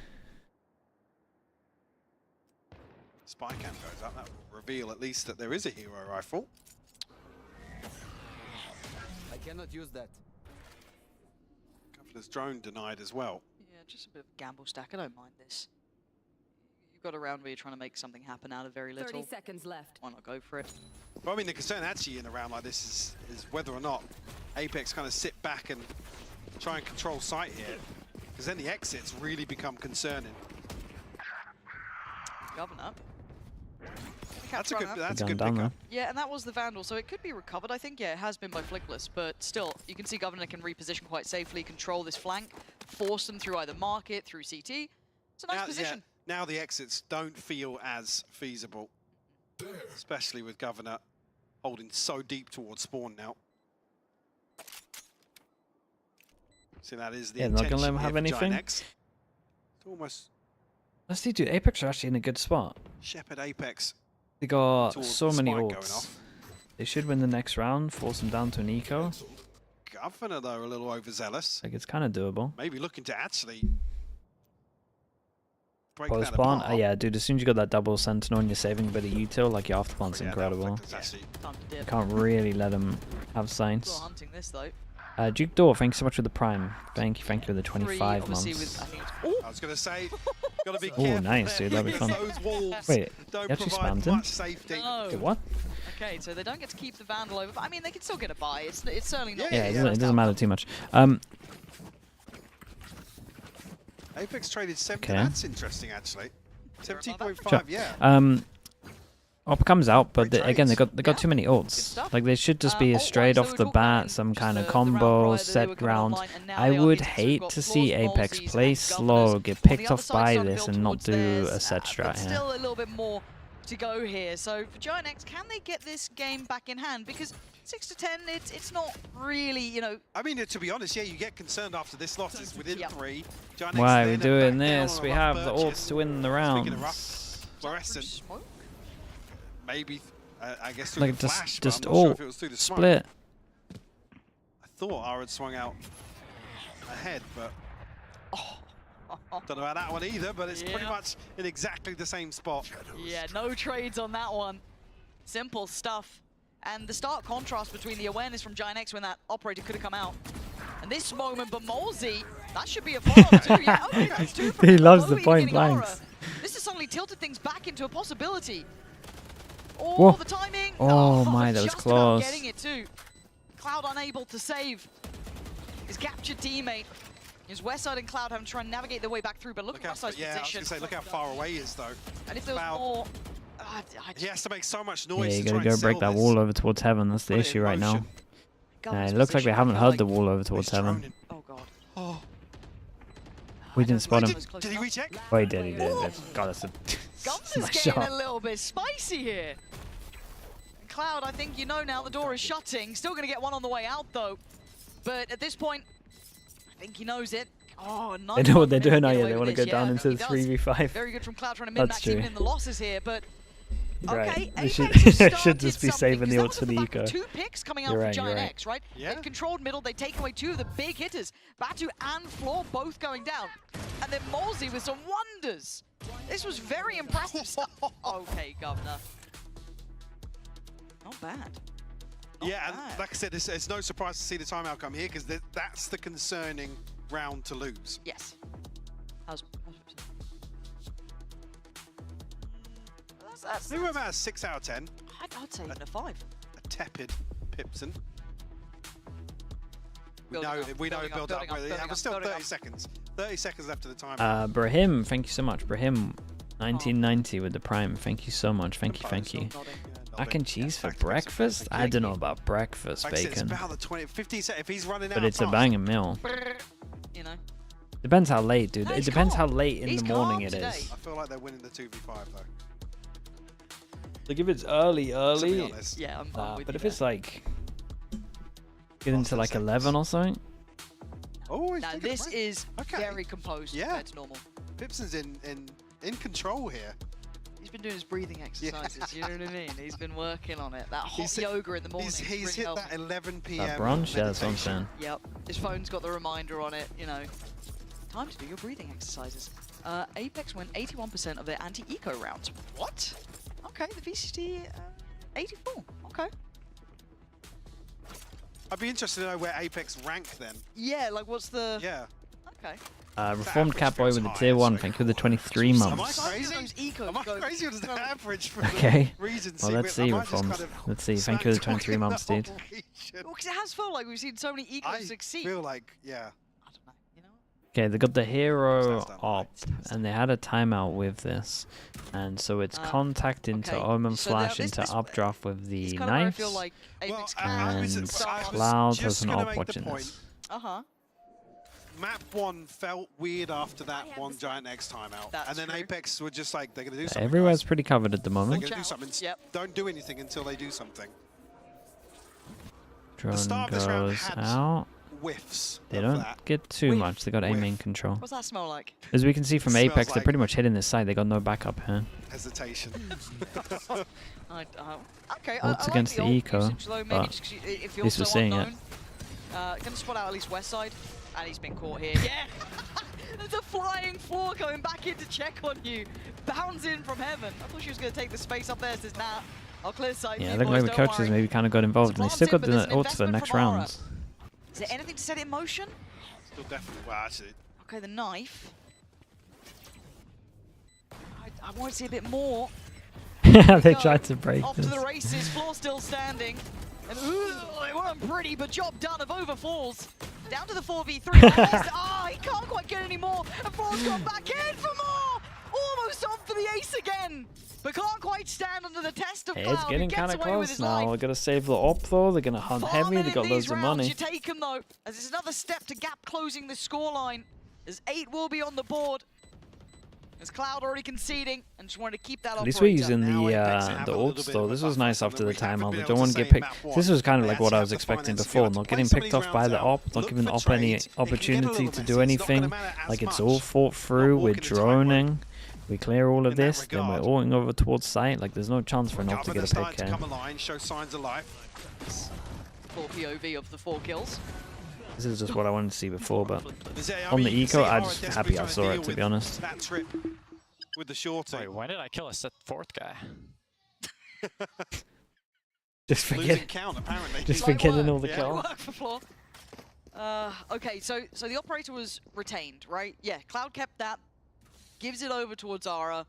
Spy cam goes up. That will reveal at least that there is a hero rifle. I cannot use that. Governor's drone denied as well. Yeah, just a bit of a gamble stack. I don't mind this. You've got a round where you're trying to make something happen out of very little. 30 seconds left. Why not go for it? But I mean, the concern actually in a round like this is whether or not APEKS kind of sit back and try and control site here. Because then the exits really become concerning. Governor. That's a Good good down pickup. Yeah, and that was the Vandal, so it could be recovered. I think, yeah, it has been by Flickless, but still, you can see Governor can reposition quite safely, control this flank, force them through either market, through CT. It's a nice position. Yeah, now the exits don't feel as feasible, especially with Governor holding so deep towards spawn now. So that is the Yeah, not gonna let intention him have here for anything. GIANTX. It's almost Let's see, dude. APEKS are actually in a good spot. Shepherd APEKS. They got towards so the many spike going ults. off. They should win the next round, force them down to an eco. Governor though a little overzealous. Like it's kind of doable. Maybe looking to actually break Post that spawn, apart. yeah, dude. As soon as you got that double sentinel and you're saving a bit of util, like your afterplant's Yeah, that incredible. Flickless actually Time to You dip. can't really let them have Still science. hunting this, though. Duke Door, thank you so much for the prime. Thank you for the 25 obviously months. with, I think it's, I was going to say, got to be Oh, careful. nice, there, dude. That'd be fun. because Those walls Wait, don't you actually provide spammed him? much safety. No. Wait, what? Okay, so they don't get to keep the Vandal over, but I mean, they can still get a buy. It's certainly not. Yeah, the it doesn't matter too much. APEKS traded 70. Okay. That's interesting, actually. 17.5, Sure. yeah. Op comes out, but Great again, they trades. got too many ults. Like they should just be straight off the bat, some kind of combo, set round. I would hate to see APEKS play slow, get picked off by this, and not do a set strat here. Still a little bit more to go here. So for GIANTX, can they get this game back in hand? Because 6 to 10, it's not really, you know. I mean, to be honest, yeah, you get concerned after this loss. It's within 3. GIANTX Why are we then doing back down this? on We a have rough the purchase. ults to win the Speaking of rounds. rough, fluorescent. Maybe, I guess through Like the flash, just but I'm not sure all if it was through the smoke. split. I thought I had swung out ahead, but don't know about that one either, but it's pretty much in exactly the same spot. Yeah, no trades on that one. Simple stuff. And the stark contrast between the awareness from GIANTX when that operator could have come out. And this moment, but Molzy, that should be a follow-up too. Yeah, okay, that's 2 from He him, loves although the even point getting aura. blanks. This has suddenly tilted things back into a possibility. Oh, the timing. Oh my, that was just about close. getting it too. Cloud unable to save his captured teammate. Is Westside and Cloud having to try and navigate their way back through, but look at Westside's Yeah, I was position. going to say, look how far away he is, though. And if there was more... He has to make so much Yeah, noise you to try gotta and go break sell that this. wall over towards heaven. That's the Put it issue in right now. motion. It looks like we haven't heard the wall over towards heaven. Oh god. Oh. We didn't spot him. Did he recheck? Oh, he did. God, that's a Gums is nice getting shot. a little bit spicy here. And Cloud, I think you know now the door is shutting. Still going to get one on the way out, though. But at this point, I think he knows it. Oh, nice. They know what they're doing, now. yeah. They want to go down into the 3v5. Very good from Cloud trying to That's min-max even true. in the losses here, but... Right. Okay, They APEKS should, has should just be started saving the something, ults for the 'cause that eco. was the back of 2 picks coming out You're from right, GIANTX, right? Yeah. They've controlled middle, they take away 2 of the big hitters. Batu and Floor both going down. And then Molsey with some wonders. This was very impressive stuff. Okay, Governor. Not bad. Yeah, and like I said, it's no surprise to see the timeout come here, because that's the concerning round to lose. Yes. How's I think we're about a 6 out of 10. I'd say even a 5. A tepid Pipson. We Building know up, it building build up, up. building Yeah, up, we're still building 30 up. seconds. 30 seconds left of the timeout. Brahim, thank you so much. Brahim, 1990 with the prime. Thank you so much. Thank you. Mac and cheese for breakfast? I don't know about breakfast Like I said, it's bacon, about the 20, 15 seconds. If he's running out but it's a fast. banging meal. You know. Depends how late, dude. No, It he's depends how calm. late in He's the morning calm it today. is. I feel like they're winning the 2v5 though. Like if it's early, honest. Yeah, I'm with but you if there. it's like get into like 11 or something. Oh, he's Now taking a this break. is Okay. very composed Yeah. compared to normal. Pipson's in control here. He's been doing his breathing exercises, you know what I mean? He's been working on it. That hot He's hit- yoga in the morning. He's really hit helps. that 11 p.m. That bronze, yeah, that's what I'm meditation. saying. Yep. His phone's got the reminder on it, you know. Time to do your breathing exercises. APEKS win 81% of their anti-eco rounds. What? Okay, the VCT 84. Okay. I'd be interested to know where APEKS rank then. Yeah, like what's the... Yeah. Okay. Reformed Catboy with the high, tier 1. so- Thank you for the 23 Am I months. crazy? Those ecos Am I go- crazy or does the average for Okay. the region Well, let's see, Reformed. Let's see. Thank you for the 23 months, dude. Well, because it has felt like we've seen so many ecos I succeed. feel like, yeah. Okay, they got the hero op, and they had a timeout with this, and so it's contact into okay. Omen So now Flash this- into this- updraft with the It's kind of where I knives, feel like APEKS and start- Cloud just has an gonna op make the watching point. this. Uh-huh. Map 1 felt weird after that one GIANTX timeout. That's And then true. APEKS were just like, they're going to do something. Everywhere's pretty covered at the They're moment. going to do something. Yep. Don't do anything until they do something. Drone start of this round goes had out. Whiffs. They of don't that. get too Whiff, much. They got aim whiff. in control. What's that smell like? As we can see from Smells Apex, they're like- pretty much hitting this side. They got no backup here. Hesitation. Okay, Ults I against like the ult eco, usage, though, maybe but just 'cause it at feels least we're so seeing it. unknown. Gonna spot out at least west side, and he's been caught here. Yeah! There's a flying Floor coming back in to check on you. Bounds in from heaven. I thought she was gonna take the space up there. Says, nah, I'll clear sight. Yeah, you look boys, like the don't coaches worry. maybe kind of got involved, and they still got But there's the an ults for the investment next from Ara. rounds. Is there anything to set it in motion? Still definitely. Well, actually. Okay, the knife. I want to see a bit more. They tried to break Off to this. the races, Floor still standing. And ooh, they weren't pretty, but job done of overfalls. Down to the 4v3. He can't quite get any more. And Floor's gone back in for more. Almost on for the ace again. But can't quite stand under the test of Hey, Cloud. it's getting who kind gets of away with close his now. life. They're going to save the op, though. They're going to hunt heavy. They got loads of money. You take them, though, as it's another step to gap closing the scoreline. As 8 will be on the board. As Cloud already conceding, and just wanted to keep that At least we're using the have a little ults, bit though. of a This was buffer nice from after them. the We haven't timeout. been They able don't to want to get say picked. map one. This was kind of They like what I actually was have the expecting finances to be before. able to Not play getting some of picked these off by rounds the out. op, not Look giving for op any trades. It can get a opportunity little to bit do messy. It's not anything. gonna matter as Like it's much. all fought through. We're walking the tightrope. droning. We clear all of In that this, then we're regard. ulting over towards site. Like there's no chance for an op to Governor get a pick starting to here. come alive, show signs of life. Full POV of the 4 kills. This is just what I wanted to see before, but I on the mean, you eco, see I'm Ara just desperately happy I trying to saw deal it, to with be honest. That trip with the shorty. Wait, why did I kill a 4th guy? Just Losing forget. count, apparently. Just Light forgetting work. all the Yeah, kills. work for Floor. Okay, so the operator was retained, right? Yeah, Cloud kept that, gives it over towards Ara.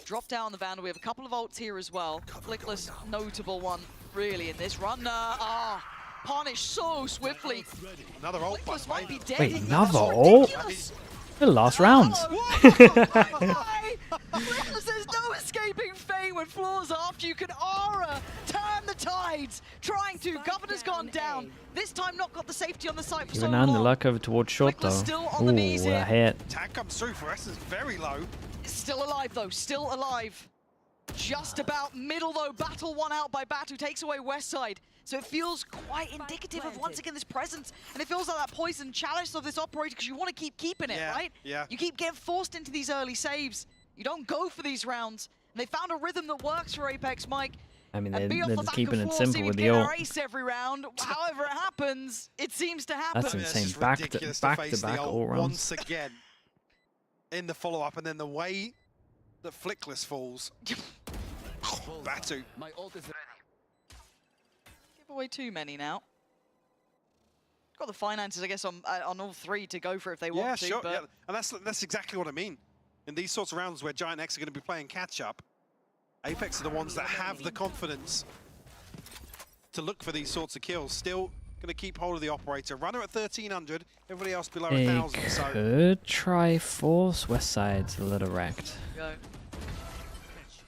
Drop down the Vandal. We have a couple of ults here as well. Flickless, notable one, really, in this run. Punished so swiftly. Another ult, by the way. Might be dead. Wait, another That's ult? ridiculous. The last round. There's no escaping fate when floors after you can aura turn the tides. Trying to. Governor's gone down. This time not got the safety on the site for so Even on the long. luck over towards short though. Still on the knees Ooh, here. a hit. Tag comes through for Essence, very low. Still alive though, still alive. Just about middle though, battle one out by Batu, takes away Westside. So it feels quite indicative of once again this presence, and it feels like that poison chalice of this operator because you want to keep keeping it, right? Yeah. You keep getting forced into these early saves. You don't go for these rounds. And they found a rhythm that works for APEKS, Mike. I mean, And be they're off the just back keeping of it floor, simple see with if the we ult. get an ace every round. However it happens, it seems to happen. That's insane. It's just Back ridiculous to face back the ult all rounds. once again in the follow-up, and then the way that Flickless falls. Batu. My ult is ready. Give away too many now. Got the finances, I guess, on all three to go for if they want to. Sure. But Yeah, and that's exactly what I mean. In these sorts of rounds where GIANTX are going to be playing catch-up, APEKS are the ones that have the confidence to look for these sorts of kills. Still going to keep hold of the operator. Runner at 1,300, everybody else below They 1,000. So could try force Westside's a little wrecked. go.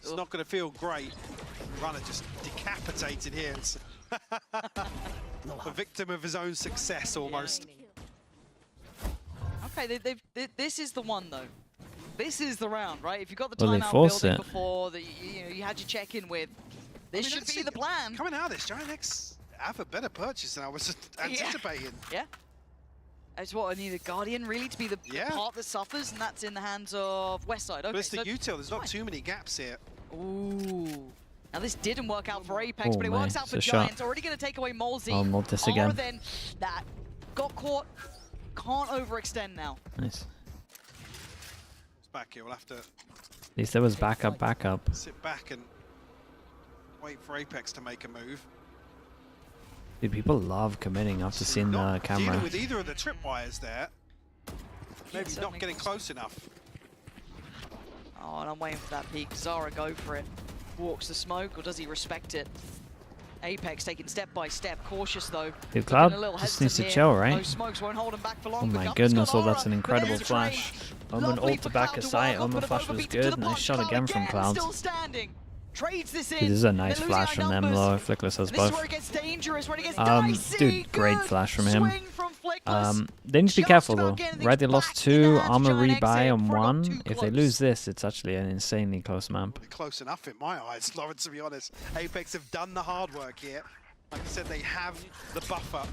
it's not going to feel great. Runner just decapitated here. It's a victim of his own success almost. Okay, this is the one though. This is the round, right? If you got the Well, they timeout forced building it. before that you had your check-in with, this should be the plan. Coming out of this, GIANTX have a better purchase than I was anticipating. Yeah. It's what I need a Guardian really to be the part that suffers, and that's in the hands of Westside. Okay, But it's the so util, there's not too many gaps here. Ooh. Now this didn't work out for APEKS, Oh, but it man, works out it's for a shot. Giants. Already going to take away Molzy. Oh, Mortis again. Then that got caught. Can't overextend now. Nice. It's back here, we'll have to At least there was backup. sit back and wait for APEKS to make a move. Dude, people love committing after seeing the Not camera. dealing with either of the tripwires there. Maybe not getting close enough. Oh, and I'm waiting for that peek. Zara, go for it. Walks the smoke, or does he respect it? APEKS taking step by step, cautious though. Dude, Cloud Looking a little just needs to hesitant chill, here. right? Those smokes won't hold him back for long. Oh The my Governor's goodness, got oh, that's an aura, but incredible there's a trade. flash. Omen Lovely ult for to back Cloud a to sight. walk up, Omen but a flash bumper was beat to the good. Nice punch. shot Cloud again from Cloud. Still standing. Trades this in. This is a nice They're flash losing from them numbers. though. Flickless has And this is where both. it gets dangerous, where it gets dicey. Dude, great Good flash from him. swing from Flickless. They need to be careful though. Right, they lost 2, armor Giant X rebuy here on before it got 1. too If they close. lose this, it's actually an insanely close map. Close enough in my eyes, Lawrence, to be honest. APEKS have done the hard work here. Like I said, they have the buffer.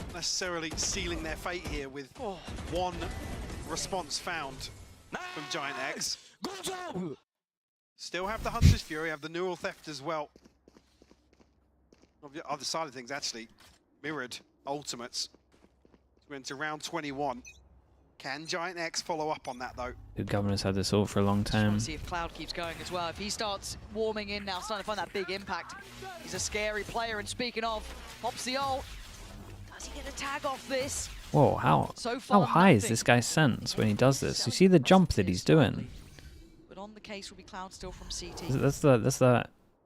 Not necessarily sealing their fate here with one response found from GIANTX. Still have the Hunter's Fury, have the Neural Theft as well. On the other side of things, actually, mirrored ultimates. We're into round 21. Can GIANTX follow up on that, though? The Governor's had this ult for a long time. See if Cloud keeps going as well. If he starts warming in now, starting to find that big impact, he's a scary player. And speaking of, pops the ult. Does he get a tag off this? Whoa, how high is this guy's sense when he does this? You see the jump that he's doing? But on the case will be Cloud still from CT. That's the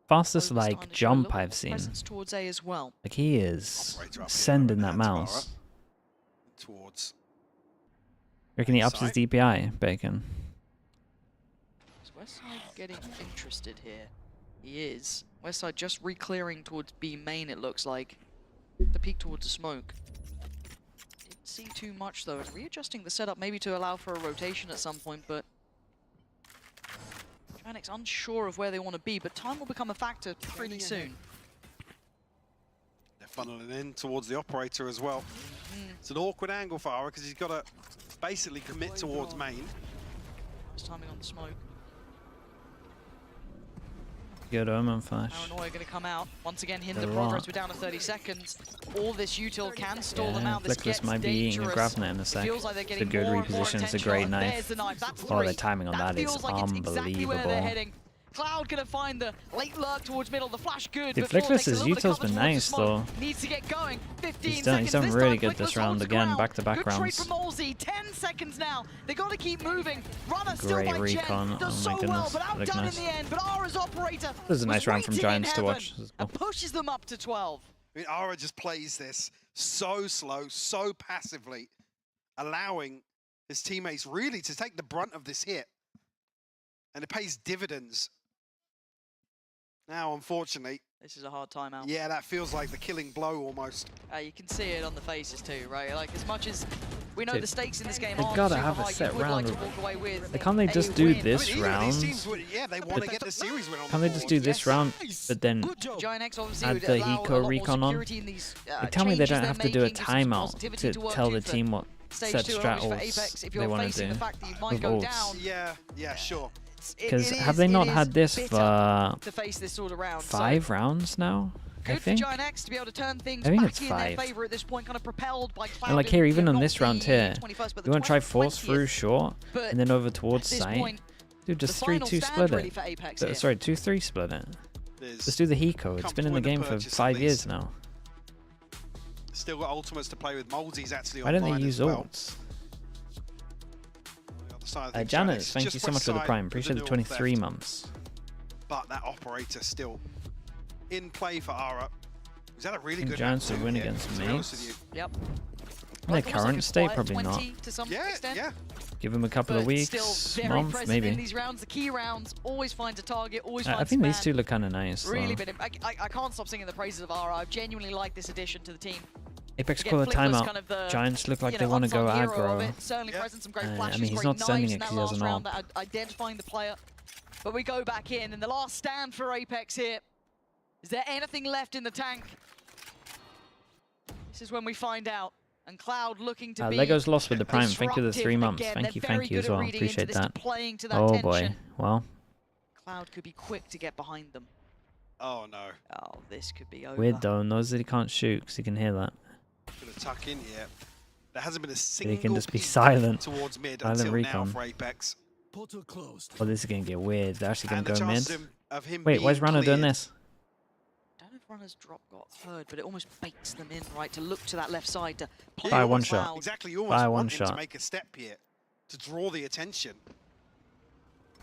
fastest like jump I've seen. Presence towards A as well. Like he is sending that mouse. Towards. Reckon he ups his DPI, Bacon? Is Westside getting interested here? He is. Westside just re-clearing towards B main, it looks like. The peak towards the smoke. Didn't see too much though. And readjusting the setup maybe to allow for a rotation at some point, but GIANTX unsure of where they want to be, but time will become a factor pretty soon. They're funneling in towards the operator as well. It's an awkward angle for Ara because he's got to basically commit towards main. Just timing on the smoke. Good Omen flash. Paranoia going to come out. Once again, hinder A lot. progress. We're down to 30 seconds. All this util can stall them Yeah, out. This Flickless gets might be eating a dangerous. Gravenet in a sec. Feels like they're It's a getting good more and more reposition. It's a intentional. great And knife. there's the knife. That's Oh, the three. timing on that is feels like it's exactly where they're unbelievable. heading. Cloud gonna find the late lurk towards middle, the flash good. Dude, but Flor takes a Flickless's little bit of Util's cover been towards the nice, smoke. though. Needs to get going. 15 He's seconds. done This really time good this Flickless round holds again, ground. back-to-back Good trade rounds. from Molzy. 10 seconds now. They gotta keep moving. Runner still Great by recon. Jen. Does Oh my so well, goodness, but that looked outdone nice. in the end. But Ara's operator This was a nice round from waiting in Giants to heaven watch. This is cool. and pushes them up to 12. I mean, Ara just plays this so slow, so passively, allowing his teammates really to take the brunt of this hit. And it pays dividends. Now, unfortunately, this is a hard timeout. Yeah, that feels like the killing blow almost. You can see it on the faces too, right? Like, as much as we know Dude, the stakes in this game they aren't gotta super have a high, set you would like round. to walk away with Can't they just a do win. this Either of round? these teams would, yeah, they want to get the series win on Can't the they just board. do this round, but then GIANTX obviously add would the allow a eco lot more recon on? security in these, Like, tell me they changes don't they're have to do a making, give some timeout positivity to work tell to the for team what stage set 2 only for strattles APEX if they you're want to facing do the fact that you might with go ults. down. Yeah, sure. Because have they not had this for to face this sort of round. 5 rounds now? I Good for think. GIANTX to be able to turn things I think back it's in 5. their favor at this point, kind of propelled by Cloud. And like in, here, you even know, on not this round the here, 21st, but you want to try 20th. force through short But and then over towards at this site. point, Dude, just the final 3-2 stand split really it. for APEX here. Sorry, 2-3 split it. There's Just do the Hiko. It's been in the game for 5 years now. Still got ultimates to play with. Moldy's actually Why don't online they use as well. ults? On the other side of things, Janet, Giannis thank just you so much west for the side prime. with Appreciate the North 23 left. months. But that operator still in play for Ara. Is that a really good Giants map will too win here, against to be me. honest with you? Yep. In their current state, probably 20 not. to some Yeah, extent. yeah. Give them a couple of But weeks, still very month, present maybe. in these rounds. The key rounds always finds a target, always I finds think a these man. two look kind of nice. Really though. been. I can't stop singing the praises of Ara. I genuinely like this addition to the team. Apex Again, call a Flickless timeout. kind of the, Giants look like you they know, want to go unsung hero of aggro. it. Certainly present some great I flashes, mean, he's great not knives sending in it that 'cause he last doesn't round, know. that identifying the player. But we go back in, and the last stand for APEX here. Is there anything left in the tank? This is when we find out. And Cloud looking to be Lego's lost with the prime. Thank you for the 3 months. again. Thank you They're very as good at well. reading into Appreciate this, that. playing to that Oh tension. boy. Well, Cloud could be quick to get behind them. Oh no. Oh, this could be over. weird though. Knows that he can't shoot because he can hear that. Gonna tuck in here. There hasn't been a He single can just be peek silent. towards mid Silent until recon. now for Apex. Portal closed. Oh, this is gonna get weird. They're actually gonna And the go mid. chances of him Wait, why is being Runner doing cleared- this? I don't know if Runner's drop got heard, but it almost bakes them in, right, to look to that left side to play Fire with one Cloud. shot. Exactly, you Fire almost one want him to shot. make a step here to draw the attention.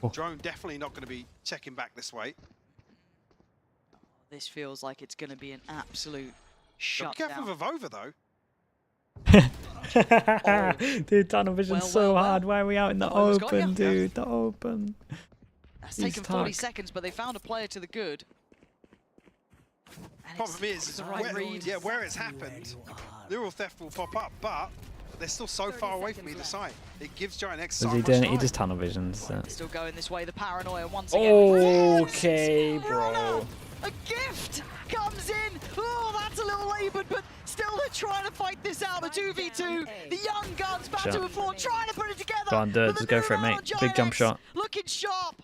Oh. Drone definitely not going to be checking back this way. This feels like it's going to be an absolute Be careful shutdown. with Vova though. Dude, tunnel vision's Well, so well, hard. Why are we out in the Vova's got ya. open, dude? The open. That's He's taken 40 tucked. seconds, but they found a player to the good. And Problem is, the right where, read. yeah, where it's happened, neural theft will pop up, but they're still so far away from either side. It gives GIANTX so Was he much doing it? time. He just tunnel visions. Still going this way, the paranoia once again. Okay, bro. A gift comes in. Oh, that's a little laboured, but still they're trying to fight this out. A 2v2. The young guns back Shot. to the floor, trying to put it together. Go on, do it. But the Just go for it, neural mate. Big jump GIANTX shot. Looking sharp.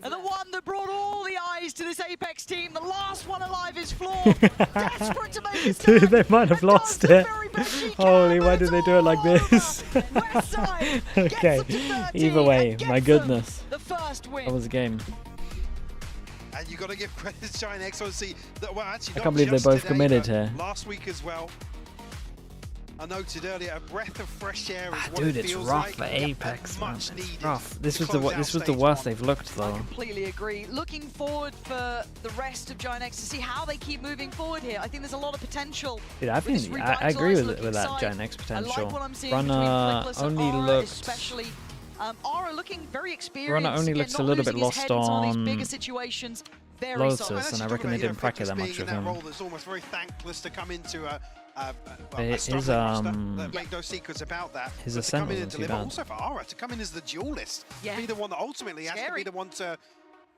And the one that brought all the eyes to this APEX team, the last one alive is Floor. Desperate to make a Dude, stand. they might have lost it. Holy, why did they do it like this? Okay, either way, my goodness. The first win. That was a game. And you got to give credit to GIANTX, obviously. Well, actually, I not can't believe they're just both today, committed but here. Last week as well. I noted earlier, a breath of fresh air is what Dude, it it's feels rough like. for Yeah, Apex, man. much It's needed rough. This to was the close out this was the stage worst one. they've looked though. Completely agree. Looking forward for the rest of GIANTX to see how they keep moving forward here. I think there's a lot of potential. Dude, I with this think I agree revitalised with looking that side. GIANTX potential. I like what I'm seeing Runner between Flickless and only Ara looked. especially. Ara looking very experienced. Runner only Again, looks a not little losing bit his lost head in some of these on bigger situations. Very Lotus, solid. and I reckon they didn't practice that much being in with that him. role that's almost very thankless to come into a His, struggling roster. Make no secrets about that. his But to ascent come in and wasn't too deliver, bad. also for Ara to come in as the duelist, Yeah. be the one that ultimately has to Scary. be the one to,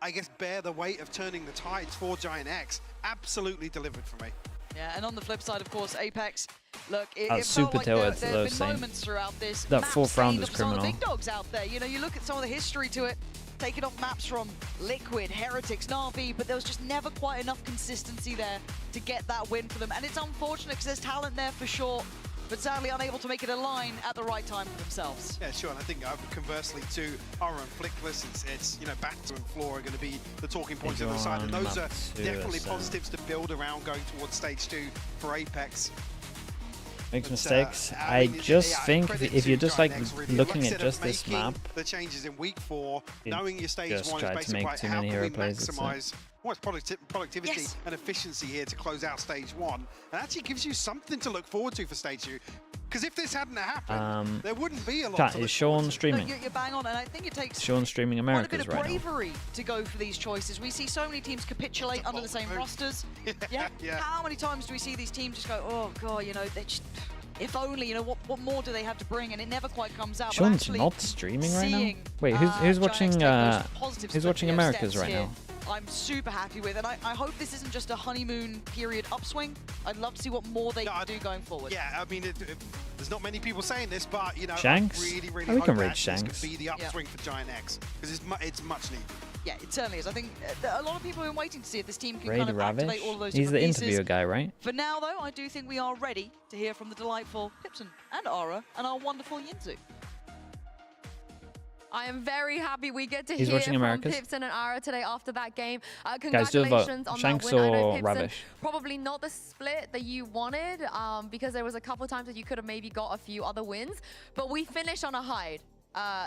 I guess, bear the weight of turning the tides for GIANTX. Absolutely delivered for me. Yeah, and on the flip side, of course, APEX. Look, it That's felt super like tilted there to have those been same- moments throughout this. That map fourth round seeing was of some of the criminal. big dogs out there. You know, you look at some of the history to it, taking off maps from Liquid, Heretics, Na'Vi, but there was just never quite enough consistency there to get that win for them. And it's unfortunate because there's talent there for sure. but sadly unable to make it align at the right time for themselves. Yeah, sure, and I think conversely to Aura and Flickless, it's you know, Banter and Floor are going to be the talking points on the side, and those are definitely positives to build around going towards stage 2 for APEX. Makes mistakes. I just think if you're just like looking at just this map, the changes in week 4, knowing your stage 1 is try to basically make right, too how many can we hero plays. maximize what's productivity and efficiency here to close out stage 1, and actually gives you something to look forward to for stage 2. Because if this hadn't happened, there wouldn't be a lot. Chat, is Sean streaming? No, you're bang on, and I think it takes Sean streaming Americas quite a bit of right now. bravery to go for these choices. We see so many teams capitulate under the same rosters. Yeah. How many times do we see these teams just go, oh god, you know, they just, if only, you know, what more do they have to bring? And it never quite comes out. Sean's not streaming right now. Wait, who's watching? Who's watching Americas right now? I'm super happy with, and I hope this isn't just a honeymoon period upswing. I'd love to see what more they can do going forward. Yeah, I mean, there's not many people saying this, but you know, Shanks? I really We hope can that reach this Shanks. could be the upswing for GIANTX because it's much needed. Yeah, it certainly is. I think a lot of people have been waiting to see if this team can Raid kind of activate Ravish? all of those He's the different pieces. interviewer guy, right? For now, though, I do think we are ready to hear from the delightful Pipson and Aura and our wonderful Yinzu. I am very happy we get to He's hear watching from Americas. Pipson and Ara today after that game. Guys, do a vote. Congratulations on Shanks that win. I know or Pipson, Ravish? probably not the split that you wanted, because there was a couple of times that you could have maybe got a few other wins, but we finished on a high.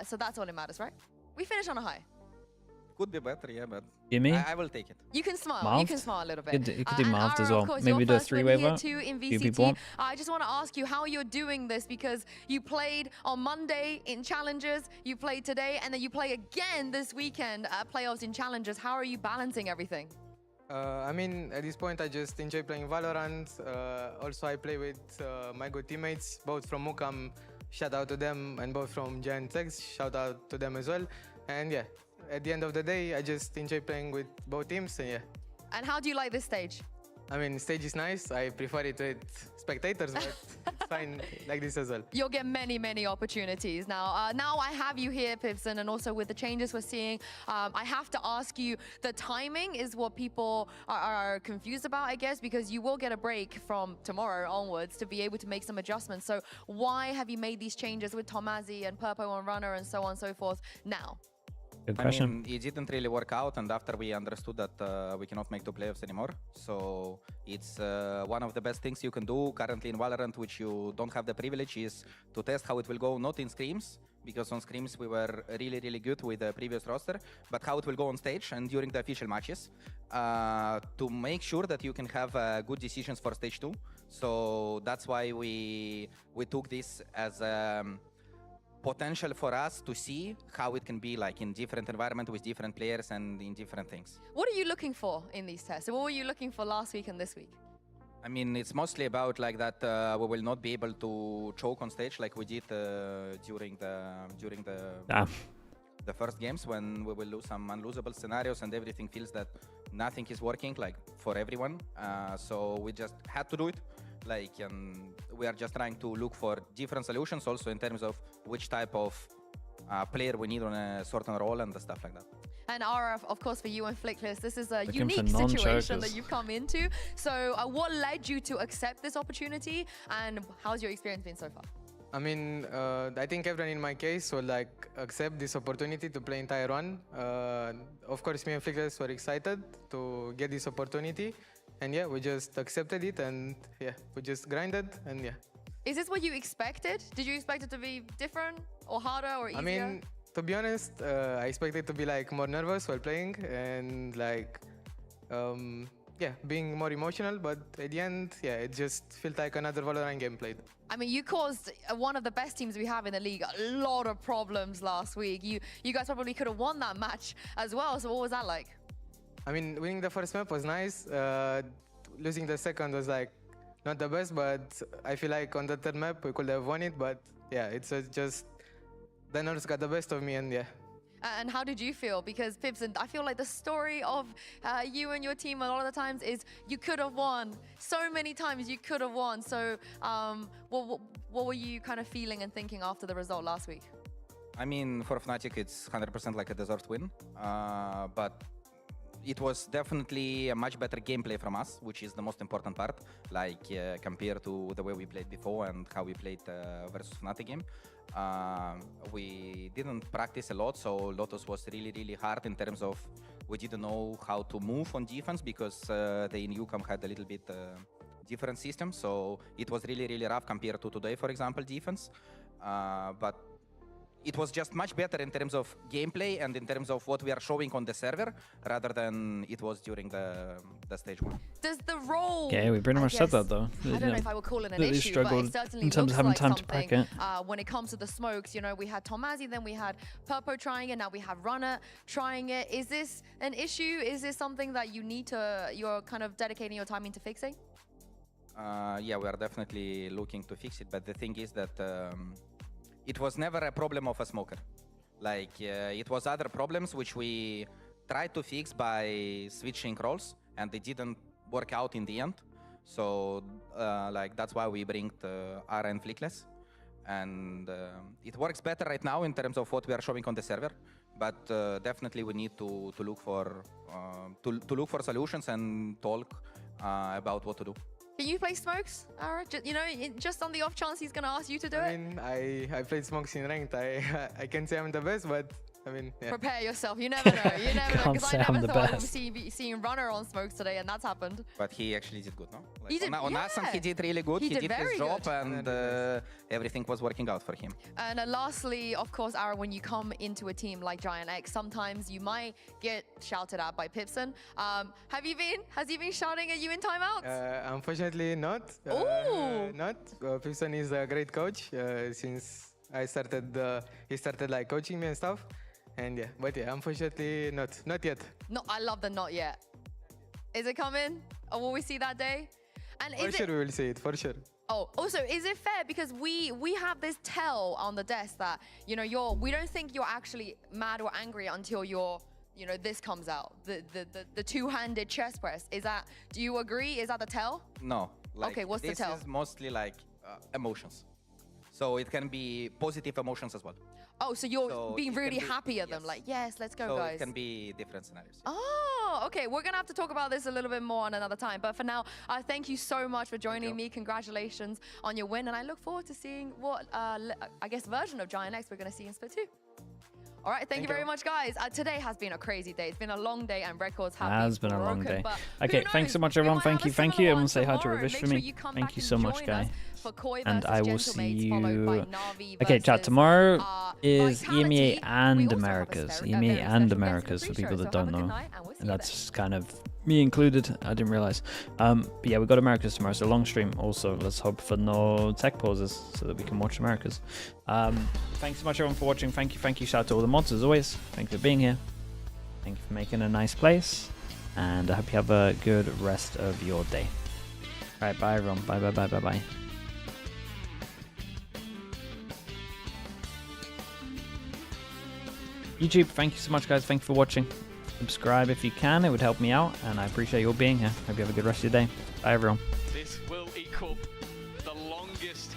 So that's all that matters, right? We finished on a high. Could be better, yeah, but Gimme? I will take it. You can smile. You Marved? can smile a little bit. You could do and Marved Ara, as well. of course, Maybe your do a first three-way win here vote. too in Few people VCT. want. I just want to ask you how you're doing this, because you played on Monday in Challenges, you played today, and then you play again this weekend at playoffs in Challenges. How are you balancing everything? I mean, at this point, I just enjoy playing Valorant. Also, I play with my good teammates, both from Mukam, shout out to them, and both from GIANTX, shout out to them as well. And yeah, at the end of the day, I just enjoy playing with both teams, and yeah. And how do you like this stage? I mean, stage is nice. I prefer it with spectators, but it's fine like this as well. You'll get many, many opportunities now. Now I have you here, Pipson, and also with the changes we're seeing, I have to ask you, the timing is what people are confused about, I guess, because you will get a break from tomorrow onwards to be able to make some adjustments. So why have you made these changes with Tomazi and Purpo on Runner and so on and so forth now? Good I question. mean, it didn't really work out, and after we understood that we cannot make 2 playoffs anymore, so it's one of the best things you can do currently in Valorant, which you don't have the privilege, is to test how it will go, not in scrims, because on scrims we were really, really good with the previous roster, but how it will go on stage and during the official matches, to make sure that you can have good decisions for stage 2. So that's why we took this as potential for us to see how it can be like in different environment with different players and in different things. What are you looking for in these tests? So what were you looking for last week and this week? I mean, it's mostly about like that we will not be able to choke on stage like we did during the first games, when we will lose some unlosable scenarios and everything feels that nothing is working like for everyone. So we just had to do it. Like, we are just trying to look for different solutions also in terms of which type of player we need on a certain role and the stuff like that. And Ara, of course, for you and Flickless, this is a Looking unique for situation that you've come into. So what led you to accept this opportunity, and how's your experience been so far? I mean, I think everyone in my case will like accept this opportunity to play in Tier 1. Of course, me and Flickless were excited to get this opportunity. And yeah, we just accepted it, and yeah, we just grinded, and yeah. Is this what you expected? Did you expect it to be different or harder or easier? I mean, to be honest, I expected to be like more nervous while playing and like, yeah, being more emotional. But at the end, yeah, it just felt like another Valorant game played. I mean, you caused one of the best teams we have in the league a lot of problems last week. You guys probably could have won that match as well. So what was that like? I mean, winning the first map was nice. Losing the second was like not the best, but I feel like on the third map we could have won it. But yeah, it's just the nerves got the best of me, and yeah. And how did you feel? Because Pipson, I feel like the story of you and your team a lot of the times is you could have won. So many times you could have won. So what were you kind of feeling and thinking after the result last week? I mean, for Fnatic, it's 100% like a deserved win. But it was definitely a much better gameplay from us, which is the most important part, like compared to the way we played before and how we played versus Fnatic game. We didn't practice a lot, so Lotus was really hard in terms of we didn't know how to move on defense because the Newcom had a little bit different system, so it was really rough compared to today, for example, defense. But it was just much better in terms of gameplay and in terms of what we are showing on the server rather than it was during the stage 1. Does the role... Okay, we pretty much said that though. I don't know if I would call it an issue, but it certainly in terms looks of having like time to something. pack it. When it comes to the smokes, you know, we had Tomazi, then we had Purpo trying it, now we have Runner trying it. Is this an issue? Is this something that you need to, you're kind of dedicating your time into fixing? Yeah, we are definitely looking to fix it, but the thing is that it was never a problem of a smoker. Like, it was other problems which we tried to fix by switching roles, and they didn't work out in the end. So, like, that's why we bring the Ara and Flickless. And it works better right now in terms of what we are showing on the server, but definitely we need to look for solutions and talk about what to do. Can you play smokes, Ara? You know, just on the off chance he's going to ask you to do it? I mean, I played smokes in ranked. I can say I'm the best, but I mean, yeah. Prepare yourself. You never know. You never know. Because I never thought I would be seeing Runner on smokes today, and that's happened. But he actually did good, no? Like He did, on us, and he did really good. He did his job, and everything was working out for him. And lastly, of course, Ara, when you come into a team like GIANTX, sometimes you might get shouted at by Pipson. Has he been shouting at you in timeouts? Unfortunately, not. Ooh. Not. Pipson is a great coach. Since I started, he started like coaching me and stuff. And yeah, but yeah, unfortunately, not yet. No, I love the not yet. Is it coming? Or will we see that day? And For sure, we will see it, for sure. Oh, also, is it fair? Because we have this tell on the desk that, you know, we don't think you're actually mad or angry until this comes out. The two-handed chest press. Is that, do you agree? Is that the tell? No. Like, okay, what's the tell? This is mostly like emotions. So it can be positive emotions as well. Oh, so you're being really happy at them, like, yes, let's go, guys. So it can be different scenarios. Oh, okay. We're going to have to talk about this a little bit more on another time. But for now, thank you so much for joining me. Congratulations on your win. And I look forward to seeing what, I guess, version of GIANTX we're going to see in Split 2. All right, thank you very much, guys. Today has been a crazy day. It's been a long day, and records have been broken. Has been a long day. Okay, thanks so much, everyone. Thank you. Everyone say hi to Ravish for me. Thank you so much, guys. And I will see you. Okay, chat. Tomorrow is EMEA and Americas. EMEA and Americas for people that don't know. And that's kind of me included. I didn't realize. But yeah, we got Americas tomorrow, so long stream. Also, let's hope for no tech pauses so that we can watch Americas. Thanks so much, everyone, for watching. Thank you. Shout out to all the mods as always. Thank you for being here. Thank you for making a nice place. And I hope you have a good rest of your day. All right, bye, everyone. Bye. YouTube, thank you so much, guys. Thank you for watching. Subscribe if you can. It would help me out, and I appreciate you all being here. Hope you have a good rest of your day. Bye, everyone. This will equal the longest